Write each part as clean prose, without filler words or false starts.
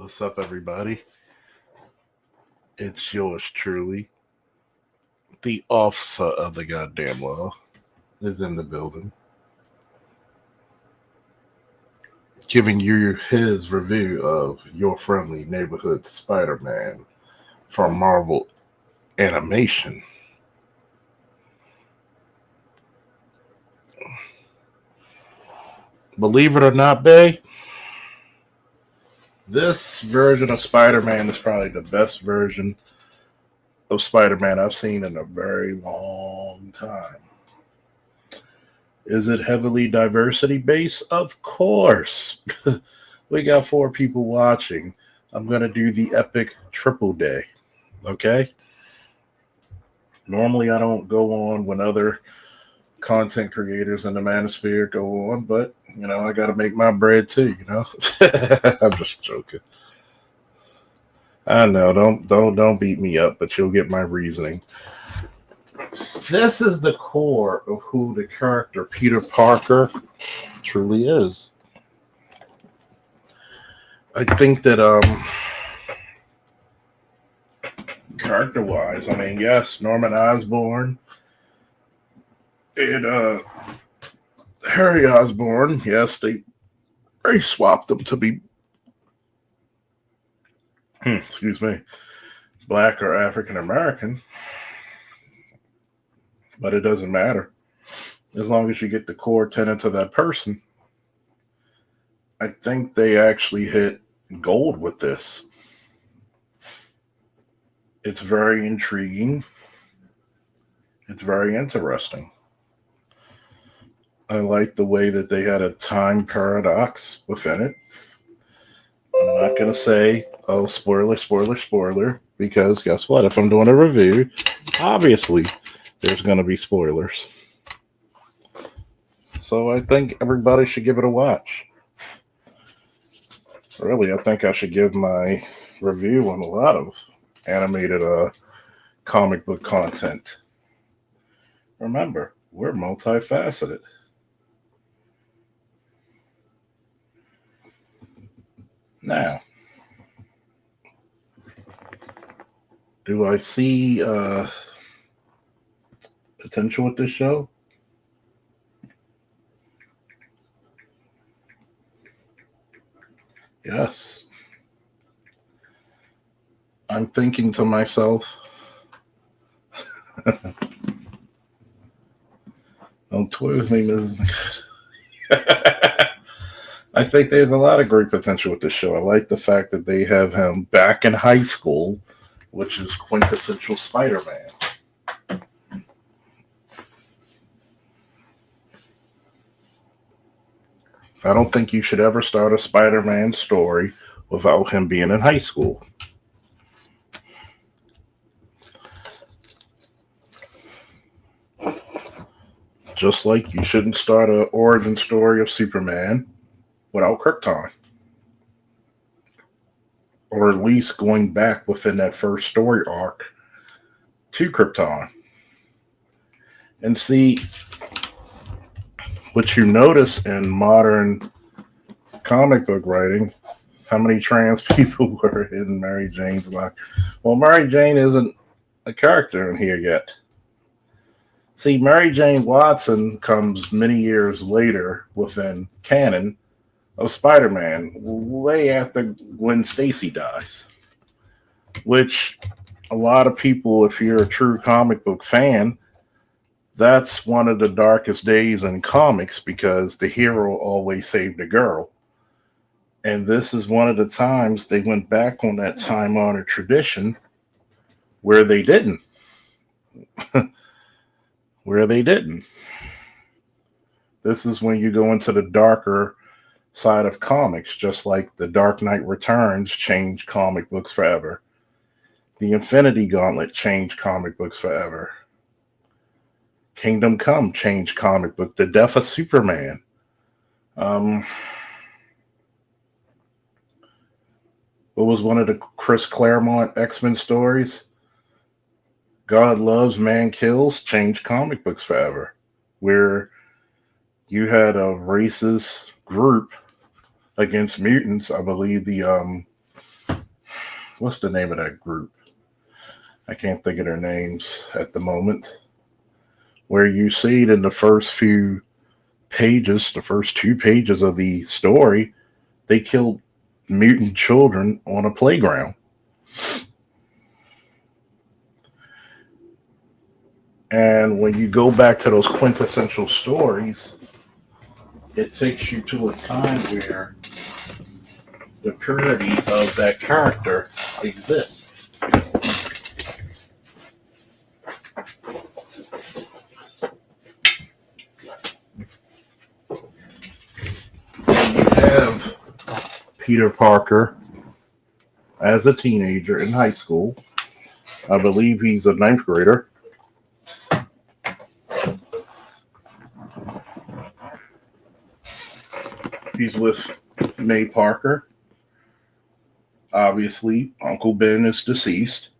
What's up, everybody? It's yours truly. The officer of the goddamn law is in the building, giving you his review of your friendly neighborhood Spider Man from Marvel Animation. Believe it or not, Bay, this version of Spider Man is probably the best version of Spider Man I've seen in a very long time. Is it heavily diversity based? Of course. We got four people watching. I'm going to do the epic triple day. Okay. Normally, I don't go on when other content creators in the manosphere go on, but I got to make my bread too. I'm just joking. I know. Don't beat me up, but you'll get my reasoning. This is the core of who the character Peter Parker truly is. I think that character wise, I mean, yes, Norman Osborn and Harry Osborn, yes, they swapped them to be excuse me, black or African American, but it doesn't matter. As long as you get the core tenets of that person, I think they actually hit gold with this. It's very intriguing. It's very interesting. I like the way that they had a time paradox within it. I'm not going to say, oh, spoiler, spoiler, spoiler, because guess what? If I'm doing a review, obviously there's going to be spoilers. So I think everybody should give it a watch. Really, I think I should give my review on a lot of animated comic book content. Remember, we're multifaceted. Now, do I see potential with this show? Yes. I'm thinking to myself, don't toy with me, Mrs. I think there's a lot of great potential with this show. I like the fact that they have him back in high school, which is quintessential Spider Man. I don't think you should ever start a Spider Man story without him being in high school. Just like you shouldn't start an origin story of Superman without Krypton. Or at least going back within that first story arc to Krypton. And see, what you notice in modern comic book writing, how many trans people were in Mary Jane's life. Well, Mary Jane isn't a character in here yet. See, Mary Jane Watson comes many years later within canon of Spider Man, way after Gwen Stacy dies. Which a lot of people, if you're a true comic book fan, that's one of the darkest days in comics because the hero always saved the girl. And this is one of the times they went back on that time honored tradition where they didn't. Where they didn't. This is when you go into the darker side of comics, just like The Dark Knight Returns changed comic books forever. The Infinity Gauntlet changed comic books forever. Kingdom Come changed comic book. The Death of Superman. What was one of the Chris Claremont X-Men stories? God Loves, Man Kills changed comic books forever. Where you had a racist group against mutants. I believe the what's the name of that group? I can't think of their names at the moment. Where you see it in the first few pages, the first 2 pages of the story, they killed mutant children on a playground. And when you go back to those quintessential stories, it takes you to a time where the purity of that character exists. You have Peter Parker as a teenager in high school. I believe he's a ninth grader. He's with May Parker. Obviously, Uncle Ben is deceased.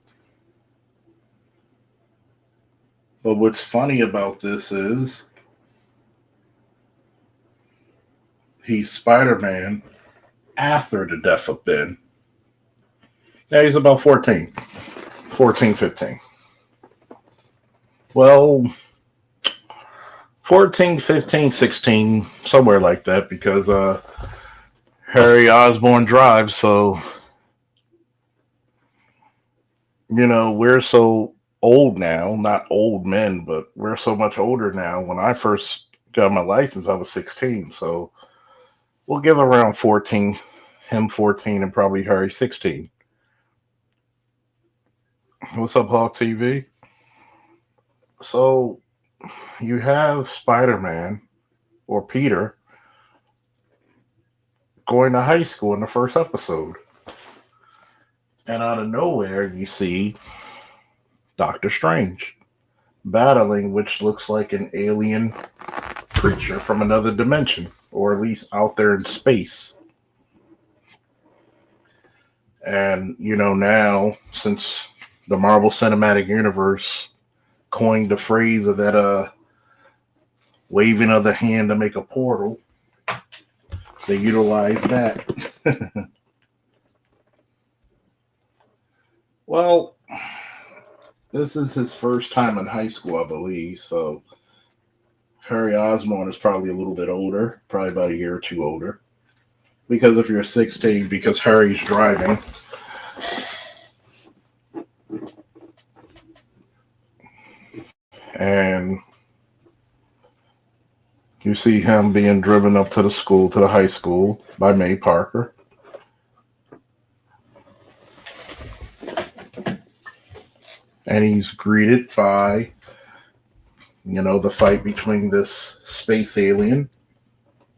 But what's funny about this is he's Spider-Man after the death of Ben. Yeah, he's about 14, 15. Well, 14, 15, 16, somewhere like that, because Harry Osborn drives. So, we're so old now, not old men, but we're so much older now. When I first got my license, I was 16. So we'll give around 14, him 14, and probably Harry 16. What's up, Hawk TV? So you have Spider-Man or Peter going to high school in the first episode. And out of nowhere, you see Doctor Strange battling, which looks like an alien creature from another dimension, or at least out there in space. And, now, since the Marvel Cinematic Universe coined the phrase of that waving of the hand to make a portal, they utilize that. Well, this is his first time in high school, I believe. So Harry Osborn is probably a little bit older, probably about a year or two older. Because if you're 16, because Harry's driving. And you see him being driven up to the high school by May Parker. And he's greeted by, the fight between this space alien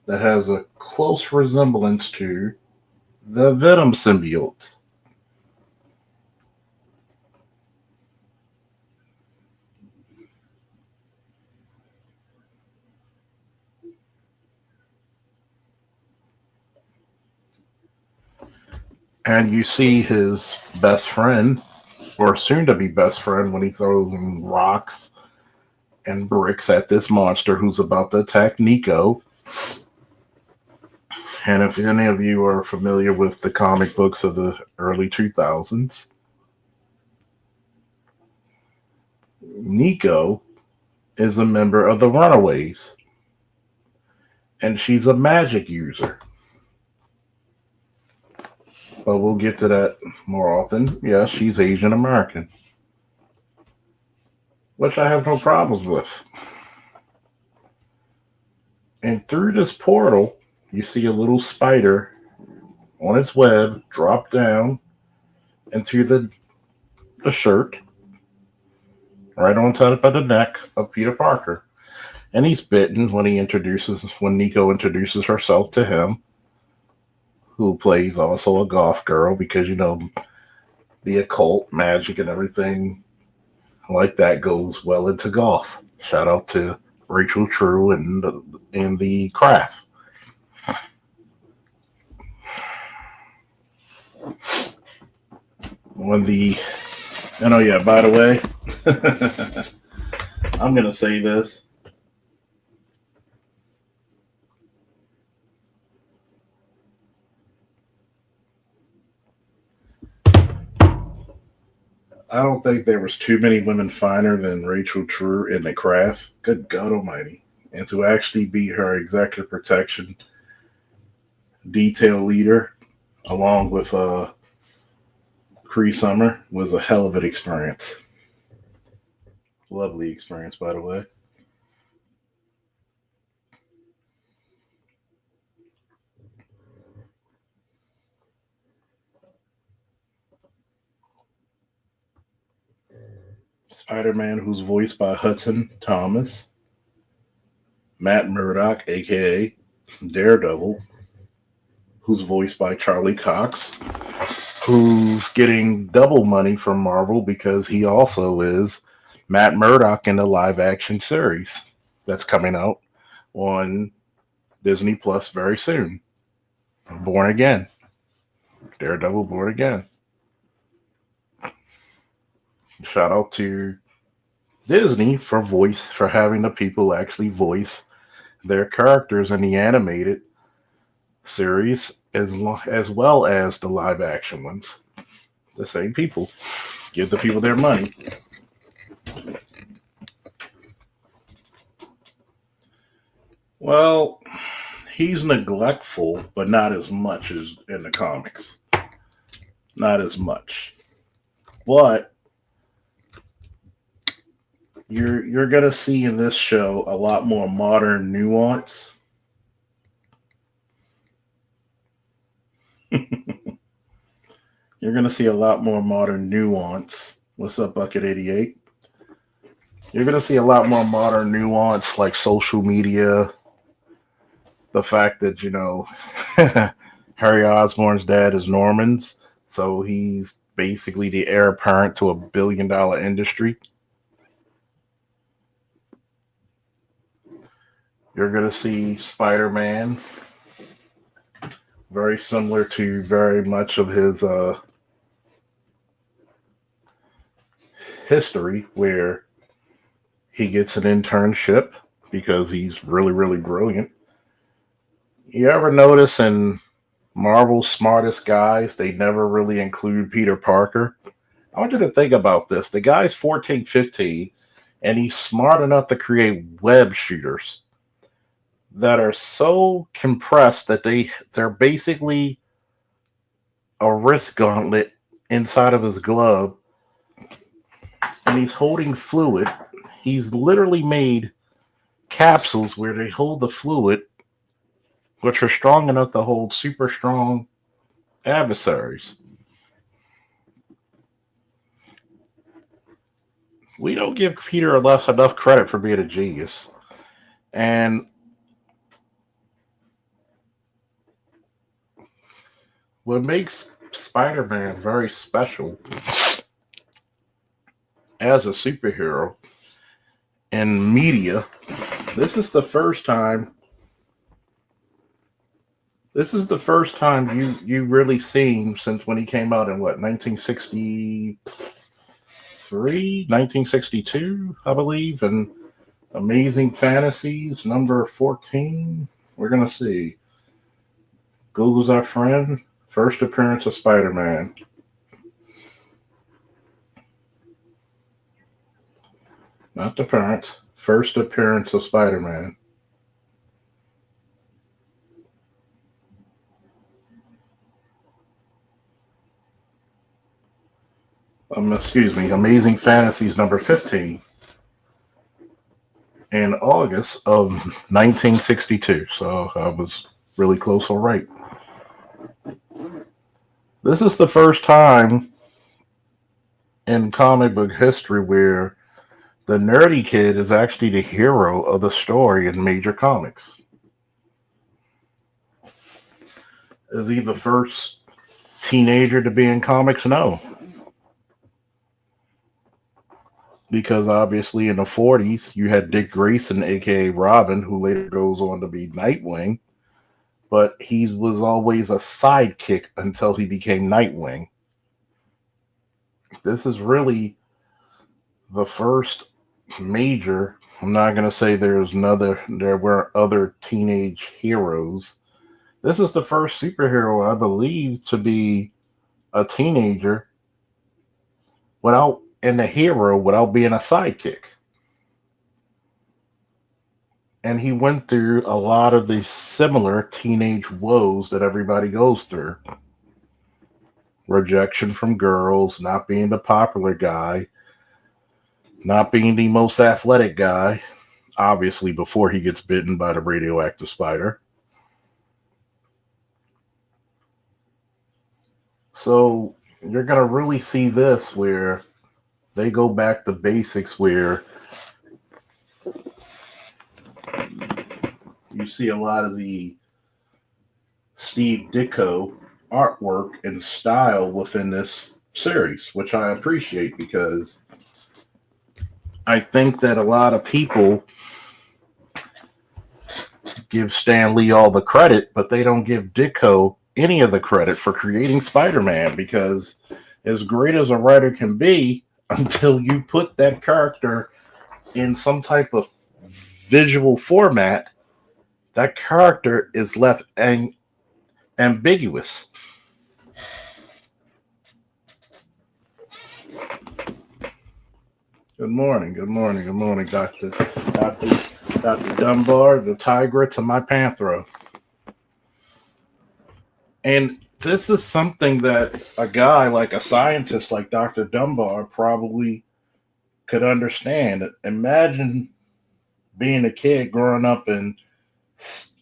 that has a close resemblance to the Venom symbiote. And you see his best friend, or soon to be best friend, when he throws rocks and bricks at this monster who's about to attack Nico. And if any of you are familiar with the comic books of the early 2000s, Nico is a member of the Runaways. And she's a magic user. But we'll get to that more often. Yeah, she's Asian American, which I have no problems with. And through this portal, you see a little spider on its web drop down into the shirt, right on top of the neck of Peter Parker. And he's bitten when Nico introduces herself to him, who plays also a goth girl, because, the occult, magic, and everything like that goes well into goth. Shout out to Rachel True and the Craft. By the way, I'm going to say this. I don't think there was too many women finer than Rachel True in the craft. Good God Almighty! And to actually be her executive protection detail leader, along with Cree Summer, was a hell of an experience. Lovely experience, by the way. Spider Man, who's voiced by Hudson Thomas, Matt Murdock, aka Daredevil, who's voiced by Charlie Cox, who's getting double money from Marvel because he also is Matt Murdock in the live action series that's coming out on Disney Plus very soon. Born Again. Daredevil Born Again. Shout out to Disney for having the people actually voice their characters in the animated series as well as the live action ones. The same people. Give the people their money. Well, he's neglectful, but not as much as in the comics. Not as much. But you're gonna see in this show a lot more modern nuance. You're gonna see a lot more modern nuance. What's up, Bucket 88? You're gonna see a lot more modern nuance like social media, the fact that Harry Osborn's dad is Norman's, so he's basically the heir apparent to $1 billion industry. You're gonna see Spider-Man, very similar to very much of his history, where he gets an internship because he's really, really brilliant. You ever notice in Marvel's smartest guys, they never really include Peter Parker? I want you to think about this. The guy's 14, 15, and he's smart enough to create web shooters that are so compressed that they're basically a wrist gauntlet inside of his glove, and he's holding fluid. He's literally made capsules where they hold the fluid, which are strong enough to hold super strong adversaries. We don't give Peter enough credit for being a genius. And what makes Spider Man very special as a superhero in media, this is the first time. This is the first time you really seen since when he came out in what 1963, 1962, I believe, and Amazing Fantasies number 14. We're gonna see. Google's our friend. First appearance of Spider Man. Not the parents. First appearance of Spider Man. Excuse me, Amazing Fantasies number 15 in August of 1962. So I was really close, all right. This is the first time in comic book history where the nerdy kid is actually the hero of the story in major comics. Is he the first teenager to be in comics? No. Because obviously in the 40s, you had Dick Grayson, aka Robin, who later goes on to be Nightwing, but he was always a sidekick until he became Nightwing. This is really the first major. I'm not going to say there were other teenage heroes. This is the first superhero, I believe, to be a teenager and the hero without being a sidekick. And he went through a lot of the similar teenage woes that everybody goes through: rejection from girls, not being the popular guy, not being the most athletic guy, obviously, before he gets bitten by the radioactive spider. So you're going to really see this where they go back to basics, where you see a lot of the Steve Ditko artwork and style within this series, which I appreciate, because I think that a lot of people give Stan Lee all the credit, but they don't give Ditko any of the credit for creating Spider-Man, because as great as a writer can be, until you put that character in some type of visual format, that character is left ambiguous. Good morning, good morning, good morning, Dr. Dunbar, the Tigra to my Panthro. And this is something that a guy like a scientist like Dr. Dunbar probably could understand. Imagine being a kid growing up in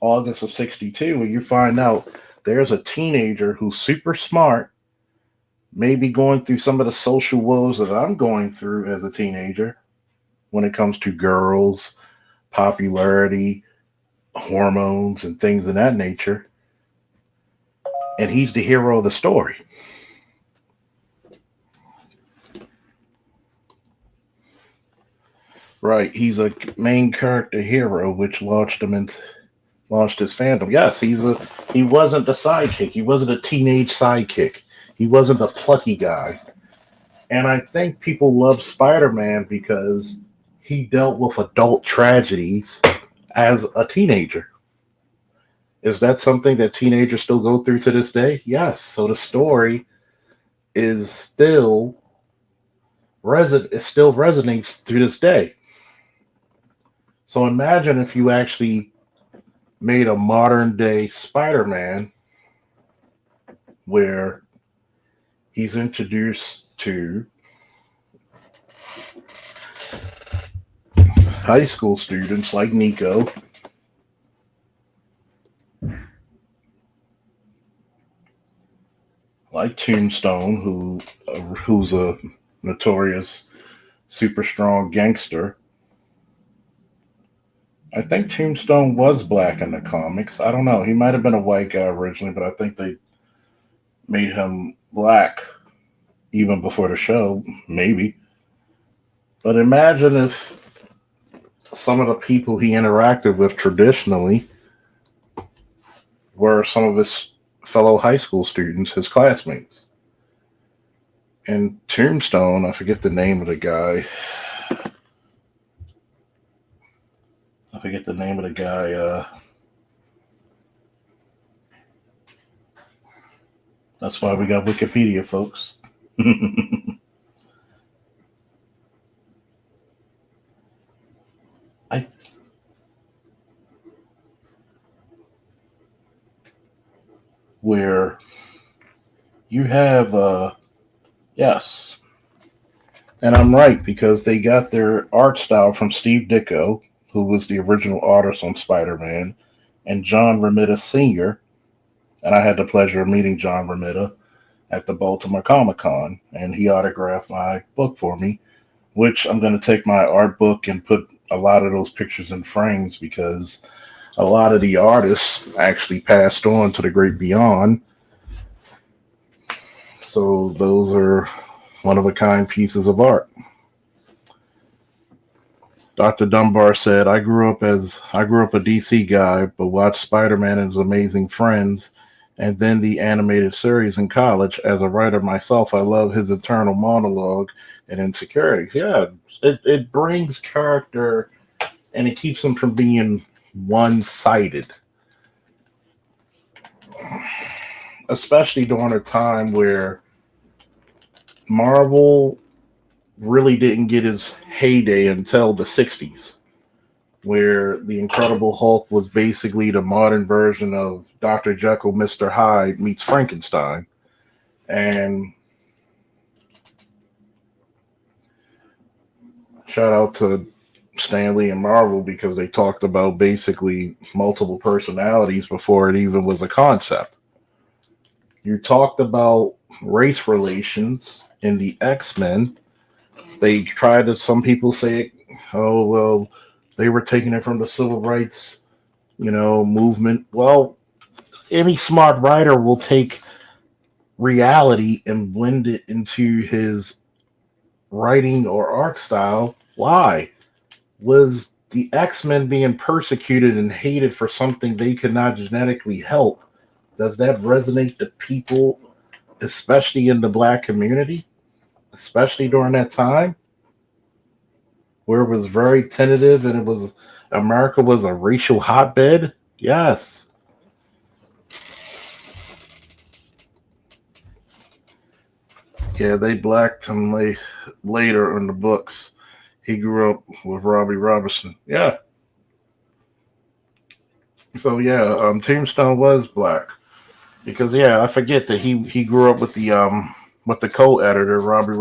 August of 62, when you find out there's a teenager who's super smart, maybe going through some of the social woes that I'm going through as a teenager when it comes to girls, popularity, hormones, and things of that nature. And he's the hero of the story. Right, he's a main character hero, which launched his fandom. Yes, he wasn't the sidekick. He wasn't a teenage sidekick. He wasn't a plucky guy. And I think people love Spider-Man because he dealt with adult tragedies as a teenager. Is that something that teenagers still go through to this day? Yes. So the story is still resonates to this day. So imagine if you actually made a modern day Spider-Man where he's introduced to high school students like Nico, like Tombstone, who's a notorious super strong gangster. I think Tombstone was black in the comics. I don't know. He might have been a white guy originally, but I think they made him black even before the show, maybe. But imagine if some of the people he interacted with traditionally were some of his fellow high school students, his classmates. And Tombstone, I forget the name of the guy. That's why we got Wikipedia, folks. I where you have yes, and I'm right, because they got their art style from Steve Ditko, who was the original artist on Spider-Man, and John Romita Sr. And I had the pleasure of meeting John Romita at the Baltimore Comic Con, and he autographed my book for me, which I'm going to take my art book and put a lot of those pictures in frames, because a lot of the artists actually passed on to the great beyond. So those are one of a kind pieces of art. Dr. Dunbar said, I grew up a DC guy, but watched Spider-Man and His Amazing Friends and then the animated series in college. As a writer myself, I love his internal monologue and insecurity. Yeah, it brings character, and it keeps him from being one-sided. Especially during a time where Marvel really didn't get his heyday until the 60s, where the Incredible Hulk was basically the modern version of Dr. Jekyll, Mr. Hyde meets Frankenstein. And shout out to Stanley and Marvel because they talked about basically multiple personalities before it even was a concept. You talked about race relations in the X-Men. They tried to, some people say, oh, well, they were taking it from the civil rights, movement. Well, any smart writer will take reality and blend it into his writing or art style. Why? Was the X-Men being persecuted and hated for something they could not genetically help? Does that resonate to people, especially in the black community, especially during that time where it was very tentative and it was America was a racial hotbed? Yes. Yeah, they blacked him later in the books. He grew up with Robbie Robertson. Yeah. So yeah, Tombstone was black because I forget that he grew up with the co-editor Robbie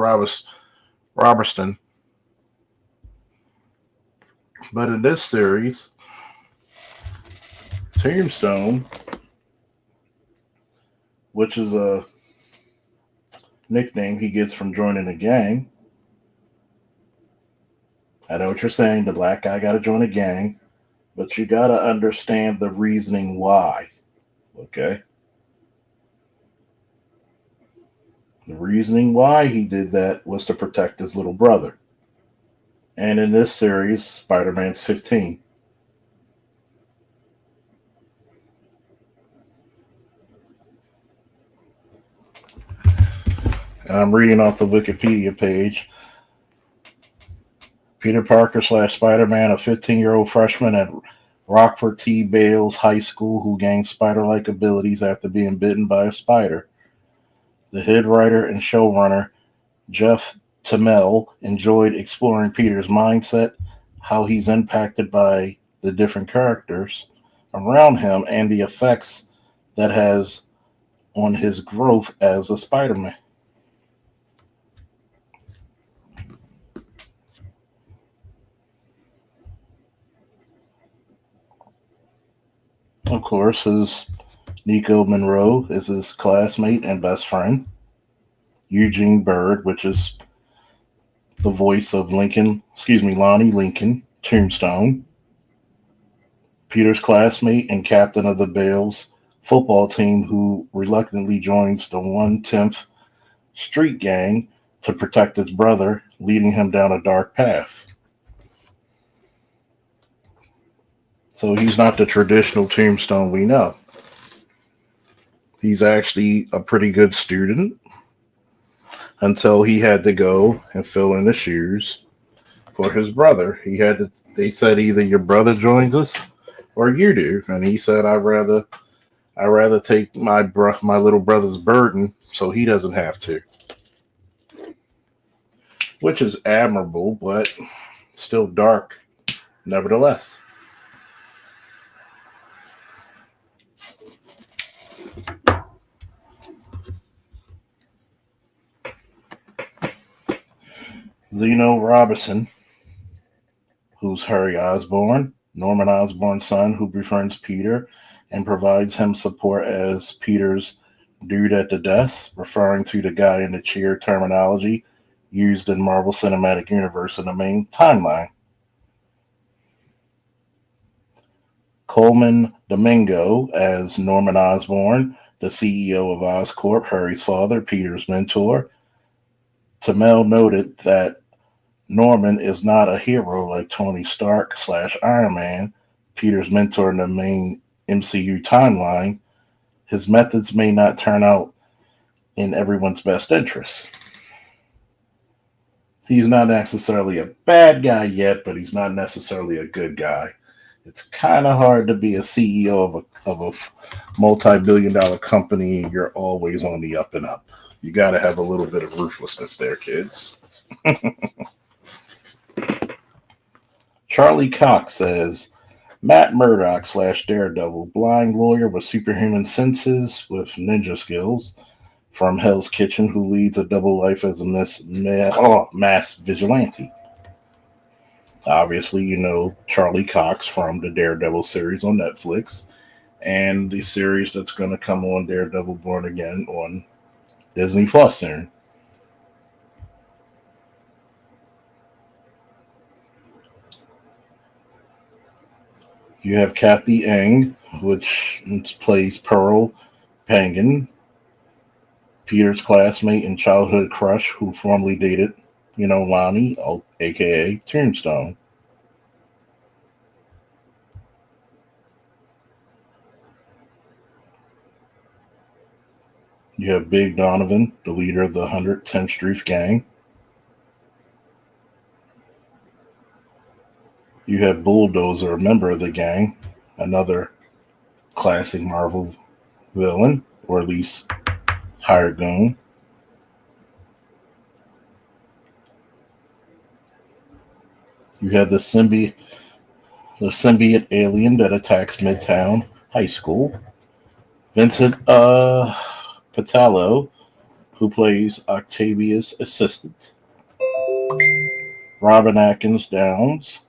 Robertson. But in this series, Tombstone, which is a nickname he gets from joining a gang. I know what you're saying. The black guy got to join a gang, but you got to understand the reasoning why. Okay? The reasoning why he did that was to protect his little brother. And in this series, Spider-Man's 15. And I'm reading off the Wikipedia page. Peter Parker / Spider-Man, a 15-year-old freshman at Rockford T. Bales High School who gains spider-like abilities after being bitten by a spider. The head writer and showrunner, Jeff Tamel, enjoyed exploring Peter's mindset, how he's impacted by the different characters around him, and the effects that has on his growth as a Spider-Man. Of course, his Nico Monroe is his classmate and best friend. Eugene Bird, which is the voice of Lonnie Lincoln, Tombstone. Peter's classmate and captain of the Bales football team who reluctantly joins the 110th Street Gang to protect his brother, leading him down a dark path. So he's not the traditional Tombstone we know. He's actually a pretty good student until he had to go and fill in the shoes for his brother. They said either your brother joins us or you do. And he said, I'd rather take my little brother's burden so he doesn't have to. Which is admirable, but still dark nevertheless. Zeno Robinson, who's Harry Osborn, Norman Osborn's son, who befriends Peter and provides him support as Peter's dude at the desk, referring to the guy in the chair terminology used in Marvel Cinematic Universe in the main timeline. Coleman Domingo as Norman Osborn, the CEO of Oscorp, Harry's father, Peter's mentor. Tamel noted that Norman is not a hero like Tony Stark / Iron Man, Peter's mentor in the main MCU timeline. His methods may not turn out in everyone's best interest. He's not necessarily a bad guy yet, but he's not necessarily a good guy. It's kind of hard to be a CEO of a multi-billion-dollar company and you're always on the up and up. You got to have a little bit of ruthlessness there, kids. Charlie Cox says Matt Murdock slash Daredevil, blind lawyer with superhuman senses with ninja skills from Hell's Kitchen, who leads a double life as a mass vigilante. Obviously, you know Charlie Cox from the Daredevil series on Netflix and the series that's going to come on Daredevil Born Again on Disney Plus soon. You have Kathy Eng, which plays Pearl Pangan, Peter's classmate and childhood crush who formerly dated, Lonnie, aka Tombstone. You have Big Donovan, the leader of the 110th Street Gang. You have Bulldozer, a member of the gang, another classic Marvel villain, or at least hired goon. You have the symbiote alien that attacks Midtown High School. Vincent Patello, who plays Octavia's assistant. Robin Atkins Downs,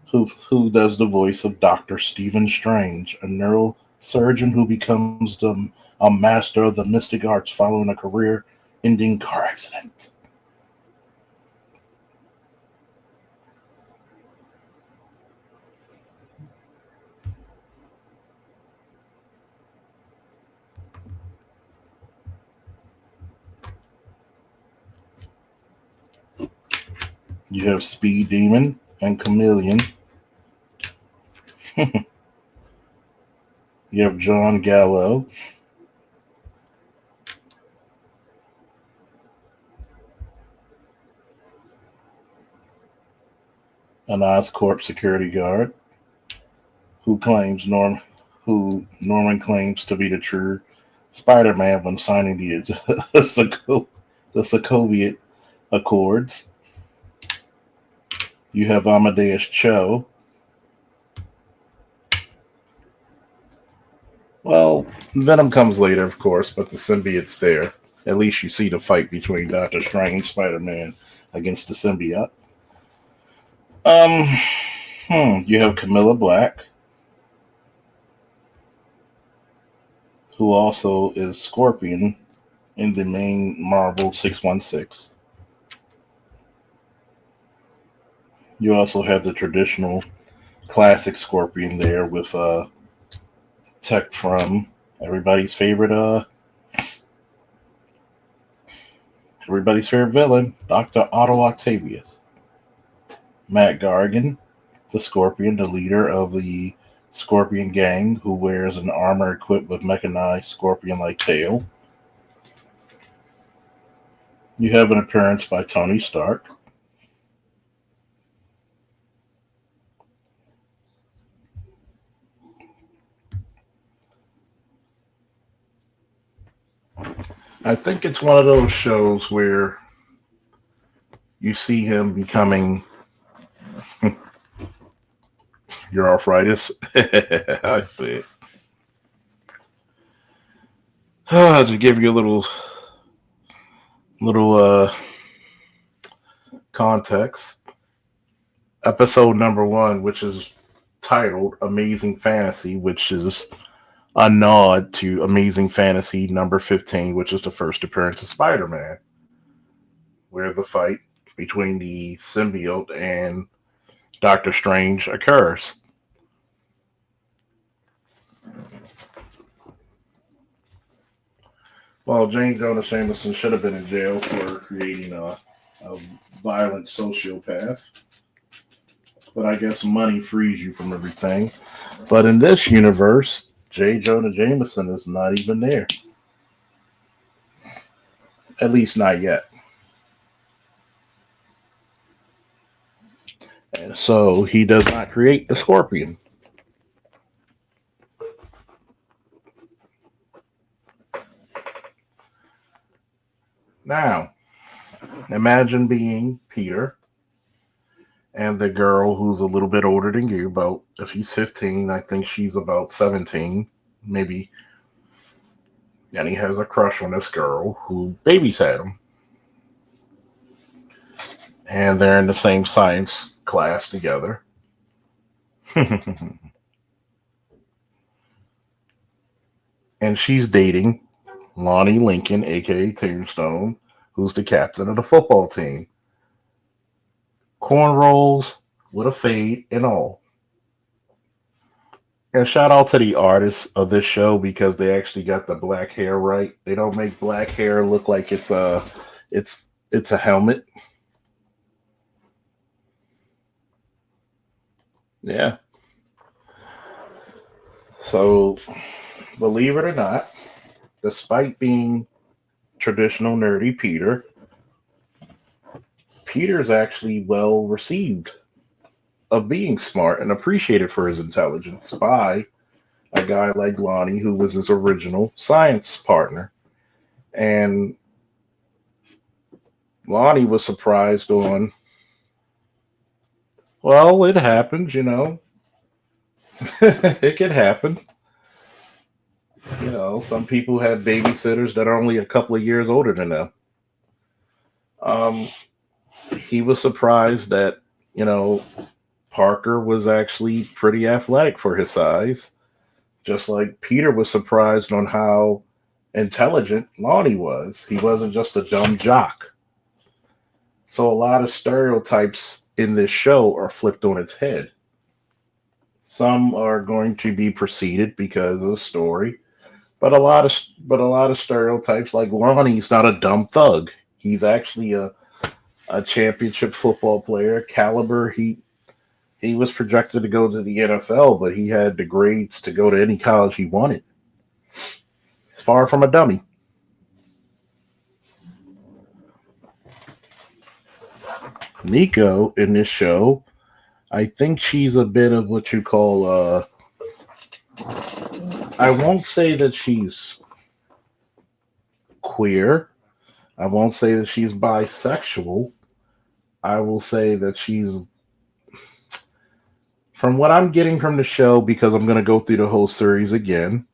who does the voice of Dr. Stephen Strange, a neurosurgeon who becomes a master of the mystic arts following a career ending car accident. You have Speed Demon and Chameleon. You have John Gallo. An Oscorp security guard who Norman claims to be the true Spider-Man when signing the Sokovia Accords. You have Amadeus Cho. Well, Venom comes later, of course, but the symbiote's there. At least you see the fight between Doctor Strange, Spider-Man against the symbiote. Um, you have Camilla Black, who also is Scorpion in the main Marvel 616. You also have the traditional classic Scorpion there with tech from everybody's favorite villain, Dr. Otto Octavius. Matt Gargan, the Scorpion, the leader of the Scorpion gang, who wears an armor equipped with mechanized scorpion-like tail. You have an appearance by Tony Stark. I think it's one of those shows where you see him becoming your arthritis. I see it. To give you a little context, episode number 1, which is titled Amazing Fantasy, which is a nod to Amazing Fantasy number 15, which is the first appearance of Spider-Man, where the fight between the symbiote and Doctor Strange occurs. Well, Jane Jonah Jameson should have been in jail for creating a violent sociopath, but I guess money frees you from everything. But in this universe, J. Jonah Jameson is not even there. At least not yet. And so he does not create the Scorpion. Now, Imagine being Peter and the girl who's a little bit older than you, about if he's 15, I think she's about 17, maybe. And he has a crush on this girl who babysat him. And they're in the same science class together. And she's dating Lonnie Lincoln, aka Tombstone, who's the captain of the football team. Cornrows with a fade and all. And shout out to the artists of this show because they actually got the black hair right. They don't make black hair look like it's a helmet. Yeah. So believe it or not, despite being traditional nerdy Peter's actually well received of being smart and appreciated for his intelligence by a guy like Lonnie, who was his original science partner. And Lonnie was surprised on, well, it happens, it can happen. Some people have babysitters that are only a couple of years older than them. Um, he was surprised that, you know, Parker was actually pretty athletic for his size, just like Peter was surprised on how intelligent Lonnie was. He wasn't just a dumb jock. So a lot of stereotypes in this show are flipped on its head. Some are going to be preceded because of the story, but a lot of stereotypes like Lonnie's not a dumb thug. He's actually a championship football player, caliber. He was projected to go to the NFL, but he had the grades to go to any college he wanted. He's far from a dummy. Nico in this show, I think she's a bit of what you call I won't say that she's queer. I won't say that she's bisexual. I will say that she's, from what I'm getting from the show, because I'm going to go through the whole series again,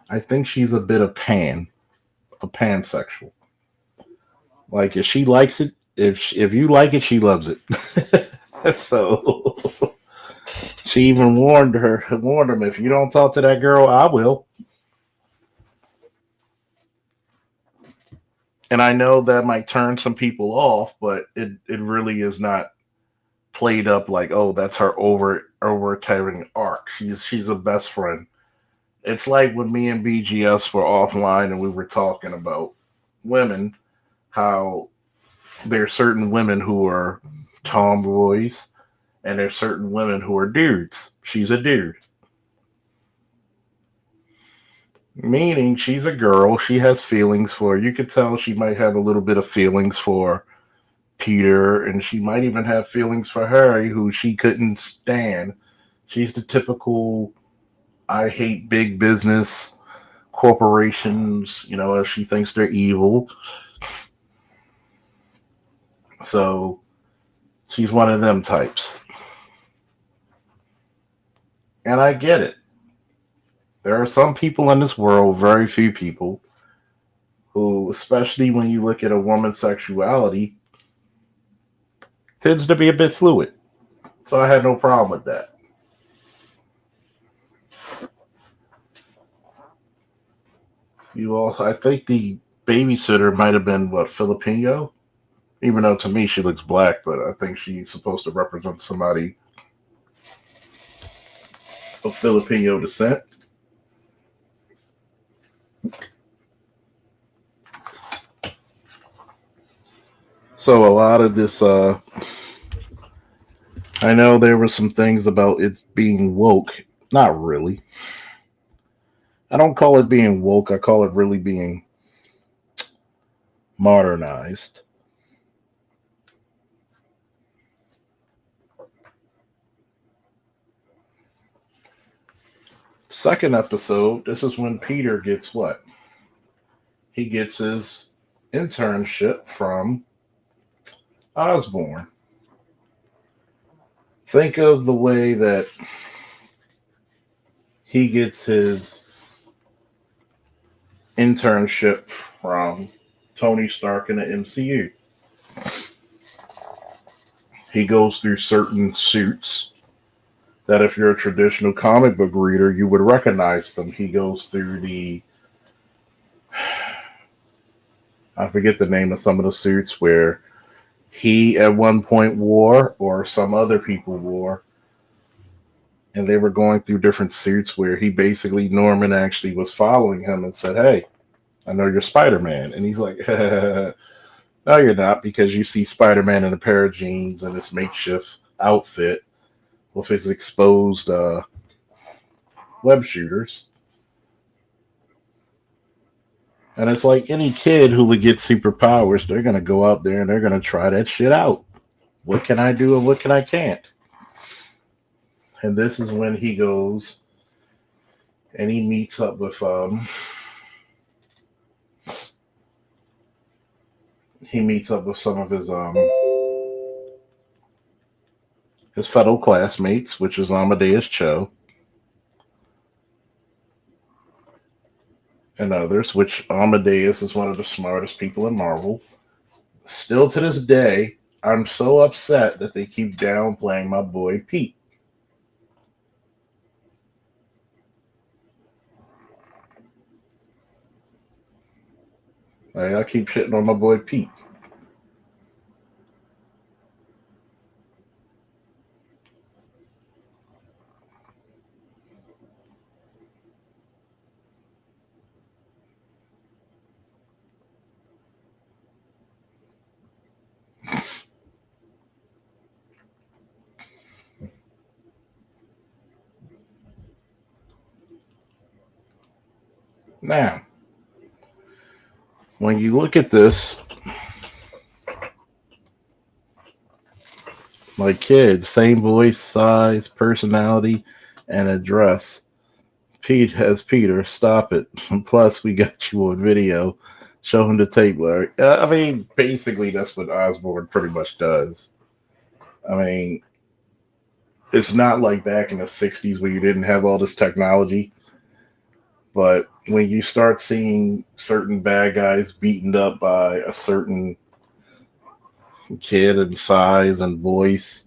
I think she's a bit of a pansexual. Like if she likes it, if you like it, she loves it. So she even warned him, if you don't talk to that girl, I will. And I know that might turn some people off, but it really is not played up like, oh, that's her overbearing arc. She's a best friend. It's like when me and BGS were offline and we were talking about women, how there's certain women who are tomboys and there's certain women who are dudes. She's a dude. Meaning she's a girl. She has feelings for, you could tell she might have a little bit of feelings for Peter, and she might even have feelings for Harry, who she couldn't stand. She's the typical I hate big business corporations, as she thinks they're evil. So she's one of them types. And I get it. There are some people in this world, very few people, who, especially when you look at a woman's sexuality, tends to be a bit fluid. So I had no problem with that. I think the babysitter might have been what, Filipino, even though to me she looks black, but I think she's supposed to represent somebody of Filipino descent. So a lot of this, I know there were some things about it being woke. Not really. I don't call it being woke. I call it really being modernized. Second episode, this is when Peter gets what? He gets his internship from Osborn. Think of the way that he gets his internship from Tony Stark in the MCU. He goes through certain suits that if you're a traditional comic book reader, you would recognize them. He goes through I forget the name of some of the suits where he at one point wore or some other people wore, and they were going through different suits where he basically, Norman actually was following him and said, "Hey, I know you're Spider-Man." And he's like, "No, you're not," because you see Spider-Man in a pair of jeans and this makeshift outfit with his exposed web shooters. And it's like any kid who would get superpowers, they're going to go out there and they're going to try that shit out. What can I do and what can I can't? And this is when he goes and he meets up with some of his fellow classmates, which is Amadeus Cho and others, which Amadeus is one of the smartest people in Marvel. Still to this day, I'm so upset that they keep downplaying my boy Pete. I keep shitting on my boy Pete. Now, when you look at this, my kid, same voice, size, personality, and address. Pete has Peter. Stop it. Plus, we got you on video. Show him the tape, Larry. I mean, basically, that's what Osborn pretty much does. I mean, it's not like back in the 60s where you didn't have all this technology. But when you start seeing certain bad guys beaten up by a certain kid in size and voice,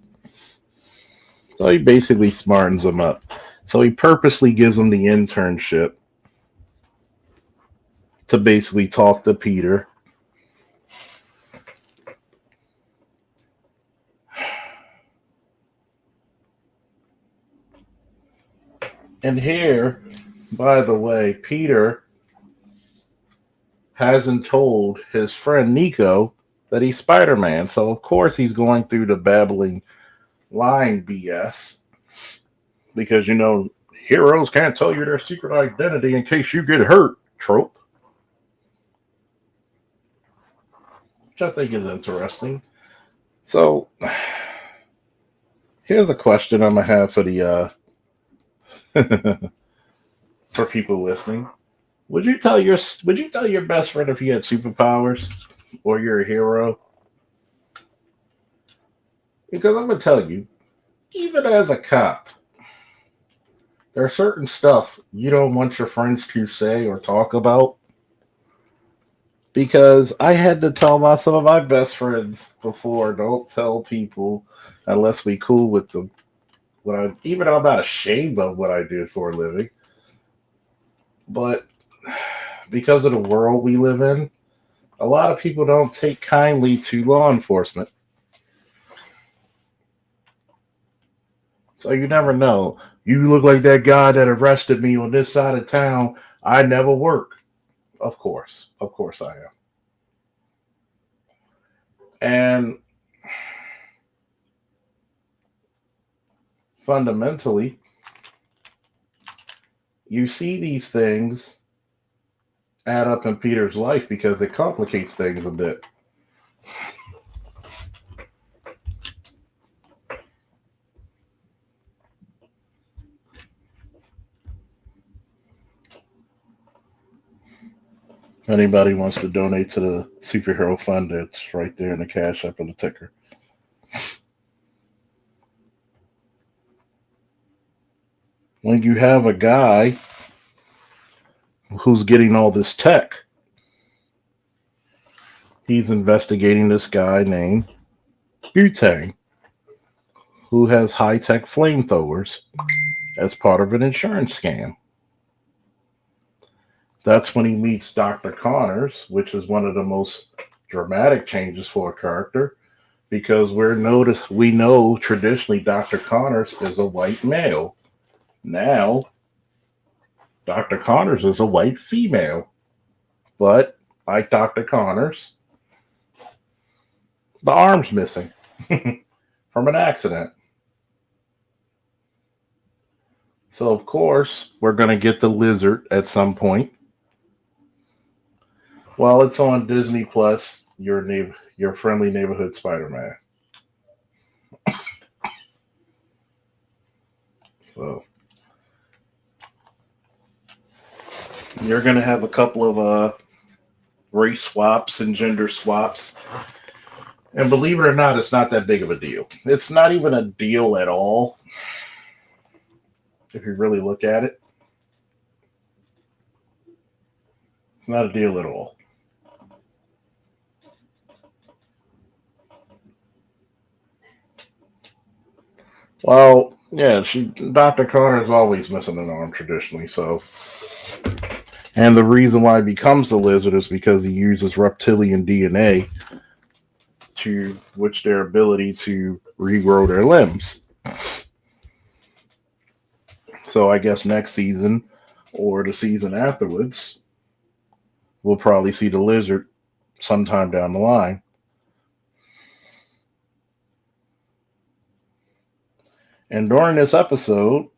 so he basically smartens them up. So he purposely gives them the internship to basically talk to Peter. And here, by the way, Peter hasn't told his friend Nico that he's Spider Man. So, of course, he's going through the babbling line BS because, heroes can't tell you their secret identity in case you get hurt trope, which I think is interesting. So, here's a question I'm going to have for the for people listening. Would you tell your best friend if you had superpowers or you're a hero? Because I'm gonna tell you, even as a cop, there's certain stuff you don't want your friends to say or talk about. Because I had to tell some of my best friends before, don't tell people unless we cool with them. Even though I'm not ashamed of what I do for a living, but because of the world we live in, a lot of people don't take kindly to law enforcement. So you never know. You look like that guy that arrested me on this side of town. I never work. Of course. Of course I am. And fundamentally, you see these things add up in Peter's life because it complicates things a bit. Anybody wants to donate to the superhero fund, it's right there in the cash app and the ticker. When you have a guy who's getting all this tech, he's investigating this guy named Butane, who has high tech flamethrowers as part of an insurance scam. That's when he meets Dr. Connors, which is one of the most dramatic changes for a character because we know traditionally Dr. Connors is a white male. Now, Dr. Connors is a white female. But like Dr. Connors, the arm's missing from an accident. So of course, we're going to get the lizard at some point. Well, it's on Disney Plus, your friendly neighborhood Spider-Man. So you're going to have a couple of race swaps and gender swaps. And believe it or not, it's not that big of a deal. It's not even a deal at all. If you really look at it, it's not a deal at all. Well, yeah, Dr. Connor's always missing an arm traditionally, so. And the reason why he becomes the lizard is because he uses reptilian DNA which their ability to regrow their limbs. So I guess next season or the season afterwards, we'll probably see the lizard sometime down the line. And during this episode,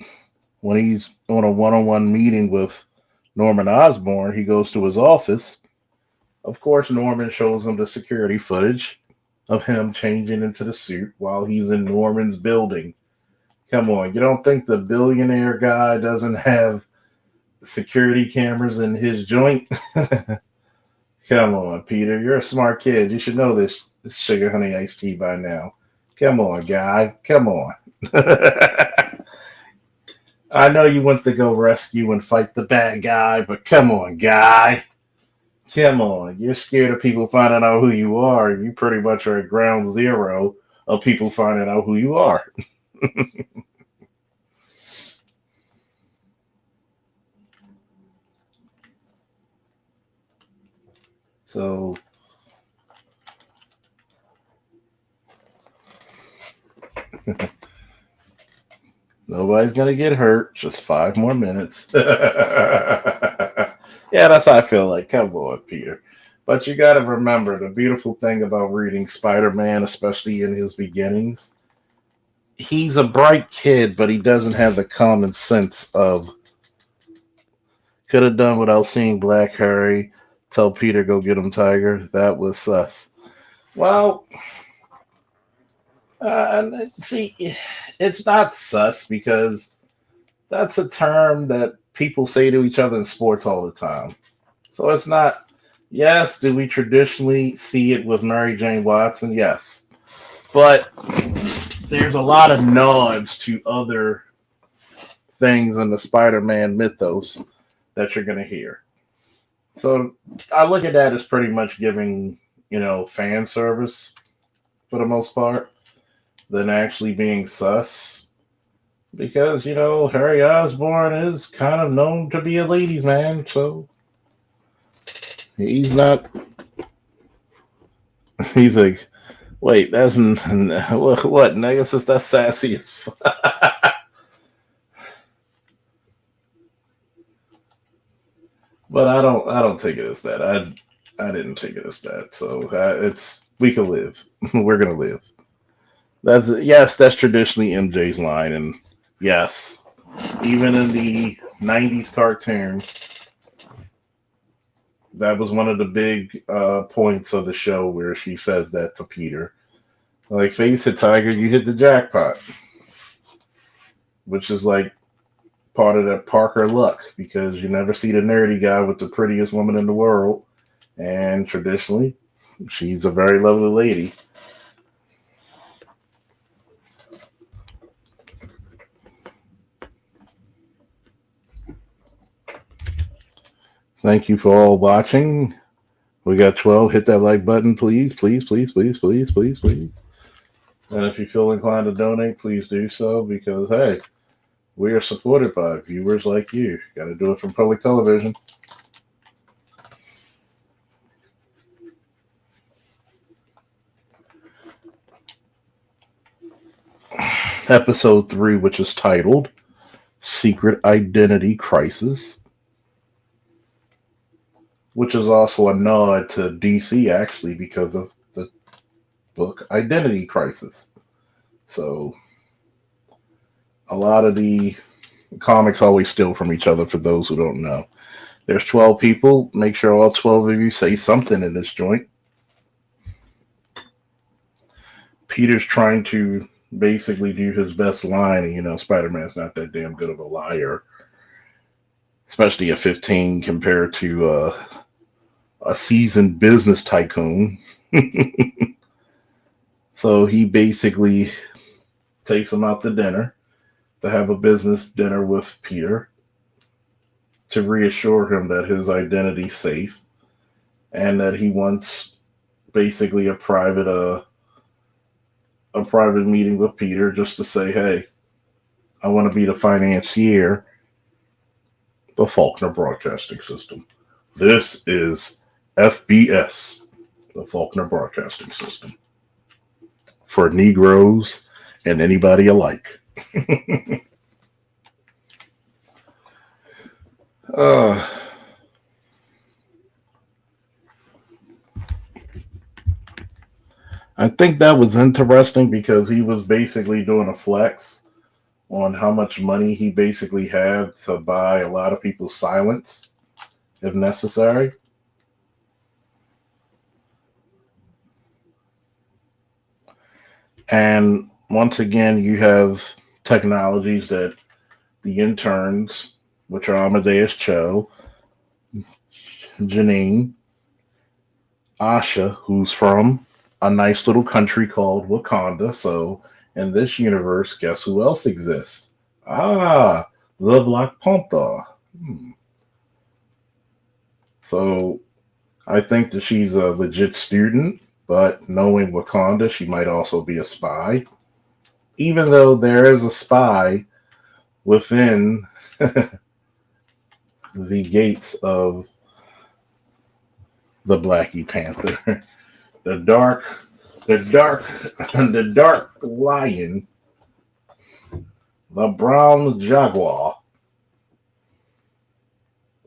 when he's on a one-on-one meeting with Norman Osborn, he goes to his office. Of course, Norman shows him the security footage of him changing into the suit while he's in Norman's building. Come on, you don't think the billionaire guy doesn't have security cameras in his joint? Come on, Peter, you're a smart kid. You should know this sugar honey iced tea by now. Come on, guy. Come on. I know you went to go rescue and fight the bad guy, but come on, guy. Come on. You're scared of people finding out who you are. You pretty much are at ground zero of people finding out who you are. So nobody's gonna get hurt. Just 5 more minutes. Yeah, that's how I feel like. Come on, Peter. But you got to remember the beautiful thing about reading Spider-Man, especially in his beginnings. He's a bright kid, but he doesn't have the common sense of could have done without seeing Black Harry tell Peter go get him Tiger. That was sus. Well, see, it's not sus because that's a term that people say to each other in sports all the time. So it's not, yes, do we traditionally see it with Mary Jane Watson? Yes. But there's a lot of nods to other things in the Spider-Man mythos that you're going to hear. So I look at that as pretty much giving, fan service for the most part than actually being sus. Because, Harry Osborn is kind of known to be a ladies' man, so he's not. He's like, wait, that's what? Negasis, that's sassy as fuck. But I don't take it as that. I didn't take it as that. So we can live. We're gonna live. That's traditionally MJ's line, and yes, even in the '90s cartoon, that was one of the big points of the show where she says that to Peter. Like, face it, Tiger, you hit the jackpot. Which is like part of that Parker luck, because you never see the nerdy guy with the prettiest woman in the world And traditionally, she's a very lovely lady. Thank you for all watching. We got 12. Hit that like button, please, please, please, please, please, please, please. And if you feel inclined to donate, please do so because, hey, we are supported by viewers like you. Got to do it from public television. Episode 3, which is titled Secret Identity Crisis, which is also a nod to DC, actually, because of the book Identity Crisis. So, a lot of the comics always steal from each other, for those who don't know. There's 12 people. Make sure all 12 of you say something in this joint. Peter's trying to basically do his best line, and Spider-Man's not that damn good of a liar, especially a 15 compared to a seasoned business tycoon. So he basically takes him out to dinner to have a business dinner with Peter to reassure him that his identity's safe and that he wants basically a private meeting with Peter just to say, hey, I want to be the financier, the Faulkner Broadcasting System. This is FBS, the Faulkner Broadcasting System, for Negroes and anybody alike. I think that was interesting because he was basically doing a flex on how much money he basically had to buy a lot of people's silence if necessary. And once again, you have technologies that the interns, which are Amadeus Cho, Janine, Asha, who's from a nice little country called Wakanda. So in this universe, guess who else exists? Ah, the Black Panther. So I think that she's a legit student, but knowing Wakanda, she might also be a spy. Even though there is a spy within the gates of the Blackie Panther, the dark the dark lion, the brown jaguar,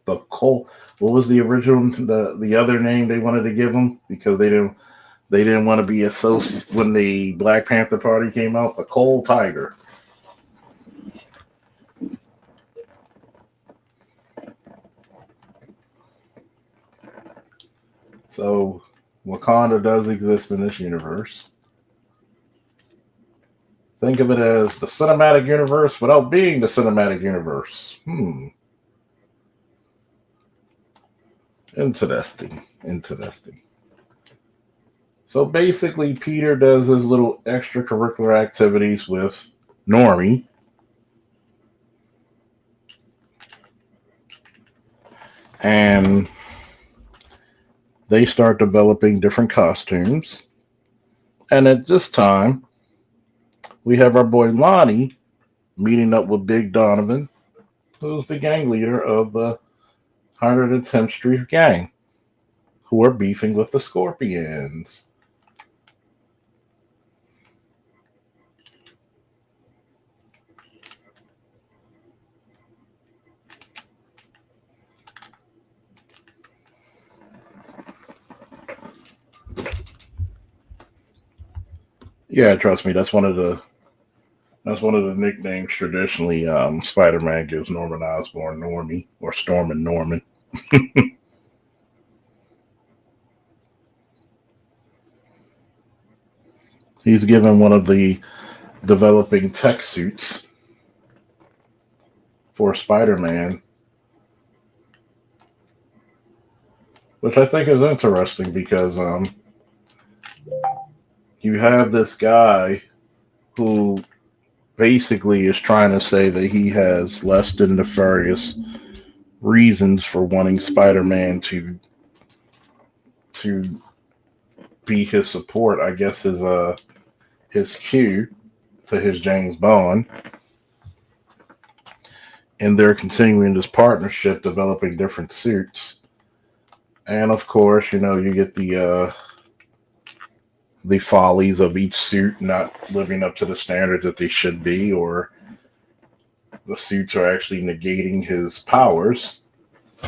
the coal. What was the original the other name they wanted to give him because they didn't want to be associated when the Black Panther Party came out? The Coal Tiger. So Wakanda does exist in this universe. Think of it as the cinematic universe without being the cinematic universe. Interesting. So basically, Peter does his little extracurricular activities with Normie. And they start developing different costumes. And at this time, we have our boy Lonnie meeting up with Big Donovan, who's the gang leader of the 110th Street Gang, who are beefing with the Scorpions. Yeah, trust me, that's one of the nicknames traditionally Spider-Man gives Norman Osborn, Normie, or Storm and Norman. He's given one of the developing tech suits for Spider-Man, which I think is interesting because you have this guy who basically is trying to say that he has less than nefarious reasons for wanting Spider-Man to be his support. I guess his cue to his James Bond, and they're continuing this partnership, developing different suits. And of course, you get the follies of each suit not living up to the standards that they should be, or the suits are actually negating his powers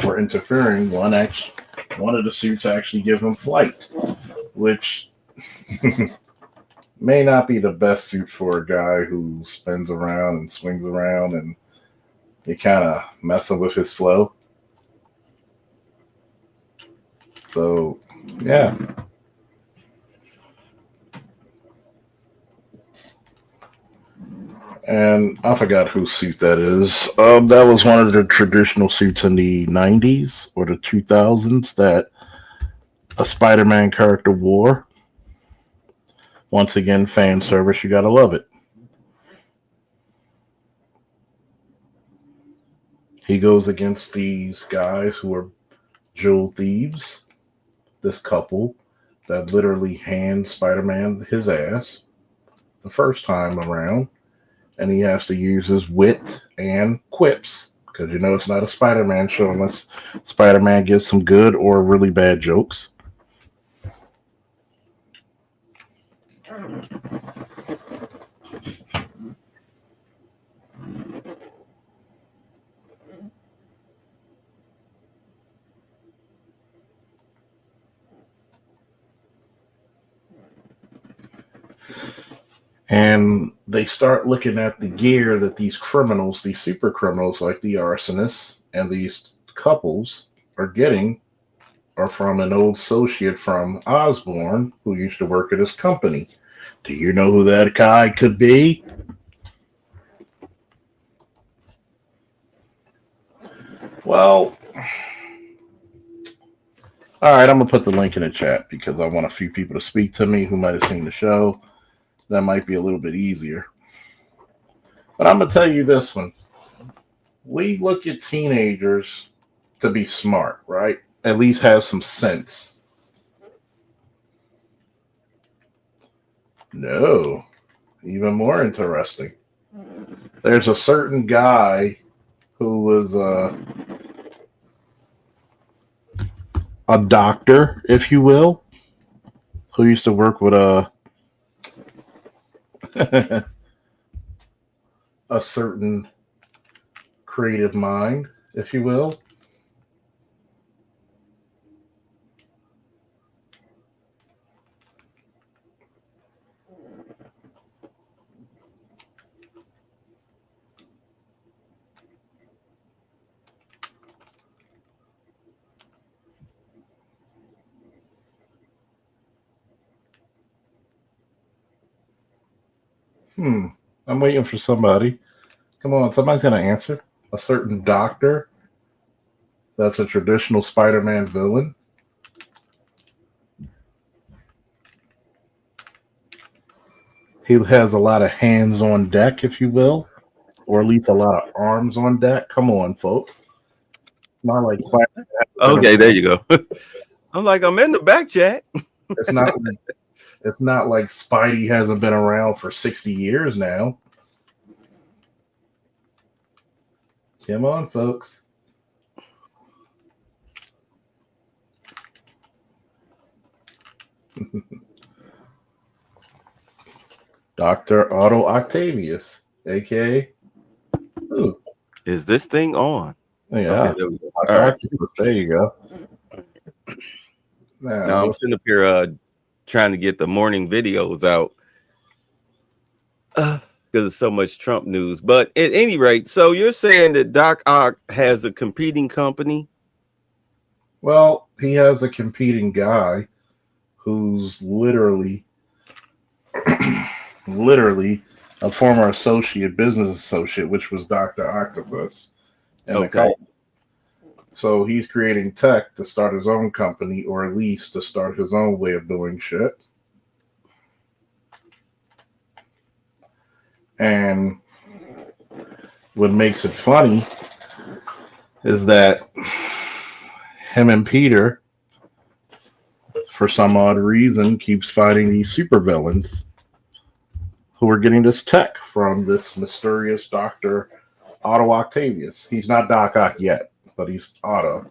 or interfering. One of the suits actually give him flight, which may not be the best suit for a guy who spins around and swings around, and you kind of messing with his flow. So, yeah. And I forgot whose suit that is. That was one of the traditional suits in the 90s or the 2000s that a Spider-Man character wore. Once again, fan service, you gotta love it. He goes against these guys who are jewel thieves. This couple that literally hands Spider-Man his ass the first time around. And he has to use his wit and quips because it's not a Spider-Man show unless Spider-Man gives some good or really bad jokes. And they start looking at the gear that these criminals, these super criminals like the arsonists and these couples are getting are from an old associate from Osborn who used to work at his company. Do you know who that guy could be? Well, all right, I'm going to put the link in the chat because I want a few people to speak to me who might have seen the show. That might be a little bit easier. But I'm going to tell you this one. We look at teenagers to be smart, right? At least have some sense. No. Even more interesting. There's a certain guy who was a doctor, if you will, who used to work with a a certain creative mind, if you will. I'm waiting for somebody. Come on, somebody's going to answer. A certain doctor that's a traditional Spider-Man villain. He has a lot of hands on deck, if you will, or at least a lot of arms on deck. Come on, folks. Not like Spider-Man. Okay, there you go. I'm like, I'm in the back chat. It's not like Spidey hasn't been around for 60 years now. Come on, folks. Dr. Otto Octavius, aka who? Is this thing on? Yeah. Okay, there we go. Right. There you go. Now I'm sitting up here trying to get the morning videos out because there's so much Trump news. But at any rate, so you're saying that Doc Ock has a competing company? Well, he has a competing guy who's literally a former business associate, which was Dr. Octopus. And okay. So he's creating tech to start his own company, or at least to start his own way of doing shit. And what makes it funny is that him and Peter, for some odd reason, keeps fighting these supervillains who are getting this tech from this mysterious Dr. Otto Octavius. He's not Doc Ock yet, but he's Otto.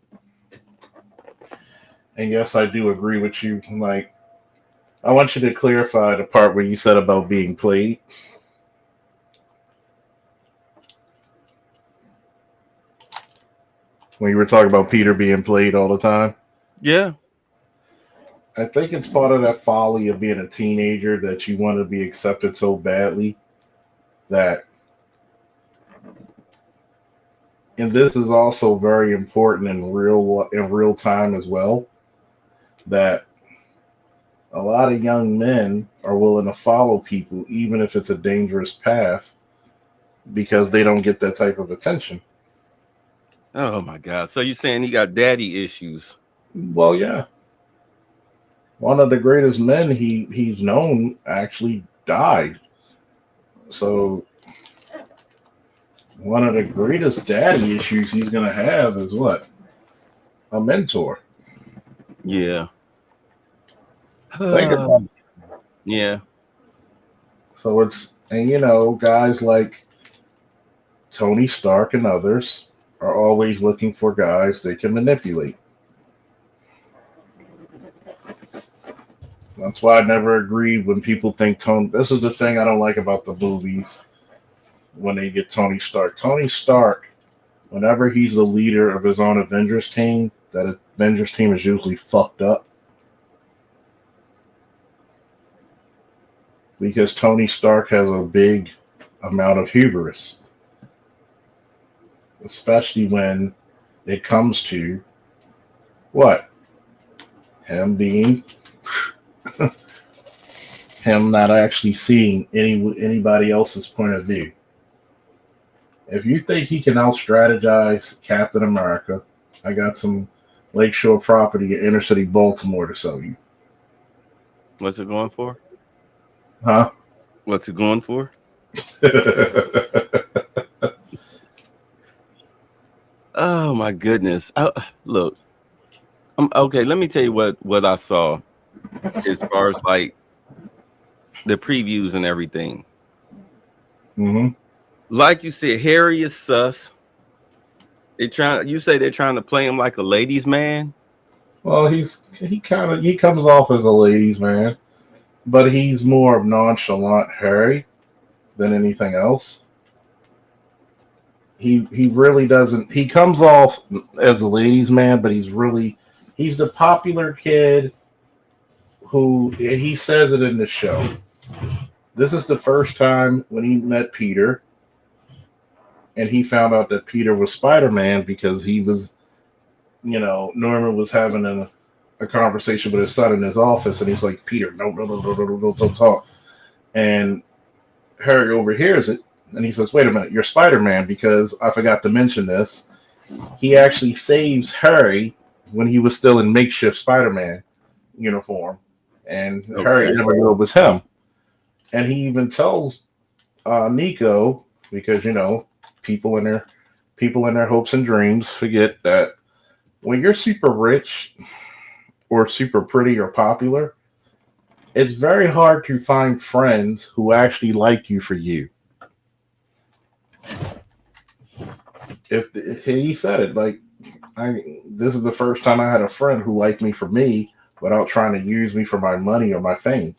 And yes, I do agree with you. Like, I want you to clarify the part where you said about being played. When you were talking about Peter being played all the time. Yeah. I think it's part of that folly of being a teenager that you want to be accepted so badly that, and this is also very important in real time as well, that a lot of young men are willing to follow people even if it's a dangerous path because they don't get that type of attention. Oh my God. So you're saying he got daddy issues? Well, yeah. One of the greatest men he's known actually died. So one of the greatest daddy issues he's gonna have is what? A mentor. Yeah. Think about it. Yeah. So and you know, guys like Tony Stark and others are always looking for guys they can manipulate. That's why I never agreed when people think Tony. This is the thing I don't like about the movies when they get Tony Stark. Tony Stark, whenever he's the leader of his own Avengers team, that Avengers team is usually fucked up. Because Tony Stark has a big amount of hubris. Especially when it comes to what? Him being him not actually seeing anybody else's point of view. If you think he can out strategize Captain America, I got some lakeshore property in inner city Baltimore to sell you. What's it going for? Huh? What's it going for? Oh my goodness. Look, okay, let me tell you what I saw as far as like the previews and everything. Mm-hmm. Like you said, Harry is sus. You say they're trying to play him like a ladies' man. Well, he comes off as a ladies' man, but he's more of nonchalant Harry than anything else. He really doesn't. He comes off as a ladies' man, but he's the popular kid who, he says it in the show. This is the first time when he met Peter, and he found out that Peter was Spider-Man because he was, Norman was having a conversation with his son in his office, and he's like, Peter, no, don't talk. And Harry overhears it, and he says, wait a minute, you're Spider-Man, because I forgot to mention this. He actually saves Harry when he was still in makeshift Spider-Man uniform, and okay. Harry never knew it was him. And he even tells Nico, because people in their hopes and dreams forget that when you're super rich or super pretty or popular, it's very hard to find friends who actually like you for you. If he said it, like, this is the first time I had a friend who liked me for me without trying to use me for my money or my fame.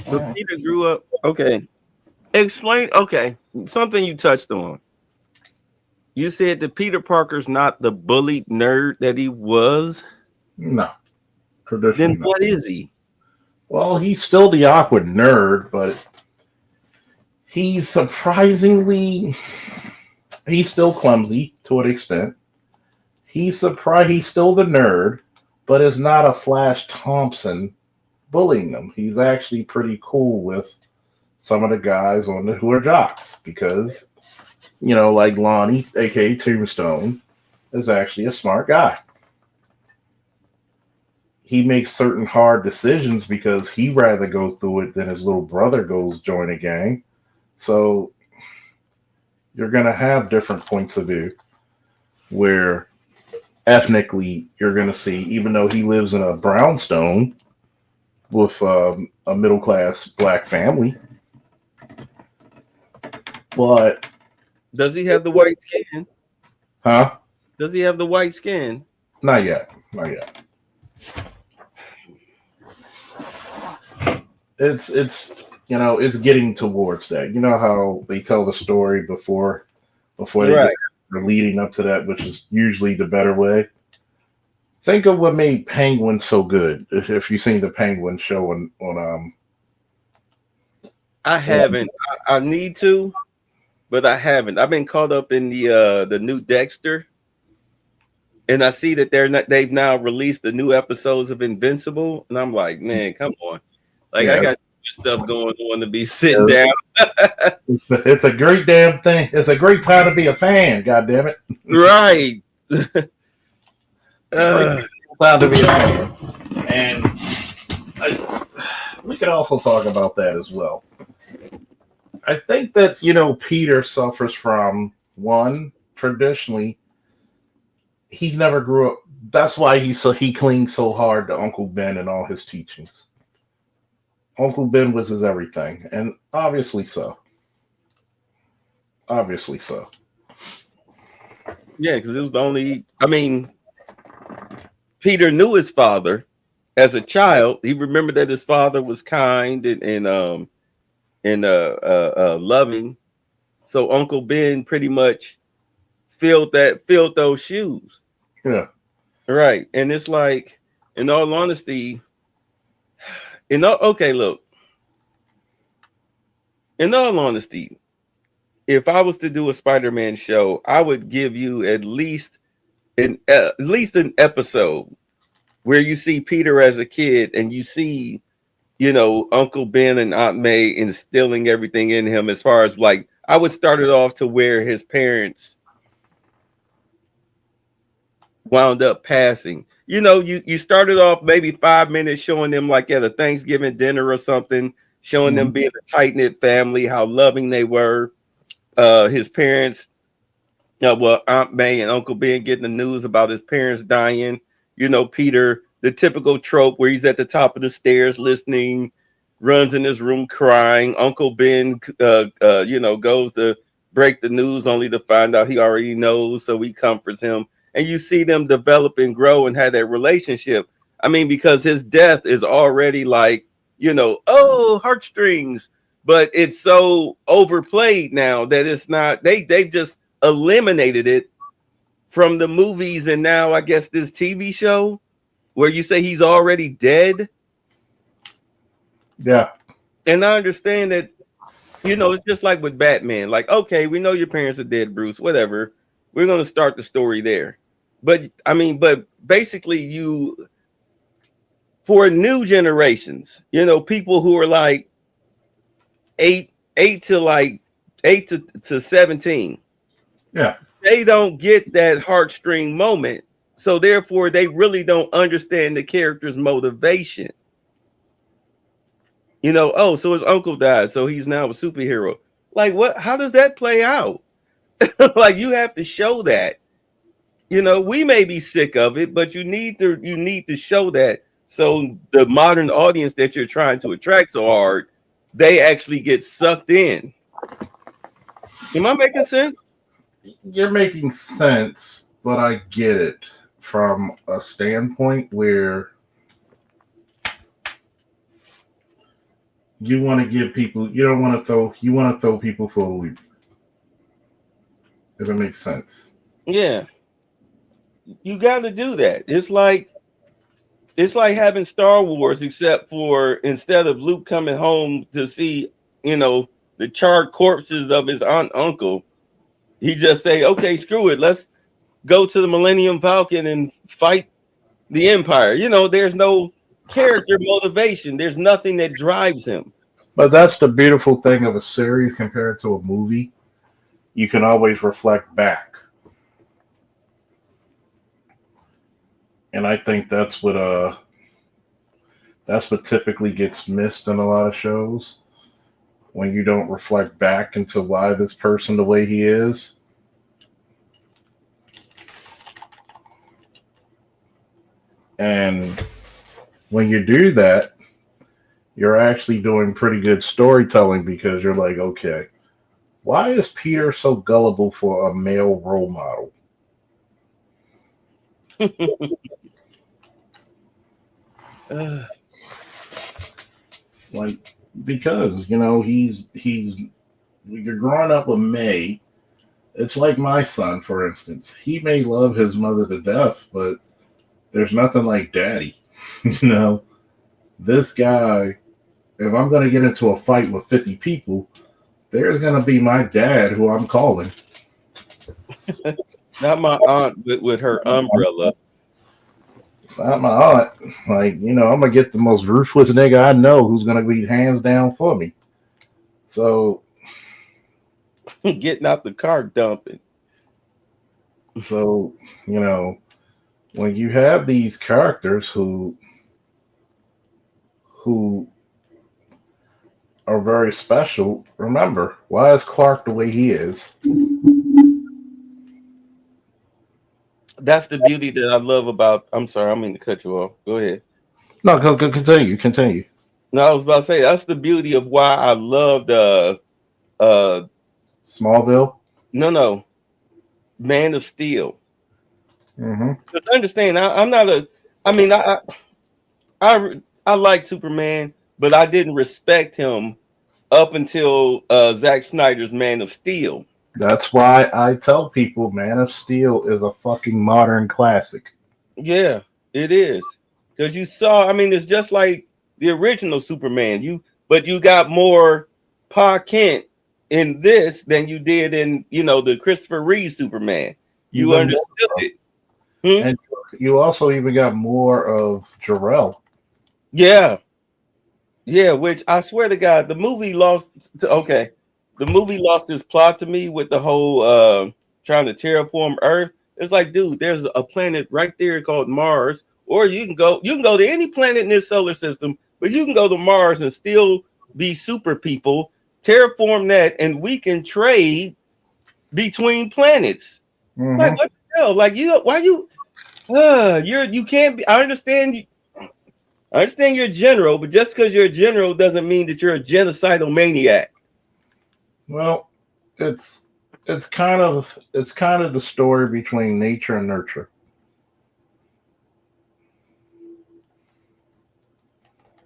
But Peter grew up. Okay. Explain. Okay. Something you touched on. You said that Peter Parker's not the bullied nerd that he was? No. Then what is he? Well, he's still the awkward nerd, but he's still clumsy to an extent. He's still the nerd, but is not a Flash Thompson bullying them. He's actually pretty cool with some of the guys who are jocks because, like Lonnie, aka Tombstone, is actually a smart guy. He makes certain hard decisions because he rather go through it than his little brother goes join a gang. So you're gonna have different points of view where ethnically you're gonna see, even though he lives in a brownstone with a middle class black family, but does he have the white skin? Huh? Does he have the white skin? Not yet. Not yet. It's it's getting towards that. You know how they tell the story before they Right. get leading up to that, which is usually the better way. Think of what made Penguin so good. If you've seen the Penguin show on I haven't. I need to, but I haven't. I've been caught up in the new Dexter, and I see that they've now released the new episodes of Invincible, and I'm like, man, come on! Like I Yeah. got stuff going on to be sitting down. It's a great damn thing. It's a great time to be a fan. God damn it! Right. Time to be a fan, and we could also talk about that as well. I think that Peter suffers from one traditionally. He never grew up. That's why he clings so hard to Uncle Ben and all his teachings. Uncle Ben was his everything, and obviously so. Obviously so. Yeah, because it was the only. I mean, Peter knew his father as a child. He remembered that his father was kind and loving. So Uncle Ben pretty much filled those shoes. Yeah. Right. And it's like, in all honesty, look. In all honesty, if I was to do a Spider-Man show, I would give you at least an episode where you see Peter as a kid and you see, Uncle Ben and Aunt May instilling everything in him. As far as like, I would start it off to where his parents wound up passing. You started off maybe 5 minutes showing them like at a Thanksgiving dinner or something, showing them being a tight-knit family, how loving they were. His parents, Aunt May and Uncle Ben getting the news about his parents dying. Peter, the typical trope where he's at the top of the stairs listening, runs in his room crying. Uncle Ben, goes to break the news only to find out he already knows, so he comforts him. And you see them develop and grow and have that relationship. I mean, because his death is already like, heartstrings, but it's so overplayed now that it's not. They've just eliminated it from the movies, and now I guess this TV show where you say he's already dead. Yeah. And I understand that, it's just like with Batman. Like, okay, we know your parents are dead, Bruce, whatever. We're going to start the story there. But basically for new generations, people who are like 8 to 17. Yeah. They don't get that heartstring moment. So therefore they really don't understand the character's motivation. So his uncle died, so he's now a superhero. Like, what? How does that play out? Like, you have to show that. We may be sick of it, but you need to show that, so the modern audience that you're trying to attract so hard, they actually get sucked in. Am I making sense? You're making sense, but I get it from a standpoint where you want to give people, you want to throw people for a loop. If it makes sense. Yeah. You got to do that. It's like having Star Wars, except for instead of Luke coming home to see, the charred corpses of his aunt and uncle, he just say, okay, screw it. Let's go to the Millennium Falcon and fight the Empire. There's no character motivation. There's nothing that drives him. But that's the beautiful thing of a series compared to a movie. You can always reflect back. And I think that's what typically gets missed in a lot of shows when you don't reflect back into why this person the way he is. And when you do that, you're actually doing pretty good storytelling because you're like, okay, why is Peter so gullible for a male role model? Like, because you're growing up with May. It's like my son, for instance. He may love his mother to death, but there's nothing like daddy. This guy, if I'm going to get into a fight with 50 people, there's going to be my dad who I'm calling. Not my aunt with her umbrella. Not my aunt. Like, I'm going to get the most ruthless nigga I know who's going to be hands down for me. So, getting out the car dumping. So, when you have these characters who are very special, remember, why is Clark the way he is? That's the beauty that I love about. I'm sorry, I mean to cut you off. Go ahead. No, continue. No, I was about to say that's the beauty of why I love the Smallville. No, Man of Steel. Mm-hmm. But understand, I'm not a. I mean, I like Superman, but I didn't respect him up until Zack Snyder's Man of Steel. That's why I tell people Man of Steel is a fucking modern classic. Yeah, it is. Because you saw, I mean, it's just like the original Superman. But you got more Pa Kent in this than you did in, the Christopher Reeve Superman. You understood it. And you also even got more of Jor-El. Yeah. Yeah, which I swear to God, the movie lost. The movie lost its plot to me with the whole trying to terraform Earth. It's like, dude, there's a planet right there called Mars, or you can go to any planet in this solar system, but you can go to Mars and still be super people, terraform that, and we can trade between planets. Mm-hmm. Like, what the hell? Like, you can't be. I understand you're a general, but just because you're a general doesn't mean that you're a genocidal maniac. Well, it's kind of the story between nature and nurture.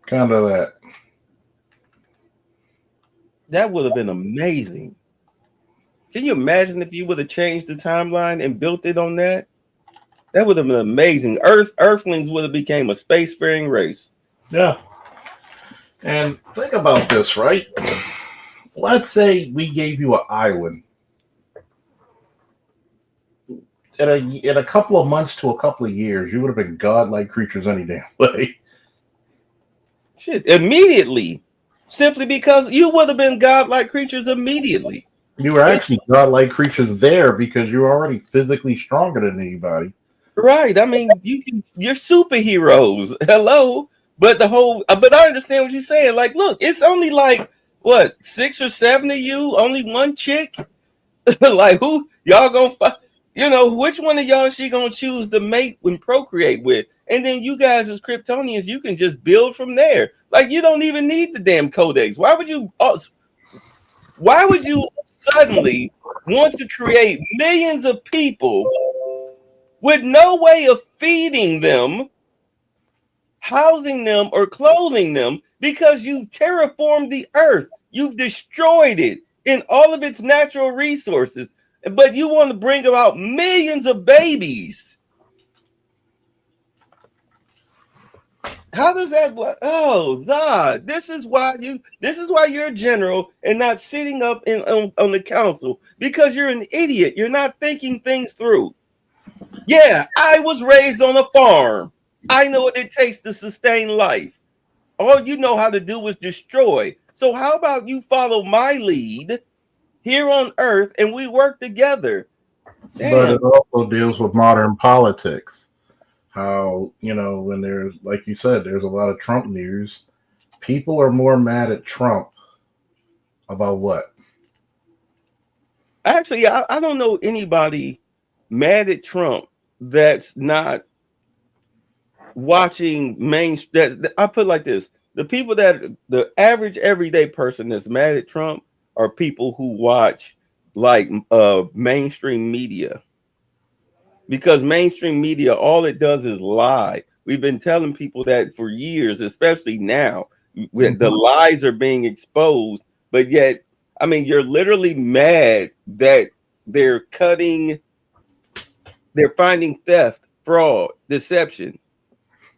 Kind of that. That would have been amazing. Can you imagine if you would have changed the timeline and built it on that? That would have been amazing. Earthlings would have became a spacefaring race. Yeah. And think about this, right? Let's say we gave you an island. In a couple of months to a couple of years, you would have been godlike creatures any damn way. Shit, immediately. Simply because you would have been godlike creatures immediately. You were actually godlike creatures there because you're already physically stronger than anybody. Right. I mean, you're superheroes. Hello. But but I understand what you're saying. Like, look, it's only like what, 6 or 7 of you, only one chick? Like, who y'all gonna which one of y'all she gonna choose to mate and procreate with? And then you guys as Kryptonians, you can just build from there. Like, you don't even need the damn codex. Why would you suddenly want to create millions of people with no way of feeding them, housing them, or clothing them because you've terraformed the earth? You've destroyed it in all of its natural resources, but you want to bring about millions of babies. How does that work? Oh God, this is why you're a general and not sitting up on the council, because you're an idiot. You're not thinking things through. Yeah, I was raised on a farm. I know what it takes to sustain life. All you know how to do is destroy. So how about you follow my lead here on Earth and we work together? But Damn. it also deals with modern politics. How, when there's, like you said, there's a lot of Trump news, people are more mad at Trump about what? Actually, I don't know anybody mad at Trump that's not watching that I put it like this. The people that the average everyday person that's mad at Trump are people who watch like mainstream media, because mainstream media, all it does is lie. We've been telling people that for years, especially now when the lies are being exposed, but yet, I mean, you're literally mad that they're cutting, they're finding theft, fraud, deception.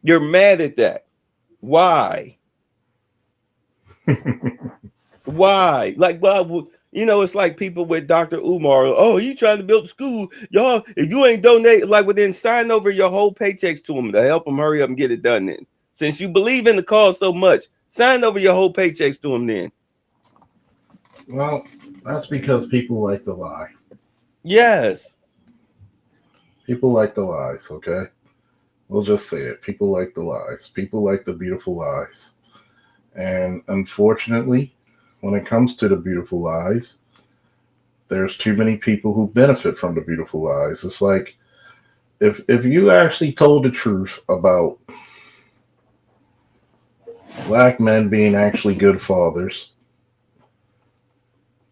You're mad at that. Why? Why? Like, why would it's like people with Dr. Umar. Oh, you trying to build a school, y'all? If you ain't donate, like, well, then sign over your whole paychecks to them to help them hurry up and get it done. Then, since you believe in the cause so much, sign over your whole paychecks to them. Then, Well, that's because people like to lie. yes, People like the lies, okay? We'll just say it. People like the lies. People like the beautiful lies. And unfortunately, when it comes to the beautiful lies, there's too many people who benefit from the beautiful lies. It's like if you actually told the truth about black men being actually good fathers,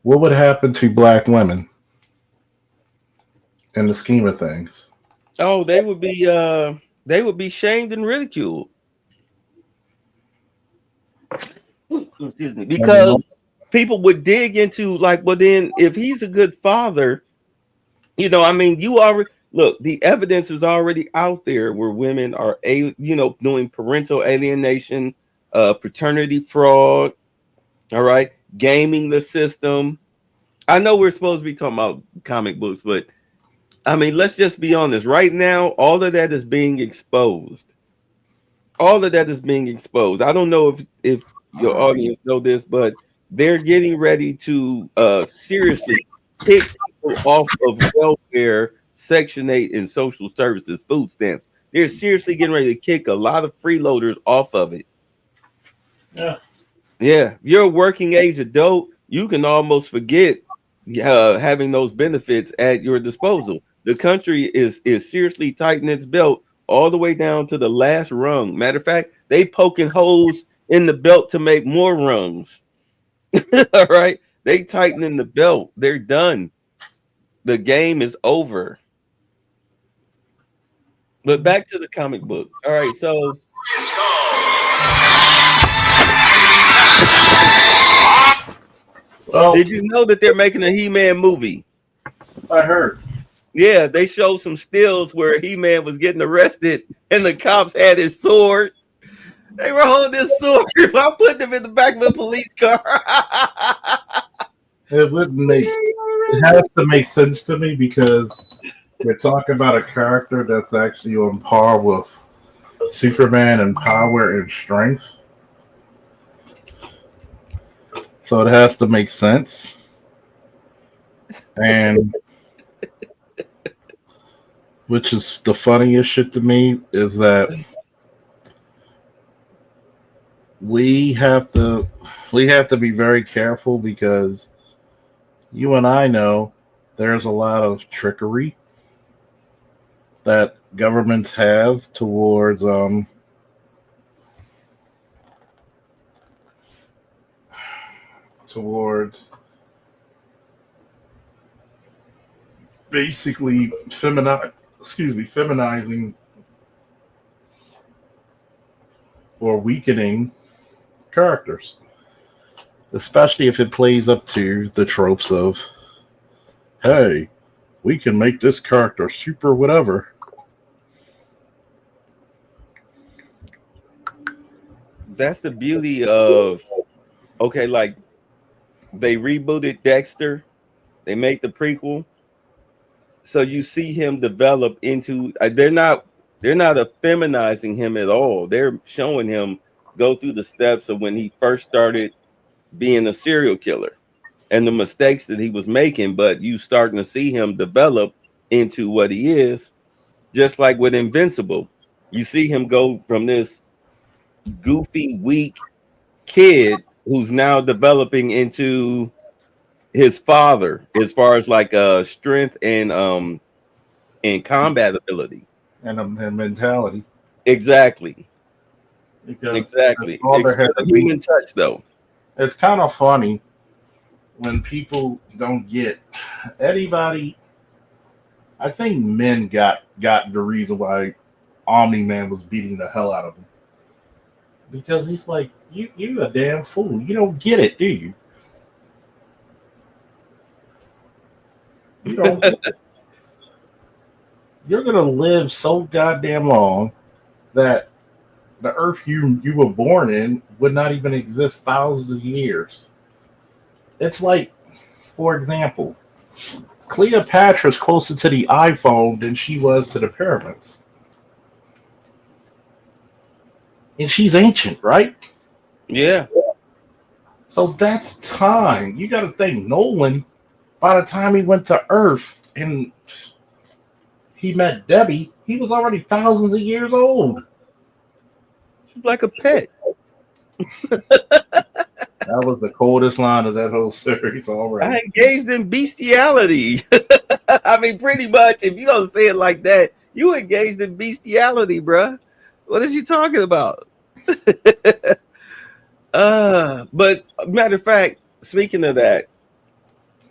what would happen to black women in the scheme of things? oh, they would be shamed and ridiculed. Excuse me, I mean, because people would dig into, like, well, then if he's a good father, I mean, you already look, the evidence is already out there where women are doing parental alienation, paternity fraud, all right, gaming the system. I know we're supposed to be talking about comic books, but I mean, let's just be honest. Right now, all of that is being exposed. All of that is being exposed. I don't know if your audience know this, but they're getting ready to seriously kick people off of welfare, Section 8, and social services, food stamps. They're seriously getting ready to kick a lot of freeloaders off of it. yeah. Yeah, if you're a working age adult, you can almost forget having those benefits at your disposal. The country is seriously tightening its belt all the way down to the last rung. Matter of fact, they poking holes in the belt to make more rungs. All right, they tightening the belt. They're done. The game is over. But back to the comic book. All right, so Well, did you know that they're making a He-Man movie? I heard. Yeah, they showed some stills where He-Man was getting arrested and the cops had his sword. They were holding this sword while putting him in the back of a police car. It wouldn't make. It has to make sense to me because we're talking about a character that's actually on par with Superman in power and strength. So it has to make sense. And which is the funniest shit to me is that we have to be very careful because you and I know there's a lot of trickery that governments have towards basically feminizing or weakening characters, especially if it plays up to the tropes of, hey, we can make this character super whatever. That's the beauty of, okay, like they rebooted Dexter, they made the prequel, so you see him develop into. They're not. They're not effeminizing him at all. They're showing him go through the steps of when he first started being a serial killer and the mistakes that he was making, but you starting to see him develop into what he is, just like with Invincible. You see him go from this goofy, weak kid who's now developing into his father as far as like strength and combat ability. And mentality. Exactly. Because Exactly. all there had to be- Human touch though. It's kind of funny when people don't get anybody. I think men got the reason why Omni-Man was beating the hell out of him. Because he's like, you a damn fool. You don't get it, do you? You don't get it. You're gonna live so goddamn long that the earth you were born in would not even exist thousands of years. It's like, for example, Cleopatra's closer to the iPhone than she was to the pyramids. And she's ancient, right? Yeah. So that's time. You got to think Nolan, by the time he went to Earth and he met Debbie, he was already thousands of years old. She's like a pet. That was the coldest line of that whole series already. I engaged in bestiality. I mean, pretty much, if you don't say it like that, you engaged in bestiality, bruh. What is you talking about? But matter of fact, speaking of that,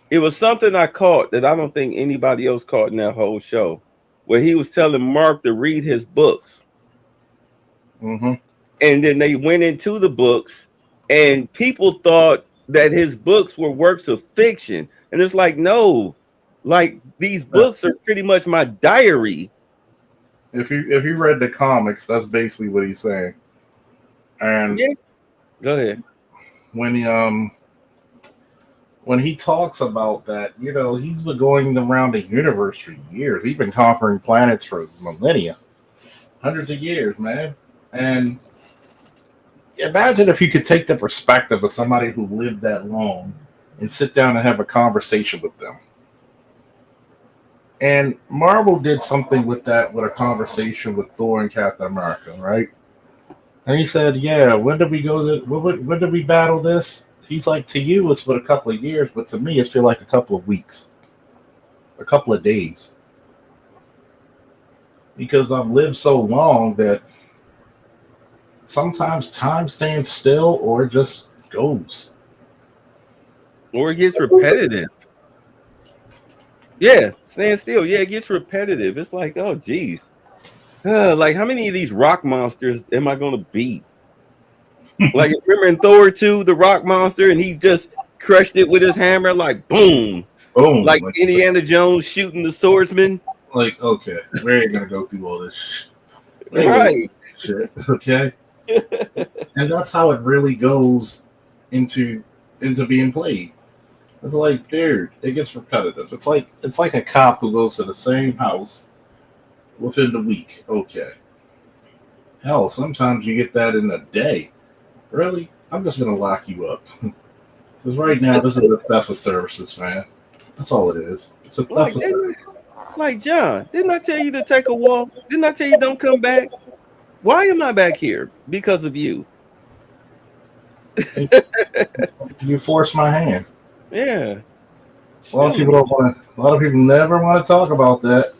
it was something I caught that I don't think anybody else caught in that whole show, where he was telling Mark to read his books. Mm-hmm. And then they went into the books, and people thought that his books were works of fiction. And it's like, no, like these books are pretty much my diary. If you read the comics, that's basically what he's saying. And yeah. Go ahead. When he talks about that, he's been going around the universe for years. He's been conquering planets for millennia, hundreds of years, man. And imagine if you could take the perspective of somebody who lived that long and sit down and have a conversation with them. And Marvel did something with that, with a conversation with Thor and Captain America, right? And he said, yeah, when did we battle this? He's like, to you, it's been a couple of years, but to me, it's feel like a couple of weeks, a couple of days. Because I've lived so long that sometimes time stands still or just goes. Or it gets repetitive. Yeah, stand still. Yeah, it gets repetitive. It's like, oh, geez. Like, how many of these rock monsters am I going to beat? Like, remember in Thor 2, the rock monster, and he just crushed it with his hammer, like, boom. Boom. Like Indiana Jones shooting the swordsman. Like, okay, we ain't going to go through all this Right. shit, okay? And that's how it really goes into being played. It's like, dude, it gets repetitive. It's like a cop who goes to the same house within the week. Okay. Hell, sometimes you get that in a day. Really? I'm just gonna lock you up. Because right now this is a theft of services, man. That's all it is. It's a theft of services. Like, John, didn't I tell you to take a walk? Didn't I tell you don't come back? Why am I back here? Because of you. You forced my hand. Yeah. A lot of people never want to talk about that.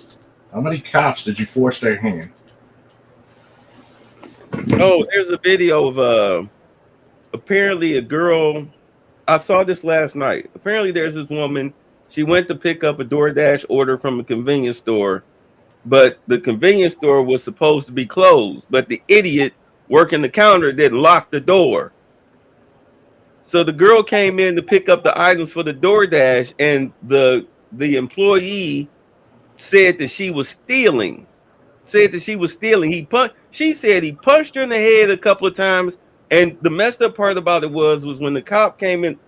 How many cops did you force their hand? Oh, there's a video of apparently a girl. I saw this last night. Apparently there's this woman. She went to pick up a DoorDash order from a convenience store, but the convenience store was supposed to be closed, but the idiot working the counter didn't lock the door. So the girl came in to pick up the items for the DoorDash, and the employee said that she was stealing. She said he punched her in the head a couple of times. And the messed up part about it was when the cop came in,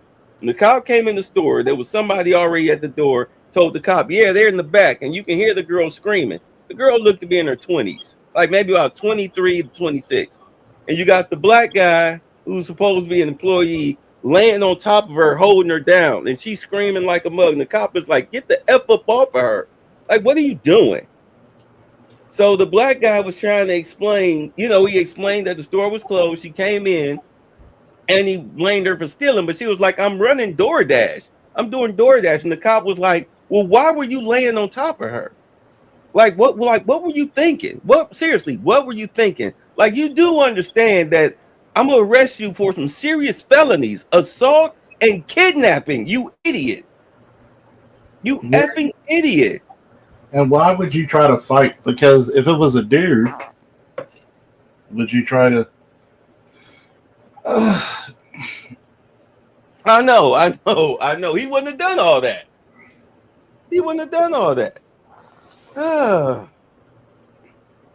the store, there was somebody already at the door, told the cop, yeah, they're in the back, and you can hear the girl screaming. The girl looked to be in her 20s. like maybe about 23 to 26. And you got the black guy who's supposed to be an employee laying on top of her, holding her down, and she's screaming like a mug. And the cop is like, get the F up off of her. Like, what are you doing? So the black guy was trying to explain, he explained that the store was closed. She came in and he blamed her for stealing, but she was like, I'm running DoorDash. I'm doing DoorDash. And the cop was like, well, why were you laying on top of her? Like, what were you thinking? Seriously, what were you thinking? Like, you do understand that I'm gonna arrest you for some serious felonies, assault and kidnapping, you idiot. You effing idiot. And why would you try to fight? Because if it was a dude, would you try to? I know. He wouldn't have done all that.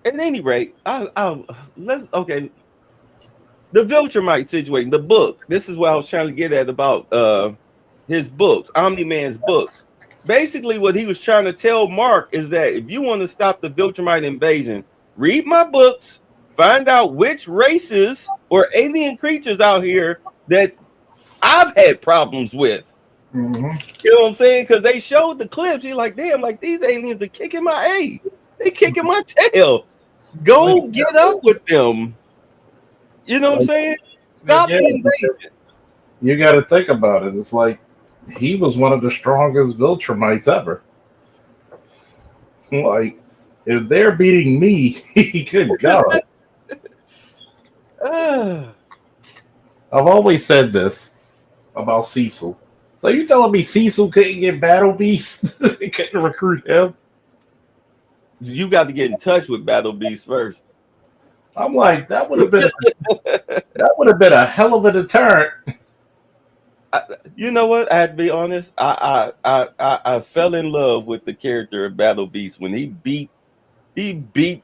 At any rate, okay. The Viltrumite situation, the book. This is what I was trying to get at about his books, Omni-Man's books. Basically, what he was trying to tell Mark is that if you want to stop the Viltrumite invasion, read my books, find out which races or alien creatures out here that I've had problems with. Mm-hmm. You know what I'm saying? Because they showed the clips. You're like, damn, like these aliens are kicking my A. They kicking my tail. Go get up with them. You know what I'm saying? Stop the invasion. You got to think about it. It's like he was one of the strongest Viltrumites ever. Like, if they're beating me, good God. I've always said this about Cecil. So you telling me Cecil couldn't get Battle Beast? They couldn't recruit him? You got to get in touch with Battle Beast first. I'm like, that would have been a hell of a deterrent. You know what? I had to be honest. I fell in love with the character of Battle Beast when he beat their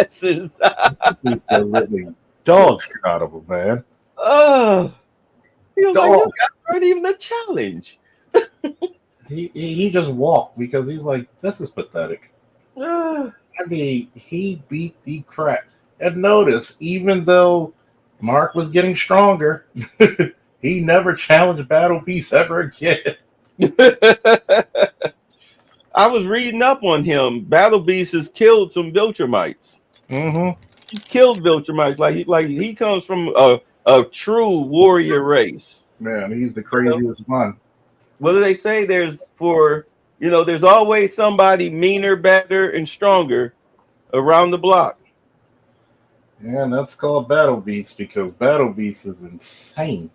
asses. Dog shit out of him, man. He was like, you guys weren't even a challenge. He just walked because he's like, this is pathetic. I mean, he beat the crap. And notice, even though Mark was getting stronger, he never challenged Battle Beast ever again. I was reading up on him. Battle Beast has killed some Viltrumites. Mm-hmm. He killed Viltrumites. Like he comes from a true warrior race. Man, he's the craziest one. What do they say? There's always somebody meaner, better, and stronger around the block. Yeah, and that's called Battle Beast because Battle Beast is insane.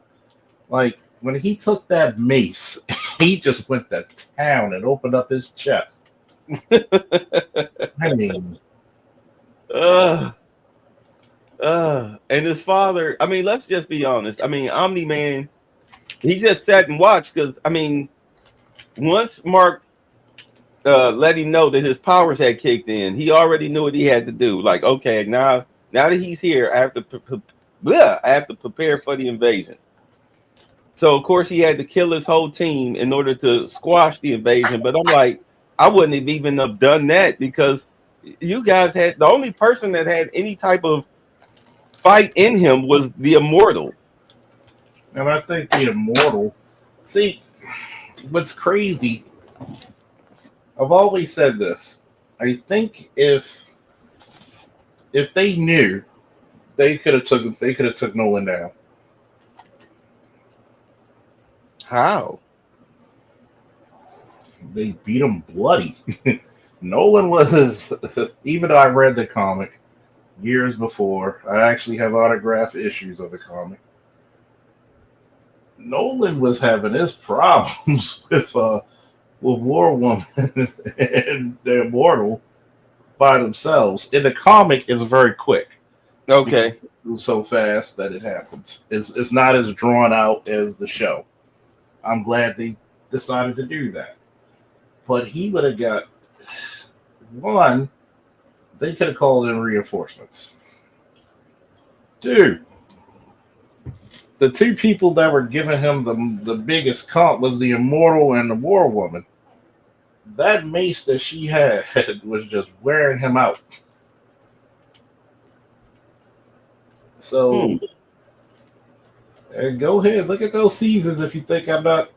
Like, when he took that mace, he just went to town and opened up his chest. I mean... and his father, I mean, let's just be honest. I mean, Omni-Man, he just sat and watched because, I mean, once Mark let him know that his powers had kicked in, he already knew what he had to do. Like, okay, now that he's here, I have to prepare for the invasion. So, of course, he had to kill his whole team in order to squash the invasion. But I'm like, I wouldn't have even have done that because you guys had the only person that had any type of fight in him was the Immortal. And I think the Immortal, see, what's crazy, I've always said this. I think if they knew, they could have took Nolan down. How? They beat him bloody. Nolan was, even though I read the comic years before, I actually have autographed issues of the comic. Nolan was having his problems with War Woman and the Immortal by themselves. In the comic, it's very quick. Okay. It was so fast that it happens. It's not as drawn out as the show. I'm glad they decided to do that. But he would have got one, they could have called in reinforcements. Dude, the two people that were giving him the biggest comp was the Immortal and the War Woman. That mace that she had was just wearing him out. So go ahead, look at those seasons if you think I'm not.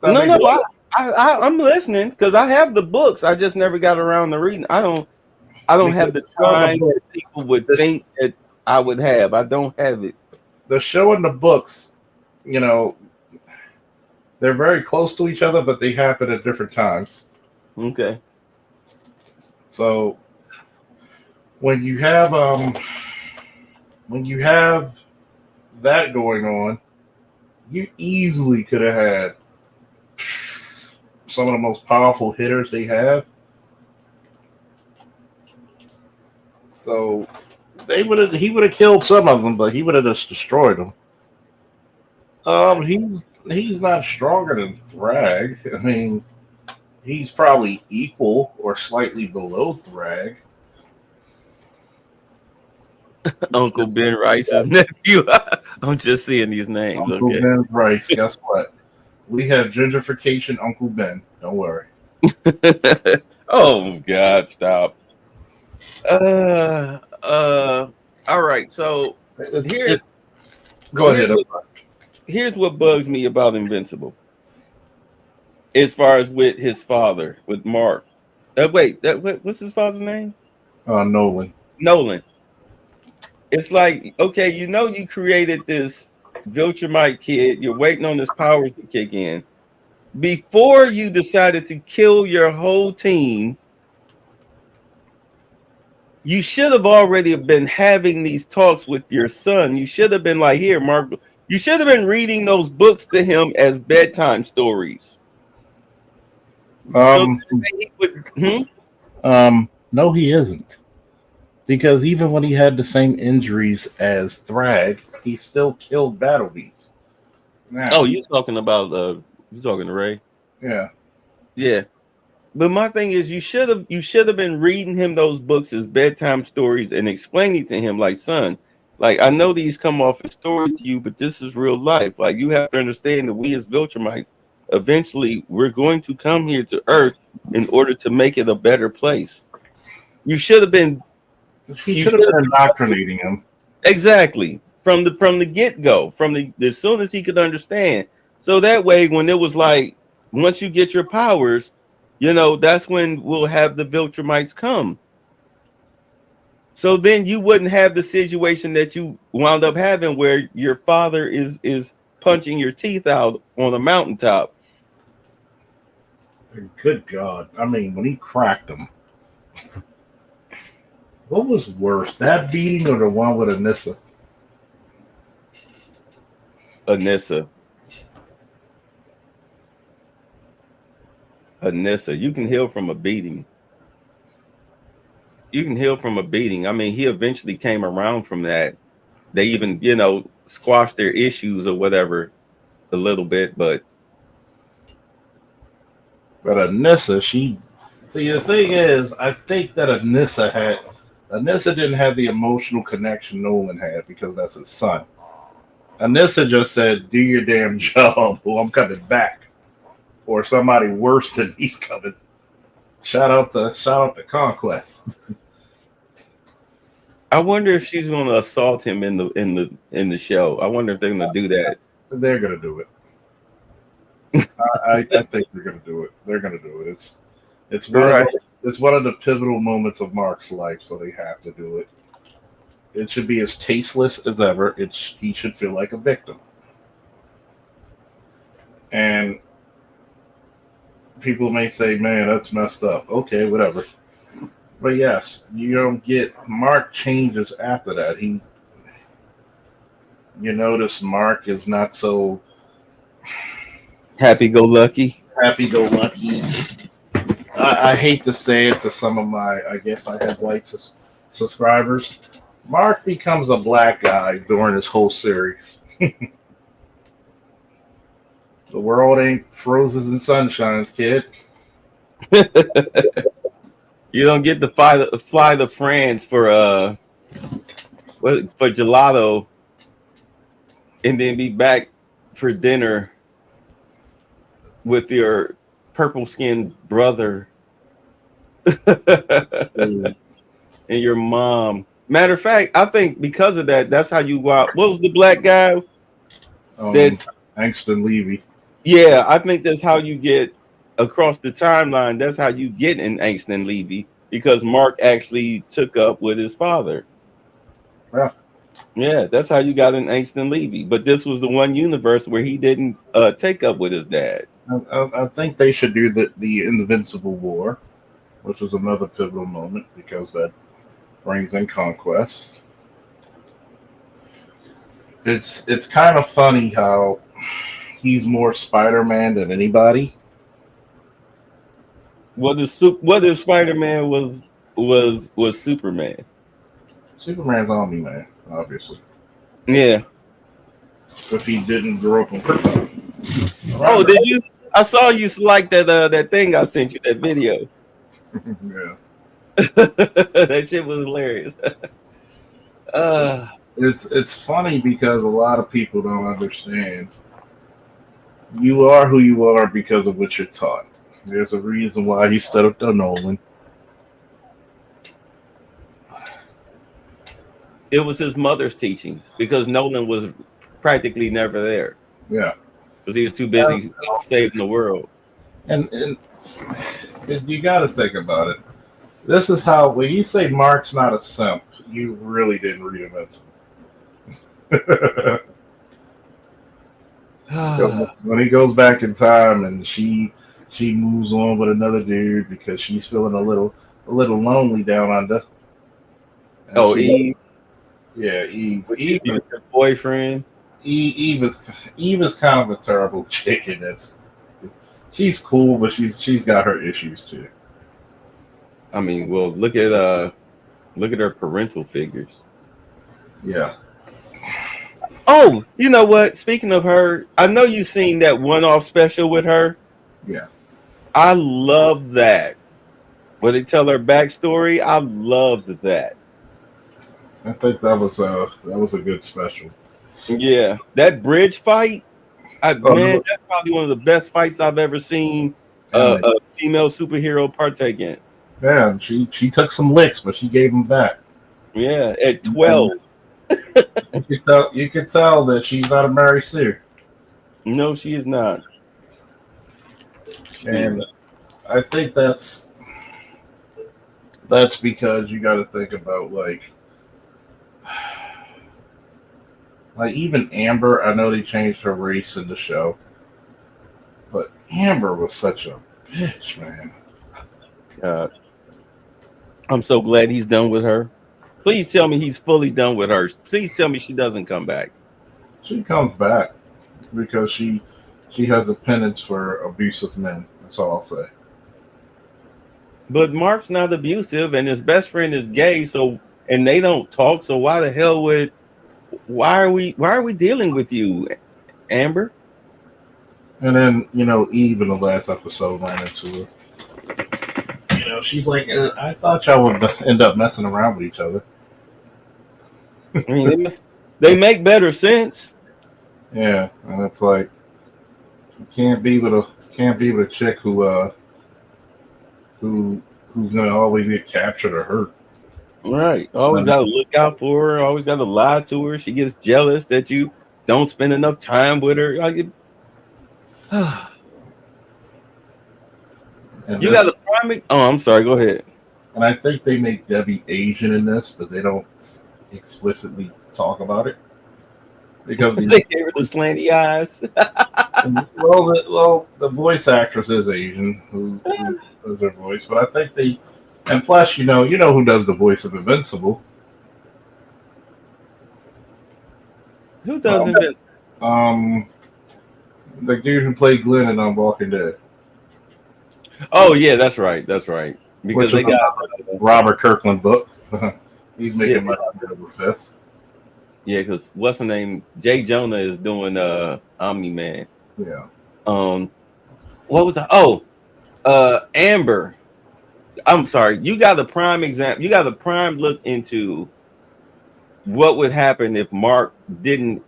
I'm listening because I have the books. I just never got around to reading. I don't have the time that people would think that I would have. I don't have it. The show and the books, you know, they're very close to each other, but they happen at different times. Okay. So when you have that going on, you easily could have had some of the most powerful hitters they have. So he would have killed some of them, but he would have just destroyed them. He's not stronger than Thrag. I mean, he's probably equal or slightly below Thrag. Uncle Ben Rice's nephew. I'm just seeing these names. Uncle Okay. Ben Rice. Guess what? We have gentrification Uncle Ben. Don't worry. Oh God, stop. All right. So here's what bugs me about Invincible. As far as with his father, with Mark. What's his father's name? Nolan. It's like, okay, you created this Viltrumite kid. You're waiting on his powers to kick in. Before you decided to kill your whole team, you should have already been having these talks with your son. You should have been like, here, Mark. You should have been reading those books to him as bedtime stories. No, he isn't. Because even when he had the same injuries as Thrag, he still killed Battle Beast. Now, you're talking to Ray? Yeah. But my thing is, you should have been reading him those books as bedtime stories and explaining to him, like, son, like, I know these come off as stories to you, but this is real life. Like, you have to understand that we as Viltrumites, eventually, we're going to come here to Earth in order to make it a better place. You should have been. He should have been indoctrinating him. Exactly. From the get-go, as soon as he could understand. So that way, when it was like, once you get your powers, that's when we'll have the Viltrumites come. So then you wouldn't have the situation that you wound up having where your father is punching your teeth out on a mountaintop. Good God. I mean, when he cracked him, what was worse, that beating or the one with Anissa? Anissa, you can heal from a beating. I mean, he eventually came around from that. They even, squashed their issues or whatever a little bit, but Anissa, see, the thing is, I think that Anissa didn't have the emotional connection Nolan had because that's his son. Anissa just said, do your damn job or I'm coming back. Or somebody worse than he's coming. Shout out to Conquest. I wonder if she's going to assault him in the show. I wonder if they're going to do that. They're going to do it. I think they're going to do it. They're going to do it. It's one of the pivotal moments of Mark's life, so they have to do it. It should be as tasteless as ever. He should feel like a victim. And people may say, man, that's messed up. Okay, whatever. But yes, you don't get Mark changes after that. You notice Mark is not so happy-go-lucky. I hate to say it to some of my, I guess I have white subscribers. Mark becomes a black guy during this whole series. The world ain't roses and sunshines, kid. You don't get to fly to France for gelato, and then be back for dinner with your purple-skinned brother and your mom. Matter of fact, I think because of that, that's how you go out. What was the black guy that? Angston Levy. Yeah, I think that's how you get across the timeline. That's how you get in Angston Levy because Mark actually took up with his father. Yeah. Yeah, that's how you got in Angston Levy. But this was the one universe where he didn't take up with his dad. I think they should do the Invincible War, which was another pivotal moment because that brings in Conquest. It's kind of funny how he's more Spider-Man than anybody. What if Spider-Man was Superman? Superman's Omni-Man, obviously. Yeah. If he didn't grow up in Krypton. Oh, did you? I saw you like that thing I sent you, that video. Yeah. That shit was hilarious. It's funny because a lot of people don't understand. You are who you are because of what you're taught. There's a reason why he stood up to Nolan. It was his mother's teachings because Nolan was practically never there. Yeah. Because he was too busy saving the world. And you got to think about it. This is how, when you say Mark's not a simp, you really didn't read Invincible. When he goes back in time and she moves on with another dude because she's feeling a little lonely down under. And Eve. Yeah, Eve. Eve is her boyfriend. Eve is kind of a terrible chick, and she's cool, but she's got her issues too. I mean, well, look at her parental figures. Yeah. Oh, you know what? Speaking of her, I know you've seen that one-off special with her. Yeah. I love that. Where they tell her backstory. I loved that. I think that was a good special. Yeah, that bridge fight. Man, that's probably one of the best fights I've ever seen a female superhero partake in. Yeah, she took some licks, but she gave them back. Yeah, at 12. You could tell that she's not a Mary Sue. No, she is not. And I think that's because you got to think about like even Amber. I know they changed her race in the show, but Amber was such a bitch, man. God. I'm so glad he's done with her. Please tell me he's fully done with her. Please tell me she doesn't come back. She comes back because she has a penance for abusive men. That's all I'll say. But Mark's not abusive, and his best friend is gay. So, and they don't talk. So why the hell why are we dealing with you, Amber? And then Eve in the last episode ran into her. She's like, I thought y'all would end up messing around with each other. I mean, they make better sense. Yeah, and it's like you can't be with a chick who's gonna always get captured or hurt. Right. Always got to look out for her. Always got to lie to her. She gets jealous that you don't spend enough time with her. Like you got a prime. Oh, I'm sorry. Go ahead. And I think they make Debbie Asian in this, but they don't explicitly talk about it because they gave her the slanty eyes. well, the voice actress is Asian who does her voice, but I think and plus, you know who does the voice of Invincible? Who does Invincible? The dude who played Glenn in Walking Dead. Oh yeah, that's right. That's right. Because they got Robert Kirkland book. He's making money with this. Yeah, because what's her name? Jay Jonah is doing Omni-Man. Yeah. What was the Amber? I'm sorry. You got a prime example. You got a prime look into what would happen if Mark didn't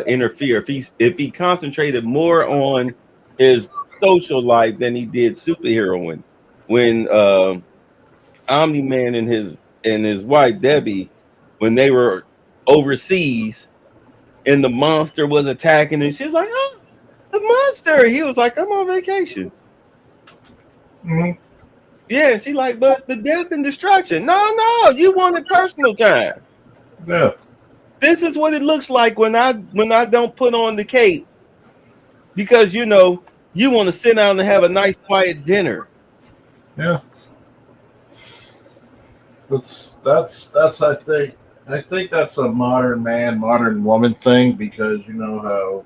interfere. If he concentrated more on his social life than he did superheroing. When Omni-Man and his wife Debbie, when they were overseas and the monster was attacking, and she was like, "Oh, the monster!" He was like, "I'm on vacation." Mhm. Yeah, and she like, "But the death and destruction." No, you wanted personal time. Yeah. This is what it looks like when I don't put on the cape because you want to sit down and have a nice quiet dinner. Yeah. That's I think that's a modern man, modern woman thing because you know how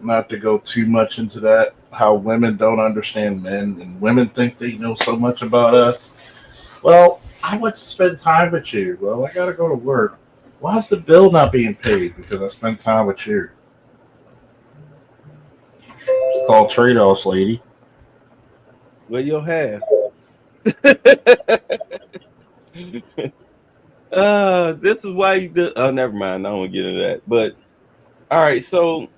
not to go too much into that, how women don't understand men and women think they know so much about us. Well, I want to spend time with you. Well, I gotta go to work. Why is the bill not being paid? Because I spent time with you. It's called trade-offs, lady. Well, you'll have. This is why you do. Oh, never mind. I don't want to get into that. But all right, so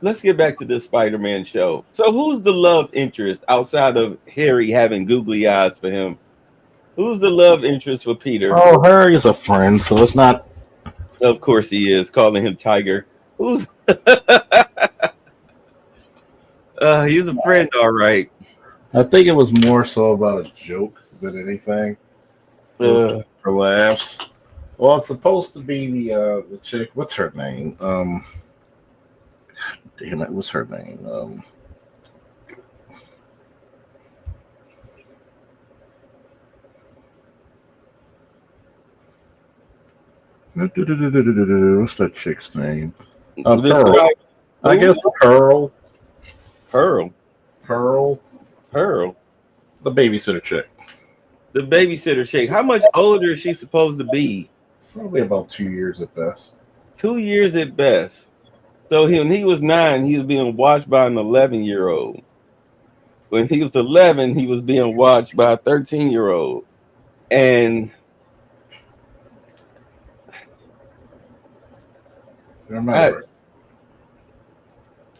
let's get back to this Spider-Man show. So, who's the love interest outside of Harry having googly eyes for him? Who's the love interest for Peter? Oh, Harry's a friend, so it's not. Of course, he is calling him Tiger. Who's? He's a friend, all right. I think it was more so about a joke than anything. It was for laughs. Well, it's supposed to be the chick. What's her name? Damn it, what's her name? What's that chick's name? Pearl. I guess Pearl. Pearl. Pearl. Pearl. The babysitter chick. The babysitter chick. How much older is she supposed to be? Probably about 2 years at best. 2 years at best. So when he was 9, he was being watched by an 11-year-old. When he was 11, he was being watched by a 13-year-old. And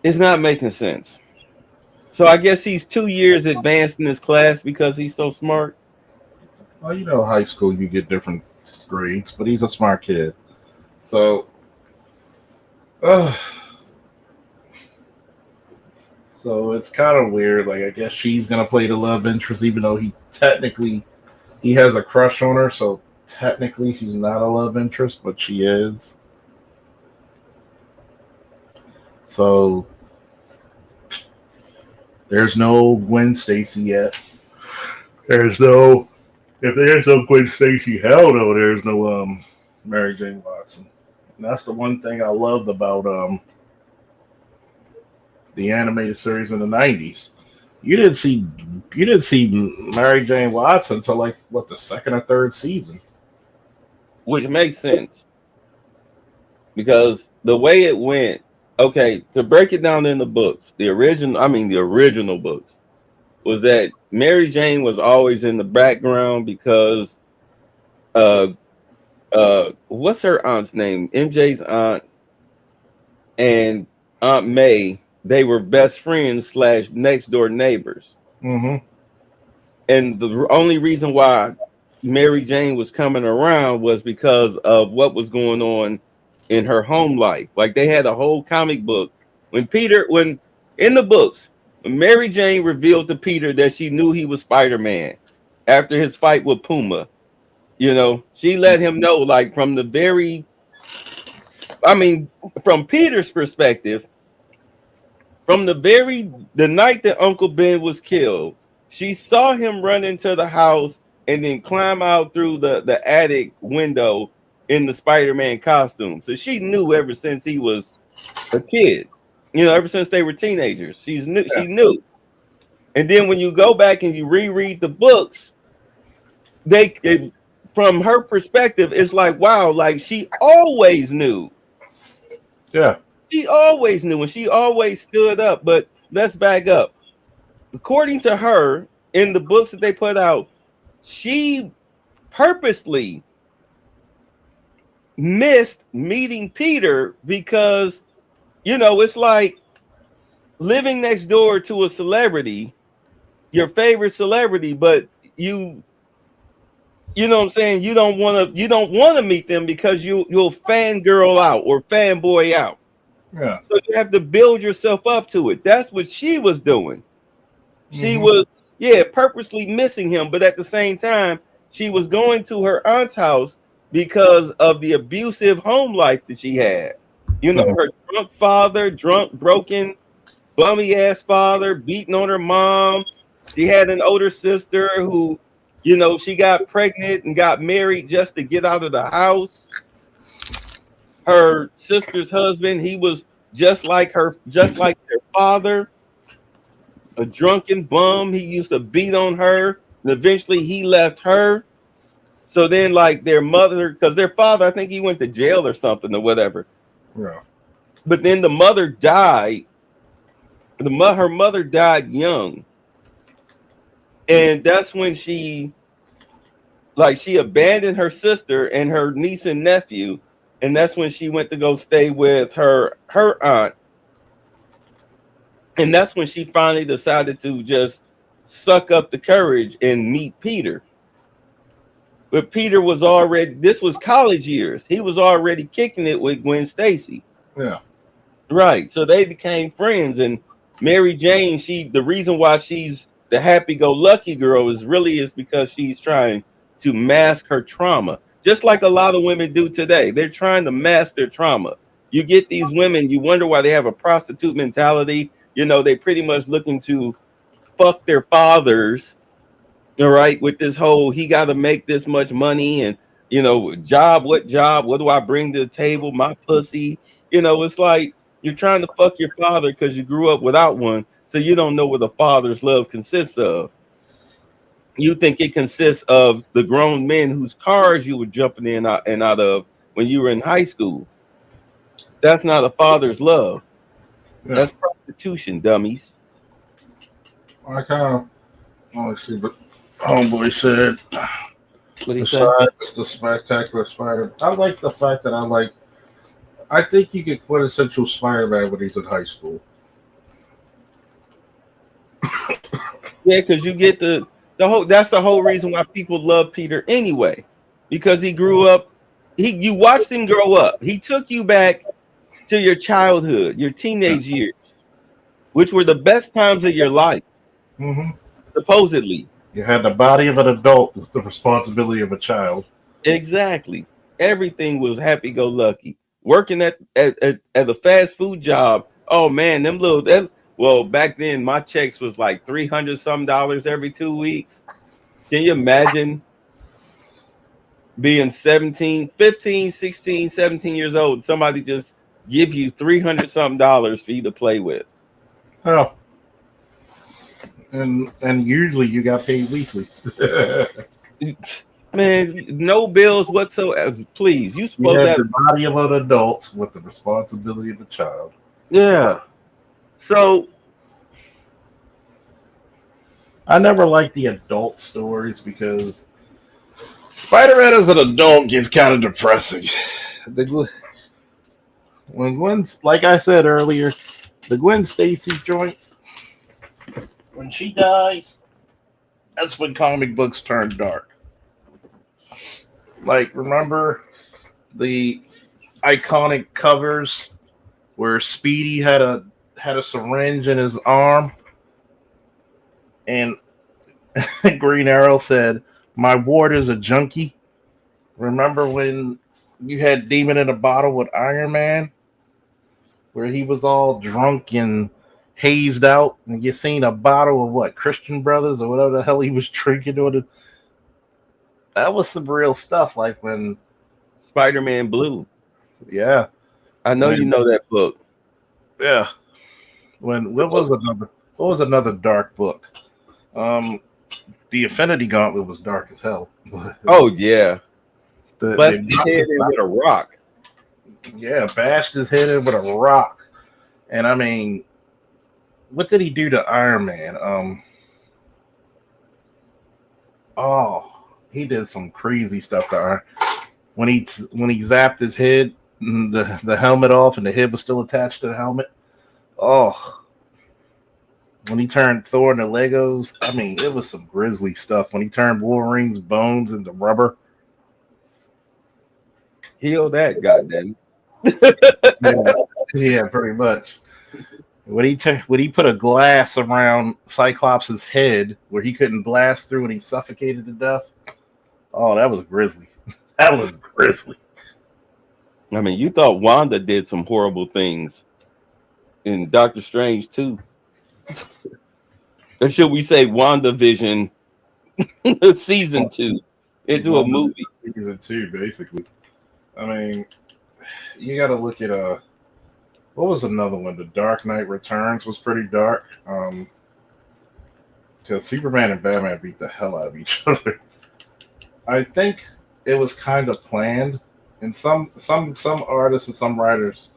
it's not making sense. So I guess he's 2 years advanced in his class because he's so smart. Well, you know, high school you get different grades, but he's a smart kid. So, so it's kind of weird. Like, I guess she's gonna play the love interest, even though he has a crush on her. So technically, she's not a love interest, but she is. So there's no Gwen Stacy yet. If there's no Gwen Stacy, hell no, there's no Mary Jane Watson. And that's the one thing I loved about the animated series in the 90s. You didn't see Mary Jane Watson until like the second or third season. Which makes sense. Because the way it went, okay, to break it down in the books, the original books, was that Mary Jane was always in the background because what's her aunt's name? MJ's aunt and Aunt May, they were best friends / next door neighbors. Mm-hmm. And the only reason why Mary Jane was coming around was because of what was going on in her home life. Like they had a whole comic book when in the books, when Mary Jane revealed to Peter that she knew he was Spider-Man after his fight with Puma. You know, she let him know, like from Peter's perspective, from the night that Uncle Ben was killed, she saw him run into the house and then climb out through the attic window in the Spider-Man costume. So she knew ever since he was a kid, ever since they were teenagers. She knew. And then when you go back and you reread the books, from her perspective, it's like, wow, like she always knew. Yeah. She always knew and she always stood up. But let's back up. According to her, in the books that they put out, she purposely missed meeting Peter because, it's like living next door to a celebrity, your favorite celebrity, but you You know what I'm saying? You don't want to meet them because you'll fangirl out or fanboy out. Yeah. So you have to build yourself up to it. That's what she was doing. She was, yeah, purposely missing him, but at the same time, she was going to her aunt's house because of the abusive home life that she had. You know, her drunk father, broken, bummy ass father, beating on her mom. She had an older sister who, you know, she got pregnant and got married just to get out of the house. Her sister's husband, he was just like their father, a drunken bum. He used to beat on her, and eventually he left her. So then, like their mother, because their father, I think he went to jail or something or whatever. Yeah. But then the mother died. Her mother died young, and that's when she abandoned her sister and her niece and nephew, and that's when she went to go stay with her aunt. And that's when she finally decided to just suck up the courage and meet Peter. But Peter was this was college years. He was already kicking it with Gwen Stacy. Yeah. Right. So they became friends. And Mary Jane, the reason why she's the happy-go-lucky girl is because she's trying to mask her trauma. Just like a lot of women do today. They're trying to mask their trauma. You get these women, you wonder why they have a prostitute mentality. You know, they pretty much looking to fuck their fathers, all right, with this whole, he got to make this much money and, you know, what job, what do I bring to the table? My pussy. You know, it's like you're trying to fuck your father because you grew up without one, so you don't know what a father's love consists of. You think it consists of the grown men whose cars you were jumping in and out of when you were in high school. That's not a father's love. Yeah. That's prostitution, dummies. I kind of, let's see, but Homeboy said, What he said? besides the Spectacular Spider, I like the fact that I think you get quintessential Spider-Man when he's in high school. Yeah, because you get the whole. That's the whole reason why people love Peter anyway, because he grew up. You watched him grow up. He took you back to your childhood, your teenage years, which were the best times of your life, supposedly. You had the body of an adult with the responsibility of a child. Exactly. Everything was happy-go-lucky. Working at a fast food job. Oh man, well, back then my checks was like $300 some every 2 weeks. Can you imagine being 17, 15, 16, 17 years old? Somebody just give you $300 some for you to play with. Oh. And usually you got paid weekly. Man, no bills whatsoever. Please, you supposed to have the body of an adult with the responsibility of a child. Yeah. So I never liked the adult stories because Spider-Man as an adult gets kind of depressing. When Gwen's, like I said earlier, the Gwen Stacy joint, when she dies, that's when comic books turn dark. Like, remember the iconic covers where Speedy had a syringe in his arm and Green Arrow said, "My ward is a junkie." Remember when you had Demon in a Bottle with Iron Man, where he was all drunk and hazed out, and you seen a bottle of what, Christian Brothers or whatever the hell he was drinking on it. That was some real stuff. Like when Spider-Man Blue. Yeah. I know you know that book. Yeah. What was another dark book? The Infinity Gauntlet was dark as hell. Oh yeah. Busted his head in with a rock. Yeah, bashed his head in with a rock. And I mean, what did he do to Iron Man? He did some crazy stuff to Iron. When he zapped his head, the helmet off, and the head was still attached to the helmet. Oh, when he turned Thor into Legos. I mean, it was some grisly stuff. When he turned Wolverine's bones into rubber. Heal that, goddamn. Yeah, pretty much. When he put a glass around Cyclops' head where he couldn't blast through and he suffocated to death. Oh, that was grisly. That was grisly. I mean, you thought Wanda did some horrible things in Doctor Strange too. Or should we say WandaVision season 2 into a movie? Season 2, basically. I mean, you got to look at what was another one? The Dark Knight Returns was pretty dark. Because Superman and Batman beat the hell out of each other. I think it was kind of planned, and some artists and some writers'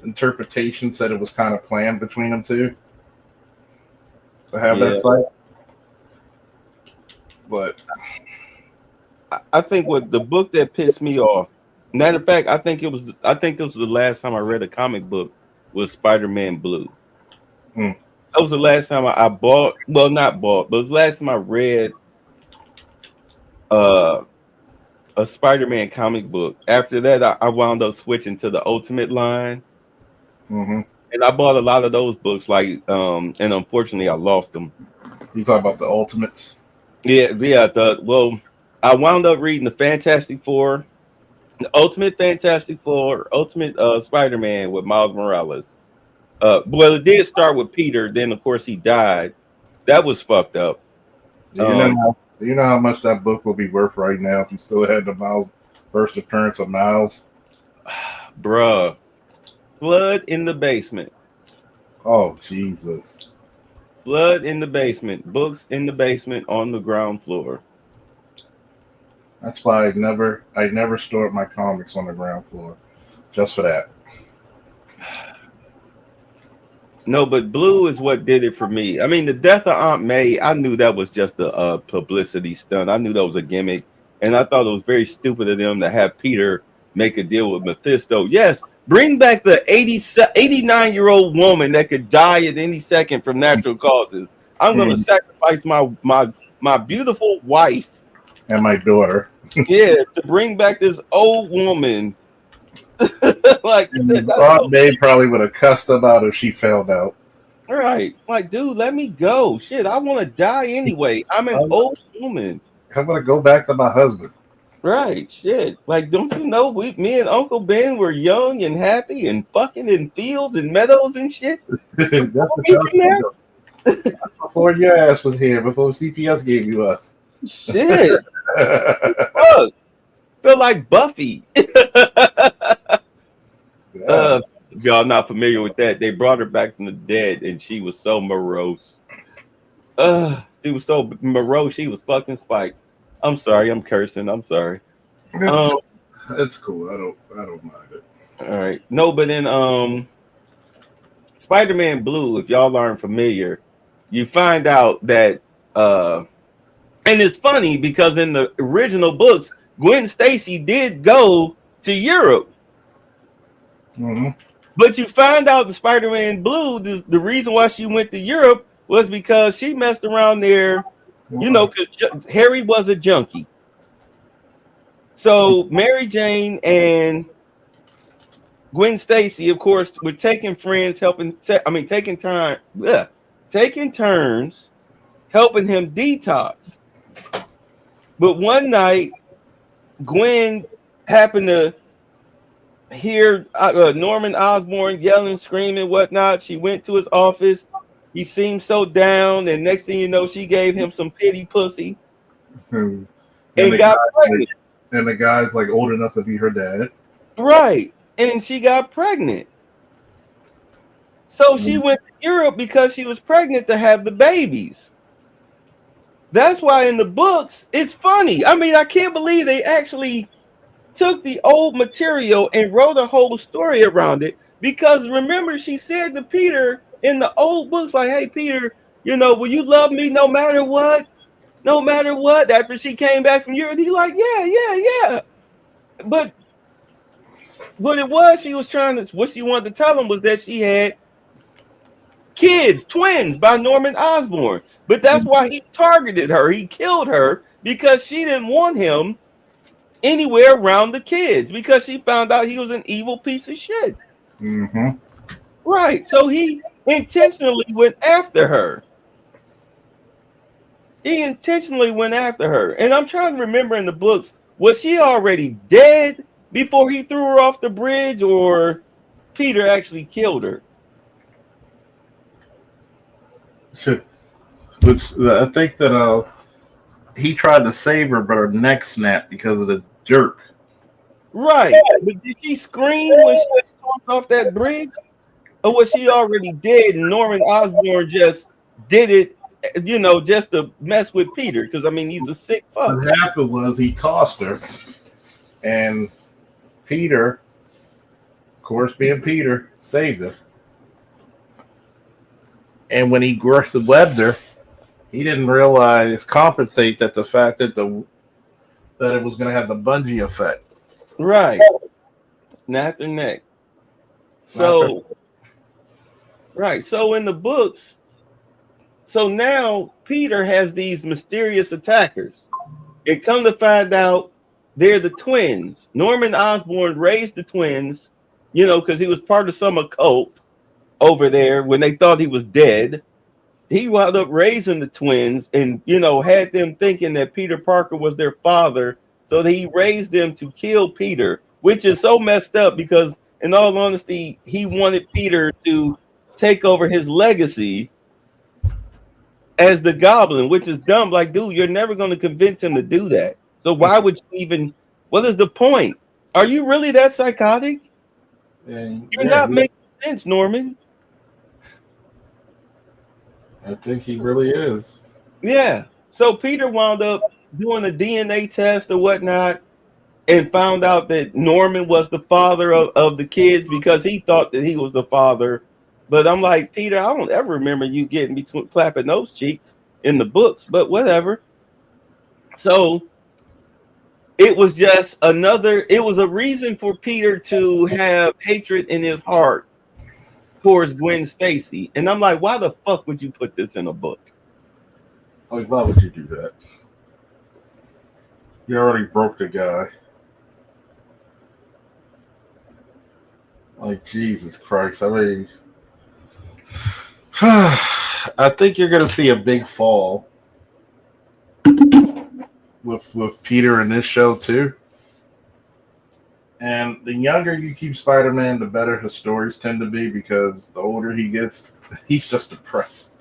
interpretation said it was kind of planned between them two to have that fight. But I think what the book that pissed me off. Matter of fact, I think this was the last time I read a comic book was Spider-Man Blue. That was the last time I bought. Well, not bought, but it was the last time I read a Spider-Man comic book. After that, I wound up switching to the Ultimate line, and I bought a lot of those books. And unfortunately, I lost them. You talk about the Ultimates? Yeah. I wound up reading the Fantastic Four, the Ultimate Fantastic Four, Ultimate Spider-Man with Miles Morales. Well, it did start with Peter. Then, of course, he died. That was fucked up. Do you know how much that book will be worth right now if you still had the first appearance of Miles? Bruh. Flood in the basement. Oh, Jesus. Flood in the basement. Books in the basement on the ground floor. That's why I never stored my comics on the ground floor. Just for that. No, but Blue is what did it for me. I mean, the death of Aunt May, I knew that was just a publicity stunt. I knew that was a gimmick. And I thought it was very stupid of them to have Peter make a deal with Mephisto. Yes, bring back the 89-year-old woman that could die at any second from natural causes. I'm going to sacrifice my beautiful wife. And my daughter. Yeah, to bring back this old woman. Aunt May probably would have cussed him out if she found out. Right. Like, dude, let me go. Shit, I want to die anyway. I'm an old woman. I'm going to go back to my husband. Right. Shit. Like, don't you know me and Uncle Ben were young and happy and fucking in fields and meadows and shit? Before your ass was here, before CPS gave you us. Shit. Fuck. Feel like Buffy. If y'all not familiar with that, they brought her back from the dead and she was so morose. She was so morose, she was fucking Spike. I'm sorry, I'm cursing. I'm sorry. It's cool. I don't mind it. All right. No, but in Spider-Man Blue, if y'all aren't familiar, you find out that and it's funny because in the original books, Gwen Stacy did go to Europe. But you find out in Spider-Man Blue, the reason why she went to Europe was because she messed around there, because Harry was a junkie. So Mary Jane and Gwen Stacy, of course, were taking turns helping him detox. But one night, Gwen happened to hear Norman Osborn yelling, screaming, whatnot. She went to his office. He seemed so down, and next thing you know, she gave him some pity pussy and got pregnant. And the guy's like old enough to be her dad. Right. And she got pregnant. So she went to Europe because she was pregnant to have the babies. That's why in the books, it's funny. I mean, I can't believe they actually took the old material and wrote a whole story around it. Because remember, she said to Peter in the old books, like, hey, Peter, will you love me no matter what? No matter what. After she came back from Europe, he's like, yeah. But what it was, what she wanted to tell him was that she had Kids, twins by Norman Osborn. But that's why he targeted her. He killed her because she didn't want him anywhere around the kids because she found out he was an evil piece of shit. Mm-hmm. Right. So he intentionally went after her. He intentionally went after her. And I'm trying to remember in the books, was she already dead before he threw her off the bridge, or Peter actually killed her? Which I think that he tried to save her, but her neck snapped because of the jerk. Right. But did she scream when she jumped off that bridge? Or was she already dead and Norman Osborn just did it, just to mess with Peter? Because, I mean, he's a sick fuck. What happened was he tossed her, and Peter, of course, being Peter, saved her. And when he webbed her, he didn't compensate that the fact that that it was going to have the bungee effect. Right. Snapped her neck. So, right. So in the books, so now Peter has these mysterious attackers. And come to find out, they're the twins. Norman Osborn raised the twins, because he was part of some occult over there when they thought he was dead. He wound up raising the twins and, had them thinking that Peter Parker was their father. So that he raised them to kill Peter, which is so messed up because, in all honesty, he wanted Peter to take over his legacy as the Goblin, which is dumb. Like, dude, you're never going to convince him to do that. So why would you even? What is the point? Are you really that psychotic? You're not making sense, Norman. I think he really is. Yeah. So Peter wound up doing a DNA test or whatnot and found out that Norman was the father of the kids because he thought that he was the father. But I'm like, Peter, I don't ever remember you getting between clapping those cheeks in the books, but whatever. So it was just it was a reason for Peter to have hatred in his heart towards Gwen Stacy. And I'm like, why the fuck would you put this in a book? Like, why would you do that? You already broke the guy. Like, Jesus Christ. I mean, I think you're going to see a big fall with Peter in this show, too. And the younger you keep Spider-Man, the better his stories tend to be because the older he gets, he's just depressed.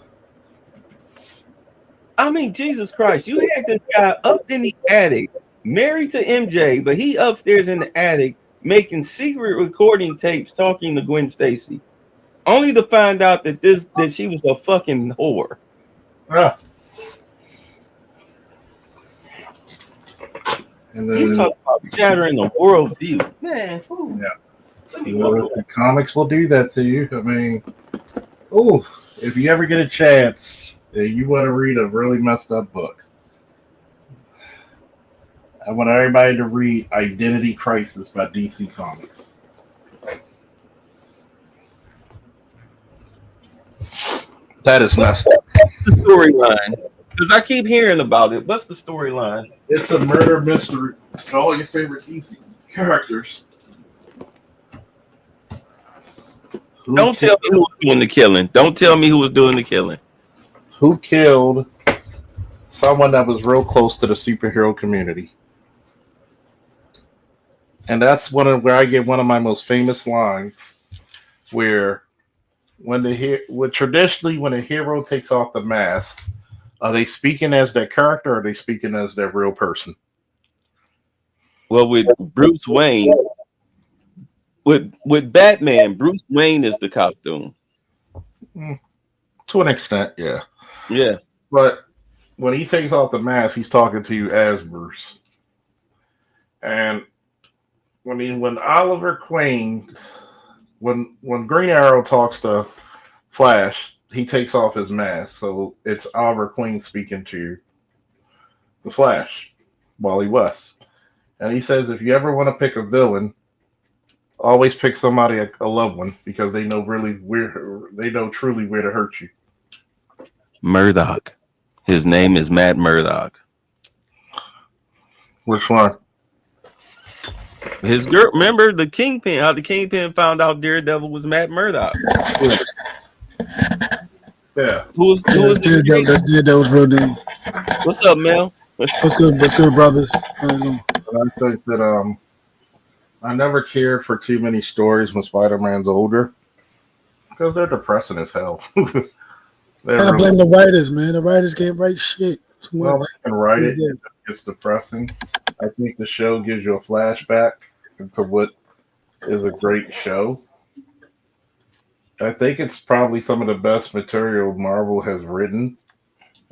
I mean, Jesus Christ, you had this guy up in the attic, married to MJ, but he upstairs in the attic making secret recording tapes talking to Gwen Stacy, only to find out that she was a fucking whore. Ah. And then, you talk about shattering the worldview, man. Yeah, the comics will do that to you. I mean, if you ever get a chance, you want to read a really messed up book. I want everybody to read Identity Crisis by DC Comics. That is messed up. The storyline, because I keep hearing about it. What's the storyline? It's a murder mystery. All your favorite DC characters. Don't tell me who was doing the killing. Don't tell me who was doing the killing. Who killed someone that was real close to the superhero community? And that's where I get one of my most famous lines, where traditionally when a hero takes off the mask, are they speaking as their character or are they speaking as their real person? Well, with Bruce Wayne, with Batman, Bruce Wayne is the costume. To an extent, yeah. Yeah. But when he takes off the mask, he's talking to you as Bruce. And when Oliver Queen, when Green Arrow talks to Flash, he takes off his mask. So it's Oliver Queen speaking to the Flash, Wally West. And he says, if you ever want to pick a villain, Always pick somebody a loved one because they know really where they know truly where to hurt you. Murdoch. His name is Matt Murdock. Which one? His girl. Remember the Kingpin? How the Kingpin found out Daredevil was Matt Murdock. Yeah. Who's That's Daredevil's real name. What's up, Mel? What's good, brothers? How you doing? And I think that I never cared for too many stories when Spider-Man's older because they're depressing as hell. I blame the writers, man. The writers can't write shit. Well, they can write it. It's depressing. I think the show gives you a flashback into what is a great show. I think it's probably some of the best material Marvel has written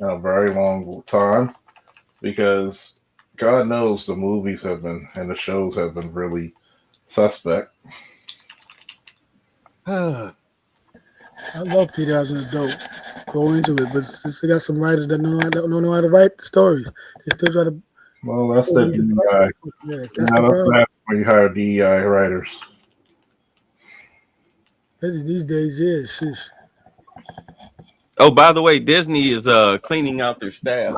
in a very long time because God knows the movies have been and the shows have been really suspect. I love Peter as an adult. Go into it, but they got some writers that don't know how to write the stories. They still try to. Well, that's the DEI. Yes, That's when you hire DEI writers. These days, yeah, sheesh. Oh, by the way, Disney is cleaning out their staff.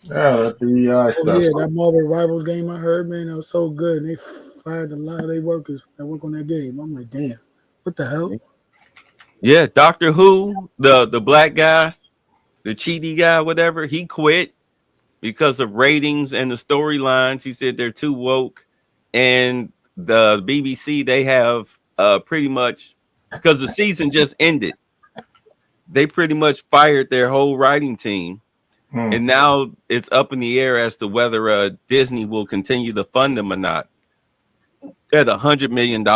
Yeah, that DEI stuff. Yeah, that Marvel Rivals game I heard, man, that was so good. And they fired a lot of their workers that work on that game. I'm like, damn, what the hell? Yeah, Doctor Who, the black guy, the cheaty guy, whatever, he quit because of ratings and the storylines. He said they're too woke. And the BBC, they have pretty much, because the season just ended, they pretty much fired their whole writing team. And now it's up in the air as to whether Disney will continue to fund them or not at $100 million.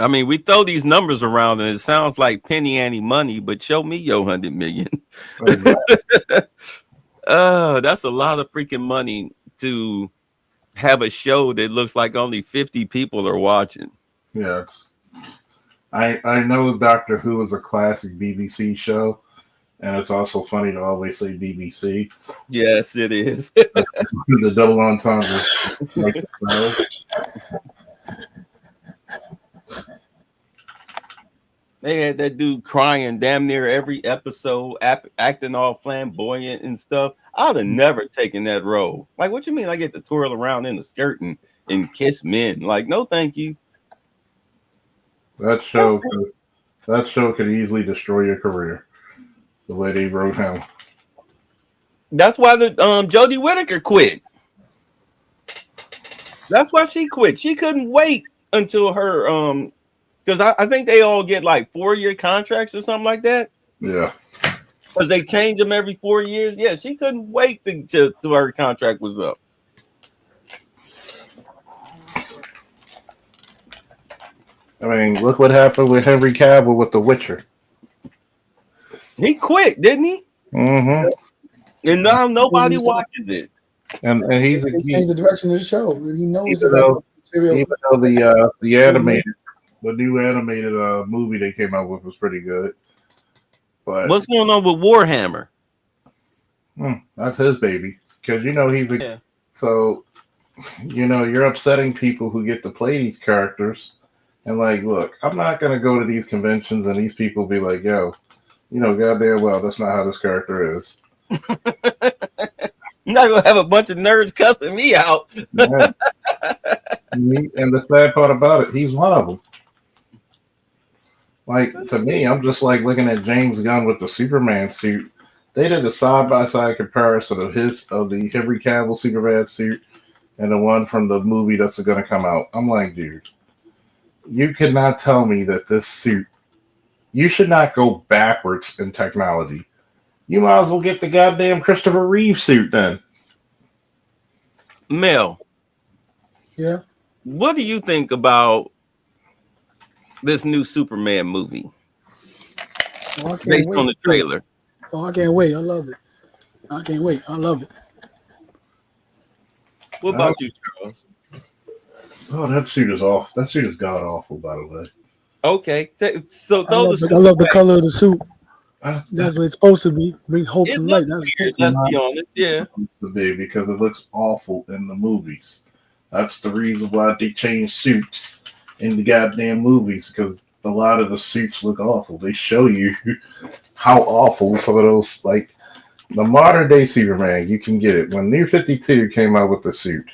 I mean, we throw these numbers around and it sounds like penny ante money, but show me your 100 million. That's a lot of freaking money to have a show that looks like only 50 people are watching. Yeah, I know Doctor Who is a classic BBC show, and it's also funny to always say BBC. Yes, it is. The double entendre. Like they had that dude crying damn near every episode, acting all flamboyant and stuff. I'd have never taken that role. Like, what you mean I get to twirl around in a skirt and kiss men? Like, no, thank you. That show could easily destroy your career. The way they wrote him. That's why the Jodie Whittaker quit. That's why she quit. She couldn't wait until her because I think they all get like 4-year contracts or something like that. Yeah. Because they change them every 4 years. Yeah, she couldn't wait till her contract was up. I mean, look what happened with Henry Cavill with The Witcher. He quit, didn't he? Mm-hmm. And now nobody watches it. And he's he changed the direction of the show. And he knows even though material. the new animated movie they came out with was pretty good. But what's going on with Warhammer? That's his baby. Because so you're upsetting people who get to play these characters. And like, look, I'm not gonna go to these conventions and these people be like, yo, goddamn well, that's not how this character is. You're not gonna have a bunch of nerds cussing me out. Yeah. And the sad part about it, he's one of them. Like, to me, I'm just like looking at James Gunn with the Superman suit. They did a side-by-side comparison of the Henry Cavill Superman suit and the one from the movie that's going to come out. I'm like, dude, you cannot tell me that this suit, you should not go backwards in technology. You might as well get the goddamn Christopher Reeve suit then. Mel. Yeah. What do you think about this new Superman movie? Based on the trailer. Oh, I can't wait. I love it. I can't wait. I love it. What about you, Charles? Oh, that suit is off. That suit is god awful, by the way. Okay. So I love the color of the suit. That's what it's supposed to be. Bring hope and light. Let's be honest. Yeah. Because it looks awful in the movies. That's the reason why they changed suits in the goddamn movies, because a lot of the suits look awful. They show you how awful some of those, like the modern day Superman, you can get it. When New 52 came out with the suit,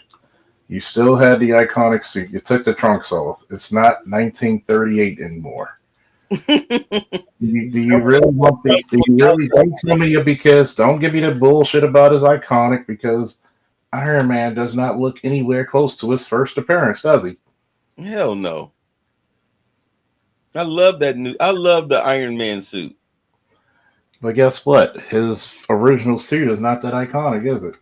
you still had the iconic suit. You took the trunks off. It's not 1938 anymore. Do you really want the? Do you really? Don't tell me because don't give me the bullshit about his iconic, because Iron Man does not look anywhere close to his first appearance, does he? Hell no. I love the Iron Man suit. But guess what? His original suit is not that iconic, is it?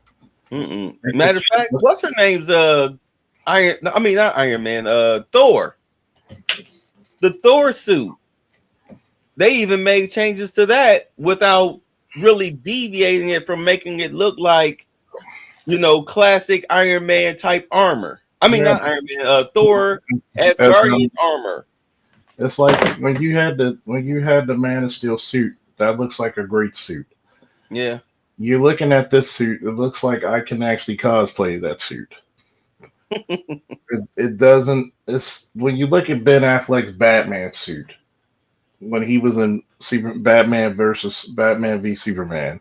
Mm-mm. Matter of fact, what's her name's not Iron Man, Thor. The Thor suit. They even made changes to that without really deviating it from making it look like, classic Iron Man type armor. I mean, not Iron Man, Thor Asgardian armor. It's like when you had the Man of Steel suit, that looks like a great suit. Yeah. You're looking at this suit, it looks like I can actually cosplay that suit. it doesn't. It's when you look at Ben Affleck's Batman suit when he was in Batman v Superman.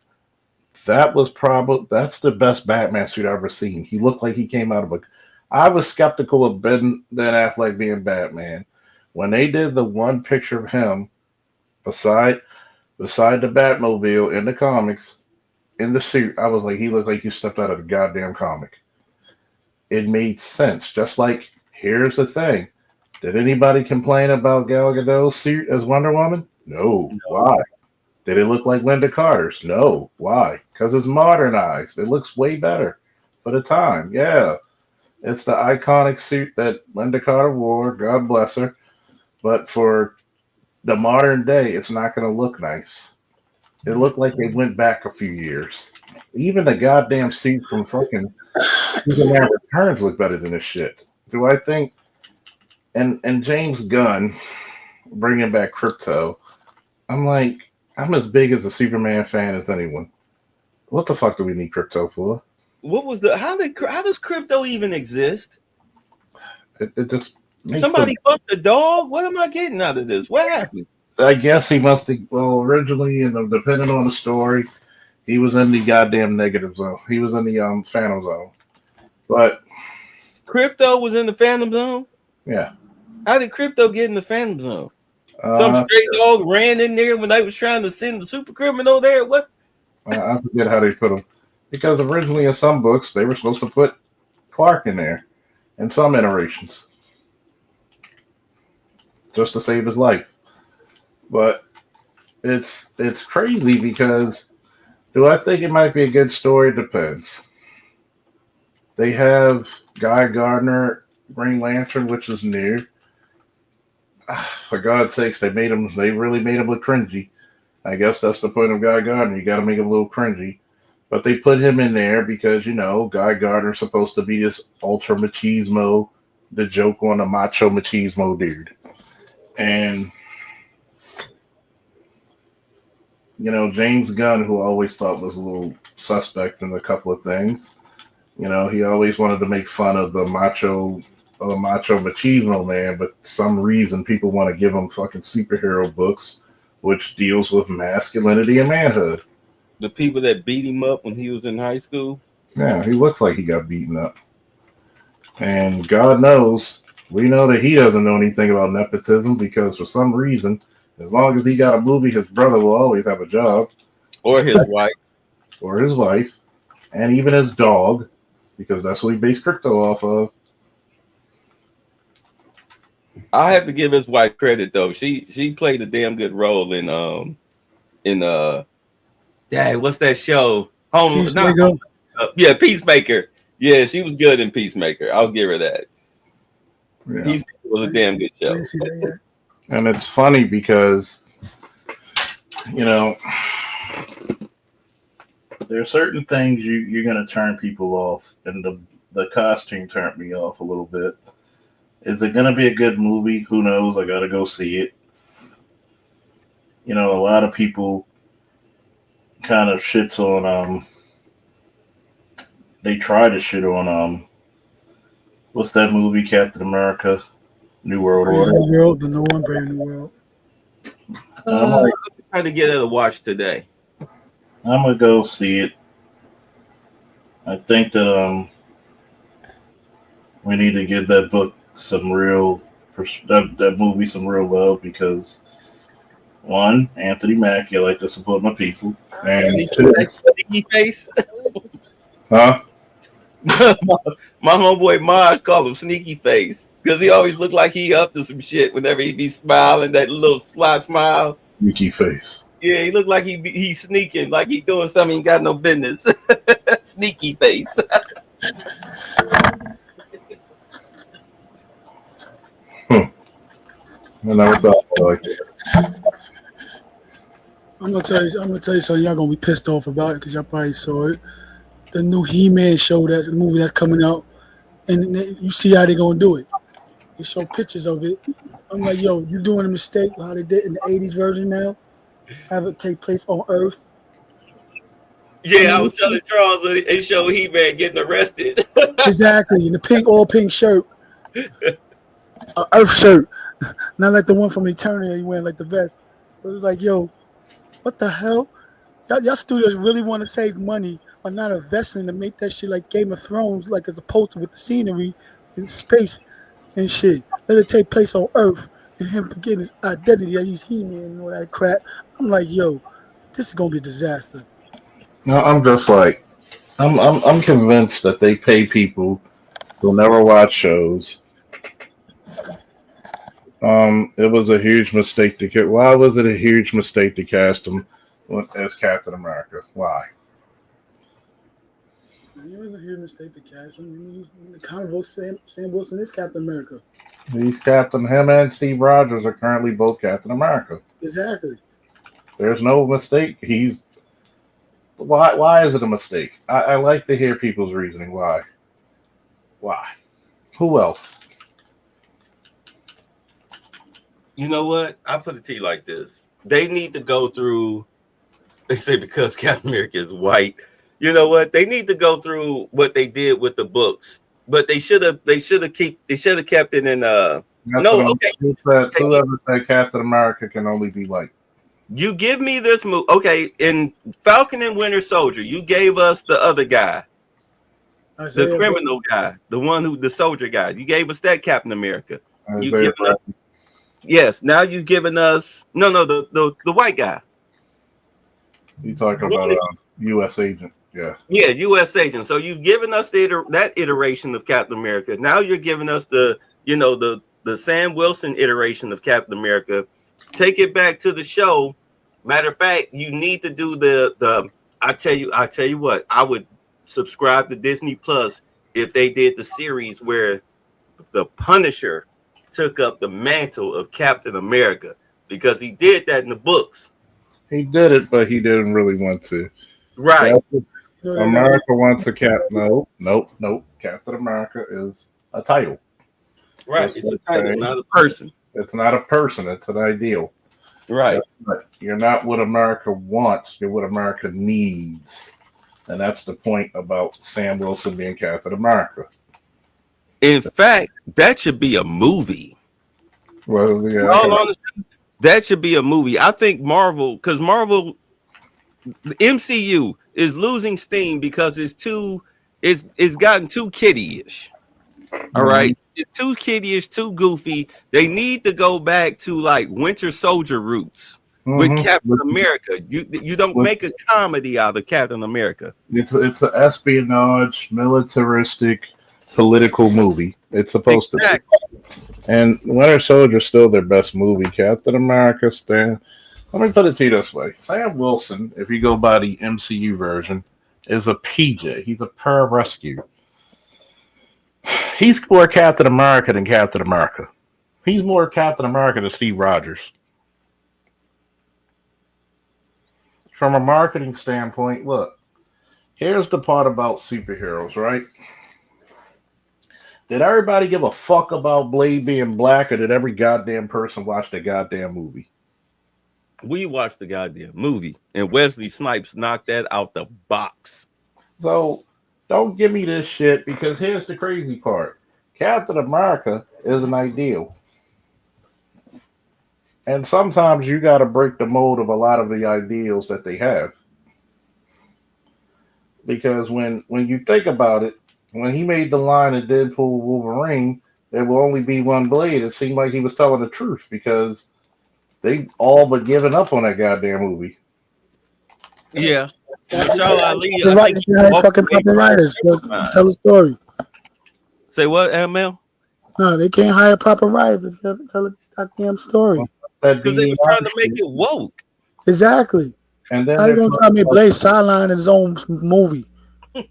That's the best Batman suit I've ever seen. He looked like he came out of a. I was skeptical of Ben Affleck being Batman when they did the one picture of him beside the Batmobile in the comics in the suit. I was like, he looked like he stepped out of a goddamn comic. It made sense. Just like, here's the thing: did anybody complain about Gal Gadot's suit as Wonder Woman? No. Why? Did it look like Linda Carter's? No. Why? Because it's modernized. It looks way better for the time. Yeah. It's the iconic suit that Linda Carter wore. God bless her. But for the modern day, it's not going to look nice. It looked like they went back a few years. Even the goddamn suit from fucking Superman Returns look better than this shit. Do I think? And James Gunn bringing back Crypto, I'm like, I'm as big as a Superman fan as anyone. What the fuck do we need Crypto for? What was how does Crypto even exist? It just somebody fucked the dog. What am I getting out of this? What happened? I guess he must have. Well, originally, depending on the story, he was in the goddamn negative zone. He was in the Phantom Zone. But Crypto was in the Phantom Zone. Yeah. How did Crypto get in the Phantom Zone? Some stray dog ran in there when they was trying to send the super criminal there. What? I forget how they put him. Because originally in some books, they were supposed to put Clark in there in some iterations. Just to save his life. But it's crazy because do I think it might be a good story? It depends. They have Guy Gardner, Green Lantern, which is new. For God's sakes, they really made him look cringy. I guess that's the point of Guy Gardner. You got to make him a little cringy. But they put him in there because, Guy Gardner's supposed to be this ultra machismo, the joke on a macho machismo dude. And, James Gunn, who I always thought was a little suspect in a couple of things, he always wanted to make fun of the macho machismo man, but for some reason people want to give him fucking superhero books, which deals with masculinity and manhood. The people that beat him up when he was in high school? Yeah, he looks like he got beaten up. And God knows, we know that he doesn't know anything about nepotism because for some reason, as long as he got a movie, his brother will always have a job. Or his wife. Or his wife. And even his dog, because that's what he based Crypto off of. I have to give his wife credit though. She played a damn good role in what's that show? Peacemaker. Peacemaker. Yeah, she was good in Peacemaker. I'll give her that. Yeah. Peacemaker was a damn good show. And it's funny because there are certain things you're gonna turn people off, and the costume turned me off a little bit. Is it going to be a good movie? Who knows? I got to go see it. A lot of people kind of shits on, they try to shit on, What's that movie? Captain America, New World Brave Order. New World, the new one, Brave New World. I'm trying to get it a watch today. I'm gonna go see it. I think that we need to give that book some real that movie some real love because one, Anthony Mackie, I like to support my people, and two, Sneaky face. huh? My homeboy Mars called him Sneaky Face because he always looked like he up to some shit whenever he be smiling, that little sly smile. Sneaky face. Yeah, he looked like he's sneaking, like he doing something he got no business. Sneaky Face. I never thought like that. I'm gonna tell you something. Y'all gonna be pissed off about it because y'all probably saw it. The new He-Man show, that the movie that's coming out, and you see how they gonna do it. They show pictures of it. I'm like, yo, you doing a mistake how they did in the '80s version now. Have it take place on Earth. Yeah, I was telling Charles they show He-Man getting arrested. Exactly, in the all pink shirt, Earth shirt, not like the one from Eternity wearing like the vest. It was like, yo, what the hell? Y'all studios really want to save money by not investing to make that shit like Game of Thrones, like as opposed to with the scenery and space and shit. Let it take place on Earth and him forgetting his identity that he's He-Man and all that crap. I'm like, yo, this is gonna be a disaster. No, I'm just like, I'm convinced that they pay people who'll never watch shows. It was a huge mistake to get. Why was it a huge mistake to cast him as Captain America? Why? It was a huge mistake to cast him. The comic book Sam Wilson is Captain America. He's Captain. Him and Steve Rogers are currently both Captain America. Exactly. There's no mistake. He's why? Why is it a mistake? I like to hear people's reasoning. Why? Why? Who else? You know what? I put it to you like this. They need to go through, they say because Captain America is white. You know what? They need to go through what they did with the books. But they should have kept it in That's no, okay. Whoever said Captain America can only be white. You give me this movie. Okay, in Falcon and Winter Soldier, you gave us the other guy, the criminal guy, the one who the soldier guy. You gave us that Captain America. You given us, yes, now you've given us the white guy. You talking about U.S. agent? Yeah. Yeah, U.S. agent. So you've given us that iteration of Captain America. Now you're giving us the Sam Wilson iteration of Captain America. Take it back to the show. Matter of fact, you need to do the. I tell you what. I would subscribe to Disney Plus if they did the series where the Punisher took up the mantle of Captain America, because he did that in the books. He did it, but he didn't really want to. Right. America wants a cap. No. Captain America is a title. Right. It's a title, not a person. It's not a person. It's an ideal. Right. You're not what America wants. You're what America needs. And that's the point about Sam Wilson being Captain America. In fact, that should be a movie. Well, yeah. All honesty, that should be a movie. I think Marvel, because Marvel, the MCU is losing steam because it's gotten too kiddie-ish. All right. It's too kiddie-ish, too goofy. They need to go back to like Winter Soldier roots with Captain America. You don't make a comedy out of Captain America. It's an espionage, militaristic, political movie. It's supposed to be. And Winter Soldier is still their best movie. Captain America, let me put it to you this way. Sam Wilson, if you go by the MCU version, is a PJ. He's a pararescue. He's more Captain America than Captain America. He's more Captain America than Steve Rogers. From a marketing standpoint, look, here's the part about superheroes, right? Did everybody give a fuck about Blade being black, or did every goddamn person watch the goddamn movie? We watched the goddamn movie, and Wesley Snipes knocked that out the box. So don't give me this shit, because here's the crazy part. Captain America is an ideal. And sometimes you got to break the mold of a lot of the ideals that they have. Because when you think about it, when he made the line in Deadpool Wolverine, there will only be one blade, it seemed like he was telling the truth because they all but given up on that goddamn movie. Yeah. Marshall Ali, You're I right. think You he had walked fucking away from writers. Superman. Tell a story. Say what, ML? No, they can't hire proper writers to tell a goddamn story. That Because they DEI was trying to make shit. it woke. Exactly. And then How you they're gonna try to make Blade sideline in his own movie? How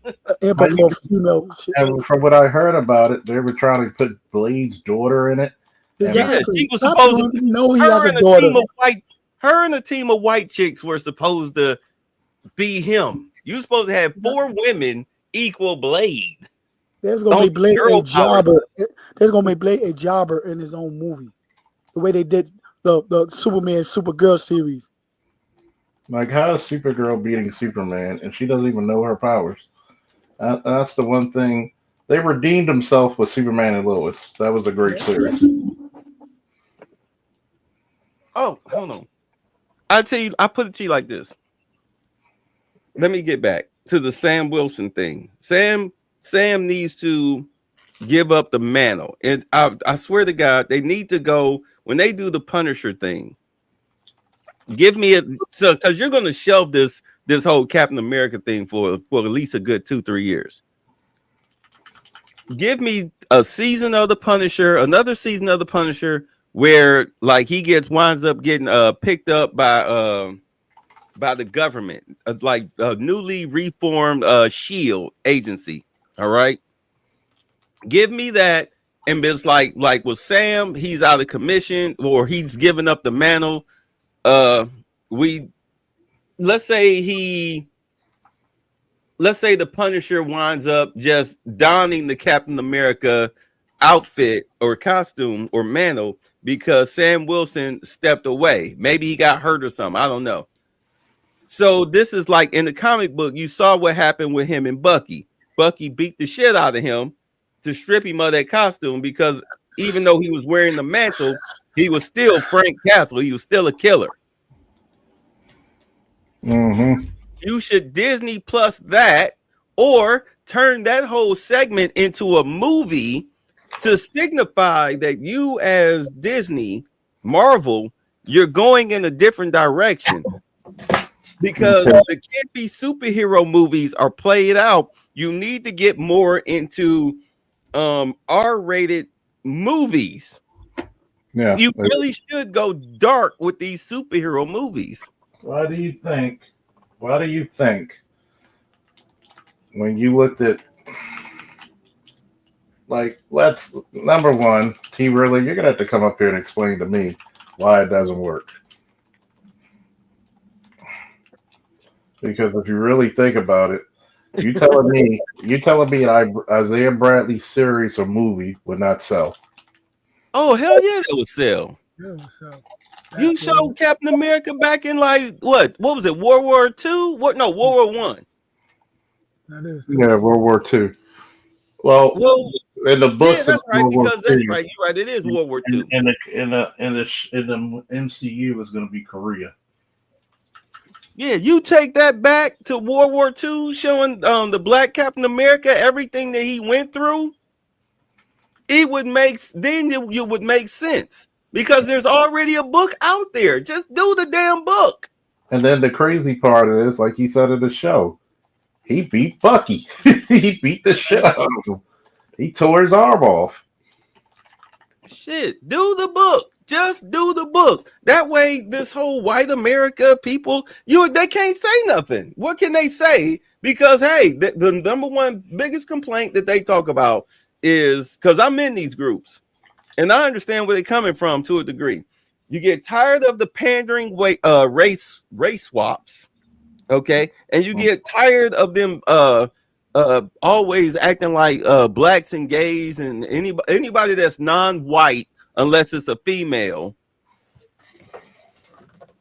Input you- for female shit. and from what I heard about it, they were trying to put Blade's daughter in it. Exactly. she was Stop supposed doing to- it. No, he has Her a and daughter. a team of white chicks were supposed to be him. You supposed to have 4 women equal Blade. There's gonna Don't make Blade girl a jobber. There's gonna make Blade a jobber in his own movie. The way they did the Superman Supergirl series. Like, how is Supergirl beating Superman and she doesn't even know her powers? That's the one thing. They redeemed themselves with Superman and Lois. That was a great series. Oh, hold on. I tell you, I put it to you like this. Let me get back to the Sam Wilson thing. Sam needs to give up the mantle. And I swear to God, they need to go when they do the Punisher thing. Give me because you're going to shelve this whole Captain America thing for at least a good 2-3 years. Give me a season of the Punisher, another season of the Punisher, where like he winds up getting picked up by the government, like a newly reformed Shield agency. All right, give me that, and it's like with Sam, he's out of commission or he's giving up the mantle. Let's say the Punisher winds up just donning the Captain America outfit or costume or mantle because Sam Wilson stepped away. Maybe he got hurt or something. I don't know. So this is like in the comic book, you saw what happened with him and Bucky. Bucky beat the shit out of him to strip him of that costume because even though he was wearing the mantle, he was still Frank Castle. He was still a killer. Mm-hmm. You should Disney Plus that or turn that whole segment into a movie to signify that you as Disney, Marvel, you're going in a different direction. Because the campy superhero movies are played out. You need to get more into R-rated movies. Yeah. You really should go dark with these superhero movies. Why do you think when you looked at let's number one, you're gonna have to come up here and explain to me why it doesn't work. Because if you really think about it, you telling me an Isaiah Bradley series or movie would not sell. Oh hell yeah, that would sell. Yeah, so You showed Captain America back in like what was it? World War II? World War One? that is Yeah, World War II. Well, in the books, yeah, that's right. World War Because that's II, right. You're right. It is World War II. in the MCU is going to be Korea. Yeah, you take that back to World War II, showing the Black Captain America everything that he went through. It would make you would make sense because there's already a book out there. Just do the damn book. And then the crazy part is, like he said in the show, he beat Bucky. He beat the shit out of him. He tore his arm off. Shit, do the book. Just do the book. That way, this whole white America people, they can't say nothing. What can they say? Because hey, the number one biggest complaint that they talk about is because I'm in these groups, and I understand where they're coming from to a degree. You get tired of the pandering race swaps, okay, and you get tired of them always acting like blacks and gays and anybody that's non-white. Unless it's a female,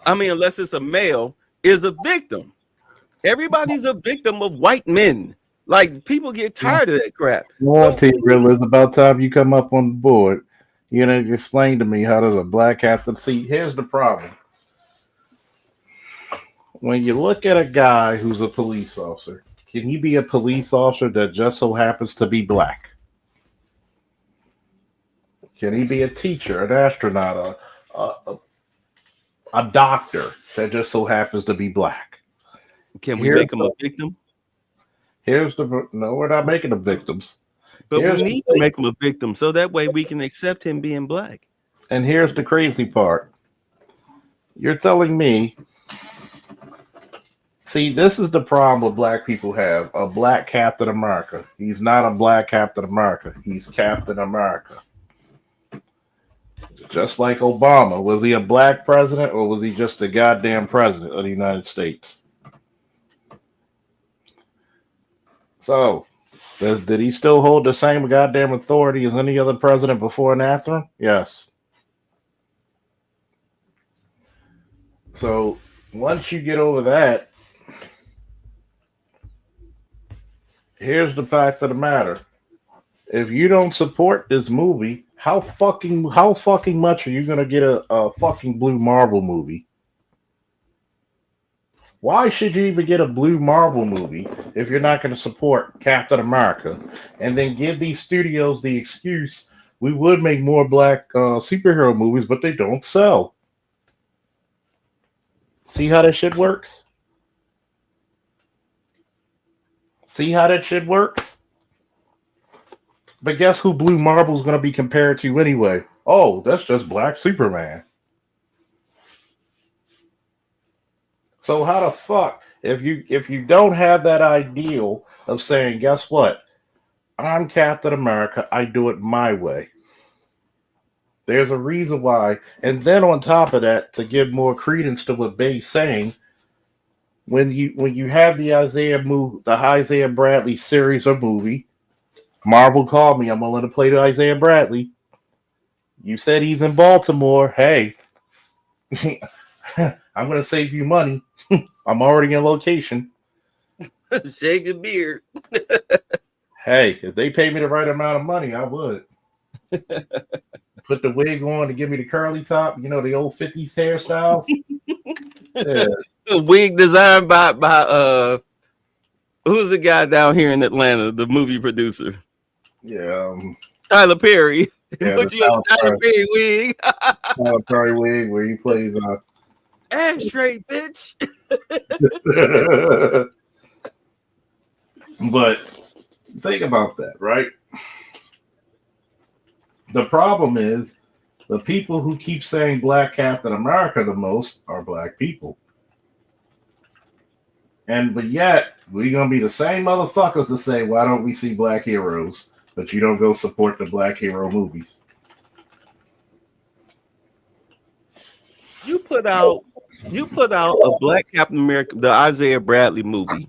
unless it's a male, is a victim. Everybody's a victim of white men. Like people get tired of that crap. Well, T-Real, it's about time you come up on the board. You know, explain to me how does a black captain see? Here's the problem. When you look at a guy who's a police officer, can he be a police officer that just so happens to be black? Can he be a teacher, an astronaut, a doctor that just so happens to be black? Can we make him a victim? No, we're not making them victims. But we need to make him a victim so that way we can accept him being black. And here's the crazy part. You're telling me, see, this is the problem black people have. A black Captain America. He's not a black Captain America. He's Captain America. Just like Obama. Was he a black president or was he just a goddamn president of the United States? So, did he still hold the same goddamn authority as any other president before and after him? Yes. So, once you get over that, here's the fact of the matter. If you don't support this movie, how fucking much are you gonna get a fucking Blue Marvel movie? Why should you even get a Blue Marvel movie if you're not going to support Captain America and then give these studios the excuse we would make more black superhero movies, but they don't sell? See how that shit works? See how that shit works? But guess who Blue Marvel's going to be compared to anyway? Oh, that's just Black Superman. So how the fuck, if you don't have that ideal of saying, guess what? I'm Captain America, I do it my way. There's a reason why. And then on top of that, to give more credence to what Bay's saying, when you have the Isaiah Bradley series or movie, Marvel called me, I'm gonna play the Isaiah Bradley. You said he's in Baltimore. Hey, I'm gonna save you money. I'm already in location. Shave your beard. Hey, if they pay me the right amount of money, I would. Put the wig on to give me the curly top, you know, the old 50s hairstyles. Yeah. A wig designed by who's the guy down here in Atlanta, the movie producer? Yeah. Tyler Perry. Yeah, put you in a Tyler Perry wig. Tyler Perry wig where he plays ashtray, bitch. But think about that, right? The problem is the people who keep saying Black Captain America the most are black people. But yet, we're going to be the same motherfuckers to say, why don't we see black heroes? But you don't go support the black hero movies. You put out a Black Captain America, the Isaiah Bradley movie,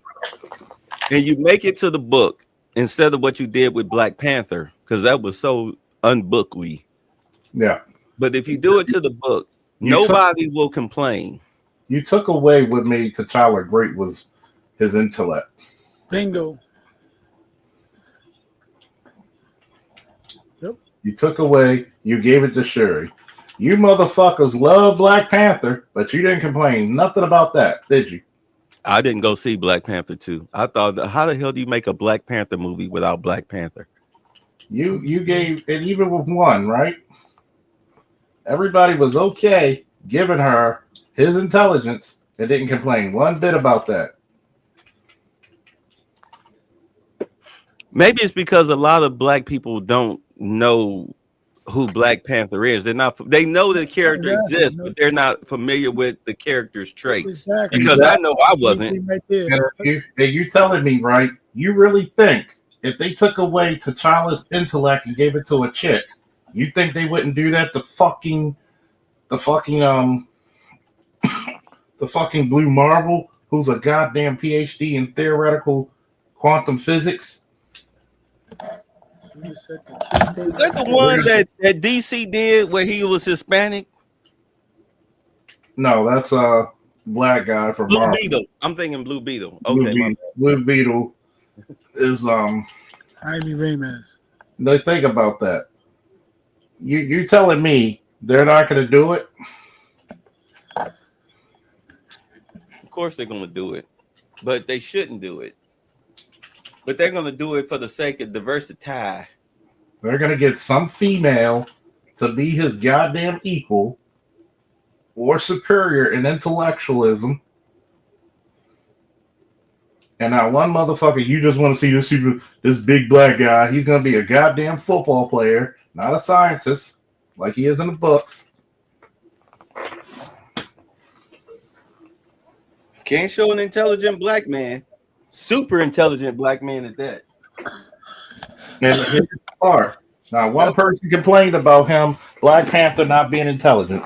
and you make it to the book instead of what you did with Black Panther, because that was so unbookly. Yeah. But if you do it to the book, nobody will complain. You took away what made T'Challa great was his intellect. Bingo. Yep. You took away, you gave it to Shuri. You motherfuckers love Black Panther, but you didn't complain nothing about that, did you? I didn't go see Black Panther 2. I thought, how the hell do you make a Black Panther movie without Black Panther? You gave, and even with one, right? Everybody was okay giving her his intelligence and didn't complain one bit about that. Maybe it's because a lot of black people don't know who Black Panther is. They know the character exists, but they're not familiar with the character's traits. Exactly. Because I know I wasn't. Right there. You telling me, right? You really think if they took away T'Challa's intellect and gave it to a chick, you think they wouldn't do that to the fucking Blue Marvel, who's a goddamn PhD in theoretical quantum physics? Is that the one that DC did where he was Hispanic? No, that's a black guy from Blue Marvel. Beetle. I'm thinking Blue Beetle. Okay, Blue Beetle. is Jaime Reyes. they think about that. You telling me they're not going to do it? Of course they're going to do it, but they shouldn't do it. But they're going to do it for the sake of diversity. They're going to get some female to be his goddamn equal or superior in intellectualism. And now one motherfucker, you just want to see this big black guy. He's going to be a goddamn football player, not a scientist like he is in the books. Can't show an intelligent black man, super intelligent black man at that. And here's the part. Now, one person complained about him, Black Panther, not being intelligent,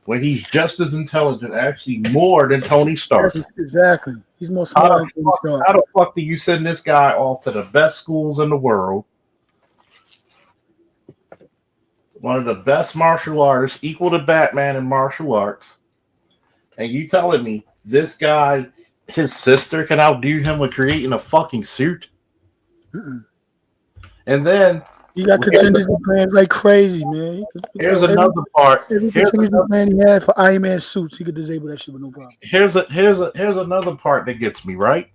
when he's just as intelligent, actually more than Tony Stark. Exactly. He's more smart than Tony Stark. How the fuck do you send this guy off to the best schools in the world? One of the best martial artists, equal to Batman in martial arts. And you telling me this guy, his sister, can outdo him with creating a fucking suit? And then you got contingency plans like crazy, man. Here's another part. Every contingency plan he had for Iron Man suits, he could disable that shit with no problem. Here's another part that gets me, right?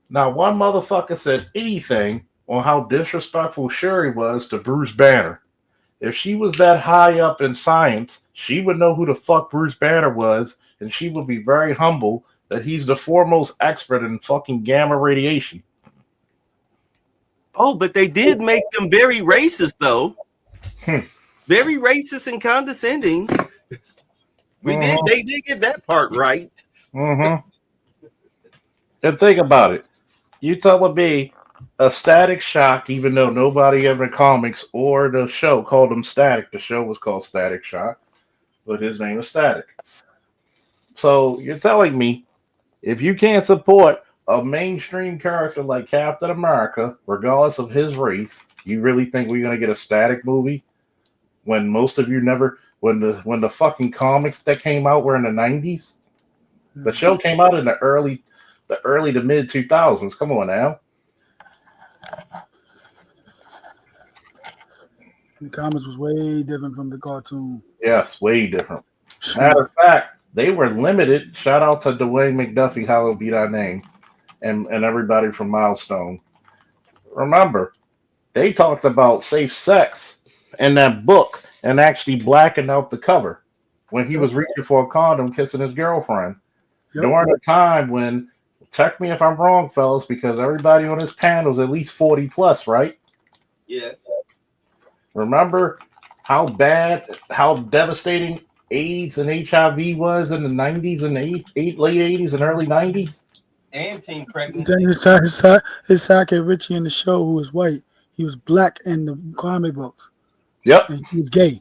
Now, one motherfucker said anything on how disrespectful Shuri was to Bruce Banner. If she was that high up in science, she would know who the fuck Bruce Banner was, and she would be very humble that he's the foremost expert in fucking gamma radiation. Oh, but they did make them very racist, though. Very racist and condescending. They did get that part right. And think about it. You telling me a Static Shock, even though nobody ever in comics or the show called him Static. The show was called Static Shock, but his name is Static. So you're telling me if you can't support a mainstream character like Captain America, regardless of his race, you really think we're gonna get a Static movie? When most of you never, when the fucking comics that came out were in the 90s, the show came out in the early to mid 2000s. Come on now. The comics was way different from the cartoon. Yes, way different. Matter of fact, they were limited. Shout out to Dwayne McDuffie, hallowed be thy name, and everybody from Milestone. Remember, they talked about safe sex in that book and actually blacking out the cover when he was reaching for a condom, kissing his girlfriend. During a time when, check me if I'm wrong, fellas, because everybody on this panel is at least 40 plus, right? Yes. Remember how bad, how devastating AIDS and HIV was in the 90s and the late 80s and early 90s? And teen pregnancy. Then his sidekick Richie in the show, who was white, he was black in the comic books. Yep. And he was gay.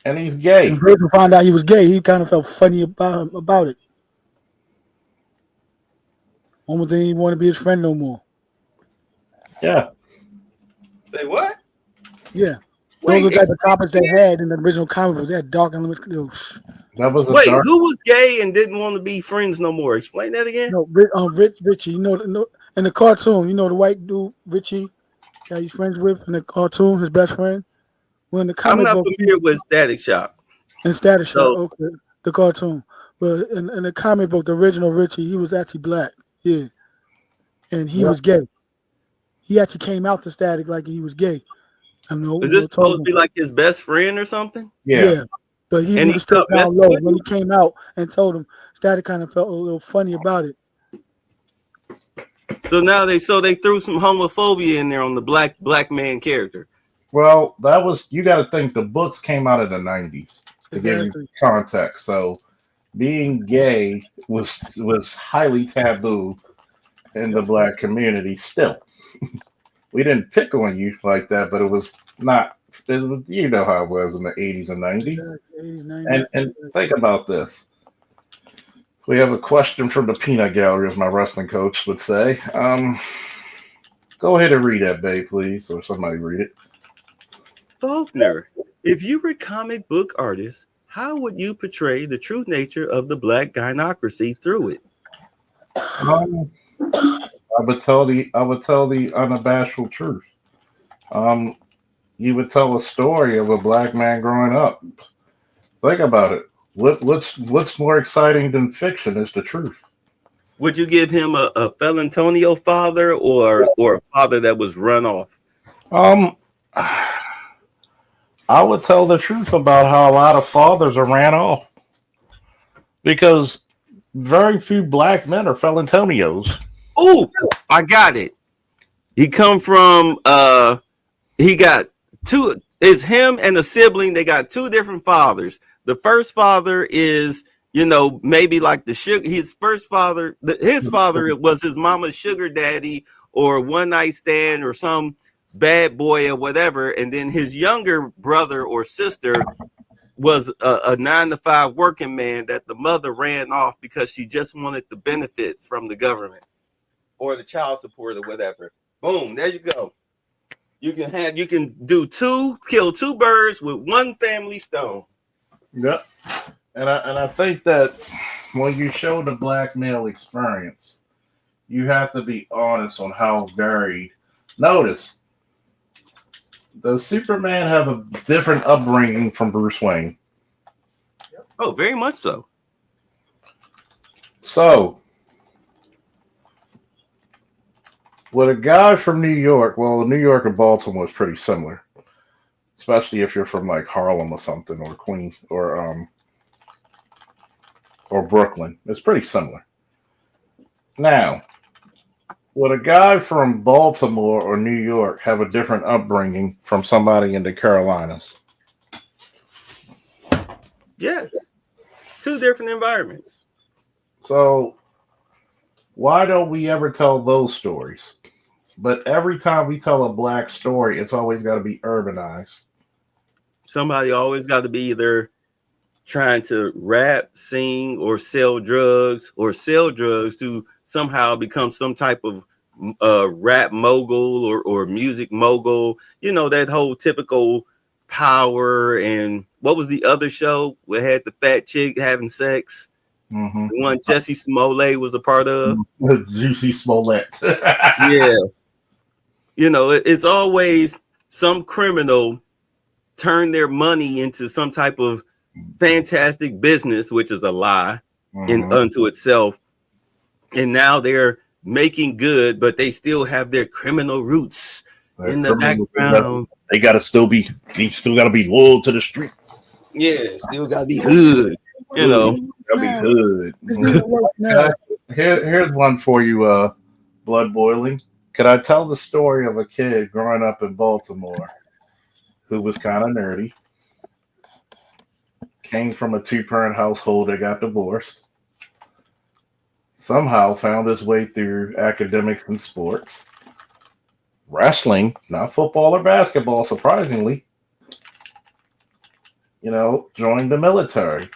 And he's gay. When Rachel found out he was gay, he kind of felt funny about it. Only thing he didn't want to be his friend no more. Yeah. Say what? Yeah. Those are the type of topics they had in the original comic books. They had dark and that was wait, who was gay and didn't want to be friends no more? Explain that again. No, Richie, you know, in the cartoon, you know the white dude Richie that he's friends with in the cartoon, his best friend. When the comic I'm not book, familiar with Static Shock. In Static Shock, okay, the cartoon. But in the comic book, the original Richie, he was actually black. Yeah. And he was gay. He actually came out to Static like he was gay. Is this supposed to be like his best friend or something? Yeah. But he would have stood down low when he came out and told him. Static kind of felt a little funny about it. So now they threw some homophobia in there on the black man character. Well, that was, you got to think the books came out in the 90s to give you context. So being gay was highly taboo in the black community still. We didn't pick on you like that, but it was not, you know how it was in the 80s and 90s. 80s, 90s. And think about this. We have a question from the peanut gallery, as my wrestling coach would say. Go ahead and read that, babe, please, or somebody read it. Faulkner, if you were a comic book artist, how would you portray the true nature of the black gynocracy through it? I would tell the unabashed truth. Um, you would tell a story of a black man growing up. Think about it. What's more exciting than fiction is the truth. Would you give him a Felantonio father or a father that was run off? Um, I would tell the truth about how a lot of fathers are ran off because very few black men are Felantonios. Oh, I got it. He come from he got two, it's him and a sibling. They got two different fathers. The first father is, maybe like the sugar, his first father, his father was his mama's sugar daddy or one night stand or some bad boy or whatever. And then his younger brother or sister was a 9 to 5 working man that the mother ran off because she just wanted the benefits from the government or the child support or whatever. Boom, there you go. You can kill two birds with one family stone. Yeah, and I think that when you show the black male experience, you have to be honest on how varied. Notice, does Superman have a different upbringing from Bruce Wayne? Oh, very much so. So, with a guy from New York, well, New York and Baltimore is pretty similar, especially if you're from like Harlem or something, or Queens, or Brooklyn. It's pretty similar. Now, would a guy from Baltimore or New York have a different upbringing from somebody in the Carolinas? Yes. Two different environments. So, why don't we ever tell those stories? But every time we tell a black story, it's always got to be urbanized. Somebody always got to be either trying to rap, sing, or sell drugs to somehow become some type of rap mogul or music mogul. That whole typical Power and what was the other show we had the fat chick having sex? Mm-hmm. The one Jesse Smollett was a part of. Juicy Smollett. Yeah. It's always some criminal turn their money into some type of fantastic business, which is a lie unto itself. And now they're making good, but they still have their criminal roots in the background. They still got to be loyal to the streets. Yeah, still got to be hood. Gotta be hood. Here's one for you, Blood Boiling. Could I tell the story of a kid growing up in Baltimore who was kind of nerdy, came from a 2-parent household that got divorced, somehow found his way through academics and sports, wrestling, not football or basketball, surprisingly, joined the military,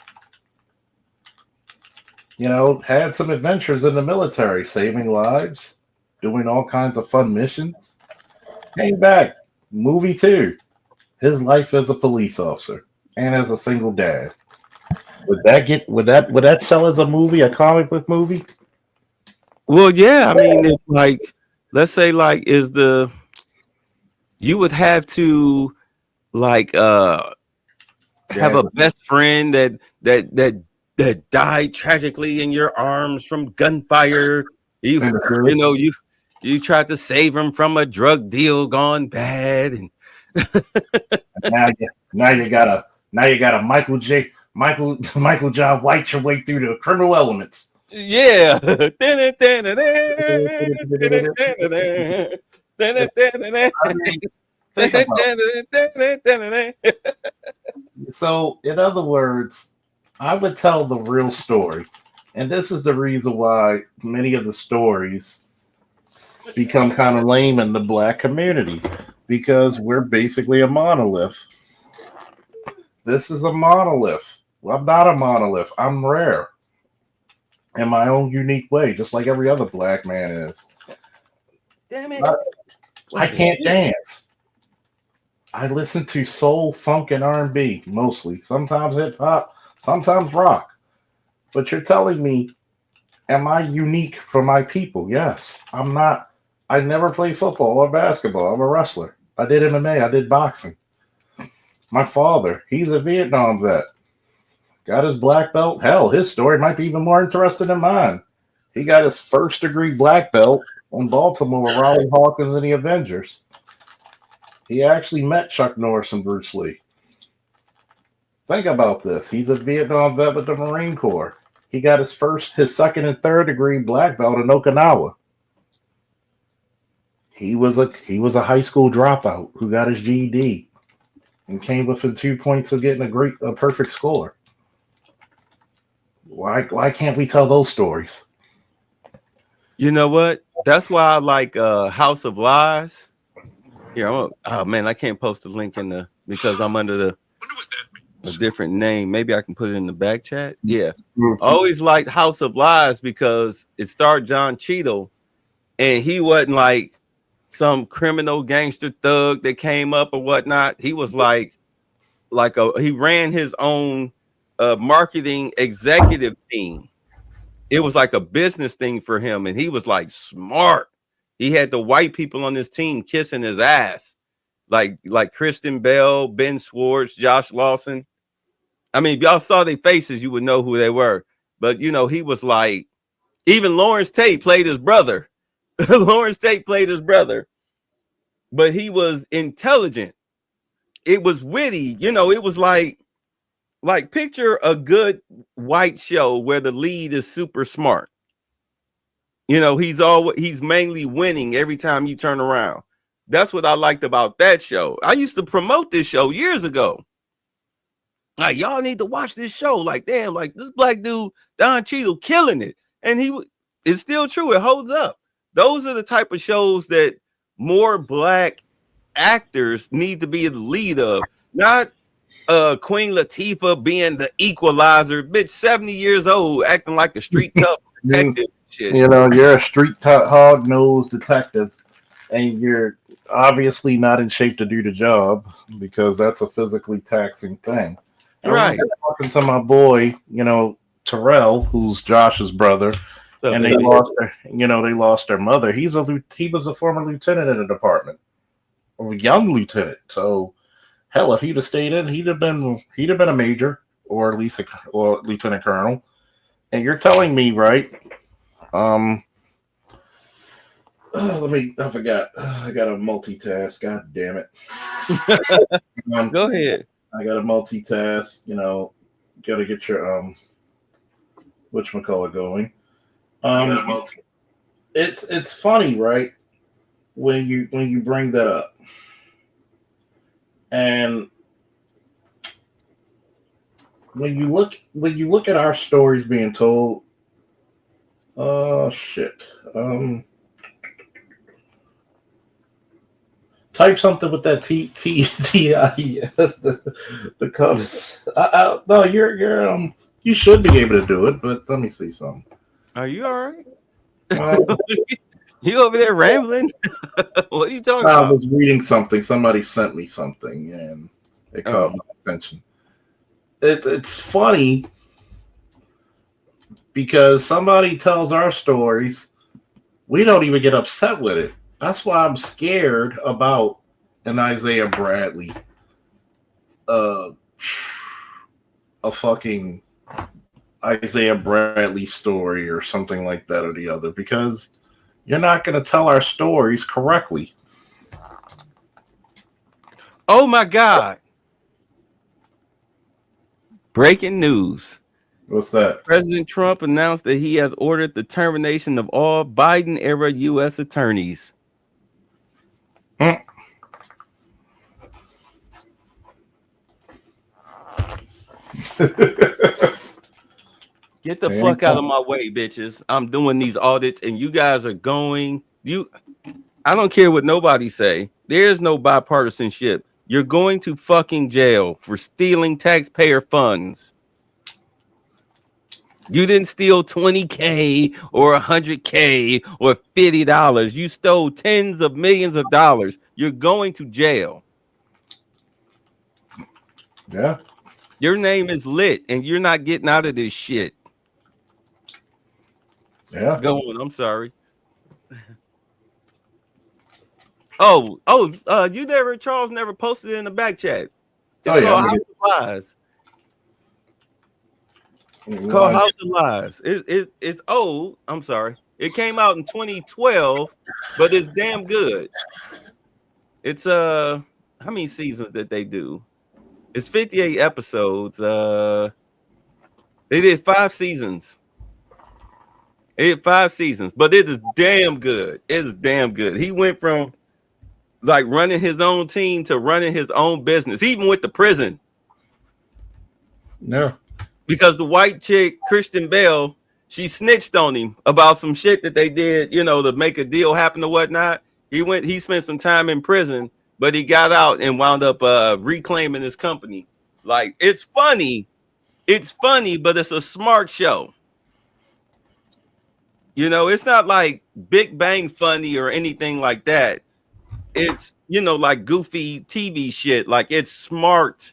had some adventures in the military, saving lives, doing all kinds of fun missions, came back, movie 2, his life as a police officer and as a single dad. Would that sell as a movie, a comic book movie? Well, yeah, I mean, it's like, let's say, like, you would have to, like, have a best friend that died tragically in your arms from gunfire. You tried to save him from a drug deal gone bad, and now you gotta Michael John White your way through the criminal elements. Yeah. So, in other words, I would tell the real story. And this is the reason why many of the stories become kind of lame in the black community, because we're basically a monolith. This is a monolith. Well, I'm not a monolith. I'm rare in my own unique way, just like every other black man is. Damn it. I can't dance. I listen to soul, funk, and R&B mostly. Sometimes hip hop, sometimes rock. But you're telling me am I unique for my people? Yes. I'm not. I never played football or basketball. I'm a wrestler. I did MMA. I did boxing. My father, he's a Vietnam vet. Got his black belt. Hell, his story might be even more interesting than mine. He got his first degree black belt in Baltimore with Riley Hawkins and the Avengers. He actually met Chuck Norris and Bruce Lee. Think about this. He's a Vietnam vet with the Marine Corps. He got his second and third degree black belt in Okinawa. He was a high school dropout who got his GED and came within 2 points of getting a perfect score. Why can't we tell those stories? You know what? That's why I like House of Lies. Here, oh man, I can't post the link because I'm under a different name. Maybe I can put it in the back chat. Yeah. I always liked House of Lies because it starred John Cheadle, and he wasn't like some criminal gangster thug that came up or whatnot. He was he ran his own marketing executive team. It was like a business thing for him, and he was like smart. He had the white people on his team kissing his ass, like Kristen Bell, Ben Schwartz, Josh Lawson. I mean, if y'all saw their faces, you would know who they were. But you know, he was like, even Lawrence Tate played his brother. Lawrence Tate played his brother, but he was intelligent. It was witty. You know, it was like picture a good white show where the lead is super smart. You know, he's mainly winning every time you turn around. That's what I liked about that show. I used to promote this show years ago. Like, y'all need to watch this show. Like, damn, like this black dude, Don Cheadle, killing it. And it's still true. It holds up. Those are the type of shows that more black actors need to be the lead of. Not Queen Latifah being the equalizer. Bitch, 70 years old, acting like a street tough detective. Shit. You know, you're a street hog-nosed detective, and you're obviously not in shape to do the job because that's a physically taxing thing. Right. I'm talking to my boy, you know, Terrell, who's Josh's brother, and they lost their mother. He was a former lieutenant in the department, a young lieutenant. So, hell, if he'd have stayed in, he'd have been a major or at least a lieutenant colonel. And you're telling me, right? I forgot. I got to multitask. God damn it. Go ahead. I got to multitask. You know, got to get your whatchamacallit going. It's funny, right? When you bring that up, and when you look at our stories being told. Oh shit. Type something with that T-I-E-S, the covers. No, you should be able to do it, but let me see something. Are you all right? You over there rambling? What are you talking about? I was reading something. Somebody sent me something, and it caught my attention. It's funny because somebody tells our stories, we don't even get upset with it. That's why I'm scared about an Isaiah Bradley, a fucking Isaiah Bradley story or something like that or the other, because you're not going to tell our stories correctly. Oh my God. Breaking news. What's that? President Trump announced that he has ordered the termination of all Biden-era U.S. attorneys. Get the fuck out of my way, bitches. I'm doing these audits, and you guys are going. I don't care what nobody say. There's no bipartisanship. You're going to fucking jail for stealing taxpayer funds. You didn't steal $20K or $100K or $50. You stole tens of millions of dollars. You're going to jail. Yeah. Your name is lit, and you're not getting out of this shit. Yeah. Go on. I'm sorry. Charles never posted it in the back chat. It's called House of Lies. Called House of Lies. It's old. I'm sorry. It came out in 2012, but it's damn good. It's how many seasons did they do? It's 58 episodes. They did 5 seasons. They did 5 seasons, but it is damn good. It is damn good. He went from like running his own team to running his own business, even with the prison. Yeah. Because the white chick, Christian Bale, she snitched on him about some shit that they did, to make a deal happen or whatnot. He spent some time in prison, but he got out and wound up reclaiming his company. Like, it's funny, but it's a smart show. It's not like Big Bang funny or anything like that. It's, like goofy TV shit. Like, it's smart,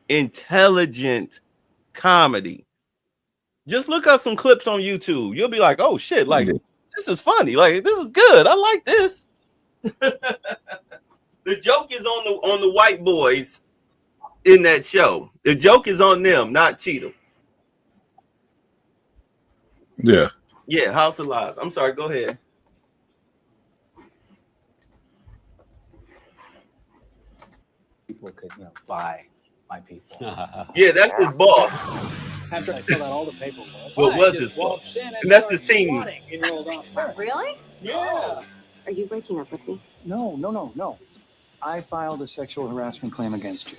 intelligent comedy. Just look up some clips on YouTube. You'll be like, oh shit, like this is funny. Like, this is good. I like this. The joke is on the white boys in that show. The joke is on them, not Cheetah. Yeah. Yeah, House of Lies. I'm sorry, go ahead. People could, buy my people. Yeah, that's his boss. After I filled out all the paperwork. What was his boss? And that's the team. Really? Yeah. Are you breaking up with me? No. I filed a sexual harassment claim against you.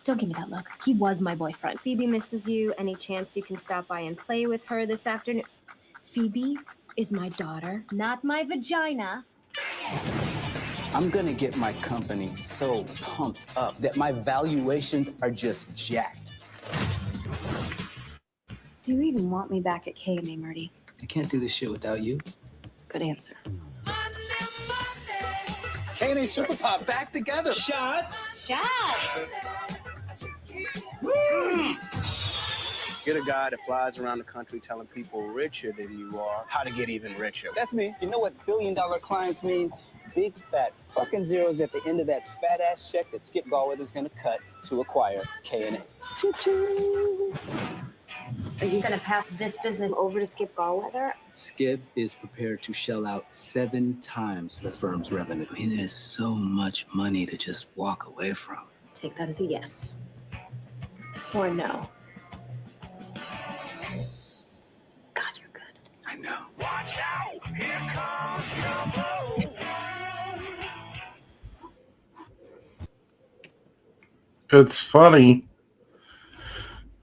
Don't give me that look. He was my boyfriend. Phoebe misses you. Any chance you can stop by and play with her this afternoon? Phoebe is my daughter, not my vagina. I'm gonna get my company so pumped up that my valuations are just jacked. Do you even want me back at KMA, Murdy? I can't do this shit without you. Good answer. K&A Super Pop back together. Shots! Shots! Get a guy that flies around the country telling people richer than you are how to get even richer. That's me. You know what billion-dollar clients mean? Big fat fucking zeros at the end of that fat-ass check that Skip Gallweather's gonna cut to acquire K&A. Are you gonna pass this business over to Skip Gallweather? Skip is prepared to shell out 7 times the firm's revenue. I mean, there's so much money to just walk away from. Take that as a yes. Or no. God, you're good. I know. Watch out! Here comes your It's funny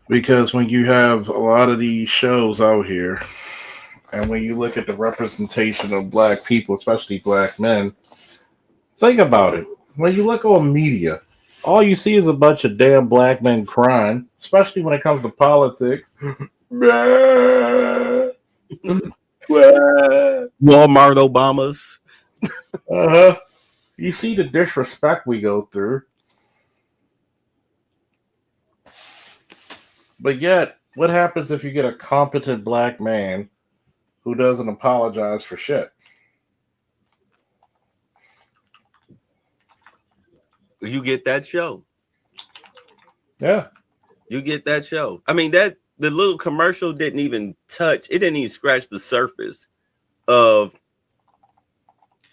because when you have a lot of these shows out here, and when you look at the representation of black people, especially black men, think about it. When you look on media, all you see is a bunch of damn black men crying, especially when it comes to politics. Walmart Obamas. You see the disrespect we go through. But yet, what happens if you get a competent black man who doesn't apologize for shit? You get that show. Yeah. You get that show. I mean, the little commercial didn't even scratch the surface of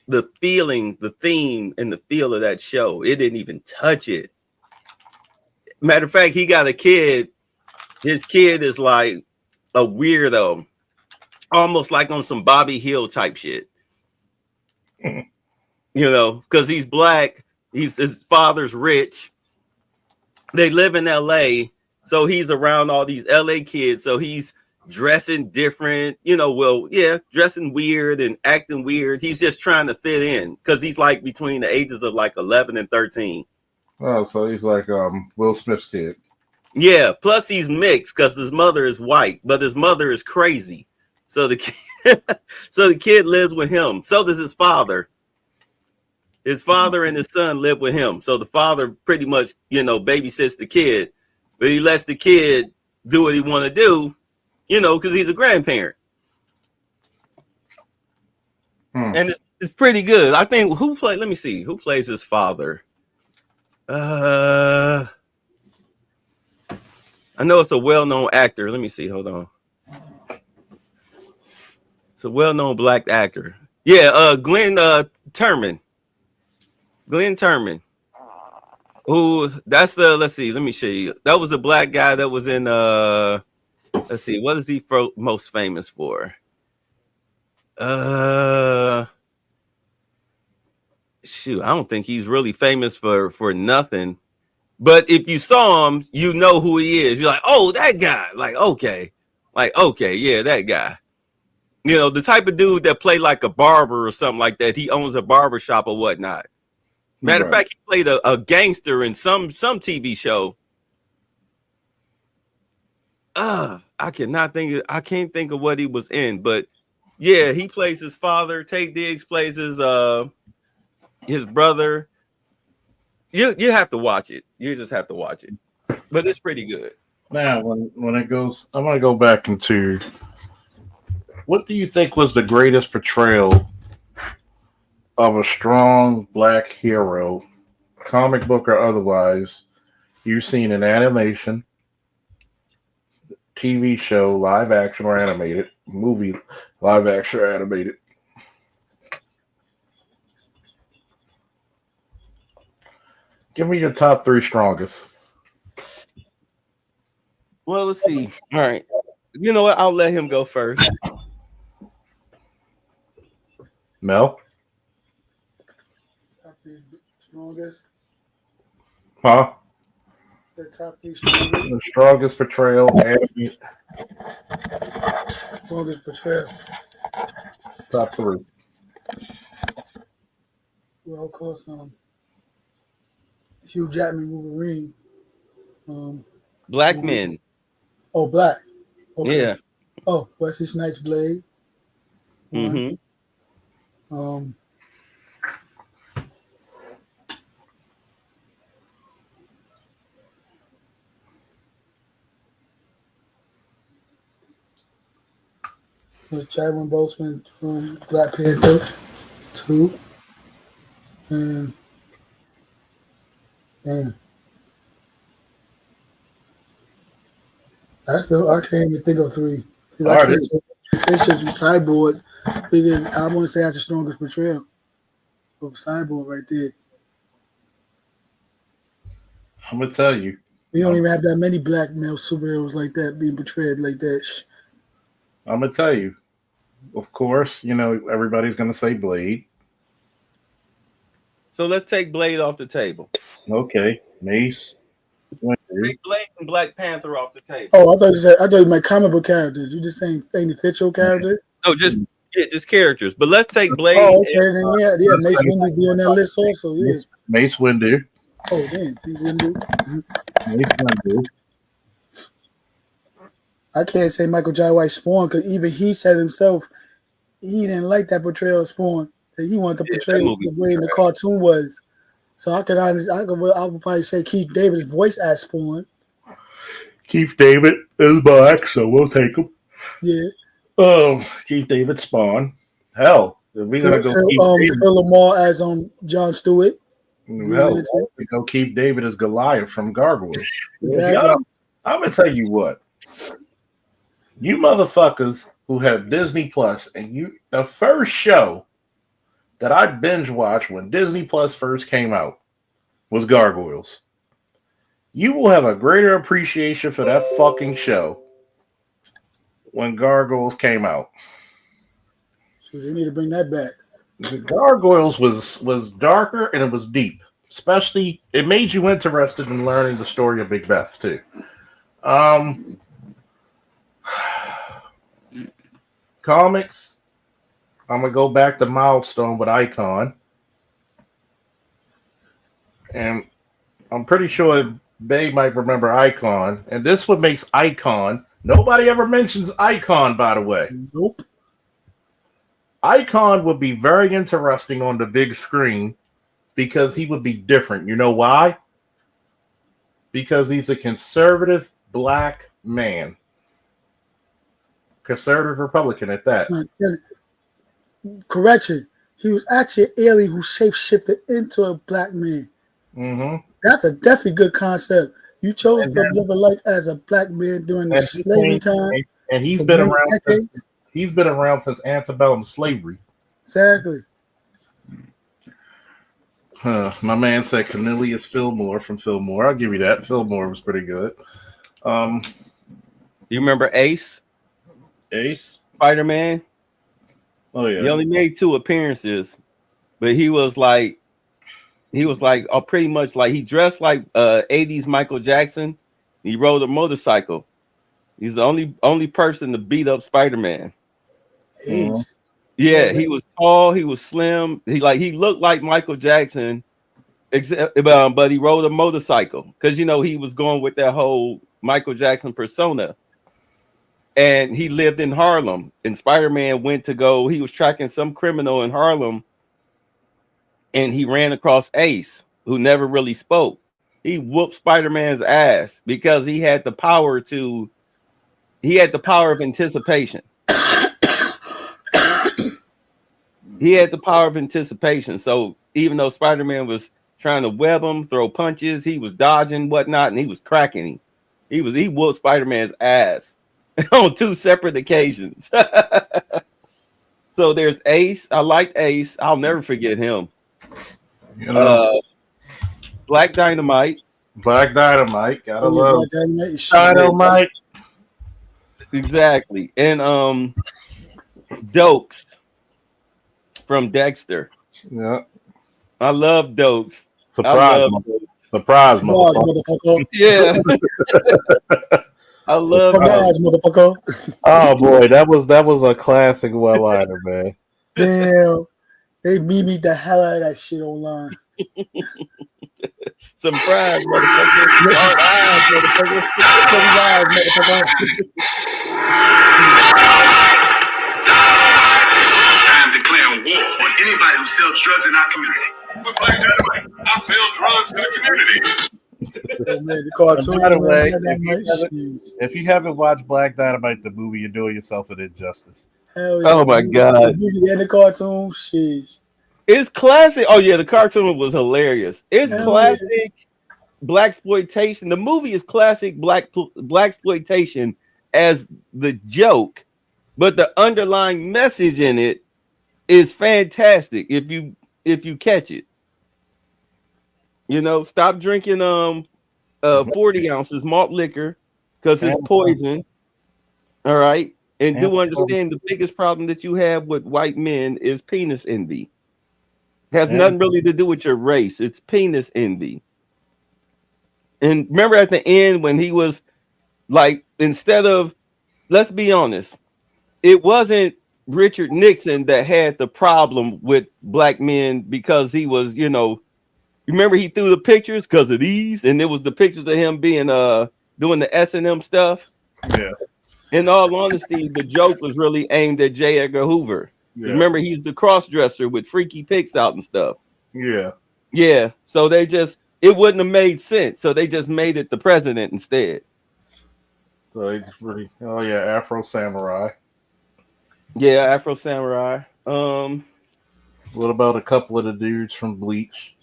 the feeling, the theme, and the feel of that show. It didn't even touch it. Matter of fact, he got a kid. His kid is like a weirdo, almost like on some Bobby Hill type shit. Because he's black. His father's rich. They live in LA. So he's around all these LA kids. So he's dressing different, dressing weird and acting weird. He's just trying to fit in because he's like between the ages of like 11 and 13. Oh, so he's like Will Smith's kid. Yeah, plus he's mixed because his mother is white, but his mother is crazy. So the kid lives with him. So does his father. His father and his son live with him. So the father pretty much, babysits the kid, but he lets the kid do what he want to do, because he's a grandparent. and it's pretty good. I think who play? Let me see who plays his father. I know it's a well-known actor. Let me see. Hold on. It's a well-known black actor. Yeah, Glenn Turman. Glenn Turman. Who? That's the. Let's see. Let me show you. That was a black guy that was in. Let's see. What is he most famous for? Shoot, I don't think he's really famous for nothing. But if you saw him, you know who he is. You're like, oh, that guy. Like, okay, yeah, that guy. You know, the type of dude that play like a barber or something like that. He owns a barber shop or whatnot. Matter of fact, he played a gangster in some TV show. I can't think of what he was in, but yeah, he plays his father. Tate Diggs plays his brother. You have to watch it. You just have to watch it. But it's pretty good. Now, when it goes, I'm going to go back into what do you think was the greatest portrayal of a strong black hero, comic book or otherwise, you've seen in animation, TV show, live action or animated, movie, live action or animated? Give me your top 3 strongest. Well, let's see. All right. You know what? I'll let him go first. Mel? Top 3 strongest. Huh? The top 3 strongest. The strongest portrayal. Strongest portrayal. Top 3. Well, of course, Hugh Jackman Wolverine. Black men. Oh, black. Okay. Yeah. Oh, Wesley Snipes Blade. Mm-hmm. Chadwick Boseman, Black Panther 2. And man, I can't even think of 3. I can't say Fisher's Cyborg. Because I want to say that's the strongest portrayal of Cyborg right there. I'm gonna tell you. We don't even have that many black male superheroes like that being portrayed like that. I'm gonna tell you. Of course, you know everybody's gonna say Blade. So let's take Blade off the table. Okay, Mace. Take Blade and Black Panther off the table. Oh, I thought you meant comic book characters. You just saying any fictional characters? No, just characters. But let's take Blade. Oh, okay, then yeah, Mace Windu be on that list also. Yeah. Mace Windu. Oh, damn, Mace Windu. Mace Windu. I can't say Michael Jai White Spawn because even he said himself he didn't like that portrayal of Spawn. That he wanted to portray the way the cartoon was. So I would probably say Keith David's voice as Spawn. Keith David is black, so we'll take him. Yeah. Keith David Spawn. Hell, if we're gonna go Phil Lamar as John Stewart. Hell, we go Keith David as Goliath from Gargoyles. Exactly. I'm gonna tell you what. You motherfuckers who have Disney Plus, and the first show that I binge watched when Disney Plus first came out was Gargoyles. You will have a greater appreciation for that fucking show when Gargoyles came out. So they need to bring that back. The Gargoyles was darker and it was deep. Especially, it made you interested in learning the story of Big Beth too. Comics, I'm gonna go back to Milestone with Icon, and I'm pretty sure Bay might remember Icon. And this what makes Icon. Nobody ever mentions Icon, by the way. Nope. Icon would be very interesting on the big screen because he would be different. You know why? Because he's a conservative black man. Conservative Republican at that. Correction. he was actually an alien who shapeshifted into a black man. Mm-hmm. That's a definitely good concept. You chose And to then- live a life as a black man during the And, he slavery came- time and he's for been many around. decades. He's been around since antebellum slavery. Exactly. My man said Cornelius Fillmore from Fillmore. I'll give you that. Fillmore was pretty good. You remember Ace, Ace. Spider-Man? Oh yeah. He only made 2 appearances, but he was like pretty much like he dressed like 80s Michael Jackson. He rode a motorcycle. He's the only person to beat up Spider-Man. Ace. Yeah, he was tall, he was slim. He looked like Michael Jackson, but he rode a motorcycle because he was going with that whole Michael Jackson persona. And he lived in Harlem, and Spider-Man he was tracking some criminal in Harlem, and he ran across Ace, who never really spoke. He whooped Spider-Man's ass because he had the power of anticipation. He had the power of anticipation. So even though Spider-Man was trying to web him, throw punches, he was dodging whatnot, and he was cracking him. He whooped Spider-Man's ass on 2 separate occasions. So there's Ace. I liked Ace. I'll never forget him. Black Dynamite. Black Dynamite. Gotta love Black Dynamite is shit. Dynamite. Exactly. And Dokes from Dexter. Yeah. I love Dokes. Surprise, Surprise, motherfucker. motherfucker. Yeah. I love Surprise, motherfucker. Oh boy, that was a classic one-liner, man. Damn. They meme the hell out of that shit online. Surprise, motherfucker. Surprise, motherfucker. Surprise, motherfucker. I'm declaring war on anybody who sells drugs in our community. With Black Dynamite, I sell drugs in the community. Oh, man, the cartoon. By the way, Black Dynamite, if you haven't watched Black Dynamite, the movie, you're doing yourself an injustice. hell yeah. Oh my God. The movie and the cartoon, shit. It's classic. Oh yeah, the cartoon was hilarious. It's Hell classic blaxploitation. The movie is classic blaxploitation as the joke, but the underlying message in it is fantastic if you catch it. Stop drinking 40 ounces malt liquor because it's poison. All right. And do understand the biggest problem that you have with white men is penis envy. Has nothing really to do with your race. It's penis envy. And remember at the end when he was like, instead of, let's be honest, it wasn't Richard Nixon that had the problem with black men because he was, remember he threw the pictures because of these, and it was the pictures of him being doing the S&M stuff. Yeah. In all honesty, the joke was really aimed at J. Edgar Hoover. Yeah. Remember, he's the cross-dresser with freaky pics out and stuff. Yeah. Yeah. So it wouldn't have made sense. So they just made it the president instead. So they just really, oh yeah, Afro Samurai. Yeah, Afro Samurai. What about a couple of the dudes from Bleach?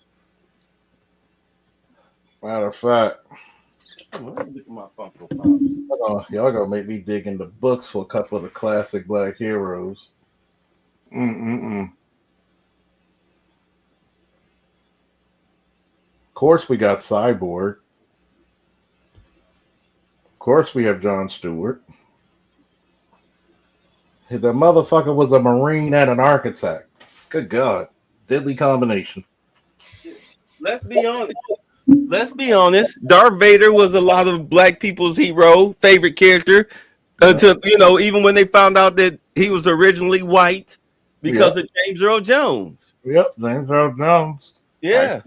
Matter of fact, y'all gonna make me dig into books for a couple of the classic black heroes. Of course, we got Cyborg. Of course, we have John Stewart. The motherfucker was a Marine and an architect. Good God. Deadly combination. Let's be honest. Darth Vader was a lot of black people's favorite character. Until, even when they found out that he was originally white because of James Earl Jones. Yep, James Earl Jones. Yeah.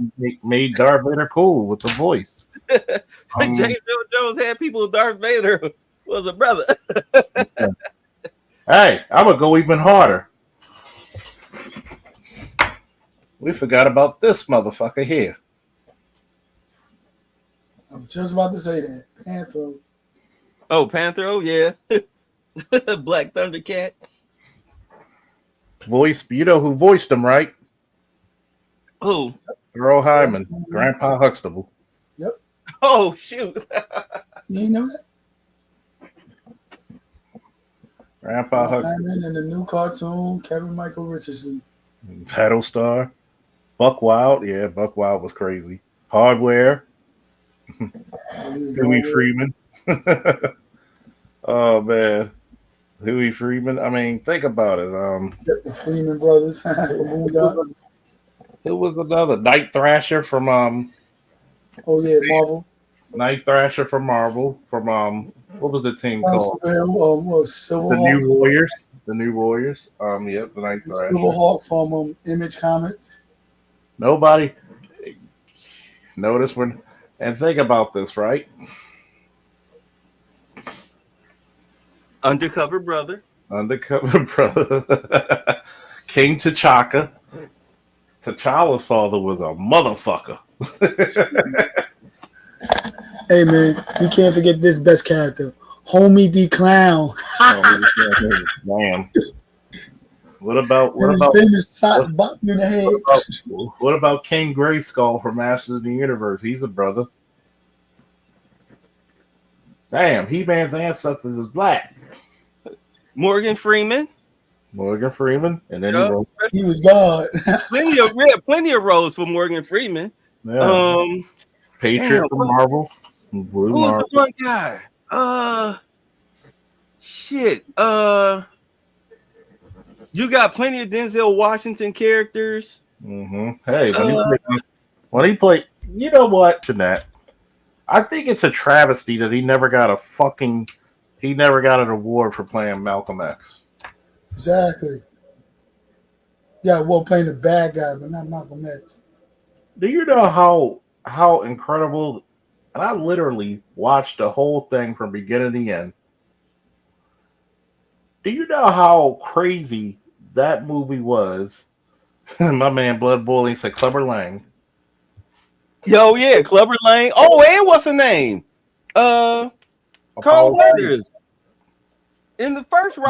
Made Darth Vader cool with the voice. James Earl Jones had people. Darth Vader was a brother. Hey, I'm gonna go even harder. We forgot about this motherfucker here. I was just about to say that. Panthro. Oh, Panthro, yeah. Black Thundercat. Voice, you know who voiced him, right? Who? Earl Hyman, Grandpa Huxtable. Yep. Oh shoot. You ain't know that? Grandpa Huxtable. Hyman in the new cartoon, Kevin Michael Richardson. Battlestar. Buck Wild. Yeah, Buck Wild was crazy. Hardware. Huey Freeman. Oh man. Huey Freeman. I mean, think about it. Yep, the Freeman brothers. From Boondocks. Who was another? Night Thrasher from Oh yeah, Marvel. Night Thrasher from Marvel. From what was the team called? Silver The Hawk. New Warriors. The New Warriors. Yep, the Night Thrasher. Silver Hawk from Image Comics. Nobody notice when, and think about this, right? Undercover brother. Undercover brother. King T'Chaka. T'Challa's father was a motherfucker. Hey man, you can't forget this best character, Homie D Clown. Damn. What about famous sock bop you in the head? what about King Grayskull from Masters of the Universe? He's a brother. Damn, He-Man's ancestors is black. Morgan Freeman. Morgan Freeman, and then he was God. plenty of roles for Morgan Freeman. Yeah. Patriot from Marvel. Blue Who's Marvel. the one guy? Shit. You got plenty of Denzel Washington characters. Mm-hmm. Hey, when he played, you know what, Jeanette? I think it's a travesty that he never got an award for playing Malcolm X. Exactly. Yeah, well, playing the bad guy, but not Malcolm X. Do you know how incredible? And I literally watched the whole thing from beginning to end. Do you know how crazy that movie was? My man Blood Boiling said Clubber Lang. Yo, yeah, Clubber Lang. Oh, and what's her name? Carl Weathers. In the first two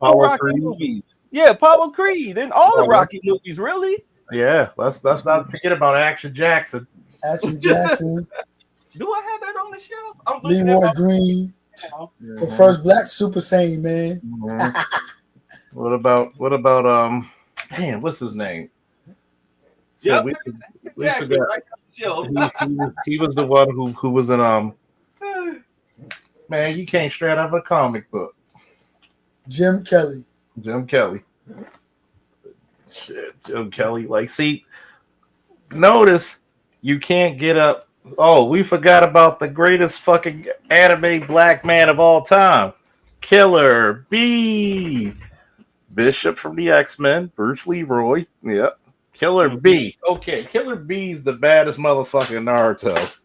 Rocky movies. Yeah, Apollo Creed in all the Rocky movies, really? Yeah, let's not forget about Action Jackson. Action Jackson. Do I have that on the shelf? I'm Leroy Green. The first black Super Saiyan, man. Mm-hmm. What about man, what's his name? Yeah, we forgot. He was the one who was in man, you came straight out of a comic book. Jim Kelly. Shit, Jim Kelly. Like, see, notice you can't get up. Oh, we forgot about the greatest fucking anime black man of all time, Killer B. Bishop from the X-Men, Bruce Leroy. Yep. Killer B. Okay, Killer B's the baddest motherfucker in Naruto.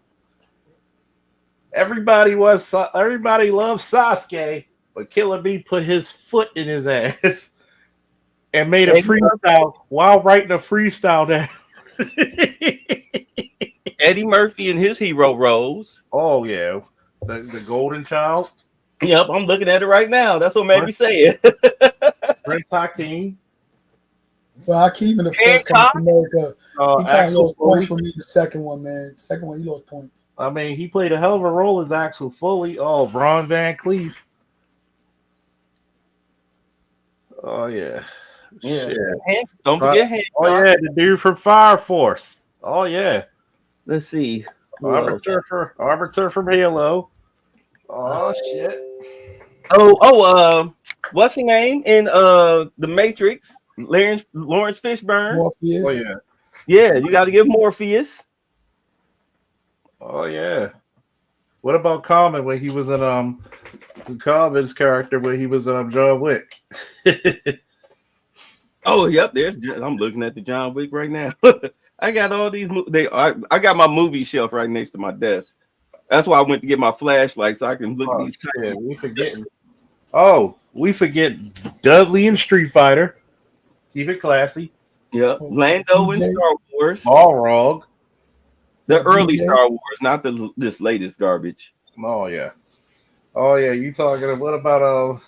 Everybody loves Sasuke, but Killer B put his foot in his ass and made a freestyle while writing a freestyle down. Eddie Murphy and his hero roles. Oh yeah, the Golden Child. Yep, I'm looking at it right now. That's what made me say it. Prince Hakeem. Well, Hakeem in the first Captain America. He kind of lost points for me. The second one, man. The second one, he lost points. I mean, he played a hell of a role as Axel Foley. Oh, Ron Van Cleef. Oh yeah. Yeah. Don't forget Hancock. Oh yeah, the dude from Fire Force. Oh yeah. Let's see. Arbiter from Halo. Oh shit. What's his name in The Matrix? Lawrence Fishburne. Morpheus. Oh yeah. Yeah, you got to give Morpheus. Oh yeah. What about Common when he was in Common's character when he was John Wick? Oh, yep. I'm looking at the John Wick right now. I got all these. I got my movie shelf right next to my desk. That's why I went to get my flashlight so I can look at these. Yeah, we forgetting. Oh, we forget Dudley and Street Fighter. Keep it classy. Yeah, Lando in Star Wars. Balrog. The early Star Wars, not this latest garbage. Oh yeah. Oh yeah. You talking? What about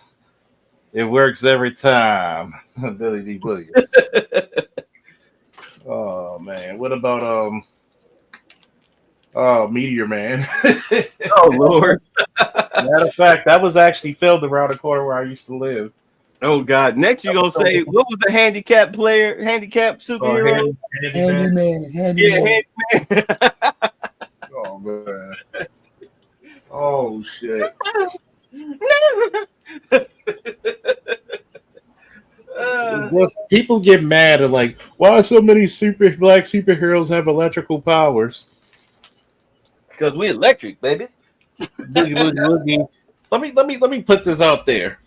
It works every time. Billy D. Williams. Oh man. What about Meteor Man? Oh Lord. Matter of fact, that was actually filmed around the corner where I used to live. Oh God. Next you gonna say what was the handicap superhero? Handyman. Yeah, handyman. Oh man. Oh shit. Just, people get mad at like, why so many black superheroes have electrical powers? Because we electric, baby. Boogie, boogie, boogie. Let me put this out there.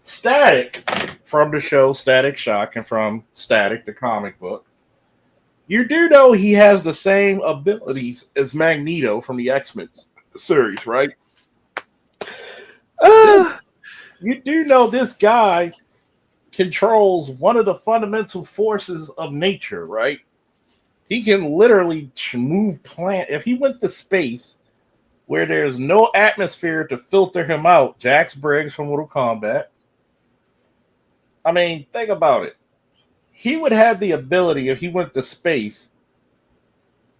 Static from the show Static Shock and from Static the comic book. You do know he has the same abilities as Magneto from the X-Men series, right? You do know this guy controls one of the fundamental forces of nature, right? He can literally move plant. If he went to space where there's no atmosphere to filter him out, Jax Briggs from Mortal Kombat. I mean, think about it. He would have the ability, if he went to space,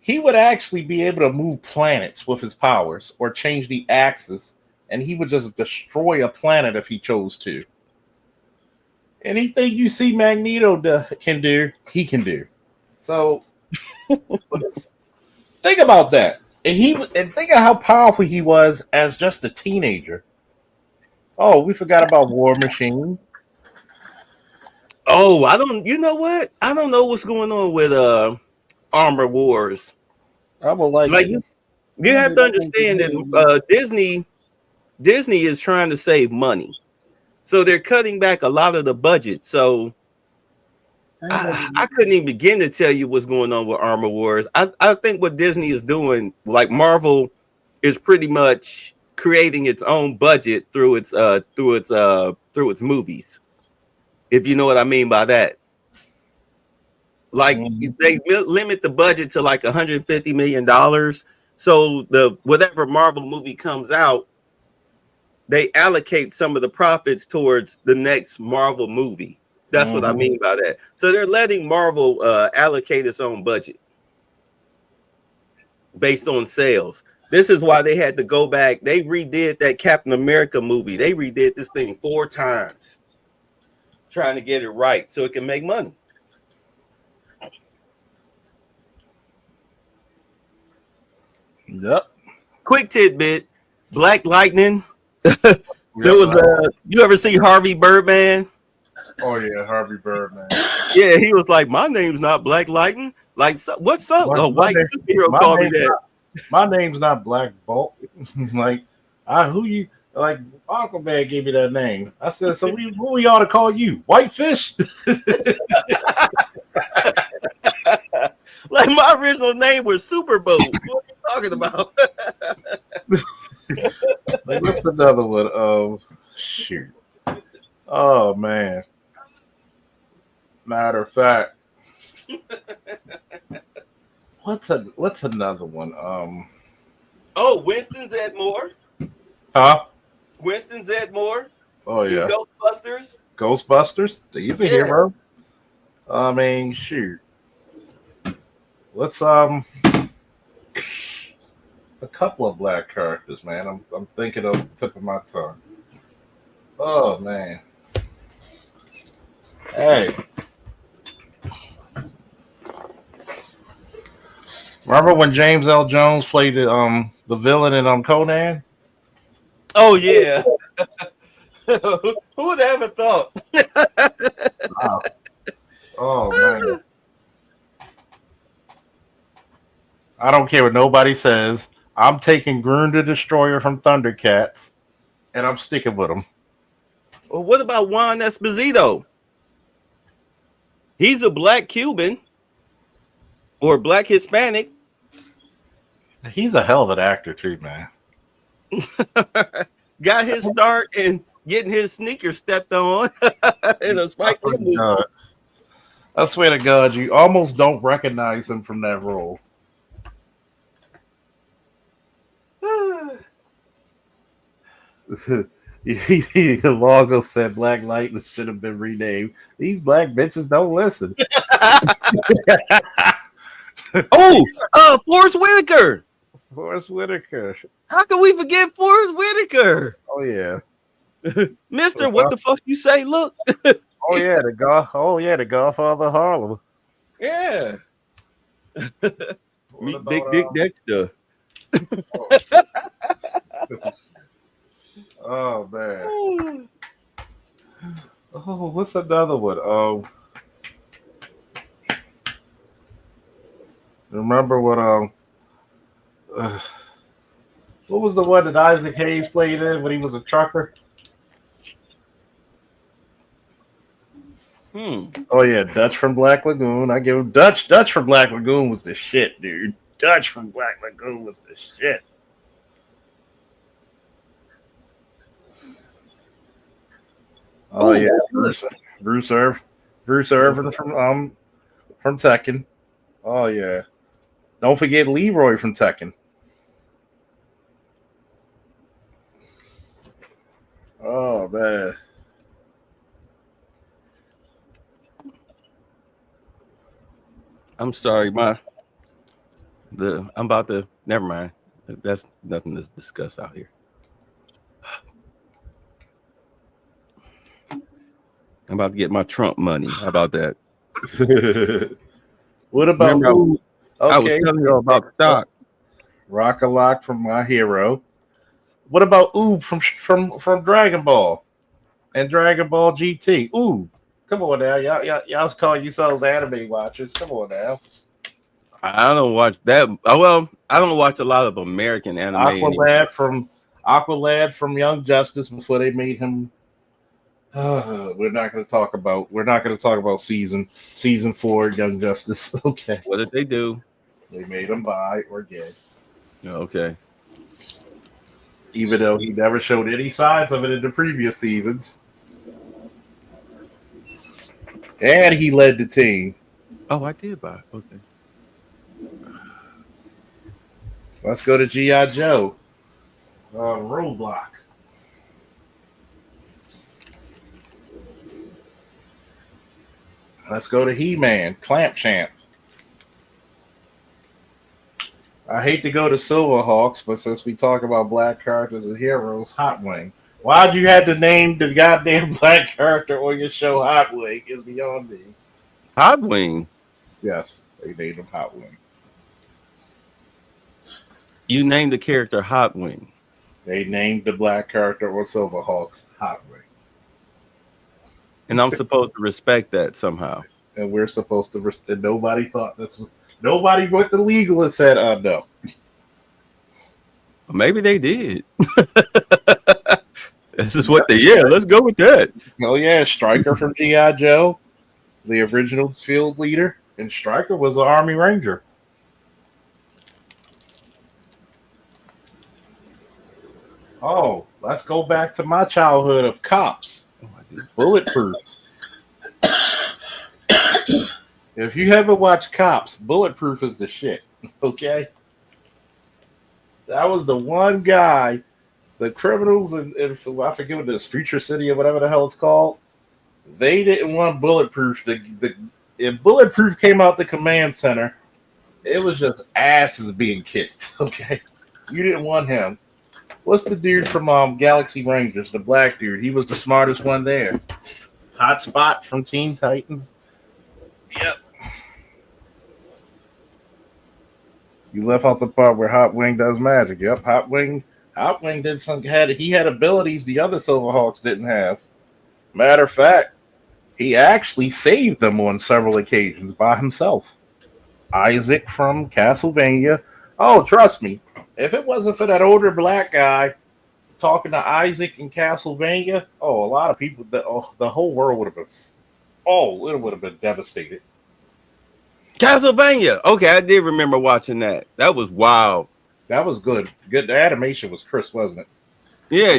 he would actually be able to move planets with his powers or change the axis, and he would just destroy a planet if he chose to. Anything you see Magneto can do, he can do. So think about that. And think of how powerful he was as just a teenager. Oh, we forgot about War Machine. Oh, you know what? I don't know what's going on with Armor Wars. I would like you have to understand that Disney is trying to save money. So they're cutting back a lot of the budget. So I couldn't even begin to tell you what's going on with Armor Wars. I think what Disney is doing, like Marvel, is pretty much creating its own budget through its movies. If you know what I mean by that. Like they limit the budget to like $150 million. So whatever Marvel movie comes out, they allocate some of the profits towards the next Marvel movie. That's what I mean by that. So they're letting Marvel allocate its own budget based on sales. This is why they had to go back. They redid that Captain America movie. They redid this thing 4 times, trying to get it right so it can make money. Yep. Quick tidbit: Black Lightning. There was you ever see Harvey Birdman? Oh yeah, Harvey Birdman. Yeah, he was like, my name's not Black Lightning. Like, what's up? A white superhero called me that. My name's not Black Bolt. Like, who you like? Aquaman gave me that name. I said, so who we ought to call you? Whitefish? Like my original name was Superboat. What are you talking about? Like, what's another one? Oh, shoot. Oh man. Matter of fact, what's another one? Oh, Winston Zeddemore. Huh? Winston Zeddemore. Oh yeah. Ghostbusters. Ghostbusters. He's a hero. I mean, shoot. Let's a couple of black characters, man. I'm thinking of the tip of my tongue. Oh man. Hey. Remember when James L. Jones played the villain in Conan? Oh yeah. Who would have ever thought? Wow. Oh man. I don't care what nobody says. I'm taking Grun the Destroyer from Thundercats, and I'm sticking with him. Well, what about Juan Esposito? He's a black Cuban or black Hispanic. He's a hell of an actor too, man. Got his start in getting his sneakers stepped on in a Spike Lee movie. I swear to God, you almost don't recognize him from that role. Longo said Black Lightning should have been renamed. These black bitches don't listen. Forrest Whitaker. Forrest Whitaker. How can we forget Forrest Whitaker? Oh yeah. Mister, what the fuck you say? Look. Oh yeah, the Godfather of Harlem. Yeah. Meet about, Big Dick Dexter. Oh man. Oh, what's another one? Remember what was the one that Isaac Hayes played in when he was a trucker? Oh yeah, Dutch from Black Lagoon. I give him Dutch from Black Lagoon was the shit, dude. Dutch from Black Lagoon was the shit. Oh yeah, Bruce Irvin from Tekken. Oh yeah, don't forget Leroy from Tekken. Oh man. I'm sorry, I'm about to. Never mind. That's nothing to discuss out here. I'm about to get my Trump money. How about that? What about? Remember, I was telling you about stock. Rock-a-Lock from My Hero. What about Oob from Dragon Ball and Dragon Ball GT? Oob. Come on now, y'all call yourselves anime watchers. Come on now. I don't watch that. Well, I don't watch a lot of American anime. Aqualad from Young Justice before they made him. We're not going to talk about season 4 Young Justice. Okay. What did they do? They made him bi or gay. Okay. Even though he never showed any signs of it in the previous seasons. And he led the team. Oh, I did buy. Okay. Let's go to G.I. Joe. Roadblock. Let's go to He-Man, Clamp Champ. I hate to go to Silverhawks, but since we talk about black characters and heroes, Hot Wing. Why'd you have to name the goddamn black character on your show Hot Wing is beyond me. Hot Wing? Yes, they named him Hot Wing. You named the character Hot Wing. They named the black character on Silverhawks Hot Wing. And I'm supposed to respect that somehow. And we're supposed to, and nobody thought this was, nobody went to legal and said, no. Maybe they did. This is what let's go with that. Oh yeah, Stryker from G.I. Joe, the original field leader, and Stryker was an Army Ranger. Oh, let's go back to my childhood of Cops. Bulletproof. If you haven't watched Cops, Bulletproof is the shit. Okay? That was the one guy, the criminals in I forget what this Future City or whatever the hell it's called. They didn't want Bulletproof. If Bulletproof came out the command center, it was just asses being kicked. Okay? You didn't want him. What's the dude from Galaxy Rangers, the black dude? He was the smartest one there. Hot Spot from Teen Titans. Yep. You left out the part where Hot Wing does magic. Yep, Hot Wing did he had abilities the other Silverhawks didn't have. Matter of fact, he actually saved them on several occasions by himself. Isaac from Castlevania. Oh, trust me, if it wasn't for that older black guy talking to Isaac in Castlevania, a lot of people, the whole world would have been, it would have been devastated. Castlevania. Okay, I did remember watching that. That was wild. That was good. Good. The animation was crisp, wasn't it? Yeah,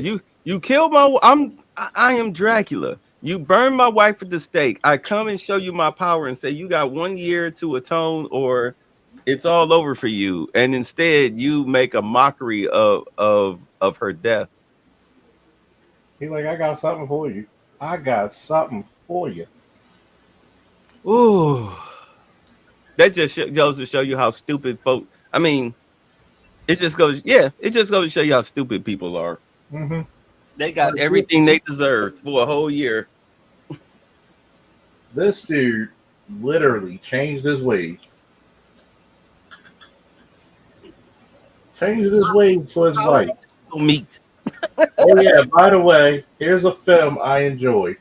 you killed I am Dracula. You burned my wife at the stake. I come and show you my power and say you got 1 year to atone or it's all over for you. And instead you make a mockery of her death. He's like, I got something for you. I got something for you. Ooh, that just goes to show you how stupid folk. I mean, it just goes, yeah, it just goes to show you how stupid people are. Mm-hmm. They got everything they deserved for a whole year. This dude literally changed his ways. Changed his ways for his life. Meat. Oh yeah, by the way, here's a film I enjoyed.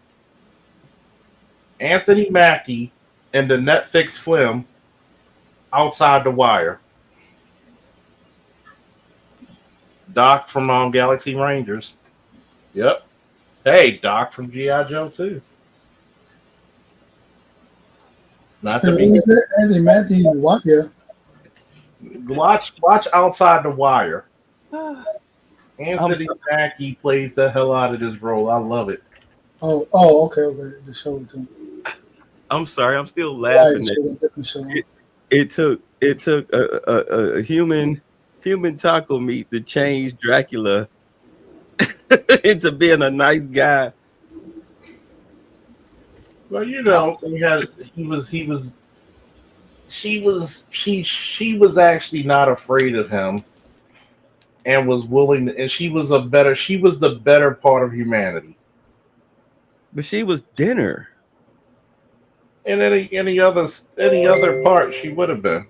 Anthony Mackie in the Netflix film Outside the Wire. Doc from Galaxy Rangers. Yep. Hey, Doc from G.I. Joe too. Not to be Anthony Mackie, yeah. Watch Outside the Wire. Anthony Mackie plays the hell out of this role. I love it. Okay. Just show it to me. I'm sorry, I'm still laughing. It took a human taco meat to change Dracula into being a nice guy. Well, you know, she was actually not afraid of him and was willing to, and she was the better part of humanity. But she was dinner. And any other part she would have been.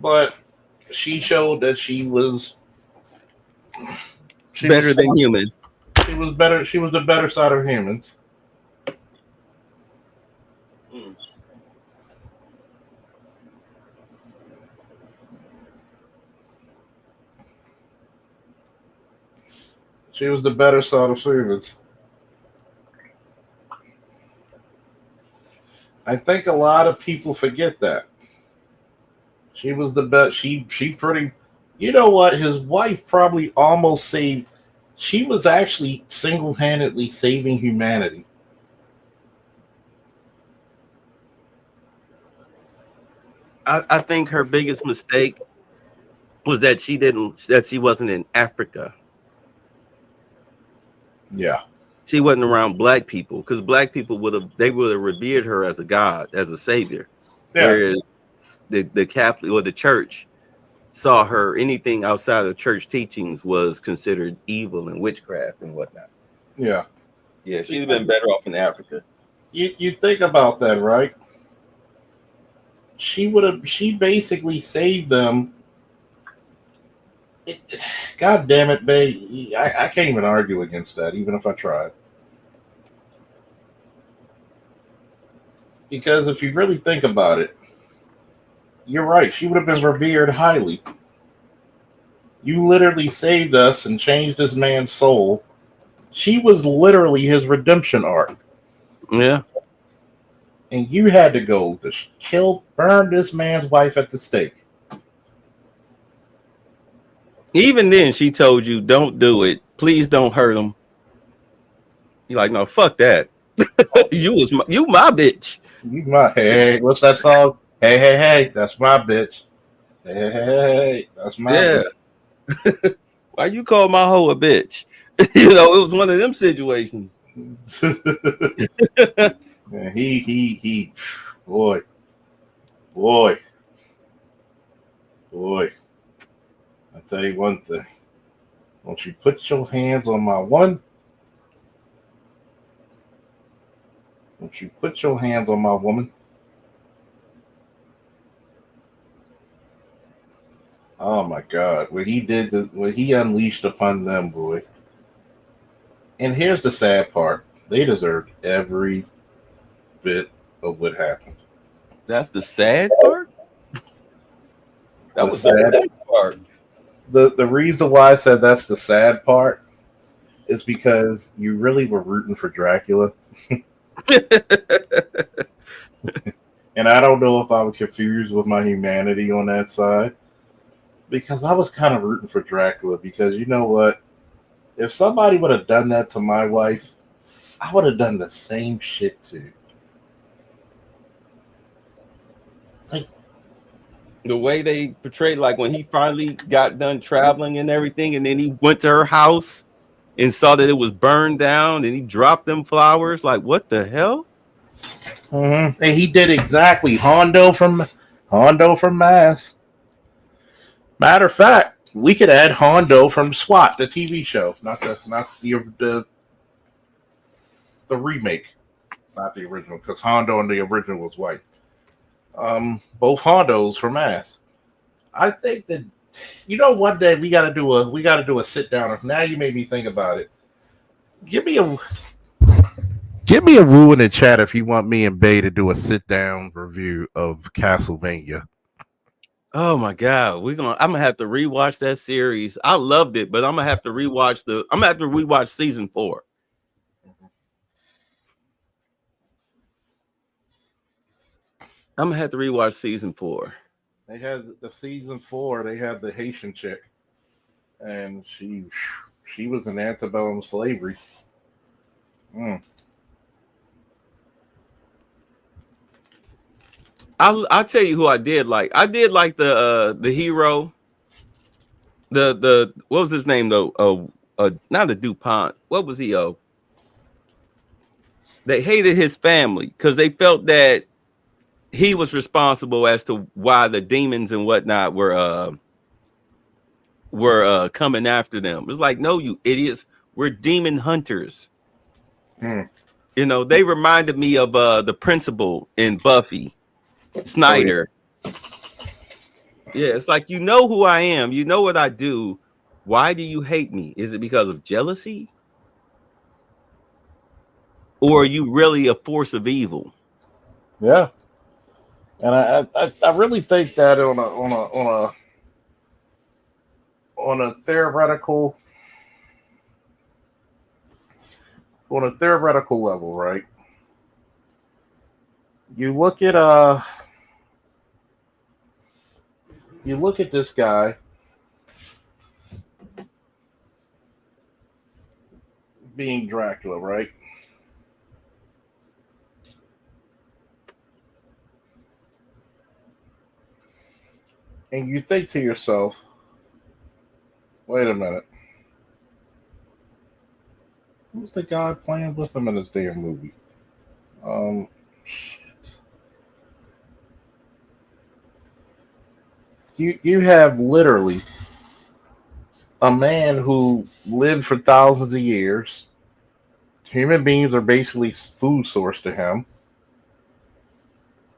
But she showed that she was better than human. She was better. She was the better side of humans. She was the better side of humans. I think a lot of people forget that. She was the best. She pretty. You know what? His wife probably almost saved. She was actually single-handedly saving humanity. I think her biggest mistake was that she wasn't in Africa. Yeah. She wasn't around black people, because black people would have revered her as a god, as a savior. Yeah. Whereas the Catholic or the church saw her, anything outside of church teachings was considered evil and witchcraft and whatnot. Yeah. Yeah, she'd have been better off in Africa. You think about that, right? She basically saved them. God damn it, babe. I can't even argue against that, even if I tried. Because if you really think about it, you're right. She would have been revered highly. You literally saved us and changed this man's soul. She was literally his redemption arc. Yeah. And you had to go to burn this man's wife at the stake. Even then, she told you, don't do it. Please don't hurt him. You're like, no, fuck that. you my bitch. You my, hey, what's that song? Hey, that's my bitch. Hey, that's my bitch. Why you call my hoe a bitch? You know, it was one of them situations. Yeah, he, boy. I tell you one thing. Don't you put your hands on my one? Don't you put your hands on my woman? Oh my God! What he unleashed upon them, boy. And here's the sad part: they deserved every bit of what happened. That's the sad part. That was the sad part. The reason why I said that's the sad part is because you really were rooting for Dracula. And I don't know if I was confused with my humanity on that side, because I was kind of rooting for Dracula, because you know what? If somebody would have done that to my wife, I would have done the same shit too. Like the way they portrayed, like when he finally got done traveling and everything, and then he went to her house and saw that it was burned down, and he dropped them flowers. Like, what the hell? And he did exactly Hondo from Mass. Matter of fact, we could add Hondo from SWAT, the TV show, not the remake, not the original, because Hondo in the original was white. Both Hondos from Mass. I think that one day we got to do a sit down. Now you made me think about it. Give me a rule in the chat if you want me and Bay to do a sit down review of Castlevania. Oh my god, I'm gonna have to rewatch that series. I loved it, but I'm gonna have to rewatch season 4. I'm gonna have to rewatch season 4. They had the season 4. They had the Haitian chick, and she was in antebellum slavery. I'll tell you who I did like. I did like the hero. The what was his name though? Not the DuPont. What was he? They hated his family because they felt that he was responsible as to why the demons and whatnot were coming after them. It's like, no, you idiots, we're demon hunters. You know, they reminded me of the principal in Buffy, Snyder. Yeah, it's like, you know who I am, you know what I do. Why do you hate me? Is it because of jealousy? Or are you really a force of evil? Yeah. And I really think that on a theoretical level, right? You look at this guy being Dracula, right? And you think to yourself, wait a minute. Who's the guy playing with him in this damn movie? Shit. You have literally a man who lived for thousands of years. Human beings are basically food source to him.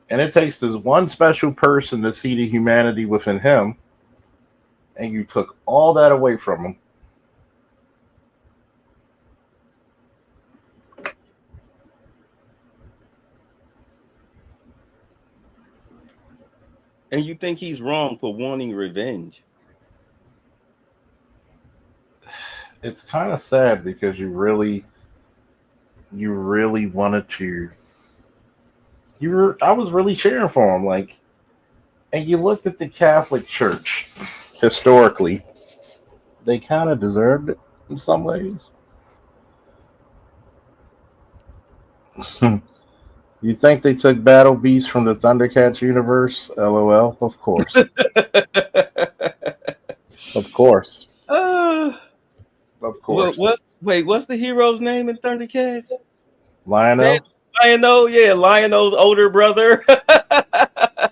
And it takes this one special person to see the humanity within him, and you took all that away from him. And you think he's wrong for wanting revenge? It's kind of sad because you really wanted to. I was really cheering for him, like, and you looked at the Catholic Church historically, they kind of deserved it in some ways. You think they took Battle Beast from the Thundercats universe? LOL, of course. Of course. Of course. What's the hero's name in Thundercats? Lionel? Lionel, yeah, Lionel's older brother.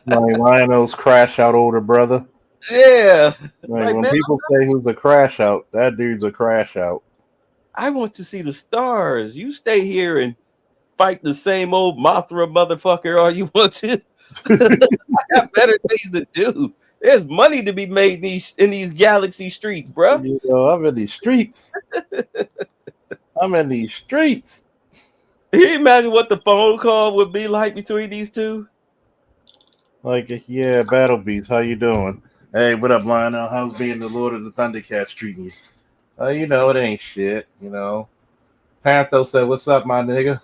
Lionel's crash out older brother. Yeah. Like, when people say who's a crash out, that dude's a crash out. I want to see the stars. You stay here and fight the same old Mothra motherfucker all you want to. I got better things to do. There's money to be made in these galaxy streets, bro. You know, I'm in these streets. Can you imagine what the phone call would be like between these two? Like, yeah, Battle Beast, how you doing? Hey, what up, Lionel? How's being the Lord of the Thundercats treating you? You know, it ain't shit, you know. Pantho said, what's up, my nigga?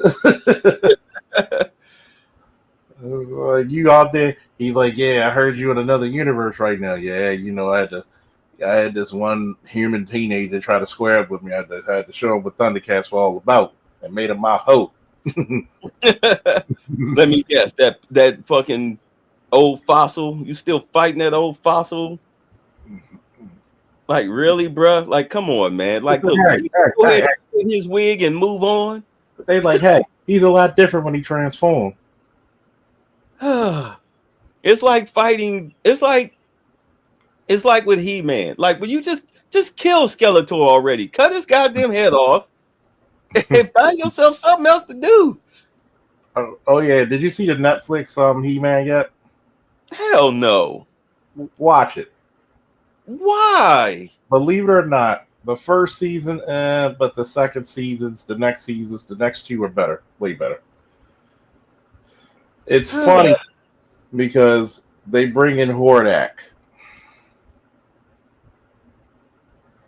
You out there? He's like, yeah, I heard you in another universe right now. Yeah, you know, I had this one human teenager try to square up with me. I had to show him what Thundercats were all about. I made him my hoe. Let me guess, that fucking old fossil. You still fighting that old fossil? Like, really, bruh? Like, come on, man. Like, look, go ahead and put his wig and move on. They like, hey, he's a lot different when he transforms. It's like fighting. It's like with He-Man. Like, when you just kill Skeletor already. Cut his goddamn head off and find yourself something else to do. Oh yeah, did you see the Netflix He-Man yet? Hell no. Watch it. Why? Believe it or not, the first season, but the second seasons, the next two are better, way better. It's funny because they bring in Hordak,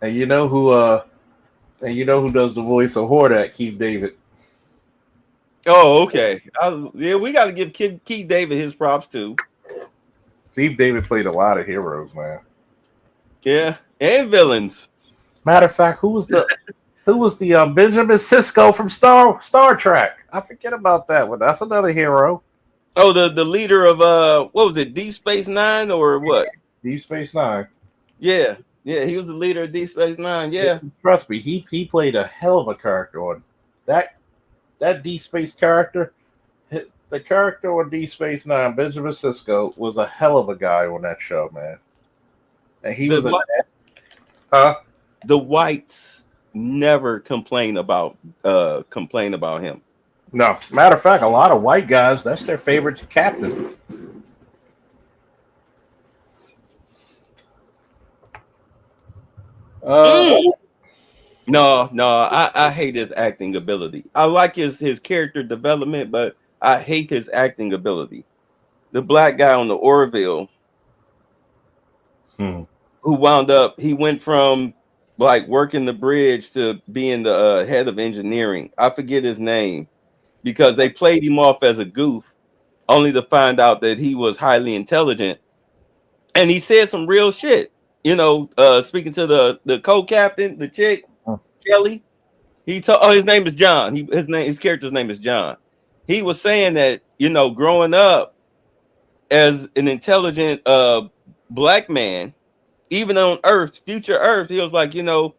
and you know who does the voice of Hordak? Keith David. Oh, okay. Yeah, we got to give Keith David his props too. Keith David played a lot of heroes, man. Yeah, and villains. Matter of fact, who was the Benjamin Sisko from Star Trek? I forget about that one. That's another hero. Oh, the leader of what was it, Deep Space Nine or what? Deep Space Nine. Yeah, he was the leader of Deep Space Nine. Yeah, trust me, he played a hell of a character on that Deep Space character. The character on Deep Space Nine, Benjamin Sisko, was a hell of a guy on that show, man. And he was the whites never complain about him. No, matter of fact, a lot of white guys, that's their favorite captain. No, I hate his acting ability. I like his character development, but I hate his acting ability. The black guy on the Orville, who went from like working the bridge to being the head of engineering. I forget his name because they played him off as a goof, only to find out that he was highly intelligent. And he said some real shit. You know, speaking to the co-captain, the chick, Kelly, he told, his name is John. His character's name is John. He was saying that, you know, growing up as an intelligent black man, even on Earth, future Earth, he was like, you know,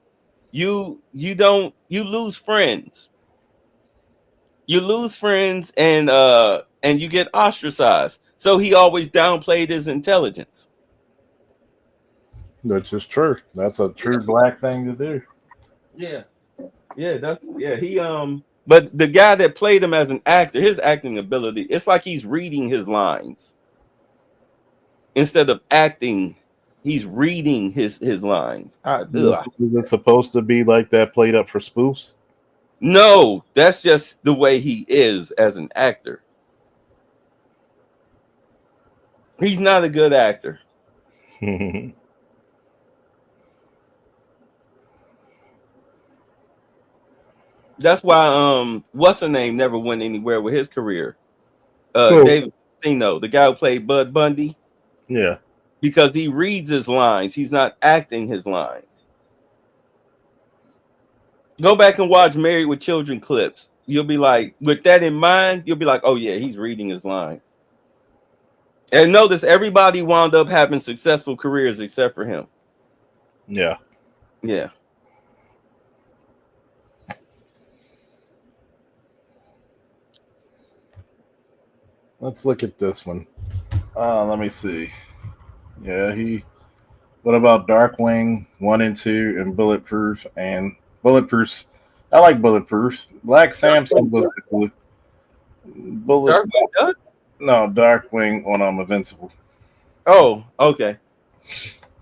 you lose friends. You lose friends and you get ostracized. So he always downplayed his intelligence. That's just true. That's a true black thing to do. Yeah. He but the guy that played him as an actor, his acting ability, it's like he's reading his lines. Instead of acting, he's reading his lines. Is it supposed to be like that, played up for spoofs? No, that's just the way he is as an actor. He's not a good actor. That's why what's her name never went anywhere with his career. David Faustino, the guy who played Bud Bundy. Yeah. Because he reads his lines, he's not acting his lines. Go back and watch Married with Children clips. You'll be like, with that in mind, you'll be like, oh yeah, he's reading his lines. And notice everybody wound up having successful careers except for him. Yeah. Yeah. Let's look at this one. Let me see. Yeah, what about Darkwing 1 and 2 and Bulletproof and Bulletproof? I like Bulletproof. Black Samson was the Darkwing? No, Darkwing on Invincible. Oh, okay.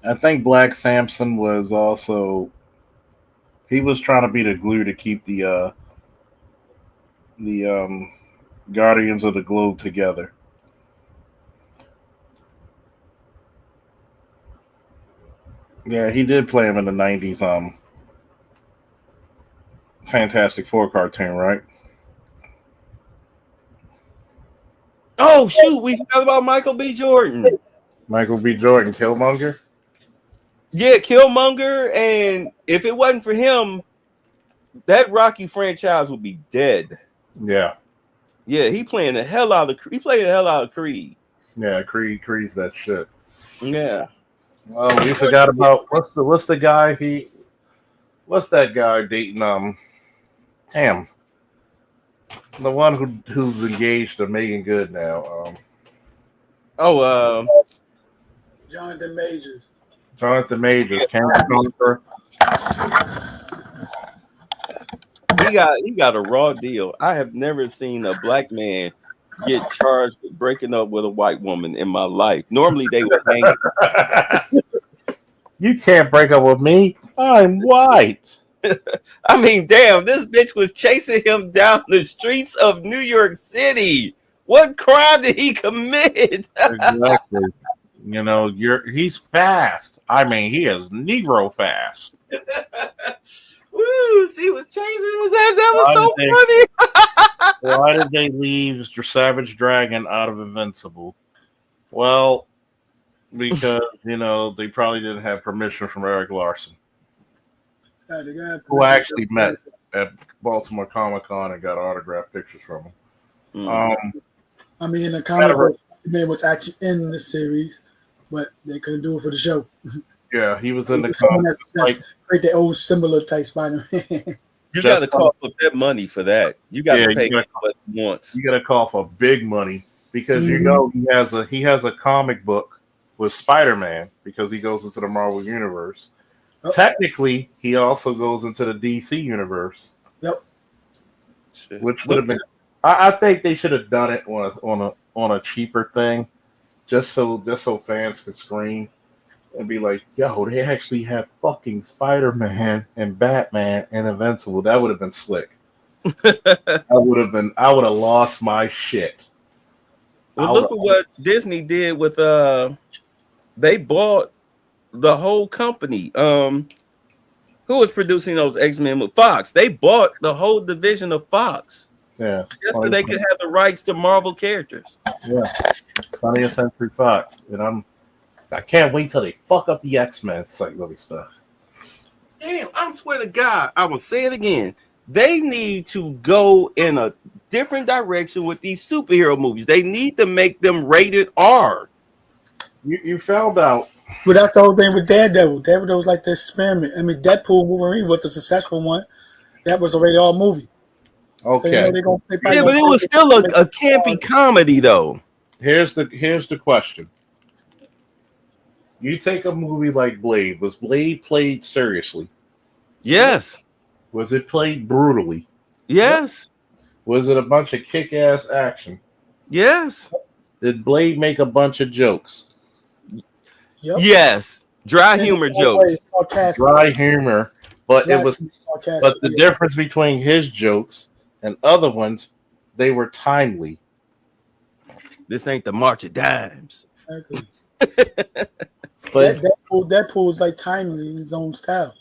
I think Black Samson was also, he was trying to be the glue to keep the Guardians of the Globe together. Yeah, he did play him in the 90s Fantastic Four cartoon, right? Oh shoot, we forgot about Michael B. Jordan. Michael B. Jordan, Killmonger? Yeah, Killmonger, and if it wasn't for him, that Rocky franchise would be dead. Yeah. Yeah, he played the hell out of Creed. Yeah, Creed's that shit. Yeah. Well, we forgot about what's that guy dating damn, the one who's engaged to Megan Good now. Jonathan Majors. Jonathan Majors, Cancer Conqueror. He got a raw deal. I have never seen a black man get charged with breaking up with a white woman in my life. Normally they would hang. You can't break up with me. I'm white. I mean, damn, this bitch was chasing him down the streets of New York City. What crime did he commit? Exactly. You know, he's fast. I mean, he is Negro fast. Woo, she was chasing his ass. That was so funny. Why did they leave Savage Dragon out of Invincible? Well, because, they probably didn't have permission from Eric Larson, who actually met at Baltimore Comic-Con and got autographed pictures from him. I mean, in the comic book, man was actually in the series, but they couldn't do it for the show. Yeah, he was in the comics. That's like the old similar type Spider-Man. You got to call for that money for that. You got to pay what he wants. You got to call for big money because he has a comic book with Spider-Man because he goes into the Marvel universe. Oh. Technically, he also goes into the DC universe. Yep. Which would have been. I think they should have done it on a cheaper thing, just so fans could scream and be like, "Yo, they actually have fucking Spider-Man and Batman and Invincible." That would have been slick. I would have lost my shit. Well, look at what Disney did with they bought the whole company. Who was producing those X-Men? Fox. They bought the whole division of Fox. Yeah. Just so they could have the rights to Marvel characters. Yeah. 20th Century Fox. And I can't wait till they fuck up the X-Men. It's like lovely stuff. Damn, I swear to God, I will say it again. They need to go in a different direction with these superhero movies. They need to make them rated R. You found out. But that's the whole thing with Daredevil. Daredevil was like the experiment. I mean, Deadpool Wolverine was the successful one. That was a rated R movie. Okay. So, but it was still a campy comedy, though. Here's the question. You take a movie like Blade. Was Blade played seriously? Yes. Was it played brutally? Yes. Was it a bunch of kick-ass action? Yes. Did Blade make a bunch of jokes? Yep. Yes. Dry humor jokes. Dry humor. But it was the difference between his jokes and other ones, they were timely. This ain't the March of Dimes. Exactly. But Deadpool is like timely in his own style.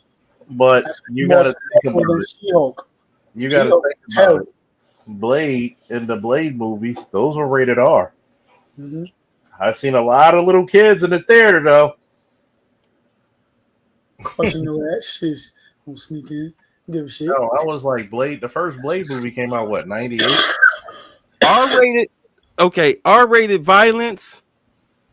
But you got to think about it. She-Hulk. You got to think about it. Blade in the Blade movies, those were rated R. Mm-hmm. I've seen a lot of little kids in the theater though. But you know that shit. Won't sneak in, give a shit. No, I was like Blade. The first Blade movie came out what 98. R-rated. Okay, R-rated violence,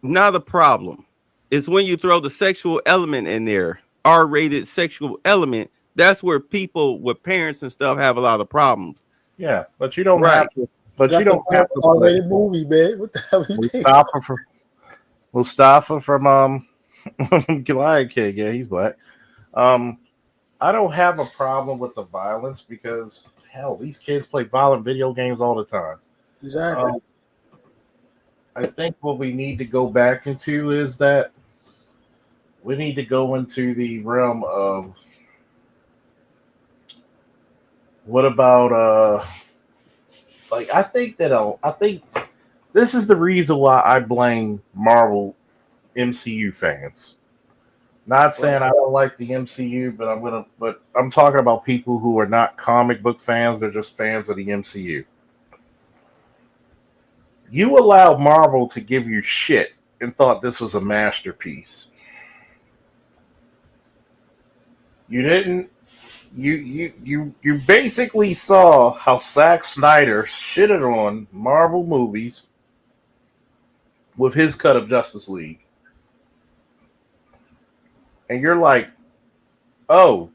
not a problem. It's when you throw the sexual element in there. R-rated sexual element. That's where people with parents and stuff have a lot of problems. Yeah, but you don't have to. But you don't have to. R-rated movie, man. What the hell are you thinking? Mustafa from Goliath Kid. Yeah, he's black. I don't have a problem with the violence because hell, these kids play violent video games all the time. Exactly. I think what we need to go back into is that we need to go into the realm of what about I think this is the reason why I blame Marvel MCU fans. Not saying I don't like the MCU, but I'm talking about people who are not comic book fans, they're just fans of the MCU. You allowed Marvel to give you shit and thought this was a masterpiece. You didn't. You basically saw how Zack Snyder shitted on Marvel movies with his cut of Justice League. and you're like, oh,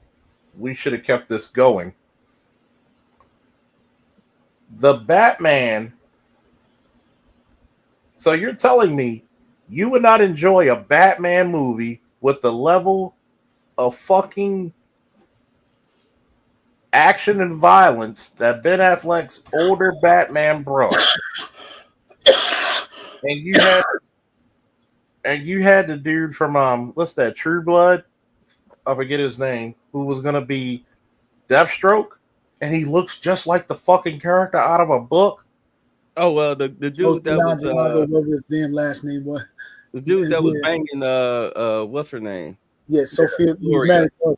we should have kept this going. The Batman. So you're telling me you would not enjoy a Batman movie with the level of fucking action and violence that Ben Affleck's older Batman brought, and you had the dude from what's that, True Blood? I forget his name, who was gonna be Deathstroke, and he looks just like the fucking character out of a book. Oh well, the dude that was what his damn last name was. The dude that was banging what's her name? Yeah, Sophia.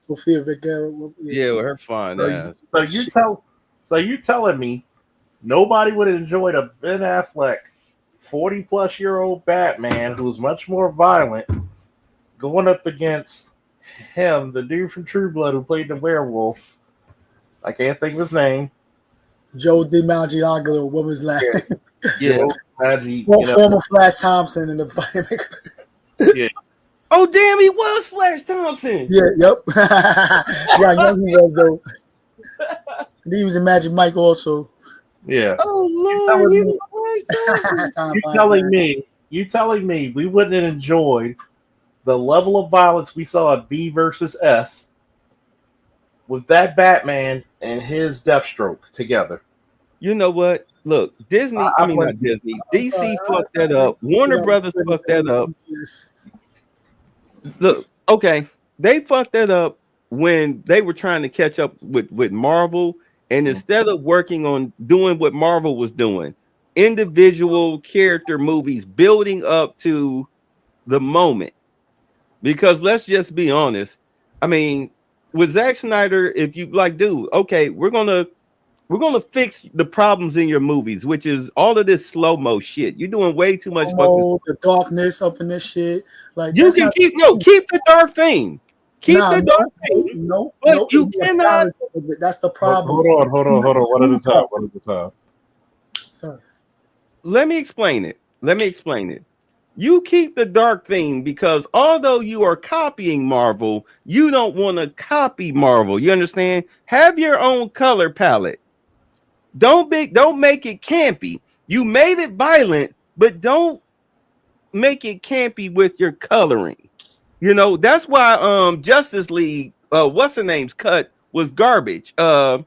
Sophia Vergara. Yeah, with her fine ass. So you telling me nobody would enjoy the Ben Affleck 40-plus-year-old Batman who's much more violent going up against him, the dude from True Blood who played the werewolf. I can't think of his name. Joe DiMaggio, what was his last name? Yeah. Former Flash Thompson in the fight. Yeah. Oh damn, he was Flash Thompson. Yeah, yep. Yeah, young he was though. And he was in Magic Mike also. Yeah. Oh Lord, he was Flash Thompson. You telling me we wouldn't have enjoyed the level of violence we saw at B versus S with that Batman and his Deathstroke together? You know what? Look, Disney. I mean, not Disney. DC fucked that up. Warner Brothers fucked that up. Look, okay, they fucked that up when they were trying to catch up with Marvel, and instead of working on doing what Marvel was doing, individual character movies building up to the moment. Because let's just be honest. I mean, with Zack Snyder, if you like, dude, okay, we're gonna fix the problems in your movies, which is all of this slow-mo shit. You're doing way too much fucking the darkness up in this shit. Like you can keep the dark thing. Keep the dark thing. No, but you cannot. That's the problem. Hold on. One at a time. Sorry. Let me explain it. You keep the dark theme because although you are copying Marvel, you don't want to copy Marvel. You understand? Have your own color palette. Don't make it campy. You made it violent, but don't make it campy with your coloring. You know, that's why Justice League, what's her name's cut was garbage. The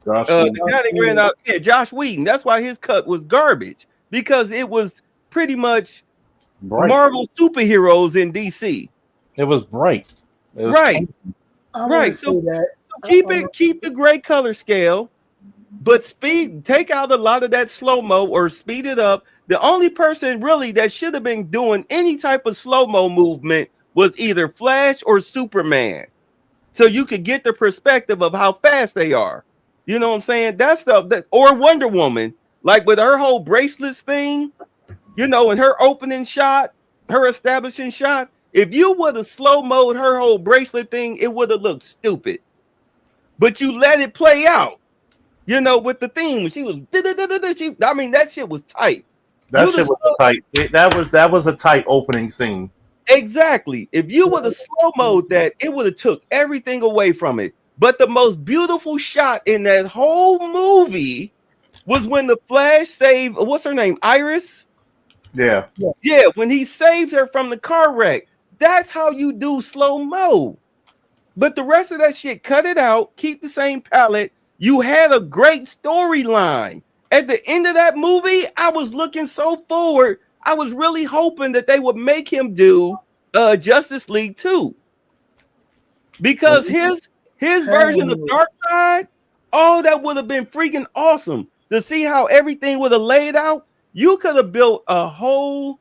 guy that ran out, Josh Whedon. That's why his cut was garbage because it was pretty much Marvel superheroes in DC. It was bright. Right. So keep the gray color scale, but take out a lot of that slow-mo or speed it up. The only person really that should have been doing any type of slow-mo movement was either Flash or Superman. So you could get the perspective of how fast they are. You know what I'm saying? That's or Wonder Woman, like with her whole bracelets thing, you know, and her opening shot, her establishing shot. If you would have slow-moed her whole bracelet thing, it would have looked stupid. But you let it play out. You know, with the theme, she was. I mean, that shit was tight. That was a tight opening scene. Exactly. If you would have slow mode that, it would have took everything away from it. But the most beautiful shot in that whole movie was when the Flash saved. What's her name? Iris. Yeah. When he saved her from the car wreck. That's how you do slow mo. But the rest of that shit, cut it out. Keep the same palette. You had a great storyline. At the end of that movie, I was looking so forward. I was really hoping that they would make him do Justice League 2. Because his version of Darkseid, that would have been freaking awesome. To see how everything would have laid out, you could have built a whole...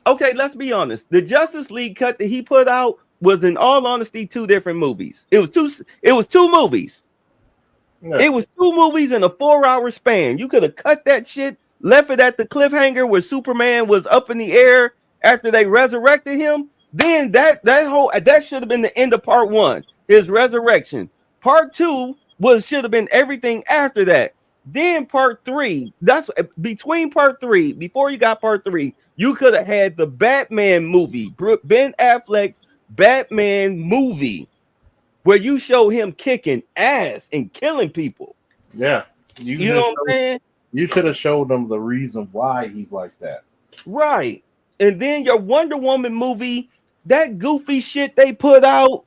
Okay, let's be honest. The Justice League cut that he put out was, in all honesty, 2 different movies. It was two movies. Yeah. It was 2 movies in a 4-hour span. You could have cut that shit, left it at the cliffhanger where Superman was up in the air after they resurrected him. Then that should have been the end of part 1, his resurrection. Part 2 should have been everything after that. Then part 3, that's between part 3, before you got part 3, you could have had the Batman movie, Ben Affleck's Batman movie where you show him kicking ass and killing people. Yeah. You know what I'm saying? You should have showed them the reason why he's like that. Right. And then your Wonder Woman movie, that goofy shit they put out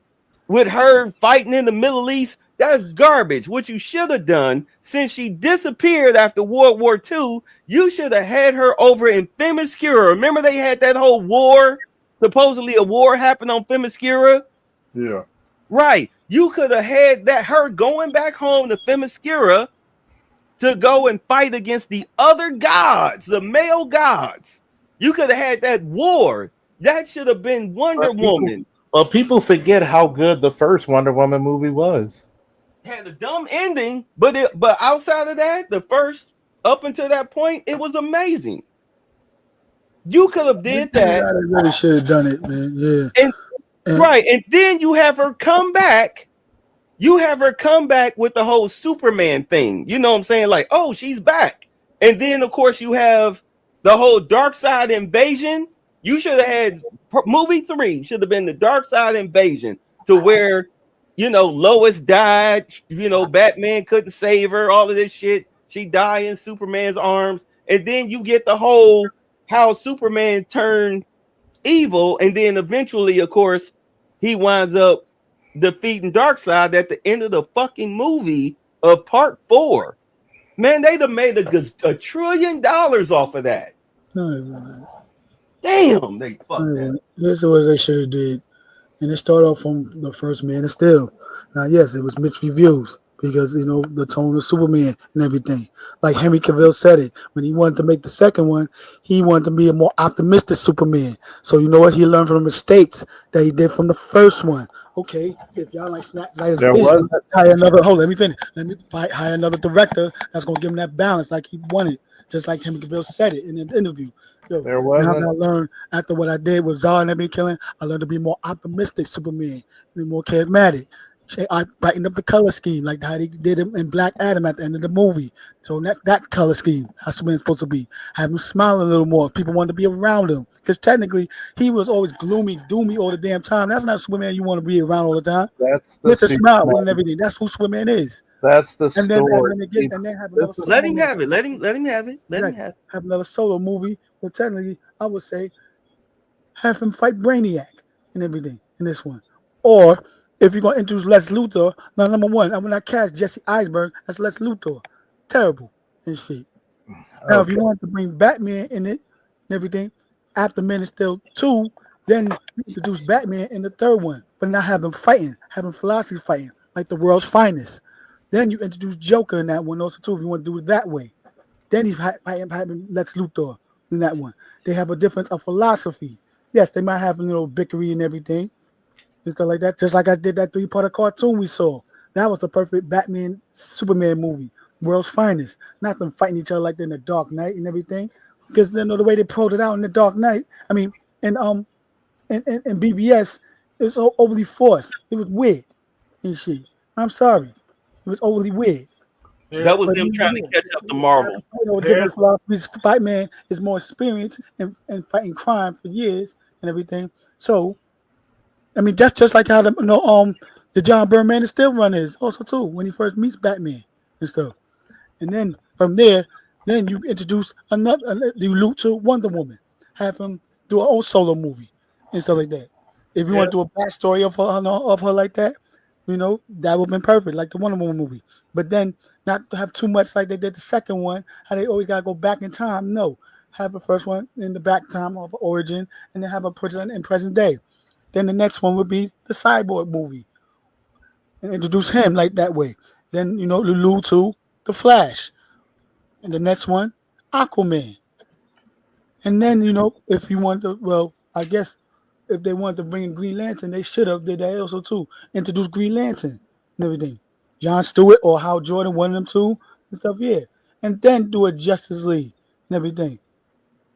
with her fighting in the Middle East, that's garbage. What you should have done, since she disappeared after World War II, you should have had her over in Themyscira. Remember they had that whole war? Supposedly a war happened on Themyscira? Yeah. Right. You could have had that her going back home to Themyscira to go and fight against the other gods, the male gods. You could have had that war. That should have been Wonder Woman. Well, people forget how good the first Wonder Woman movie was. Had a dumb ending, but outside of that, the first up until that point, it was amazing. You could have did that. I really should have done it, man. Yeah. Right, and then you have her come back. You have her come back with the whole Superman thing. You know what I'm saying? Like, oh, she's back. And then, of course, you have the whole Dark Side Invasion. You should have had movie 3 should have been the Dark Side Invasion, to where, you know, Lois died. You know, Batman couldn't save her. All of this shit. She died in Superman's arms. And then you get the whole how Superman turned evil. And then eventually, of course, he winds up defeating Darkseid at the end of the fucking movie of part 4. Man, they'd have made a $1 trillion off of that. No, damn, they fucked that. This is what they should have did. And it started off from the first Man of Steel. Now, yes, it was mixed reviews because, you know, the tone of Superman and everything. Like Henry Cavill said it, when he wanted to make the second one, he wanted to be a more optimistic Superman. So you know what? He learned from the mistakes that he did from the first one. Okay, if y'all like Snyder's vision, hire another. Let me finish. Let me hire another director that's gonna give him that balance like he wanted, just like Henry Cavill said it in an interview. There wasn't. I learned after what I did with Zod and everything killing, I learned to be more optimistic Superman, be more charismatic. I brightened up the color scheme like how they did him in Black Adam at the end of the movie. So that color scheme, how Superman's supposed to be. Have him smile a little more. People wanted to be around him. Because technically, he was always gloomy, doomy all the damn time. That's not Superman you want to be around all the time. That's the with a smile and everything. That's who Superman is. That's the and story. And then have another let him have it. Let him have it. Let him have another solo movie. But technically, I would say have him fight Brainiac and everything in this one. Or if you're going to introduce Lex Luthor, now, number one, I will not cast Jesse Eisenberg as Lex Luthor. Terrible and shit. Now, if you want to bring Batman in it and everything, after Man of Steel 2, then introduce Batman in the third one, but not have them fighting, having philosophy fighting, like the world's finest. Then you introduce Joker in that one also, too, if you want to do it that way. Then he's fighting Lex Luthor in that one. They have a difference of philosophy. Yes, they might have a little bickery and everything, and stuff like that, just like I did that 3-part cartoon we saw. That was the perfect Batman Superman movie, world's finest. Not them fighting each other like they're in the Dark Knight and everything, because you know the way they pulled it out in the Dark Knight. I mean, in BBS, it was so overly forced. It was weird and shit. I'm sorry, it was overly weird. That was them trying to catch up to Marvel. You know, different philosophies. Batman is more experienced in fighting crime for years and everything. So, I mean, that's just like how the John Byrne Man of Steel run is also too when he first meets Batman and stuff. And then from there, then you introduce you loop to Wonder Woman, have him do an old solo movie and stuff like that. If you want to do a backstory of her like that, you know, that would have been perfect, like the Wonder Woman movie. But then not to have too much like they did the second one, how they always gotta go back in time. No, have the first one in the back time of origin, and then have a present day. Then the next one would be the Cyborg movie, and introduce him like that way. Then you know, Lulu to the Flash, and the next one, Aquaman. And then you know, if you want to, well, I guess if they wanted to bring in Green Lantern, they should have did that also too. Introduce Green Lantern and everything. John Stewart or Hal Jordan, one of them two and stuff, yeah. And then do a Justice League and everything.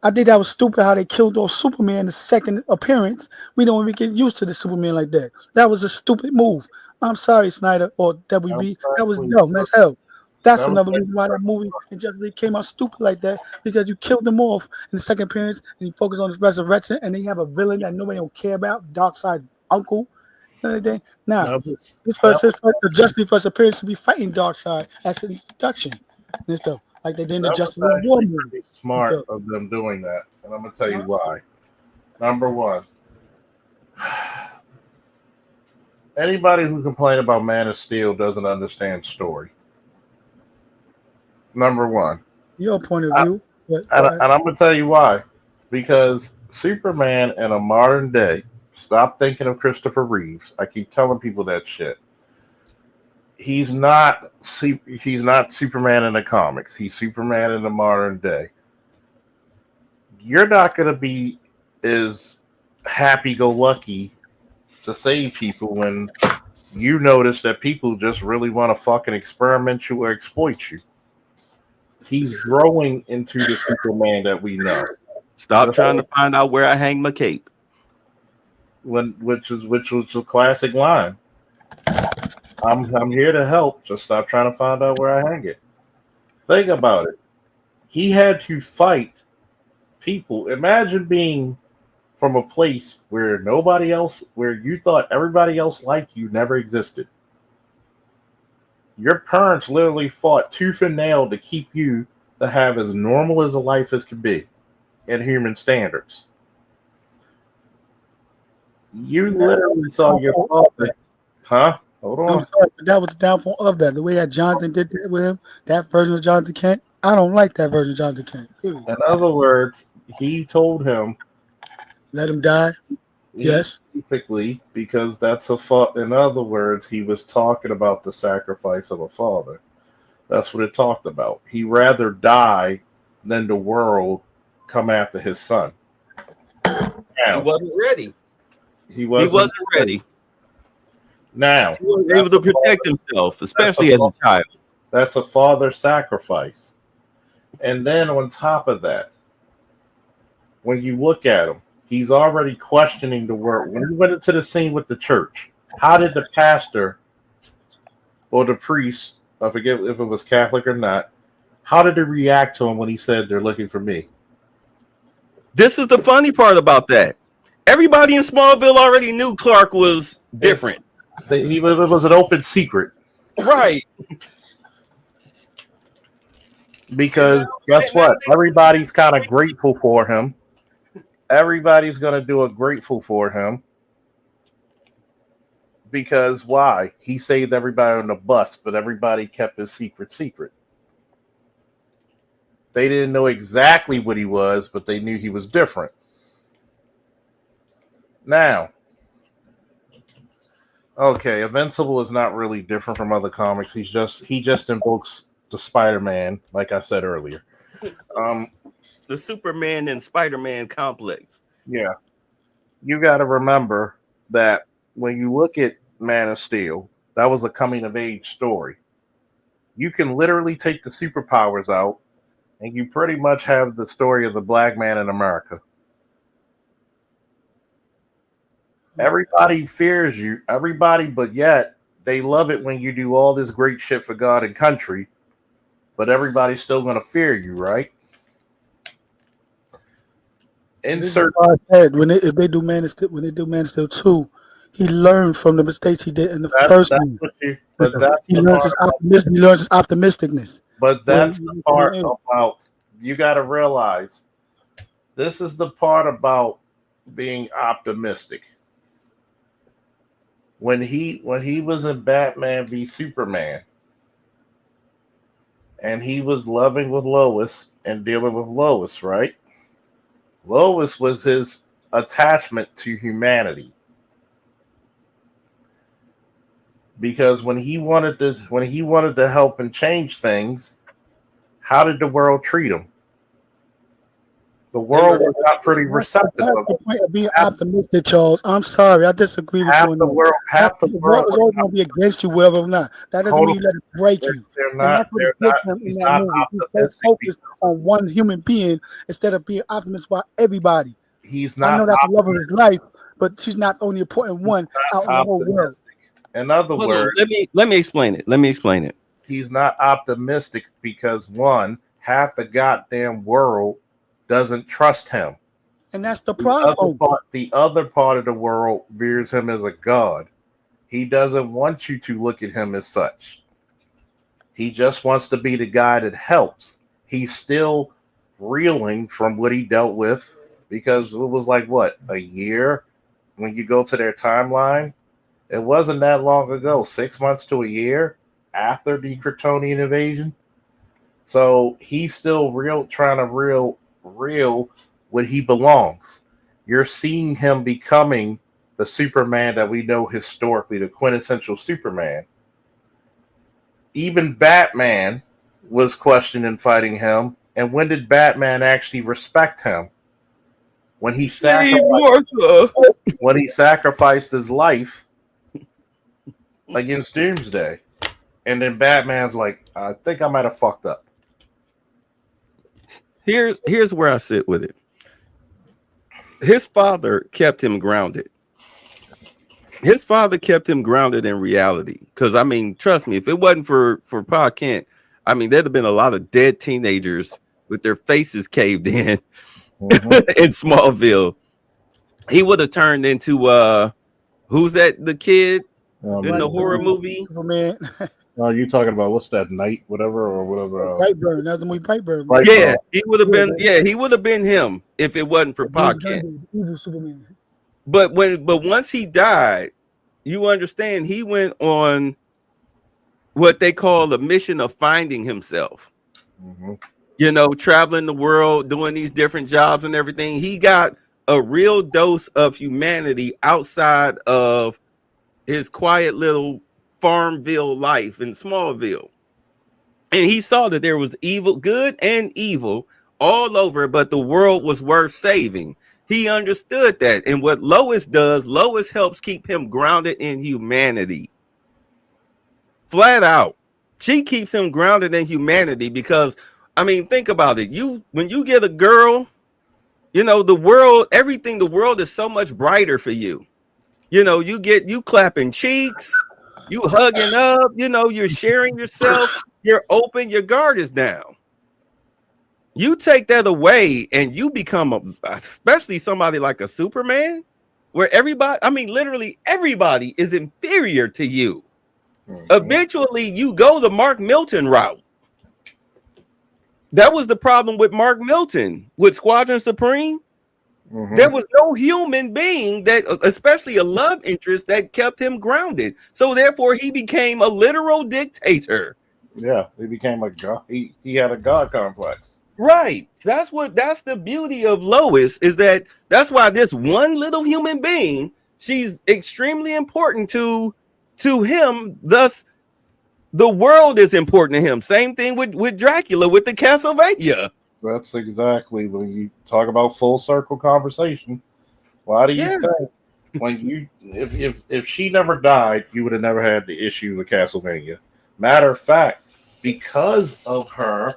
I think that was stupid how they killed off Superman in the second appearance. We don't even get used to the Superman like that. That was a stupid move. I'm sorry, Snyder or WB. That was dumb as hell. That's another reason why that movie and Justice League came out stupid like that, because you killed them off in the second appearance and you focus on his resurrection, and then you have a villain that nobody don't care about, Darkseid uncle, and everything. Now, That was- his first the Justice first appearance to be fighting Darkseid as an introduction and stuff, like they did in the that Justice was League War actually movie. pretty smart So- of them doing that, and I'm gonna tell you why. Number one, anybody who complained about Man of Steel doesn't understand story. Number one, Your point of view, but and I'm gonna tell you why. Because Superman in a modern day, stop thinking of Christopher Reeves. I keep telling people that shit. He's not Superman in the comics. He's Superman in the modern day. You're not gonna be as happy-go-lucky to save people when you notice that people just really want to fucking experiment you or exploit you. He's growing into the Superman that we know. Stop trying to find out where I hang my cape. Which was a classic line. I'm here to help. Just stop trying to find out where I hang it. Think about it. He had to fight people. Imagine being from a place where nobody else, where you thought everybody else like you never existed. Your parents literally fought tooth and nail to keep you to have as normal as a life as could be in human standards. You literally saw your father, huh? Hold on. I'm sorry, but that was the downfall of that. The way that Jonathan did that with him, that version of Jonathan Kent, I don't like that version of Jonathan Kent. Period. In other words, he told him, Let him die. Yes. Basically, because that's a fault. In other words, he was talking about the sacrifice of a father. That's what it talked about. He rather die than the world come after his son. He Now, wasn't ready. he He wasn't ready. Now, He wasn't able to protect himself, especially as a child. that's a father sacrifice. And then on top of that, when you look at him, he's already questioning the word. When he went into the scene with the church, how did the pastor or the priest, I forget if it was Catholic or not, how did they react to him when he said they're looking for me? This is the funny part about that. Everybody in Smallville already knew Clark was different. It was an open secret. Right. Because guess what? Everybody's kind of grateful for him. Everybody's going to do a grateful for him. Because why? He saved everybody on the bus, but everybody kept his secret. They didn't know exactly what he was, but they knew he was different. Now, okay, Invincible is not really different from other comics. He just invokes the Spider-Man, like I said earlier. The Superman and Spider-Man complex. Yeah. You got to remember that when you look at Man of Steel, that was a coming-of-age story. You can literally take the superpowers out, and you pretty much have the story of the black man in America. Everybody fears you, everybody, but yet they love it when you do all this great shit for God and country, but everybody's still going to fear you, right? Insert. I said when they do Man of Steel 2, he learned from the mistakes he did in the first one. He learns his optimisticness. But that's the part about, you got to realize, this is the part about being optimistic. When he was in Batman v Superman, and he was loving with Lois and dealing with Lois, right? Lois was his attachment to humanity. Because when he wanted to help and change things, how did the world treat him? The world was not pretty receptive. That's the point of being optimistic, Charles. I'm sorry, I disagree with you. Half the world is always going to be against you, whatever or not. That doesn't mean you let it break you. They're not. He's so focused on one human being instead of being optimistic about everybody. He's not. I know that's the love of his life, but she's not the only important one out in the whole world. In other words, let me explain it. He's not optimistic because one, half the goddamn world doesn't trust him. And that's the The problem. other part of the world views him as a god. He doesn't want you to look at him as such. He just wants to be the guy that helps. He's still reeling from what he dealt with because it was like, what, a year when you go to their timeline? It wasn't that long ago, 6 months to a year after the Kryptonian invasion. So he's still trying to reel what he belongs. You're seeing him becoming the Superman that we know historically, the quintessential Superman. Even Batman was questioning fighting him. And when did Batman actually respect him? When he sacrificed his life against Doomsday. And then Batman's like, I think I might have fucked up. Here's where I sit with it. His father kept him grounded. His father kept him grounded in reality. Because, I mean, trust me, if it wasn't for Pa Kent, I mean, there'd have been a lot of dead teenagers with their faces caved in in Smallville. He would have turned into, who's that, the kid in the horror movie? Superman. Oh, you talking about what's that, Night, whatever, or whatever? Brightburn. That's the movie Brightburn. Yeah, he would have been. Yeah, he would have been him if it wasn't for Pa Kent. Superman. But once he died, you understand he went on what they call the mission of finding himself. Mm-hmm. You know, traveling the world, doing these different jobs and everything. He got a real dose of humanity outside of his quiet little Farmville life in Smallville. And he saw that there was evil, good and evil all over, but the world was worth saving. He understood that. And what Lois does, Lois helps keep him grounded in humanity. Flat out. She keeps him grounded in humanity because, I mean, think about it. When you get a girl, you know, the world is so much brighter for you. You know, you clapping cheeks, you hugging up, you know, you're sharing yourself, you're open, your guard is down. You take that away and you become especially somebody like a Superman, where everybody, I mean, literally everybody is inferior to you. Mm-hmm. Eventually you go the Mark Milton route. That was the problem with Mark Milton with Squadron Supreme. Mm-hmm. There was no human being that, especially a love interest, that kept him grounded. So therefore, he became a literal dictator. Yeah, he became a god. He had a god complex. Right. That's the beauty of Lois, is that's why this one little human being, she's extremely important to him. Thus, the world is important to him. Same thing with Dracula, with the Castlevania. That's exactly when you talk about full circle conversation. Why do you think when if she never died, you would have never had the issue with Castlevania? Matter of fact, because of her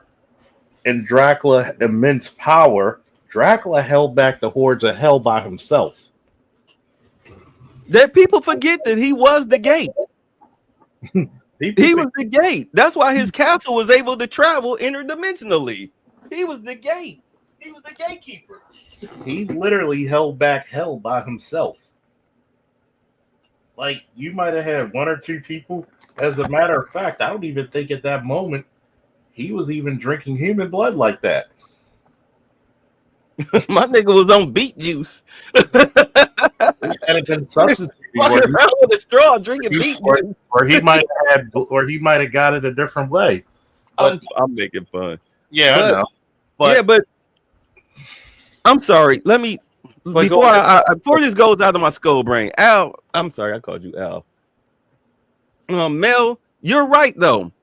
and Dracula's immense power, Dracula held back the hordes of hell by himself. That people forget that he was the gate. He was the gate. That's why his castle was able to travel interdimensionally. He was the gate. He was the gatekeeper. He literally held back hell by himself. Like, you might have had one or two people. As a matter of fact, I don't even think at that moment he was even drinking human blood like that. My nigga was on beet juice. And been substituted with a straw drinking beet juice. Or he might have got it a different way. I'm making fun. Yeah, I know. But I'm sorry. Let me before this goes out of my skull brain. Al, I'm sorry, I called you Al. Mel, you're right though.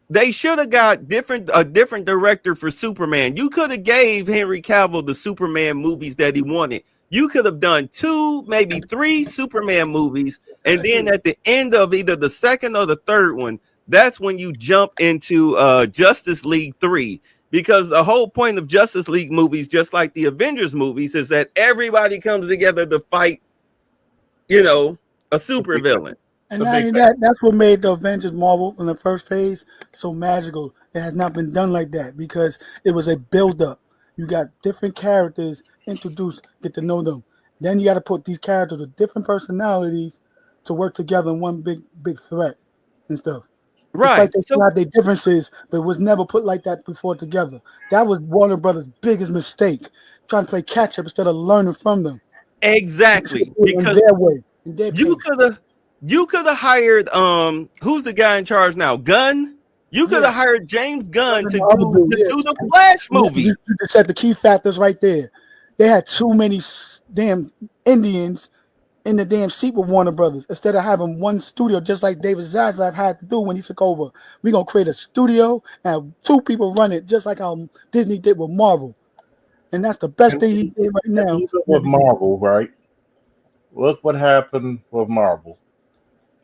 They should have got a different director for Superman. You could have gave Henry Cavill the Superman movies that he wanted. You could have done 2, maybe 3 Superman movies, and then at the end of either the second or the third one, that's when you jump into Justice League 3. Because the whole point of Justice League movies, just like the Avengers movies, is that everybody comes together to fight, you know, a supervillain. And that's what made the Avengers Marvel in the first phase so magical. It has not been done like that because it was a build-up. You got different characters introduce, get to know them. Then you got to put these characters with different personalities to work together in one big threat and stuff. Just like Right. they So have their differences, but it was never put like that before together. That was Warner Brothers' biggest mistake, trying to play catch up instead of learning from them. exactly, In because their way, in their you pace. could have hired who's the guy in charge now? Gunn. You could have hired James Gunn to The other do dude, the Flash movie. You just said the key factors right there. They had too many damn Indians in the damn seat with Warner Brothers instead of having one studio, just like David Zaslav had to do when he took over. We're gonna create a studio and have two people run it, just like how Disney did with Marvel. And that's the best thing he did right now. Even with Marvel, right? Look what happened with Marvel.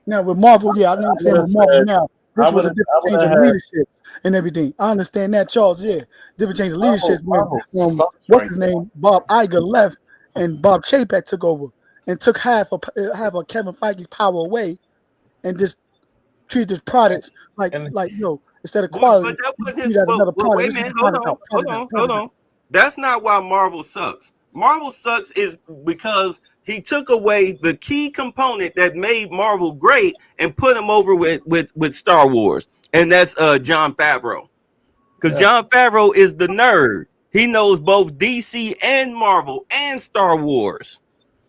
Now with Marvel, yeah, I understand with Marvel now. This was a different change of leadership and everything. I understand that, Charles. Yeah, different change of leadership when what's his name, Bob Iger left and Bob Chapek took over and took half of Kevin Feige's power away and just treated his products like instead of quality. But that wasn't treat his. it as another product. Wait a This is minute, product hold on. That's not why Marvel sucks. Marvel sucks is because he took away the key component that made Marvel great and put him over with Star Wars, and that's Jon Favreau. Because Jon Favreau is the nerd. He knows both DC and Marvel and Star Wars.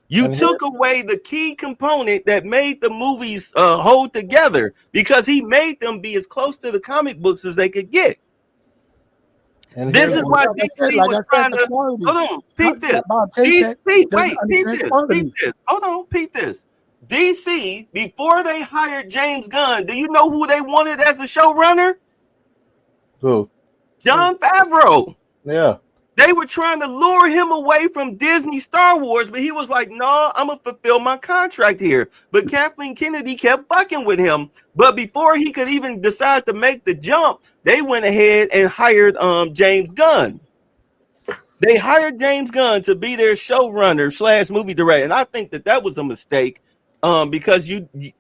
You took away the key component that made the movies hold together because he made them be as close to the comic books as they could get. And this is why DC was trying to hold on, peep this. Peep this. Hold on, peep this. DC, before they hired James Gunn, do you know who they wanted as a showrunner? Who? Jon Favreau. Yeah. They were trying to lure him away from Disney Star Wars, but he was like, no, I'm going to fulfill my contract here. But Kathleen Kennedy kept fucking with him. But before he could even decide to make the jump, they went ahead and hired James Gunn. They hired James Gunn to be their showrunner / movie director. And I think that was a mistake because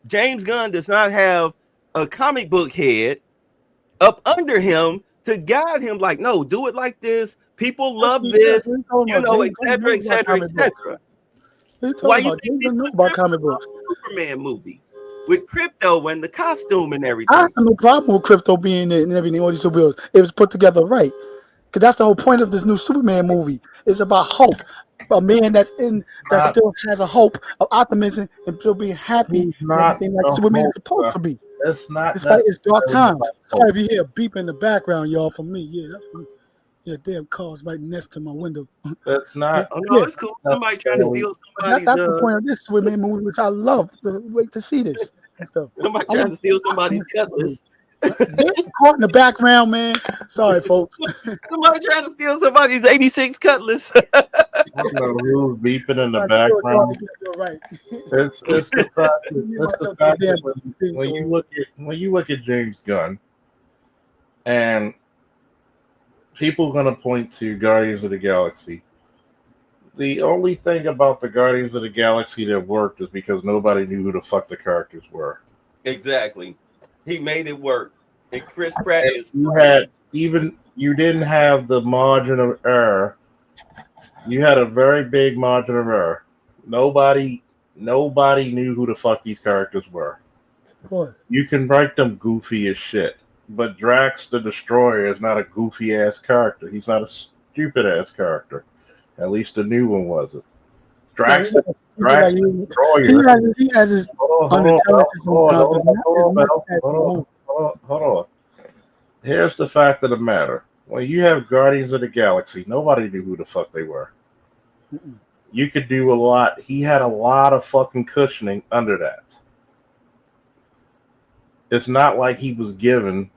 James Gunn does not have a comic book head up under him to guide him like, no, do it like this. People love this, et cetera. Why you think they know about comic books? Superman movie with Crypto and the costume and everything. I have no problem with Crypto being there and everything, all these superheroes. It was put together right. Because that's the whole point of this new Superman movie. It's about hope. A man that still has a hope of optimism and still being happy and everything like Superman is supposed to be. It's not. It's dark times. Sorry if you hear a beep in the background, y'all, from me. Yeah, that's from me. Yeah, damn car's right next to my window. That's not. Oh, no, it's cool. Somebody trying to steal somebody's. That's the point of this Superman movie, which I love. Wait to see this and stuff. Somebody trying to steal somebody's cutlass. Caught in the background, man. Sorry, folks. Somebody trying to steal somebody's 86 cutlass. I don't know who's beeping in the background. Right. It's the fact that when you look at James Gunn, and people are going to point to Guardians of the Galaxy. The only thing about the Guardians of the Galaxy that worked is because nobody knew who the fuck the characters were. Exactly. He made it work. And Chris Pratt is. You didn't have the margin of error. You had a very big margin of error. Nobody knew who the fuck these characters were. What? You can write them goofy as shit. But Drax the Destroyer is not a goofy ass character. He's not a stupid ass character. At least the new one wasn't. Drax the Destroyer. He has his Hold on. Here's the fact of the matter. When you have Guardians of the Galaxy, nobody knew who the fuck they were. You could do a lot. He had a lot of fucking cushioning under that. It's not like he was given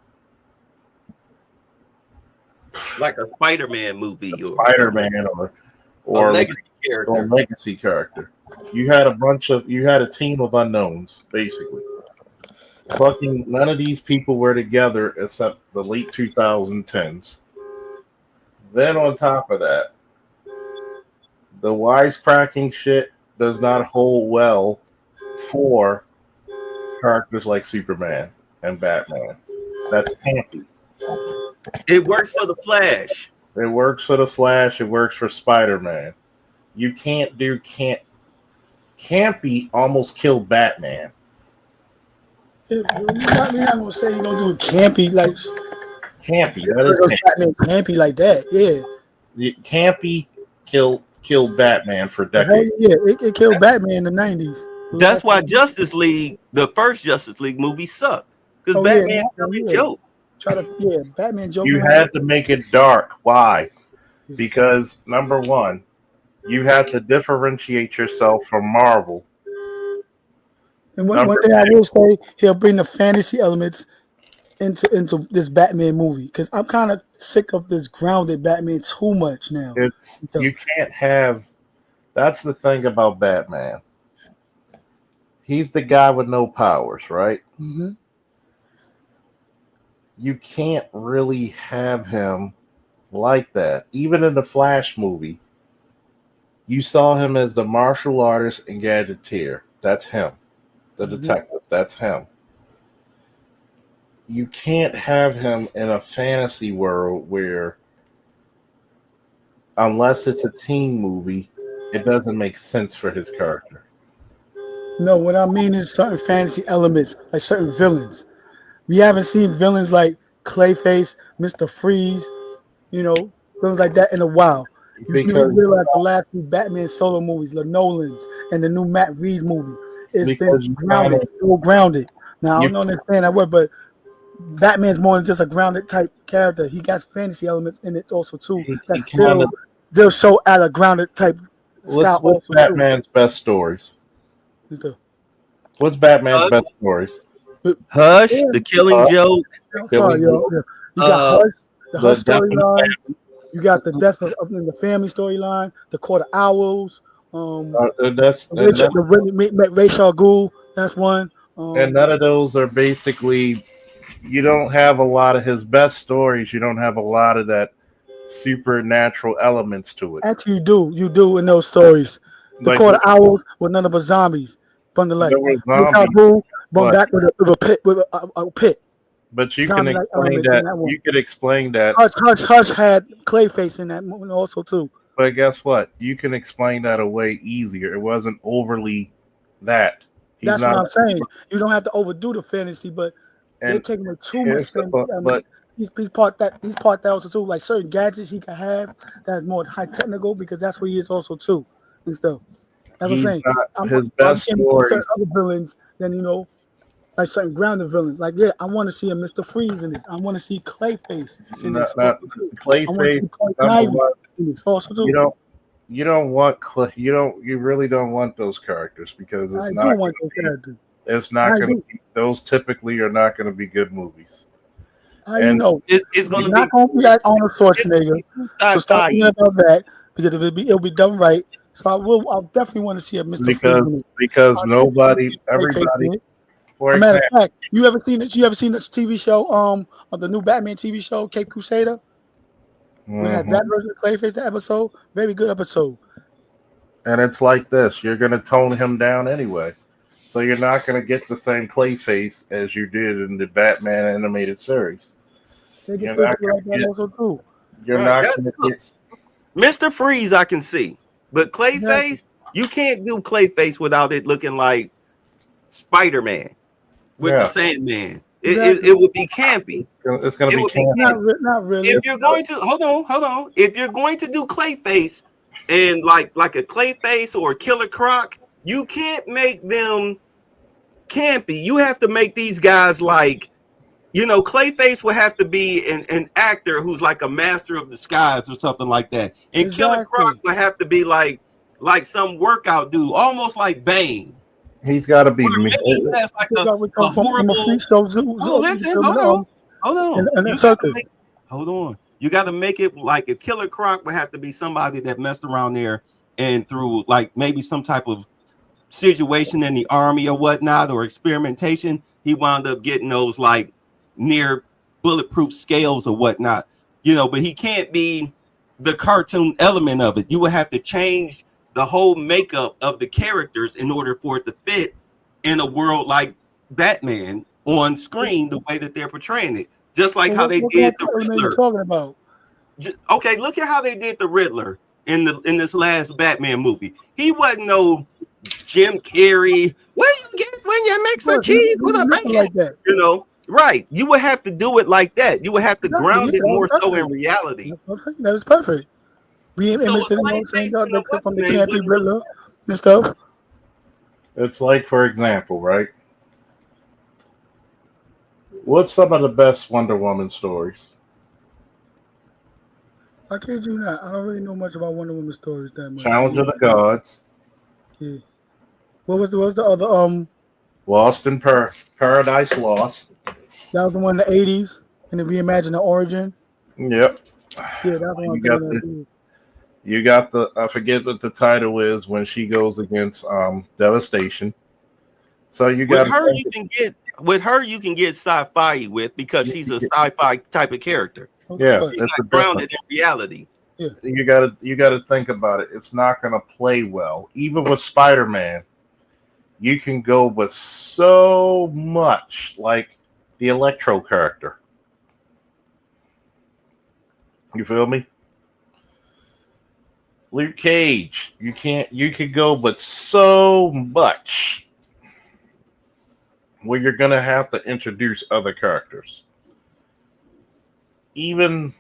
like a Spider-Man movie, or legacy character. You had a team of unknowns, basically. Fucking none of these people were together except the late 2010s. Then on top of that, the wisecracking shit does not hold well for characters like Superman and Batman. That's campy. It works for the Flash. It works for the Flash. It works for Spider-Man. You can't do campy almost killed Batman. We're not gonna say you don't do it campy like Campy, that is campy. Batman campy like that. Yeah. Campy killed Batman for Hell decades. yeah, it killed Batman in the 90s. That's why Justice League, the first Justice League movie, sucked because Batman really joke. Batman joking. You had to make it dark. Why? Because number one, you had to differentiate yourself from Marvel. And one thing I will say, he'll bring the fantasy elements into this Batman movie because I'm kind of sick of this grounded Batman too much now. You can't have. That's the thing about Batman. He's the guy with no powers, right? Mm-hmm. You can't really have him like that. Even in the Flash movie, you saw him as the martial artist and gadgeteer. That's him. The detective. That's him. You can't have him in a fantasy world where, unless it's a teen movie, it doesn't make sense for his character. No, what I mean is certain fantasy elements, like certain villains. We haven't seen villains like Clayface, Mr. Freeze, villains like that in a while. You realize the last two Batman solo movies, the Nolans and the new Matt Reeves movie, it's been grounded, so grounded. Now, I don't understand that word, but Batman's more than just a grounded type character. He got fantasy elements in it also, too. They'll show at a grounded type style. What's Batman's best stories? What's Batman's best stories? Hush, The Killing Joke. You got Hush, the Hush storyline. You got the death of the family storyline, the Court of Owls. Ra's al Ghul. That's one. And none of those are basically. You don't have a lot of his best stories. You don't have a lot of that supernatural elements to it. Actually, you do in those stories. The Court of Owls with none of the zombies from the lake. Going back with a pit. But you can explain that. You could explain that. Hush had Clayface in that movie also too. But guess what? You can explain that away easier. It wasn't overly that. That's what I'm saying. You don't have to overdo the fantasy, but they're taking it too much fantasy. But he's part that also too. Like certain gadgets he can have that's more high technical because that's what he is also too and stuff. That's what I'm saying. His best story. Certain other villains than like certain grounded villains. Like I want to see a Mr. Freeze in it. I want to see Clayface in this. Clayface. You don't want you really don't want those characters because it's not. It's not going to be. Those typically are not going to be good movies. It's going to not going to be like Arnold Schwarzenegger. So stop thinking about that because it'll be done right. So I'll definitely want to see a Mr. Freeze because everybody. Matter of fact, you ever seen this TV show? Of the new Batman TV show, Cape Crusader. We had that version of Clayface. That episode, very good episode. And it's like this: you're going to tone him down anyway, so you're not going to get the same Clayface as you did in the Batman animated series. You're not going to get Mr. Freeze. I can see, but Clayface, you can't do Clayface without it looking like Spider-Man. With the Sandman, it would be campy. It's going to be campy. Not really. If you're going to hold on. If you're going to do Clayface and like a Clayface or a Killer Croc, you can't make them campy. You have to make these guys like, Clayface would have to be an actor who's like a master of disguise or something like that, and Killer Croc would have to be like some workout dude, almost like Bane. He's got to be. That's like a horrible. Hold on. You got to make it like a Killer Croc would have to be somebody that messed around there and through like maybe some type of situation in the army or whatnot or experimentation. He wound up getting those like near bulletproof scales or whatnot, but he can't be the cartoon element of it. You would have to change the whole makeup of the characters in order for it to fit in a world like Batman on screen the way that they're portraying it. Just like how they did the Riddler. Talking about? Okay, look at how they did the Riddler in this last Batman movie. He wasn't no Jim Carrey. What you get when you mix the cheese with a bacon? Like that. You know, right? You would have to do it like that. You would have to ground it more so in reality. That was perfect. We So imitated a things out clay-faced from the man campy wouldn't Riddler and stuff. It's like, for example, right? What's some of the best Wonder Woman stories? I kid you not. I don't really know much about Wonder Woman stories that much. Challenge of the Gods. Yeah. What was the other Lost in Paradise Lost. That was the one in the 80s, and if we imagine the origin. Yep. Yeah, that one. You got the I forget what the title is when she goes against Devastation. So you got with her you can get sci-fi with because she's a sci-fi type of character. Yeah, she's not grounded in reality. Yeah. You gotta think about it. It's not gonna play well. Even with Spider-Man, you can go with so much like the Electro character. You feel me? Luke Cage, you could go with so much where you're gonna have to introduce other characters. Even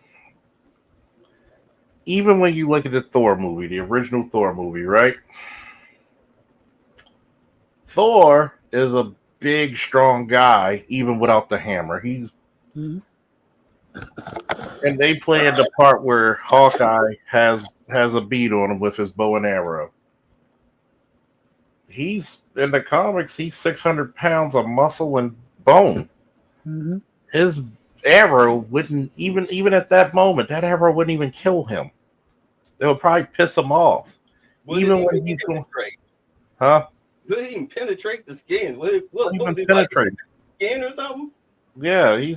when you look at the Thor movie, the original Thor movie, right? Thor is a big, strong guy, even without the hammer. He's and they played the part where Hawkeye has a bead on him with his bow and arrow. He's in the comics. He's 600 pounds of muscle and bone. Mm-hmm. His arrow wouldn't even at that moment. That arrow wouldn't even kill him. It would probably piss him off. Even when he's going, huh? Would he even penetrate the skin? Would it penetrate skin or something? Yeah, he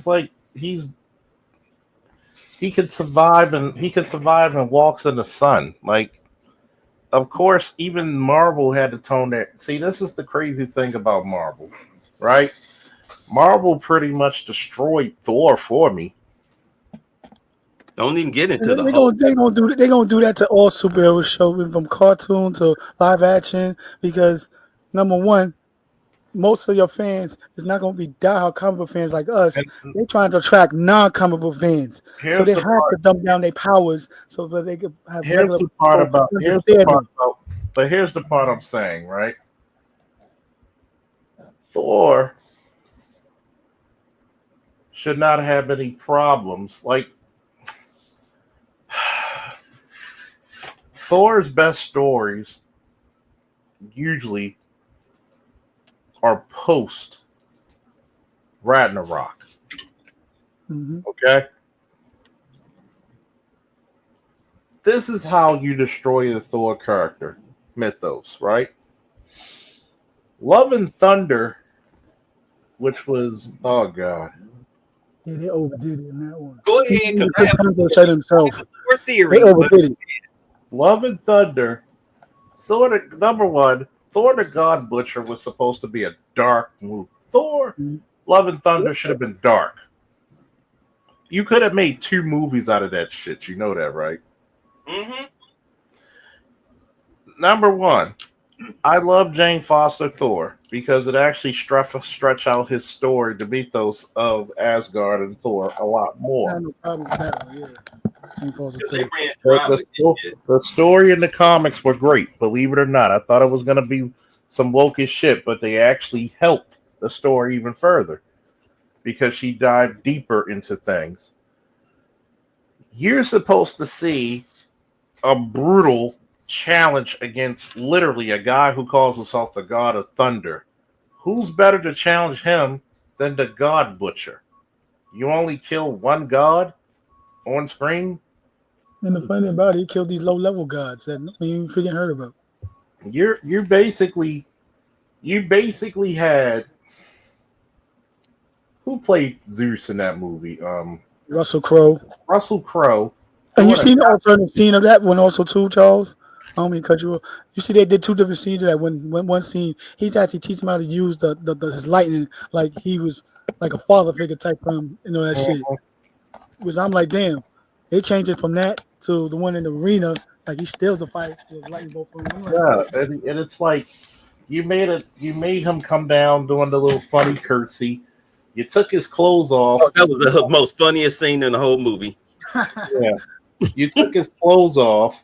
could survive and walks in the sun. Like, of course, even Marvel had to tone that. See, this is the crazy thing about Marvel, right? Marvel pretty much destroyed Thor for me. Don't even get into They're gonna do that to all superhero shows, from cartoon to live action, because number one, most of your fans is not going to be diehard comic book fans like us. They're trying to attract non-comic book fans, so they have to dumb down their powers so that they could have. Here's the part. But here's the part I'm saying, right? Thor should not have any problems. Like, Thor's best stories usually are post Ragnarok. Mm-hmm. Okay? This is how you destroy the Thor character mythos, right? Love and Thunder, which was, oh God. Yeah, they overdid it in that one. Go ahead, because I have himself. Your theory. They overdid it. Love and Thunder, Thor, number one, Thor the God Butcher was supposed to be a dark movie. Thor, Love and Thunder should have been dark. You could have made 2 movies out of that shit. You know that, right? Mm-hmm. Number one, I love Jane Foster Thor because it actually stretch out his story, the mythos of Asgard and Thor, a lot more. I have no problem with that one, yeah. The story in the comics were great, believe it or not. I thought it was going to be some woke shit, but they actually helped the story even further because she dived deeper into things. You're supposed to see a brutal challenge against literally a guy who calls himself the God of Thunder. Who's better to challenge him than the God Butcher? You only kill one god on screen. And the funny about it, he killed these low-level gods that no one even freaking heard about. You basically had, who played Zeus in that movie? Russell Crowe. And you seen the alternative scene of that one also too, Charles? I don't mean to cut you off. You see, they did 2 different scenes of that. When one scene, he's actually teaching him how to use his lightning like he was like a father figure type that shit. Which I'm like, damn, they changed it from that to the one in the arena Like he steals the fight with lightning bolt from him. I'm like, Yeah, and it's like you made him come down doing the little funny curtsy. You took his clothes off. Oh, that was the most funniest scene in the whole movie. Yeah, you took his clothes off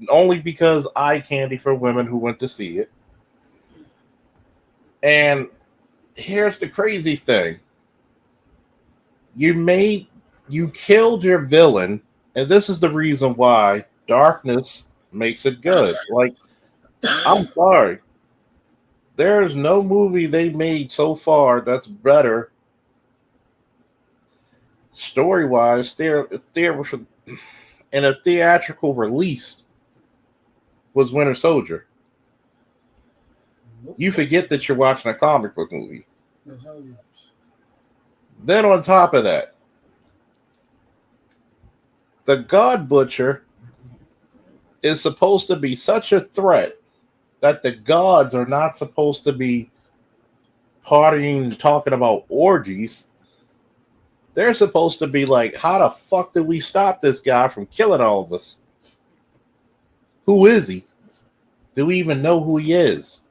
only because eye candy for women who went to see it. And here's the crazy thing: you killed your villain, and this is the reason why darkness makes it good. Like, I'm sorry, there's no movie they made so far that's better story-wise, in a theatrical release was Winter Soldier. You forget that you're watching a comic book movie. No, hell yeah. Then on top of that, the God Butcher is supposed to be such a threat that the gods are not supposed to be partying and talking about orgies. They're supposed to be like, how the fuck did we stop this guy from killing all of us? Who is he? Do we even know who he is?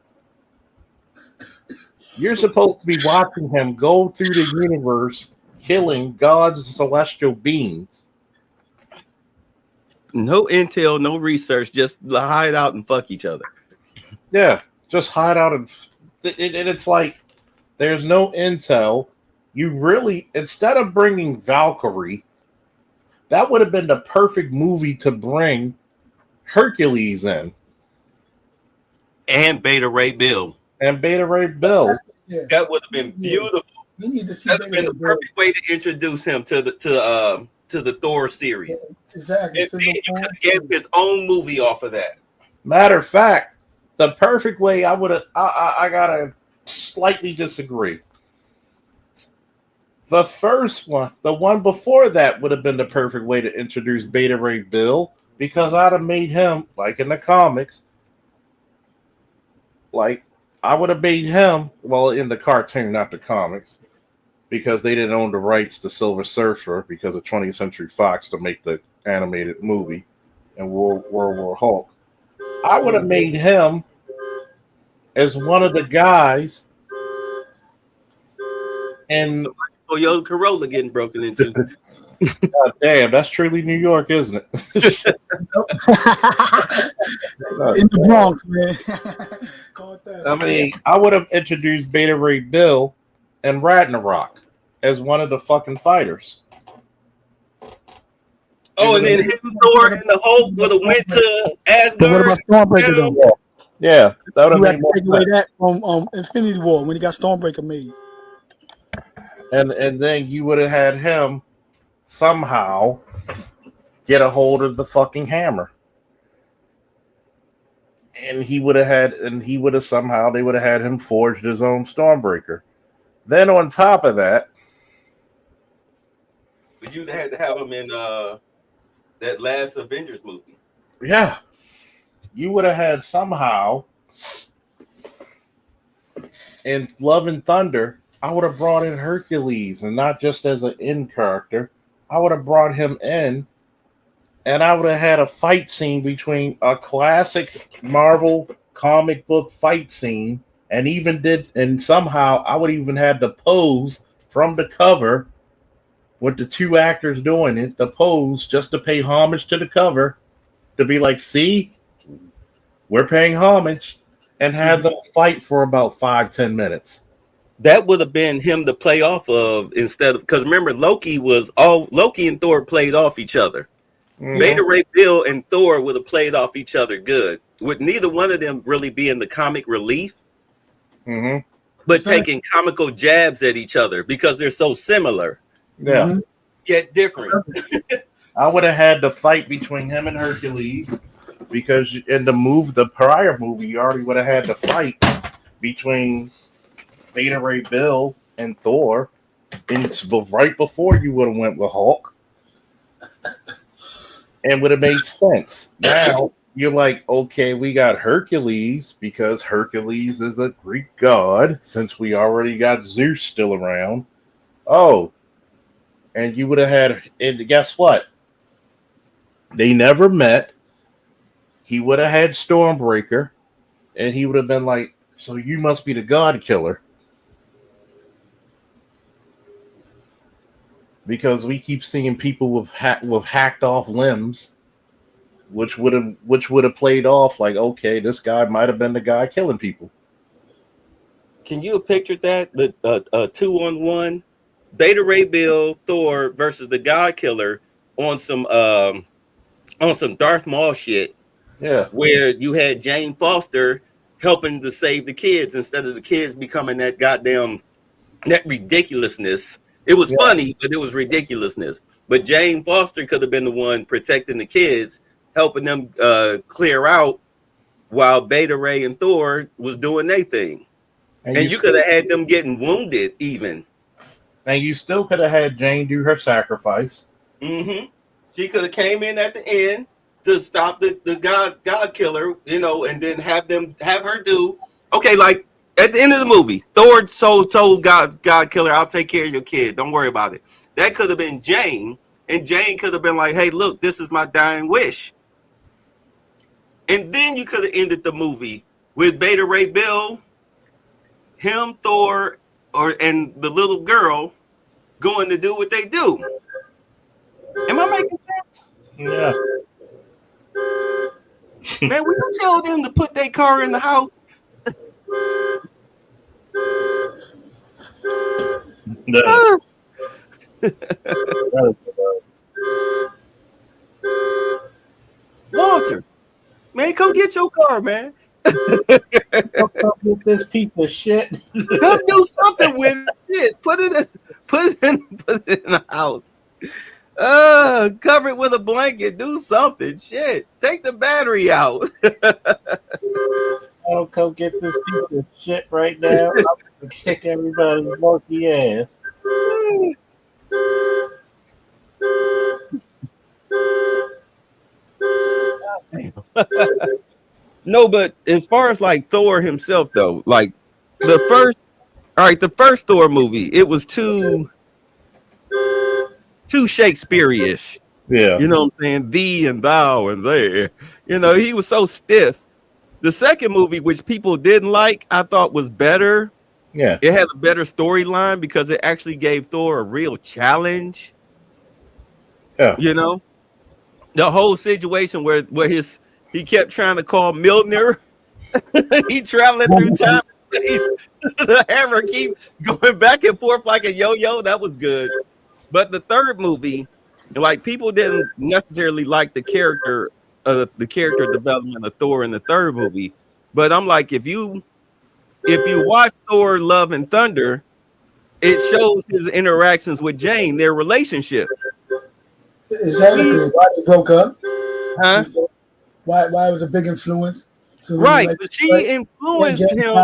You're supposed to be watching him go through the universe, killing gods and celestial beings. No intel, no research, just hide out and fuck each other. Yeah, just hide out and it's like there's no intel. You really, instead of bringing Valkyrie, that would have been the perfect movie to bring Hercules in. And Beta Ray Bill. And Beta Ray Bill. Yeah. That would have been beautiful. We need to see That would have been the Beta Ray Bill. perfect way to introduce him to the Thor series. Exactly. And then you could have gave his own movie off of that. Matter of fact, the perfect way I gotta slightly disagree. The first one, the one before that, would have been the perfect way to introduce Beta Ray Bill, because I'd have made him, like in the comics, like I would have made him, well, in the cartoon, not the comics, because they didn't own the rights to Silver Surfer because of 20th Century Fox to make the animated movie and World War Hulk. I would have made him as one of the guys, and Toyota Corolla getting broken into. God damn, that's truly New York, isn't it? In the Bronx, man. Call it that. I mean, I would have introduced Beta Ray Bill and Ragnarok as one of the fucking fighters. Oh, and then him, Thor, and the Hulk would have went to But what Asgard. about Stormbreaker though? Yeah, that would You have have made to take more away sense. that from Infinity War when he got Stormbreaker made. And then you would have had him somehow get a hold of the fucking hammer. And they would have had him forged his own Stormbreaker. Then on top of that, But you had to have him in that last Avengers movie. yeah, you would have had somehow in Love and Thunder, I would have brought in Hercules, and not just as an in character. I would have brought him in, and I would have had a fight scene between a classic Marvel comic book fight scene, and somehow I would even had the pose from the cover with the two actors doing it, the pose just to pay homage to the cover, to be like, see, we're paying homage, and have them fight for about 5-10 minutes. That would have been him to play off of instead of, because remember Loki and Thor played off each other. Mhm. Beta Ray Bill and Thor would have played off each other good, with neither one of them really being the comic relief, Mhm. but Exactly. taking comical jabs at each other because they're so similar Yeah. Mhm. yet different. I would have had the fight between him and Hercules, because in the prior movie, you already would have had the fight between Beta Ray Bill and Thor, and right before you would have went with Hulk, and would have made sense. Now you're like, okay, we got Hercules because Hercules is a Greek god, since we already got Zeus still around. Oh, and you would have had, and guess what? They never met. he would have had Stormbreaker, and he would have been like, "So you must be the God Killer," because we keep seeing people with hacked off limbs, which would have played off like, okay, this guy might have been the guy killing people. Can you picture that? The 2-on-1, Beta Ray Bill, Thor versus the God Killer on some Darth Maul shit. Yeah, Where you had Jane Foster helping to save the kids instead of the kids becoming that ridiculousness. It was funny, but it was ridiculousness. But Jane Foster could have been the one protecting the kids, helping them clear out while Beta Ray and Thor was doing their thing. And you could have had them getting wounded even. And you still could have had Jane do her sacrifice. Mm-hmm. She could have came in at the end to stop the God Killer, and then have her do okay. Like at the end of the movie, Thor told God Killer, "I'll take care of your kid. Don't worry about it." That could have been Jane, and Jane could have been like, "Hey, look, this is my dying wish." And then you could have ended the movie with Beta Ray Bill, him, Thor, and the little girl going to do what they do. Am I making sense? Yeah. Man, will you tell them to put their car in the house? No. Walter, man, come get your car, man. Come get this piece of shit. Come do something with shit. Put it in the house. Cover it with a blanket. Do something. Shit. Take the battery out. I'll come get this piece of shit right now. I'm gonna kick everybody's monkey ass. No, but as far as like Thor himself, though, like the first Thor movie, it was too Shakespeare-ish. Yeah. You know what I'm saying? Thee and thou and there. He was so stiff. The second movie, which people didn't like, I thought was better. Yeah. It had a better storyline because it actually gave Thor a real challenge. Yeah. The whole situation where he kept trying to call Mjolnir. He traveling through time. The hammer keeps going back and forth like a yo-yo. That was good. But the third movie, like, people didn't necessarily like the character development of Thor in the third movie. But I'm like, if you watch Thor: Love and Thunder, it shows his interactions with Jane, their relationship. Exactly. Why they broke up? Huh? Why it was a big influence to him, right? like, But she influenced him,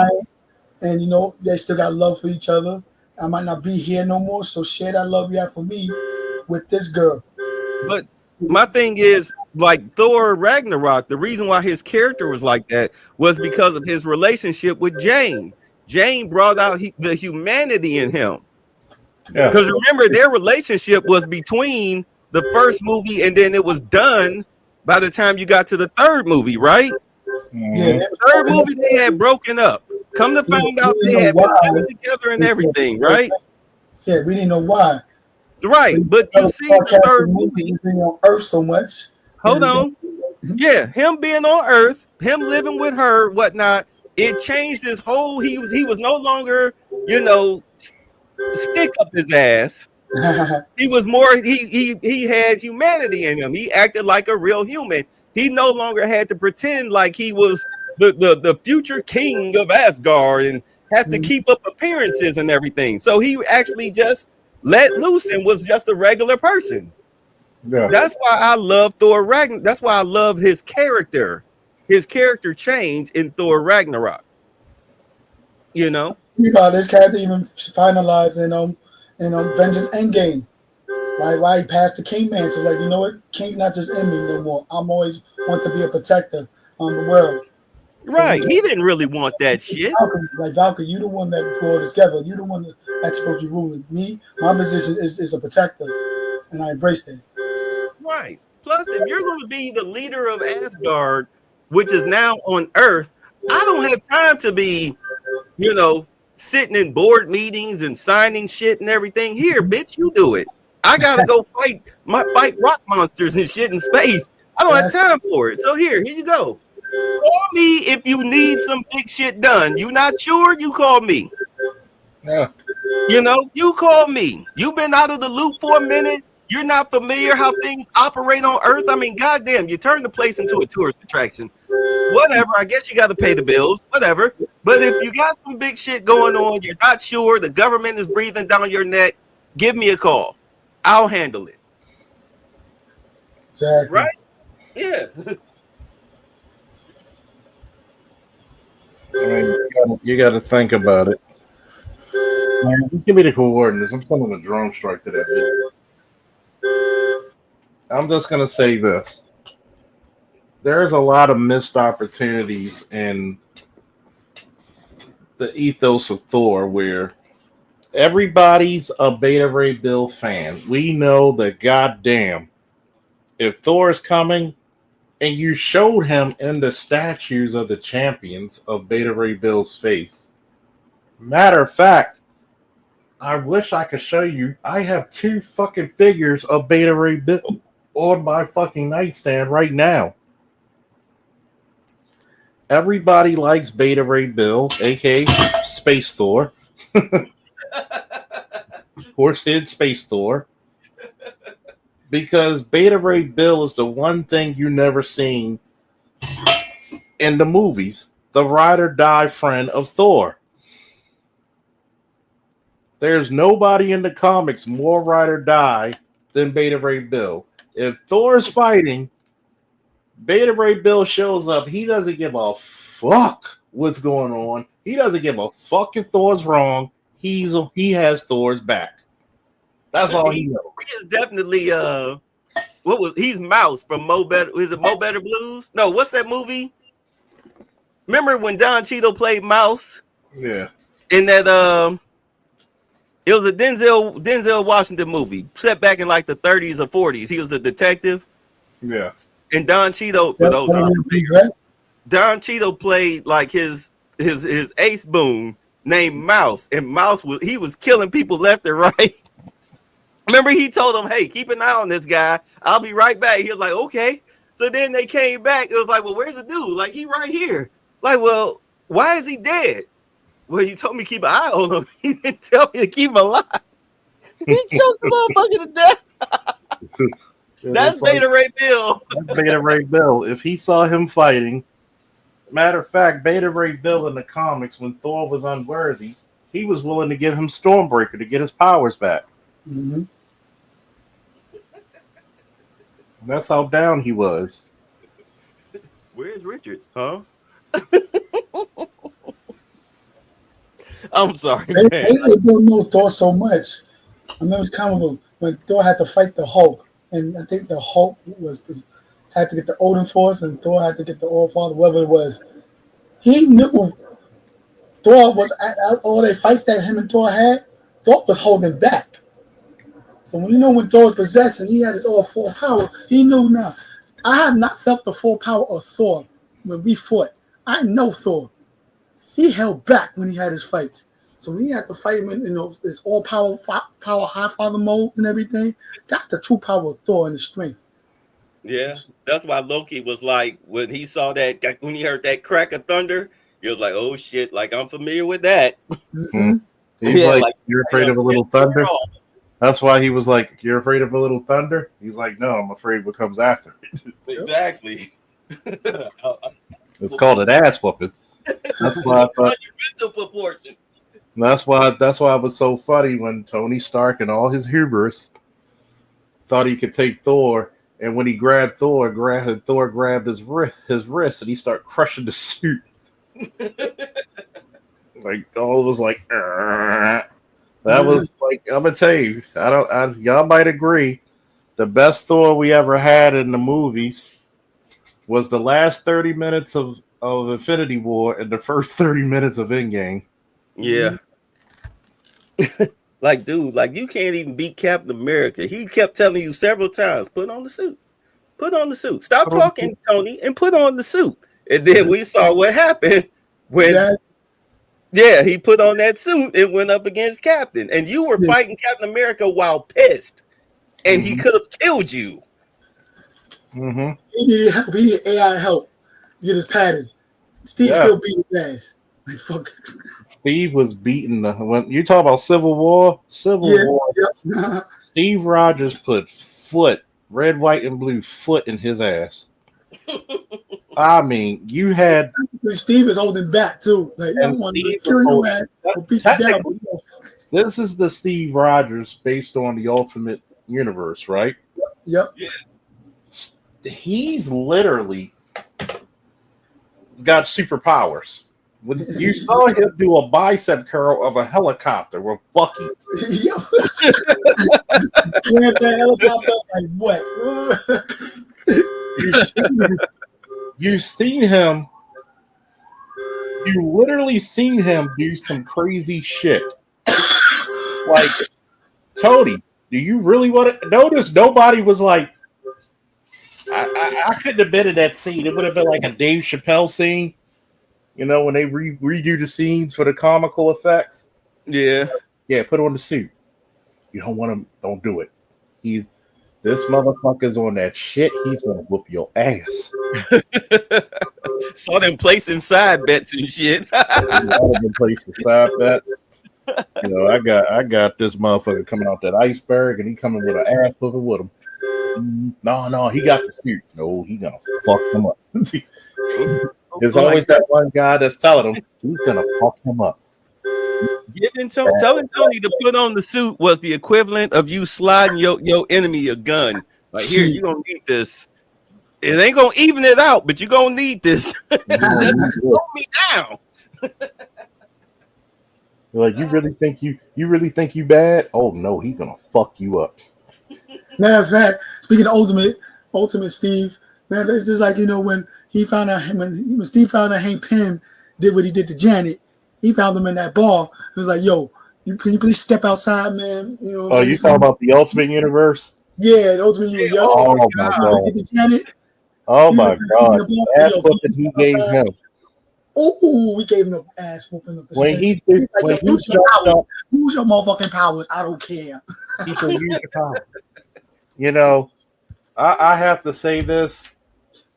and they still got love for each other. I might not be here no more, so share that love you have for me with this girl. But my thing is, like Thor Ragnarok, the reason why his character was like that was because of his relationship with Jane. Jane brought out the humanity in him. Yeah. Because remember, their relationship was between the first movie and then it was done by the time you got to the third movie, right? Yeah, The third movie, they had broken up. Come to find out, they had been living together and everything, right? Yeah, we didn't know why. Right, but you see the third movie being on Earth so much. Hold on. Yeah, him being on Earth, him living with her, whatnot, it changed his whole. He was no longer, stick up his ass. He was more. He had humanity in him. He acted like a real human. He no longer had to pretend like he was the future king of Asgard and had to keep up appearances and everything. So he actually just let loose and was just a regular person. Yeah. That's why I love Thor Ragnarok. That's why I love his character. His character change in Thor Ragnarok. This character even finalized in Avengers Endgame. Why he passed the King mantle? Like, you know what? King's not just in me no more. I'm always want to be a protector on the world. Right. He didn't really want that shit. Valkyrie, you the one that pulled us together. You the one that's supposed to be ruling me. My position is a protector, and I embraced it. Right. Plus, if you're going to be the leader of Asgard, which is now on Earth. I don't have time to be, sitting in board meetings and signing shit and everything. Here, bitch, you do it. I gotta go fight rock monsters and shit in space. I don't have time for it. So here you go. Call me if you need some big shit done. You not sure? You call me. Yeah. You call me. You've been out of the loop for a minute. You're not familiar how things operate on Earth. I mean, goddamn, you turn the place into a tourist attraction. Whatever. I guess you got to pay the bills. Whatever. But if you got some big shit going on, you're not sure, the government is breathing down your neck, give me a call. I'll handle it. Exactly. Right? Yeah. I mean, you got to think about it. Man, just give me the coordinates. I'm sending a drone strike to that video. I'm just going to say this. There's a lot of missed opportunities in the ethos of Thor where everybody's a Beta Ray Bill fan. We know that goddamn, if Thor is coming, and you showed him in the statues of the champions of Beta Ray Bill's face. Matter of fact, I wish I could show you. I have 2 fucking figures of Beta Ray Bill on my fucking nightstand right now. Everybody likes Beta Ray Bill, aka Space Thor. Horsehead Space Thor. Because Beta Ray Bill is the one thing you never seen in the movies. The ride or die friend of Thor. There's nobody in the comics more ride or die than Beta Ray Bill. If Thor's fighting, Beta Ray Bill shows up. He doesn't give a fuck what's going on. He doesn't give a fuck if Thor's wrong. He has Thor's back. That's all he knows. He is definitely he's Mouse from Mo Better. Is it Mo Better Blues? No, what's that movie? Remember when Don Cheadle played Mouse? Yeah. In that it was a Denzel Washington movie set back in like the 30s or 40s. He was a detective. Yeah. And Don Cheadle, for those Don Cheadle played like his ace boon named Mouse, and Mouse was killing people left and right. Remember, he told them, "Hey, keep an eye on this guy. I'll be right back." He was like, "Okay." So then they came back. It was like, "Well, where's the dude? Like, he right here." Like, well, why is he dead? Well, you told me to keep an eye on him. He didn't tell me to keep him alive. He choked the motherfucker to death. That's Beta Ray Bill. That's Beta Ray Bill. If he saw him fighting, matter of fact, Beta Ray Bill in the comics, when Thor was unworthy, he was willing to give him Stormbreaker to get his powers back. Mm-hmm. That's how down he was. Where's Richard? Huh? I'm sorry, man. They don't know Thor so much. I remember it's comical when Thor had to fight the Hulk, and I think the Hulk had to get the Odin Force, and Thor had to get the All Father, whatever it was. He knew Thor was all the fights that him and Thor had. Thor was holding back. So when Thor was possessed and he had his all full power, he knew now. I have not felt the full power of Thor when we fought. I know Thor. He held back when he had his fights. So when he had to fight him in his all power high father mode and everything, that's the true power of Thor and his strength. Yeah, that's why Loki was like, when he saw that, when he heard that crack of thunder, he was like, "Oh shit!" Like, I'm familiar with that. Mm-hmm. He's like, "You're afraid of a little thunder." That's why he was like, "You're afraid of a little thunder?" He's like, "No, I'm afraid what comes after." Exactly. It's called an ass whooping. That's why I thought. Mental proportion. That's why it was so funny when Tony Stark and all his hubris thought he could take Thor, and when he grabbed Thor grabbed his wrist, and he started crushing the suit. Like all was like, Argh. That was like, I'm gonna tell you, y'all might agree, the best Thor we ever had in the movies was the last 30 minutes of Infinity War and the first 30 minutes of Endgame. Yeah. Like, dude, like, you can't even beat Captain America. He kept telling you several times, put on the suit. Put on the suit. Stop talking, Tony, and put on the suit. And then we saw what happened when, he put on that suit and went up against Captain. And you were fighting Captain America while pissed, and he could have killed you. He needed help. He needed AI help to get his pattern. Steve still beat his ass. Like, fuck. Steve was beating when you talk about Civil War. War. Steve Rogers put red, white, and blue foot in his ass. I mean, you had Steve is holding back too. Like, I want to kill you, man. Beat you down. This is the Steve Rogers based on the Ultimate Universe, right? Yep. He's literally got superpowers. When you saw him do a bicep curl of a helicopter with Bucky. That helicopter like what? You've seen him. You literally seen him do some crazy shit. Like, Tony, do you really want to notice? Nobody was like, I couldn't have been in that scene. It would have been like a Dave Chappelle scene. You know, when they redo the scenes for the comical effects. Yeah. Put on the suit. You don't want him, don't do it. This motherfucker's on that shit. He's gonna whoop your ass. Saw them placing side bets and shit. Placing side bets. You know, I got this motherfucker coming out that iceberg, and he coming with an ass whooping with him. No, he got the suit. No, he gonna fuck him up. There's always that one guy that's telling him he's gonna fuck him up. Telling Tony to put on the suit was the equivalent of you sliding your enemy a gun. Like, here, you don't need this. It ain't gonna even it out, but you're gonna need this. Slow me down. Like, you really think you bad? Oh no, he's gonna fuck you up. Matter of fact, speaking of Ultimate Steve, man, it's just like, you know, when Steve found out Hank Pym did what he did to Janet, he found them in that bar. He was like, "Yo, can you please step outside, man?" You know. Oh, you talking about the Ultimate Universe? Yeah, the Ultimate Universe. Oh my god! Janet. Oh my god! Ass whooping he gave him. Oh, we gave him an ass whooping. Use your motherfucking powers. I don't care. He can use your power. You know, I have to say this.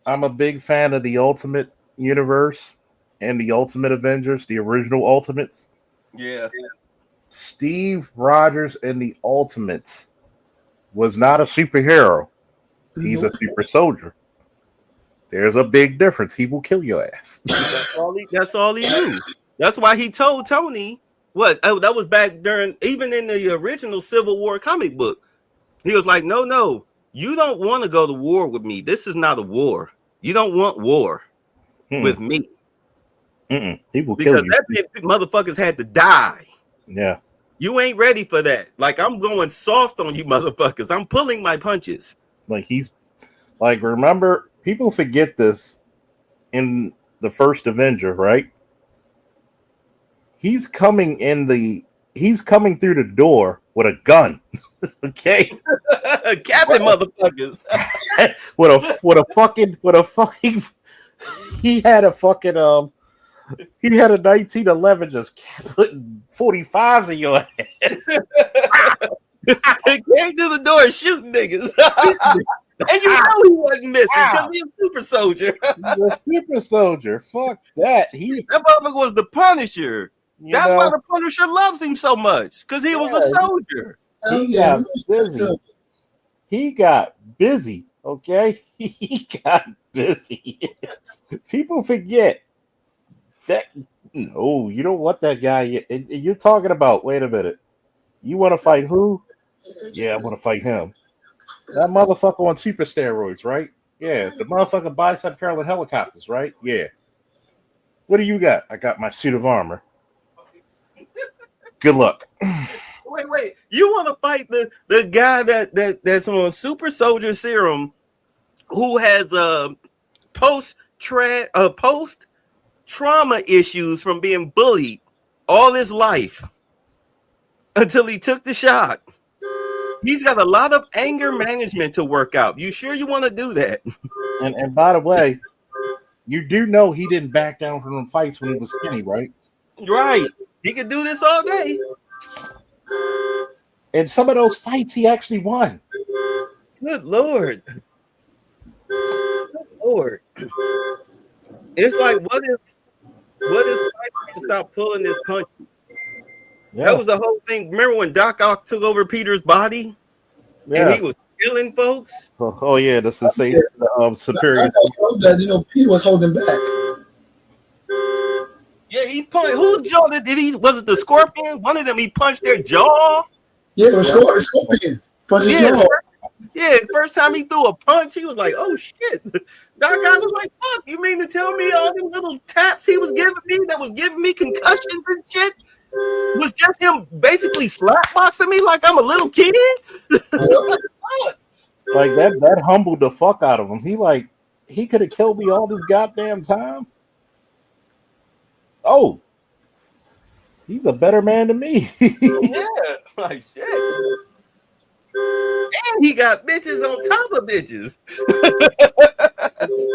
I'm a big fan of the Ultimate Universe and the Ultimate Avengers, the original Ultimates. Yeah. Steve Rogers and the Ultimates was not a superhero. He's a super soldier. There's a big difference. He will kill your ass. That's all he knew. That's why he told Tony what? Oh, that was back during, even in the original Civil War comic book. He was like, no, you don't want to go to war with me. This is not a war. You don't want war with me. He will kill you. Because that meant motherfuckers had to die. Yeah. You ain't ready for that. Like, I'm going soft on you motherfuckers. I'm pulling my punches. Like, remember, people forget this in the first Avenger, right? He's coming through the door with a gun. Okay. Captain motherfuckers. with a fucking he had a 1911 just putting 45s in your ass. He came to the door shooting niggas. And you know he wasn't missing because he's a super soldier. He's a super soldier. Fuck that. That motherfucker was the Punisher. That's why the Punisher loves him so much, because he was a soldier. He got busy. Okay, he got busy. People forget that. No, you don't want that guy. You're talking about. Wait a minute. You want to fight who? Yeah, I want to fight him. That motherfucker on super steroids, right? Yeah, the motherfucker bicep curling helicopters, right? Yeah. What do you got? I got my suit of armor. Good luck. Wait. You want to fight the guy that's on super soldier serum who has post trauma issues from being bullied all his life until he took the shot. He's got a lot of anger management to work out. You sure you want to do that? And by the way, you do know he didn't back down from them fights when he was skinny, right? Right. He could do this all day. And some of those fights he actually won. Good Lord. Good Lord. It's like, what if Spike to stop pulling this punch? Yeah. That was the whole thing. Remember when Doc Ock took over Peter's body? Yeah. And he was killing folks? Oh yeah, the sensation superior. That Peter was holding back. Yeah, he punched. Whose jaw did he? Was it the Scorpion? One of them, he punched their jaw off. Yeah, it was Scorpion. Punch his jaw. Yeah, first time he threw a punch, he was like, "Oh shit!" Doc Ock was like, "Fuck, you mean to tell me all them little taps he was giving me that was giving me concussions and shit was just him basically slapboxing me like I'm a little kid?" Like that humbled the fuck out of him. He could have killed me all this goddamn time. Oh, he's a better man than me. Yeah, like shit. And he got bitches on top of bitches.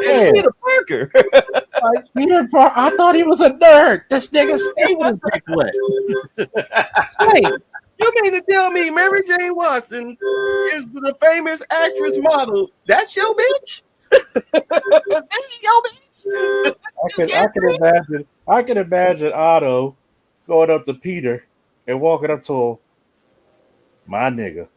Yeah. Peter Parker. Like Peter Parker, I thought he was a nerd. This nigga stayed with his dick wet. Hey, you mean to tell me Mary Jane Watson is the famous actress model? That's your bitch? That's your bitch? I can imagine Otto going up to Peter and walking up to him, my nigga.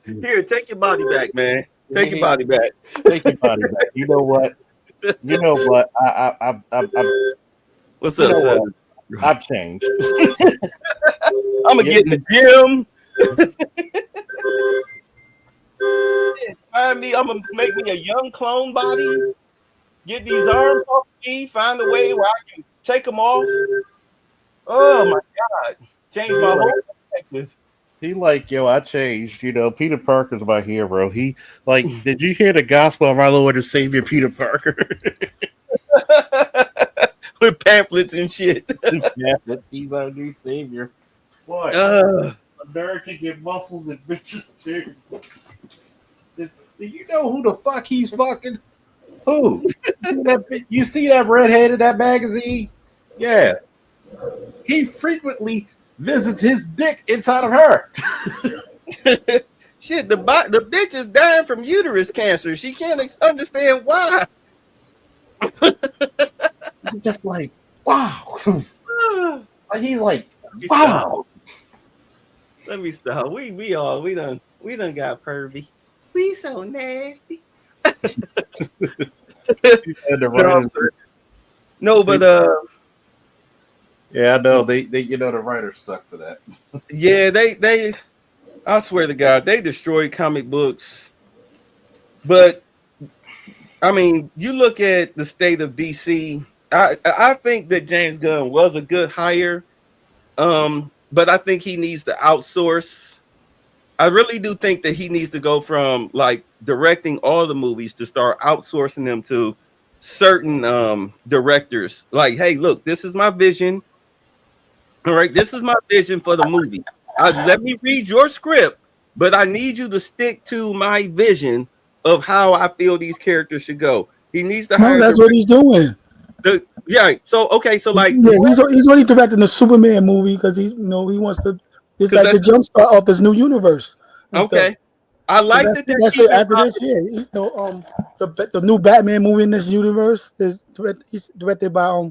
Here, take your body back, man. Take your body back. Take your body back. You know what? What's up, son? I've changed. I'm gonna get in the gym. Find me. I'm gonna make me a young clone body. Get these arms off me. Find a way where I can take them off. Oh my God! Change my whole perspective. He like, yo, I changed. Peter Parker's my hero. He like, did you hear the gospel of our Lord and Savior Peter Parker? With pamphlets and shit. Yeah, he's our new savior. What? America get muscles and bitches too. Do you know who the fuck he's fucking? Who? You see that redhead in that magazine? Yeah. He frequently visits his dick inside of her. Shit, the bitch is dying from uterus cancer. She can't understand why. He's just like, wow. He's like, wow. Let me stop. We done got pervy. We so nasty. No, but yeah, I know they the writers suck for that. Yeah, they I swear to God, they destroyed comic books. But I mean, you look at the state of DC. I think that James Gunn was a good hire, but I think he needs to outsource. I really do think that he needs to go from like directing all the movies to start outsourcing them to certain directors. Like, hey, look, this is my vision. All right, this is my vision for the movie. Let me read your script, but I need you to stick to my vision of how I feel these characters should go. He needs to hire. No, that's what he's doing. Yeah. So like, yeah, he's already directing the Superman movie because he wants to. It's like the jumpstart off this new universe. Okay, stuff. I like so that's it. After this, yeah, the new Batman movie in this universe is directed by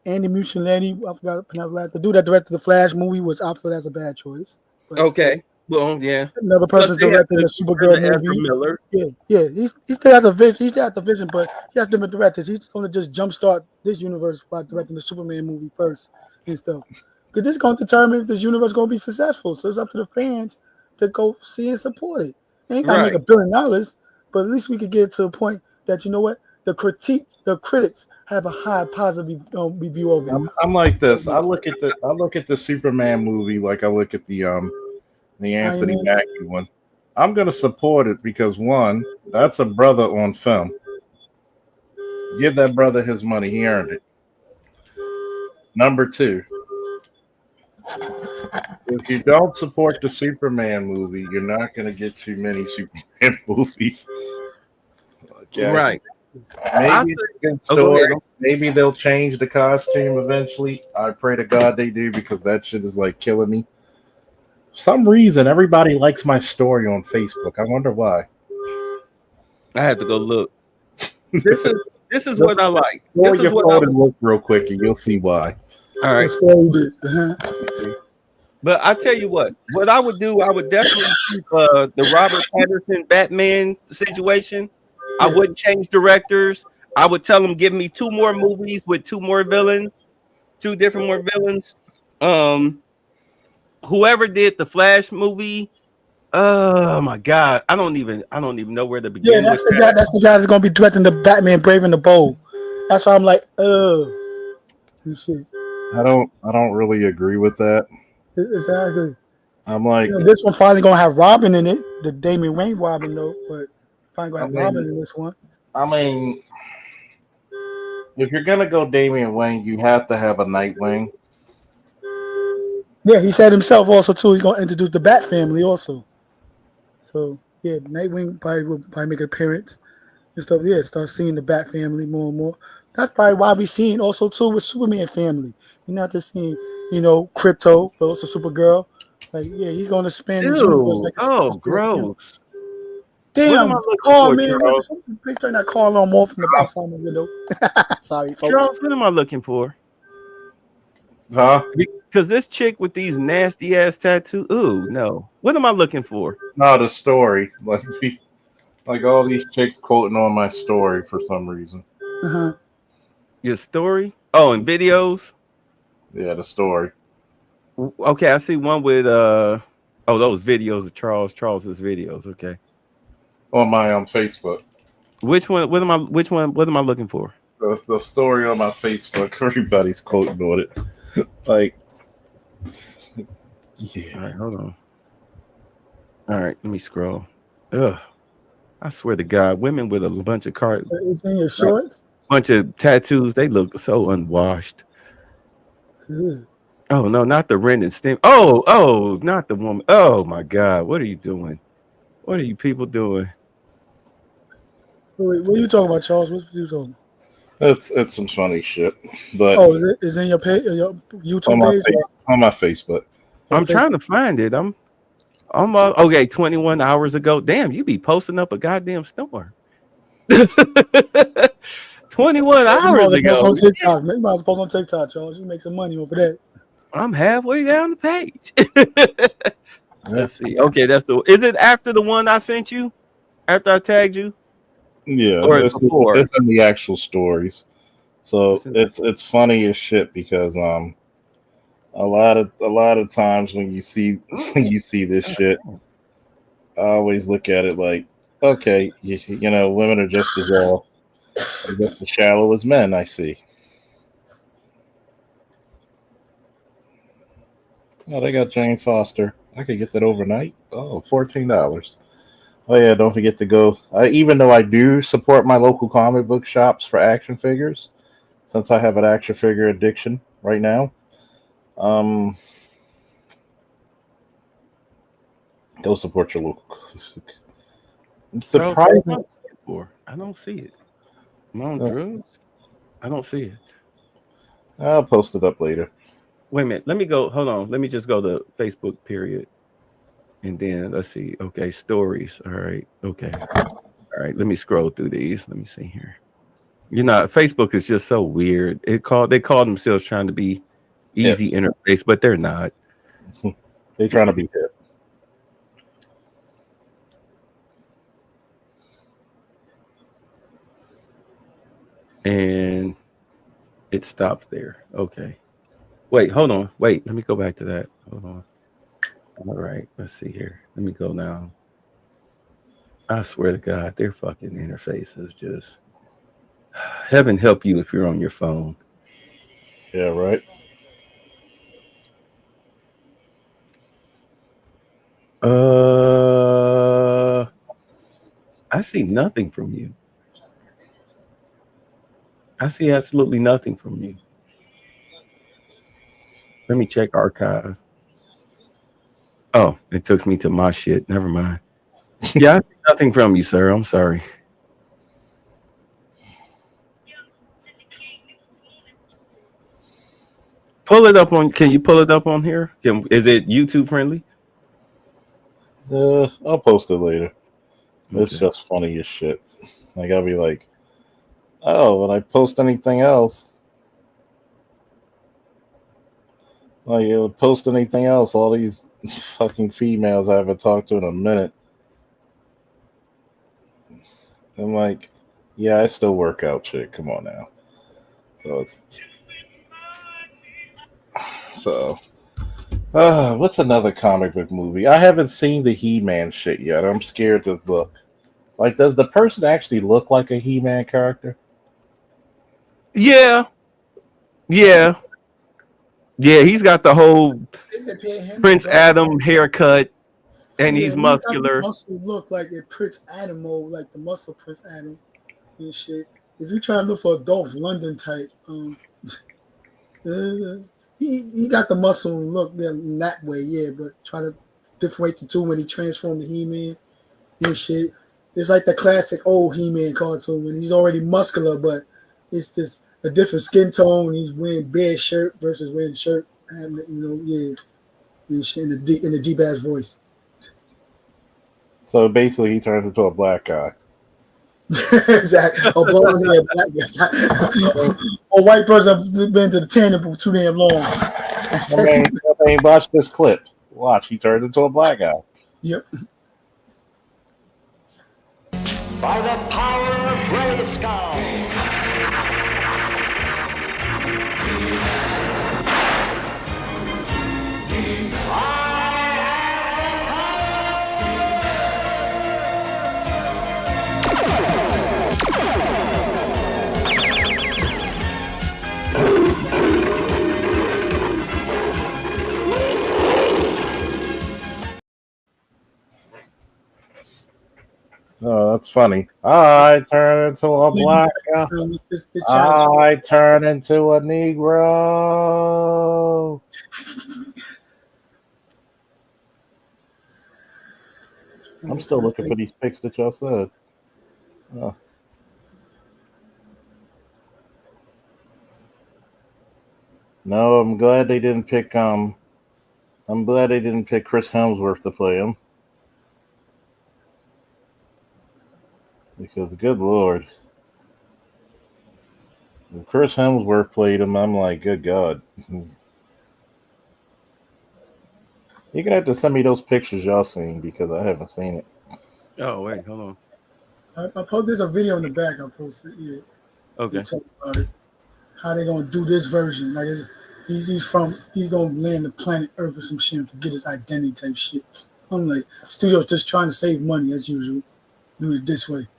Andy Muschietti. I forgot to pronounce that. The dude that directed the Flash movie, which I feel that's a bad choice. But okay. Well, yeah. Another person directing the Supergirl movie. Miller. Yeah. He still has a vision. He still has the vision, but he has different directors. He's going to just jumpstart this universe by directing the Superman movie first and stuff. Because this is going to determine if this universe is going to be successful. So it's up to the fans to go see and support it. They ain't got to make $1 billion, but at least we could get to a point that, you know what, the critics have a high positive review of it. I'm like this. I look at the Superman movie like I look at the Anthony Mackie one. I'm gonna support it because one, that's a brother on film. Give that brother his money; he earned it. Number two, if you don't support the Superman movie, you're not gonna get too many Superman movies. Yeah. Right. Maybe it's a good Oh, go story. ahead. Maybe they'll change the costume eventually. I pray to God they do because that shit is like killing me. For some reason, everybody likes my story on Facebook. I wonder why. I had to go look. This is what I like. Or This is your what phone I and look real quick, and you'll see why. all right. That's what we did. Uh-huh. But I tell you what I would do, I would definitely keep the Robert Pattinson Batman situation. I wouldn't change directors. I would tell them give me 2 more movies with 2 more villains, 2 different more villains. Whoever did the Flash movie, oh my god, I don't even know where to begin. Yeah, that's the guy. That's the guy that's gonna be directing the Batman Brave and the Bold. That's why I'm like, and shit. I don't really agree with that. Exactly. I'm like, You know, this one finally gonna have Robin in it, the Damian Wayne Robin though, but finally gonna have Robin in this one. I mean, if you're gonna go Damian Wayne, you have to have a Nightwing. Yeah, he said himself also too. He's gonna introduce the Bat family also. So yeah, Nightwing will make an appearance and stuff. Yeah, start seeing the Bat family more and more. That's probably why we seeing also too with Superman family. You're not just seeing, Crypto, but also Supergirl. Like, yeah, he's gonna expand his universe. Like, gross. Damn, looking call for, man. Charles? Please turn that call on more from the outside the window. Sorry, folks. Charles, what am I looking for? Huh? Because this chick with these nasty ass tattoos. Ooh, no. What am I looking for? No, the story. Like all these chicks quoting on my story for some reason. Uh-huh. Your story? Oh, and videos? Yeah, the story. Okay, I see one with those videos of Charles's videos. Okay. On my Facebook. Which one? What am I looking for? The story on my Facebook. Everybody's quoting on it. Like, yeah. All right, hold on. All right, let me scroll. Ugh. I swear to God, women with a bunch of cards, It's in your shorts. bunch of tattoos, they look so unwashed. Ugh. Oh no, not the Ren and Stim. Oh, not the woman. Oh my God, what are you doing? What are you people doing? Wait, what are you talking about, Charles? What are you talking about? It's some funny shit. But Is it in your page, your YouTube on my page? on my Facebook. I'm trying to find it. I'm okay. 21 hours ago. Damn, you be posting up a goddamn storm. 21 hours ago. On TikTok. You might as well post on TikTok, Charles. You make some money over that. I'm halfway down the page. Let's see. Okay, is it after the one I sent you? After I tagged you? Yeah, Or it's before? in the actual stories. So it's funny as shit because a lot of times when you see this shit, I always look at it like, okay, you know, women are just as shallow as men. I see. Oh, they got Jane Foster. I could get that overnight. Oh, $14. Oh yeah, don't forget to go. Even though I do support my local comic book shops for action figures, since I have an action figure addiction right now, go support your local. Surprising. I don't see it. Am I on drugs? I don't see it. I'll post it up later. Wait a minute. Let me go. Hold on. Let me just go to Facebook, period. And then let's see. Okay, stories. All right. Okay. All right. Let me scroll through these. Let me see here. Facebook is just so weird. They call themselves trying to be easy interface, but they're not. They're trying to be hip. And it stopped there. Okay. Wait, hold on. Wait, let me go back to that. Hold on. All right, let's see here. Let me go now. I swear to God, their fucking interface is just heaven help you if you're on your phone. Yeah, right. I see nothing from you. I see absolutely nothing from you. Let me check archive. Oh, it took me to my shit. Never mind. Yeah, I see nothing from you, sir. I'm sorry. Pull it up on. Can you pull it up on here? Is it YouTube friendly? I'll post it later. It's Okay. just funny as shit. Like I'll be like, oh, when I post anything else, like it would post anything else, all these fucking females I haven't talked to in a minute. I'm like, yeah, I still work out, chick. Come on now. What's another comic book movie? I haven't seen the He-Man shit yet. I'm scared to look. Like, does the person actually look like a He-Man character? Yeah. He's got the whole Prince Adam haircut, and he's muscular. Muscle look like a Prince Adam mode, like the muscle Prince Adam and shit. If you try to look for a Dolph London type, he got the muscle look in that way, yeah. But try to differentiate the two when he transformed to He-Man and shit. It's like the classic old He-Man cartoon when he's already muscular, but it's just a different skin tone. He's wearing bare shirt versus wearing shirt, and and shit in the deep ass voice. So basically, he turns into a black guy. Exactly. A blonde hair black guy. A white person been to the tanning pool too damn long. I mean, watch this clip. Watch, he turns into a black guy. Yep. By the power of Grayskull. Oh, that's funny. I turn into a black guy. I turn into a Negro. I'm still looking for these pics that y'all said. Oh. No, I'm glad they didn't pick Chris Hemsworth to play him. Because good lord. If Chris Hemsworth played him, I'm like, good God. You're gonna have to send me those pictures y'all seen because I haven't seen it. Oh wait, hold on. I posted there's a video in the back. I posted it. Okay. Talk about it. How they gonna do this version? Like he's gonna land the planet Earth or some shit and forget his identity type shit. I'm like, studio's just trying to save money as usual, doing it this way.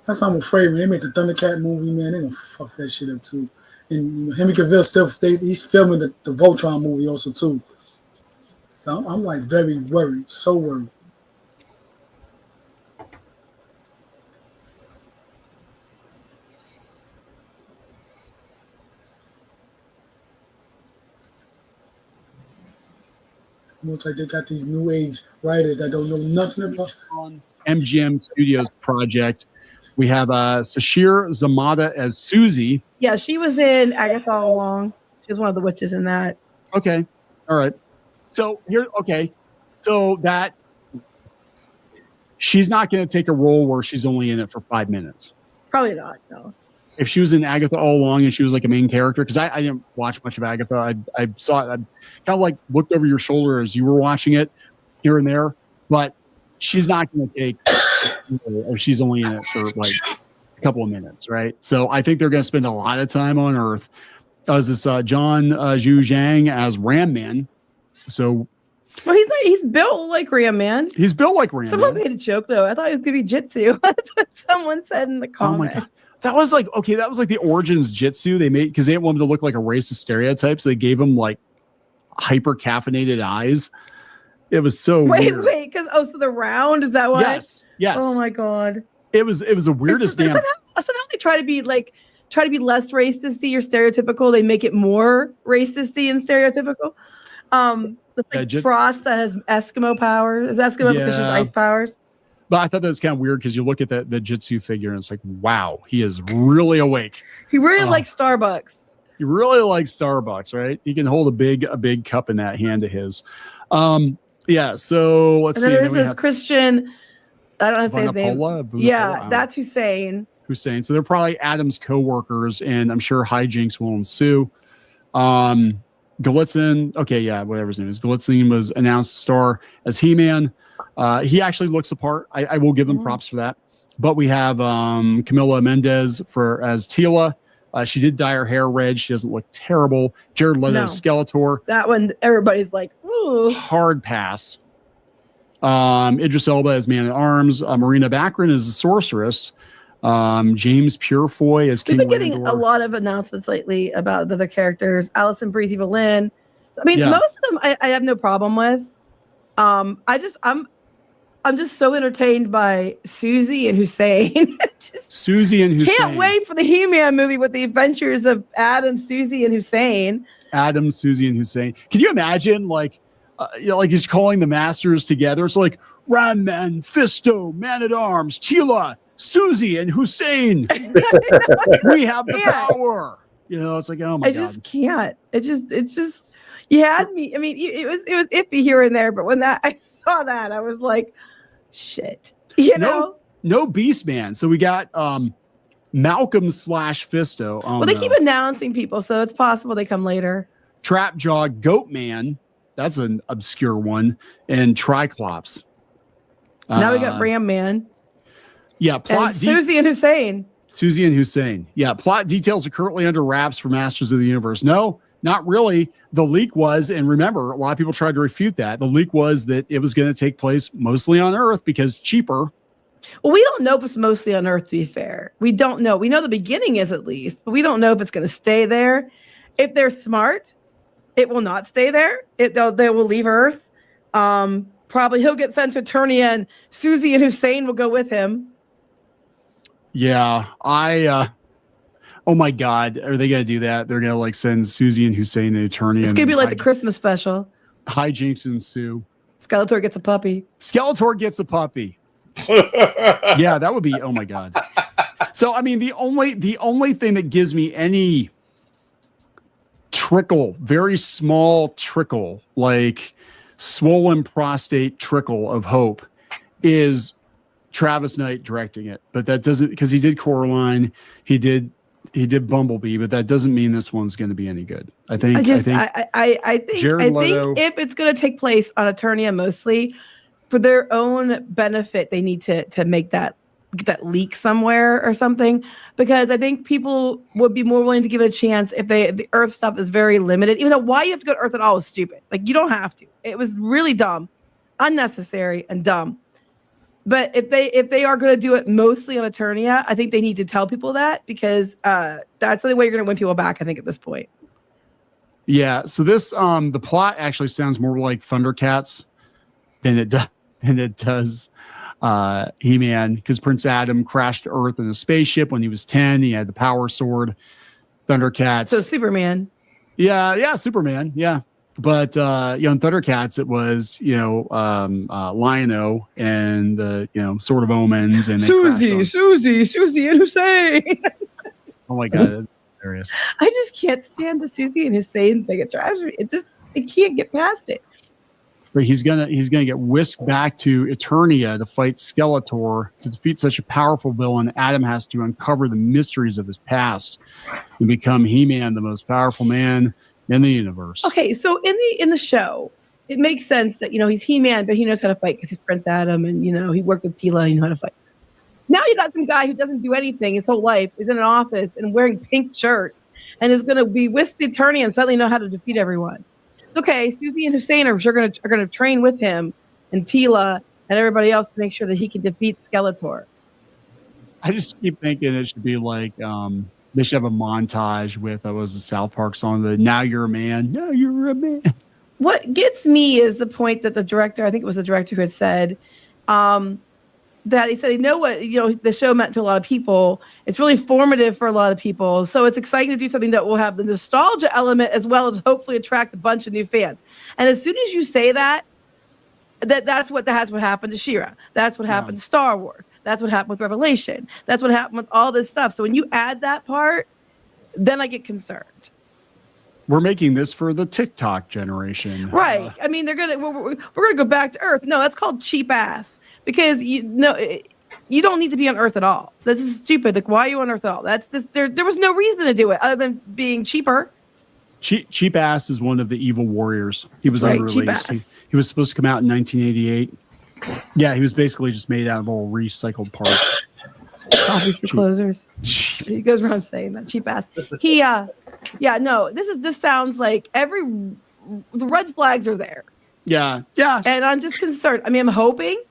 That's why I'm afraid when they make the Thundercat movie, man, they gonna fuck that shit up too. And Henry Cavill he's filming the Voltron movie also too. So I'm like very worried, so worried. Looks like they got these new age writers that don't know nothing about MGM Studios project. We have Sashir Zamata as Susie. Yeah, she was in Agatha All Along. She was one of the witches in that. Okay. All right. So that she's not going to take a role where she's only in it for 5 minutes. Probably not, no. If she was in Agatha All Along and she was like a main character, because I didn't watch much of Agatha. I saw it. I kind of like looked over your shoulder as you were watching it here and there, but she's not going to take if she's only in it for like a couple of minutes, right? So I think they're going to spend a lot of time on Earth. As this John Zhu Zhang as Ram Man. So, well, he's built like Ram Man. He's built like Ram Someone Man. made a joke though. I thought he was gonna be Jitsu. That's what someone said in the comments. Oh my God. That was like the Origins Jitsu they made because they didn't want him to look like a racist stereotype, so they gave him like hyper caffeinated eyes. It was so weird. Wait, because so the round is that why? Yes. Oh my God. It was the weirdest damn. Somehow they try to be less racisty or stereotypical. They make it more racisty and stereotypical. Frost has Eskimo powers. Is Eskimo because she has ice powers? But I thought that was kind of weird because you look at the Jitsu figure and it's like, wow, he is really awake. He really likes Starbucks. He really likes Starbucks, right? He can hold a big cup in that hand of his. Yeah. So let's see. And then Then we there's this have Christian. I don't know how to say his name. Vanapola. Yeah, that's Hussein. Hussein. So they're probably Adam's co-workers, and I'm sure hijinks will ensue. Galitzin, okay, yeah, whatever his name is. Galitzin was announced to star as He-Man. He actually looks the part. I will give them props for that. But we have Camila Mendez as Tila. She did dye her hair red. She doesn't look terrible. Jared Leto, Skeletor. That one, everybody's like, ooh. Hard pass. Idris Elba as Man-at-Arms. Marina Baccarin as the Sorceress. James Purefoy as King We've been getting Landor. a lot of announcements lately about the other characters. Allison Breezy Boleyn. I mean, most of them I have no problem with. I'm just so entertained by Susie and Hussein. Susie and Hussein. Can't wait for the He-Man movie with the adventures of Adam, Susie, and Hussein. Adam, Susie, and Hussein. Can you imagine, like he's calling the Masters together? It's like Ram Man, Fisto, Man-at-Arms, Tila, Susie, and Hussein. We have the power. It's like, oh my God. I just can't. It's just. You had me. I mean, it was iffy here and there, but when I saw that, I was like, shit. No Beast Man. So we got Malcolm / Fisto. Well, they keep announcing people, so it's possible they come later. Trapjaw, Goat Man. That's an obscure one. And Triclops. Now we got Ram Man. Yeah, and Susie and Hussein. Susie and Hussein. Yeah, plot details are currently under wraps for Masters of the Universe. No, not really. The leak was, and remember, a lot of people tried to refute that. The leak was that it was going to take place mostly on Earth because cheaper. Well, we don't know if it's mostly on Earth, to be fair. We don't know. We know the beginning is at least, but we don't know if it's going to stay there. If they're smart, it will not stay there. They will leave Earth. Probably he'll get sent to Eternia, and Susie and Hussein will go with him. Yeah, oh my God, are they going to do that? They're going to send Susie and Hussein to Eternia. It's going to be like the Christmas special. Hijinks ensue. Skeletor gets a puppy. Yeah, that would be, oh my God. So, I mean, the only thing that gives me any trickle, very small trickle, like swollen prostate trickle of hope is Travis Knight directing it. But that doesn't, because he did Coraline, he did Bumblebee, but that doesn't mean this one's going to be any good. I think Jared Leto, if it's going to take place on Eternia mostly, for their own benefit, they need to make that leak somewhere or something, because I think people would be more willing to give it a chance if the Earth stuff is very limited. Even though why you have to go to Earth at all is stupid. Like, you don't have to. It was really dumb, unnecessary, and dumb. But if they are going to do it mostly on Eternia, I think they need to tell people that, because that's the only way you're going to win people back, I think, at this point. Yeah. So this the plot actually sounds more like Thundercats than it does He-Man, because Prince Adam crashed to Earth in a spaceship when he was 10. He had the power sword. Thundercats. So Superman. Yeah, Superman. Yeah. But in Thundercats, it was Lion-O and the Sword of Omens and Susie and Hussein. Oh my God, that's hilarious. I just can't stand the Susie and Hussein thing. It drives me. I can't get past it. But he's gonna get whisked back to Eternia to fight Skeletor. To defeat such a powerful villain, Adam has to uncover the mysteries of his past and become He-Man, the most powerful man in the universe. Okay, so in the show, it makes sense that he's He-Man, but he knows how to fight because he's Prince Adam, and he worked with Tila and he knows how to fight. Now you got some guy who doesn't do anything his whole life, is in an office and wearing pink shirt, and is going to be whisked to Eternia and suddenly know how to defeat everyone. Okay, Susie and Hussein are going to train with him, and Tila and everybody else to make sure that he can defeat Skeletor. I just keep thinking it should be like they should have a montage with a South Park song, the "Now You're a Man." Now you're a man. What gets me is the point that the director, I think it was the director who had said, that he said, the show meant to a lot of people. It's really formative for a lot of people. So it's exciting to do something that will have the nostalgia element as well as hopefully attract a bunch of new fans. And as soon as you say that, That's what happened to She-Ra. That's what happened to Star Wars. That's what happened with Revelation. That's what happened with all this stuff. So when you add that part, then I get concerned. We're making this for the TikTok generation, right? I mean, we're gonna go back to Earth. No, that's called cheap ass, because you don't need to be on Earth at all. This is stupid. Like, why are you on Earth at all? That's just there was no reason to do it other than being cheaper. Cheap Ass is one of the evil warriors. He was unreleased. He was supposed to come out in 1988. Yeah, he was basically just made out of all recycled parts. Coffee for closers. He goes around saying that. Cheap ass. This sounds like the red flags are there. Yeah. And I'm just concerned. I mean, I'm hoping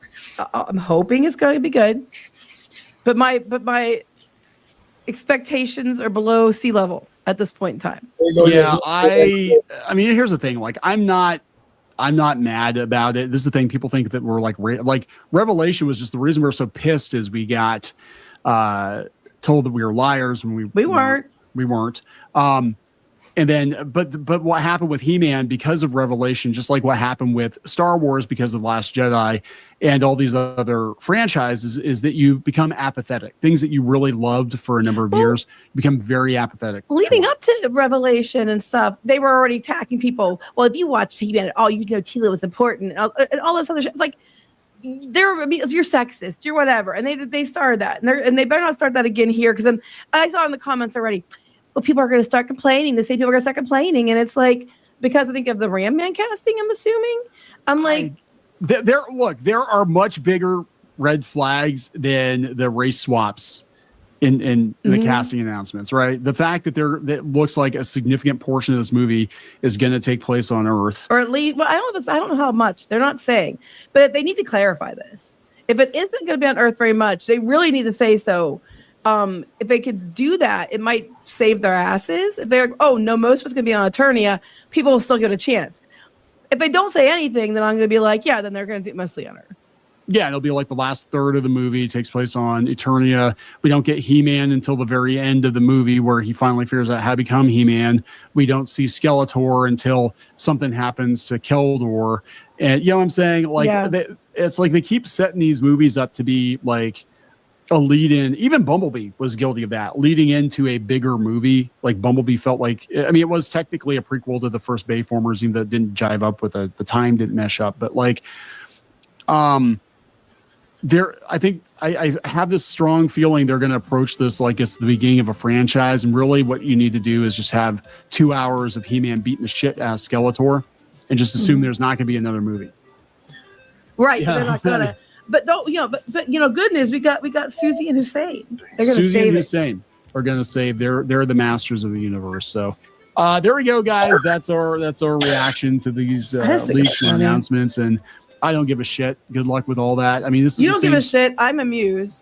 it's going to be good, but my expectations are below sea level at this point in time. Yeah, I mean, here's the thing. Like, I'm not mad about it. This is the thing. People think that we're like Revelation was just the reason we're so pissed is we got told that we were liars when we weren't. We weren't. And then, but what happened with He-Man because of Revelation, just like what happened with Star Wars because of Last Jedi and all these other franchises, is that you become apathetic. Things that you really loved for a number of years become very apathetic. Leading up to Revelation and stuff, they were already attacking people. Well, if you watch He-Man, Teela was important and all this other shit. It's like you're sexist, you're whatever, and they started that, and they better not start that again here, because I saw in the comments already. Well, people are going to start complaining. They say people are going to start complaining, and it's like because I think of the Ram Man casting. I'm assuming. I'm like, there are much bigger red flags than the race swaps in the casting announcements, right? The fact that that looks like a significant portion of this movie is going to take place on Earth, or at least, well, I don't know how much. They're not saying, but they need to clarify this. If it isn't going to be on Earth very much, they really need to say so. If they could do that, it might save their asses. If they're, most was going to be on Eternia, people will still get a chance. If they don't say anything, then I'm going to be like, yeah, then they're going to do mostly on Earth. Yeah, it'll be like the last third of the movie takes place on Eternia. We don't get He-Man until the very end of the movie where he finally figures out how to become He-Man. We don't see Skeletor until something happens to Keldor. And you know what I'm saying? Like, it's like they keep setting these movies up to be like a lead in. Even Bumblebee was guilty of that, leading into a bigger movie. Like Bumblebee felt like, I mean, it was technically a prequel to the first Bayformers, even though it didn't jive up with the time didn't mesh up. But like, I think I have this strong feeling they're going to approach this like it's the beginning of a franchise. And really what you need to do is just have 2 hours of He-Man beating the shit out of Skeletor and just assume there's not going to be another movie. Right. Yeah. They're not going to. But don't but good news, we got Susie and Hussein. They're gonna Susie and Hussein are gonna save. They're the masters of the universe. So there we go, guys. That's our reaction to these leaks and announcements. And I don't give a shit. Good luck with all that. I mean, this is you don't give a shit. I'm amused.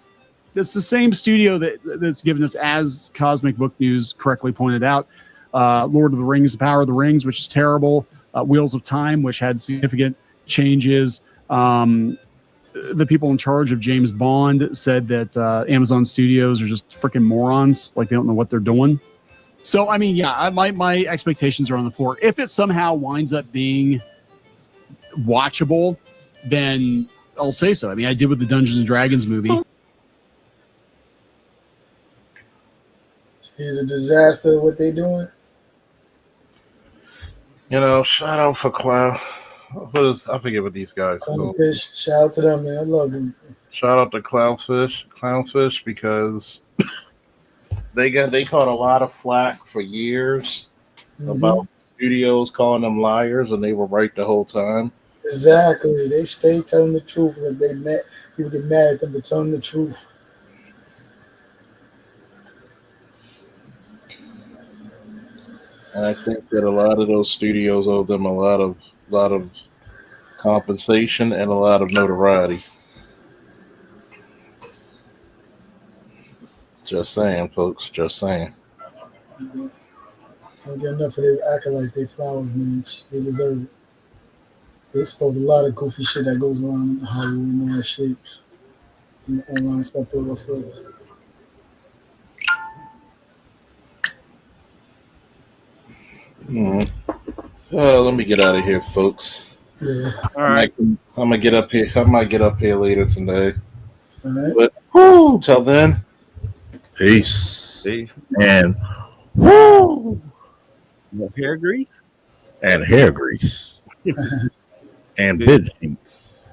It's the same studio that's given us, as Cosmic Book News correctly pointed out, Lord of the Rings, The Power of the Rings, which is terrible. Wheels of Time, which had significant changes. The people in charge of James Bond said that Amazon Studios are just freaking morons. Like they don't know what they're doing. So, I mean, yeah, my expectations are on the floor. If it somehow winds up being watchable, then I'll say so. I mean, I did with the Dungeons and Dragons movie. It's a disaster what they doing. Shout out for Clown. I forget what these guys call. Shout out to them, man. I love them. Shout out to Clownfish, because they caught a lot of flack for years about studios calling them liars, and they were right the whole time. Exactly. They stay telling the truth, but people get mad at them for telling the truth. And I think that a lot of those studios owe them a lot of compensation and a lot of notoriety. Just saying, folks. Just saying. Don't get enough of their acolytes, they flowers, man. They deserve it. They expose a lot of goofy shit that goes around in Hollywood and all that shit. And online stuff to ourselves. Let me get out of here, folks. Yeah. All right. I'm gonna get up here. I might get up here later today. All right. But whoo, till then, peace. Peace. And whoo, Hair grease and hair grease and bed sheets.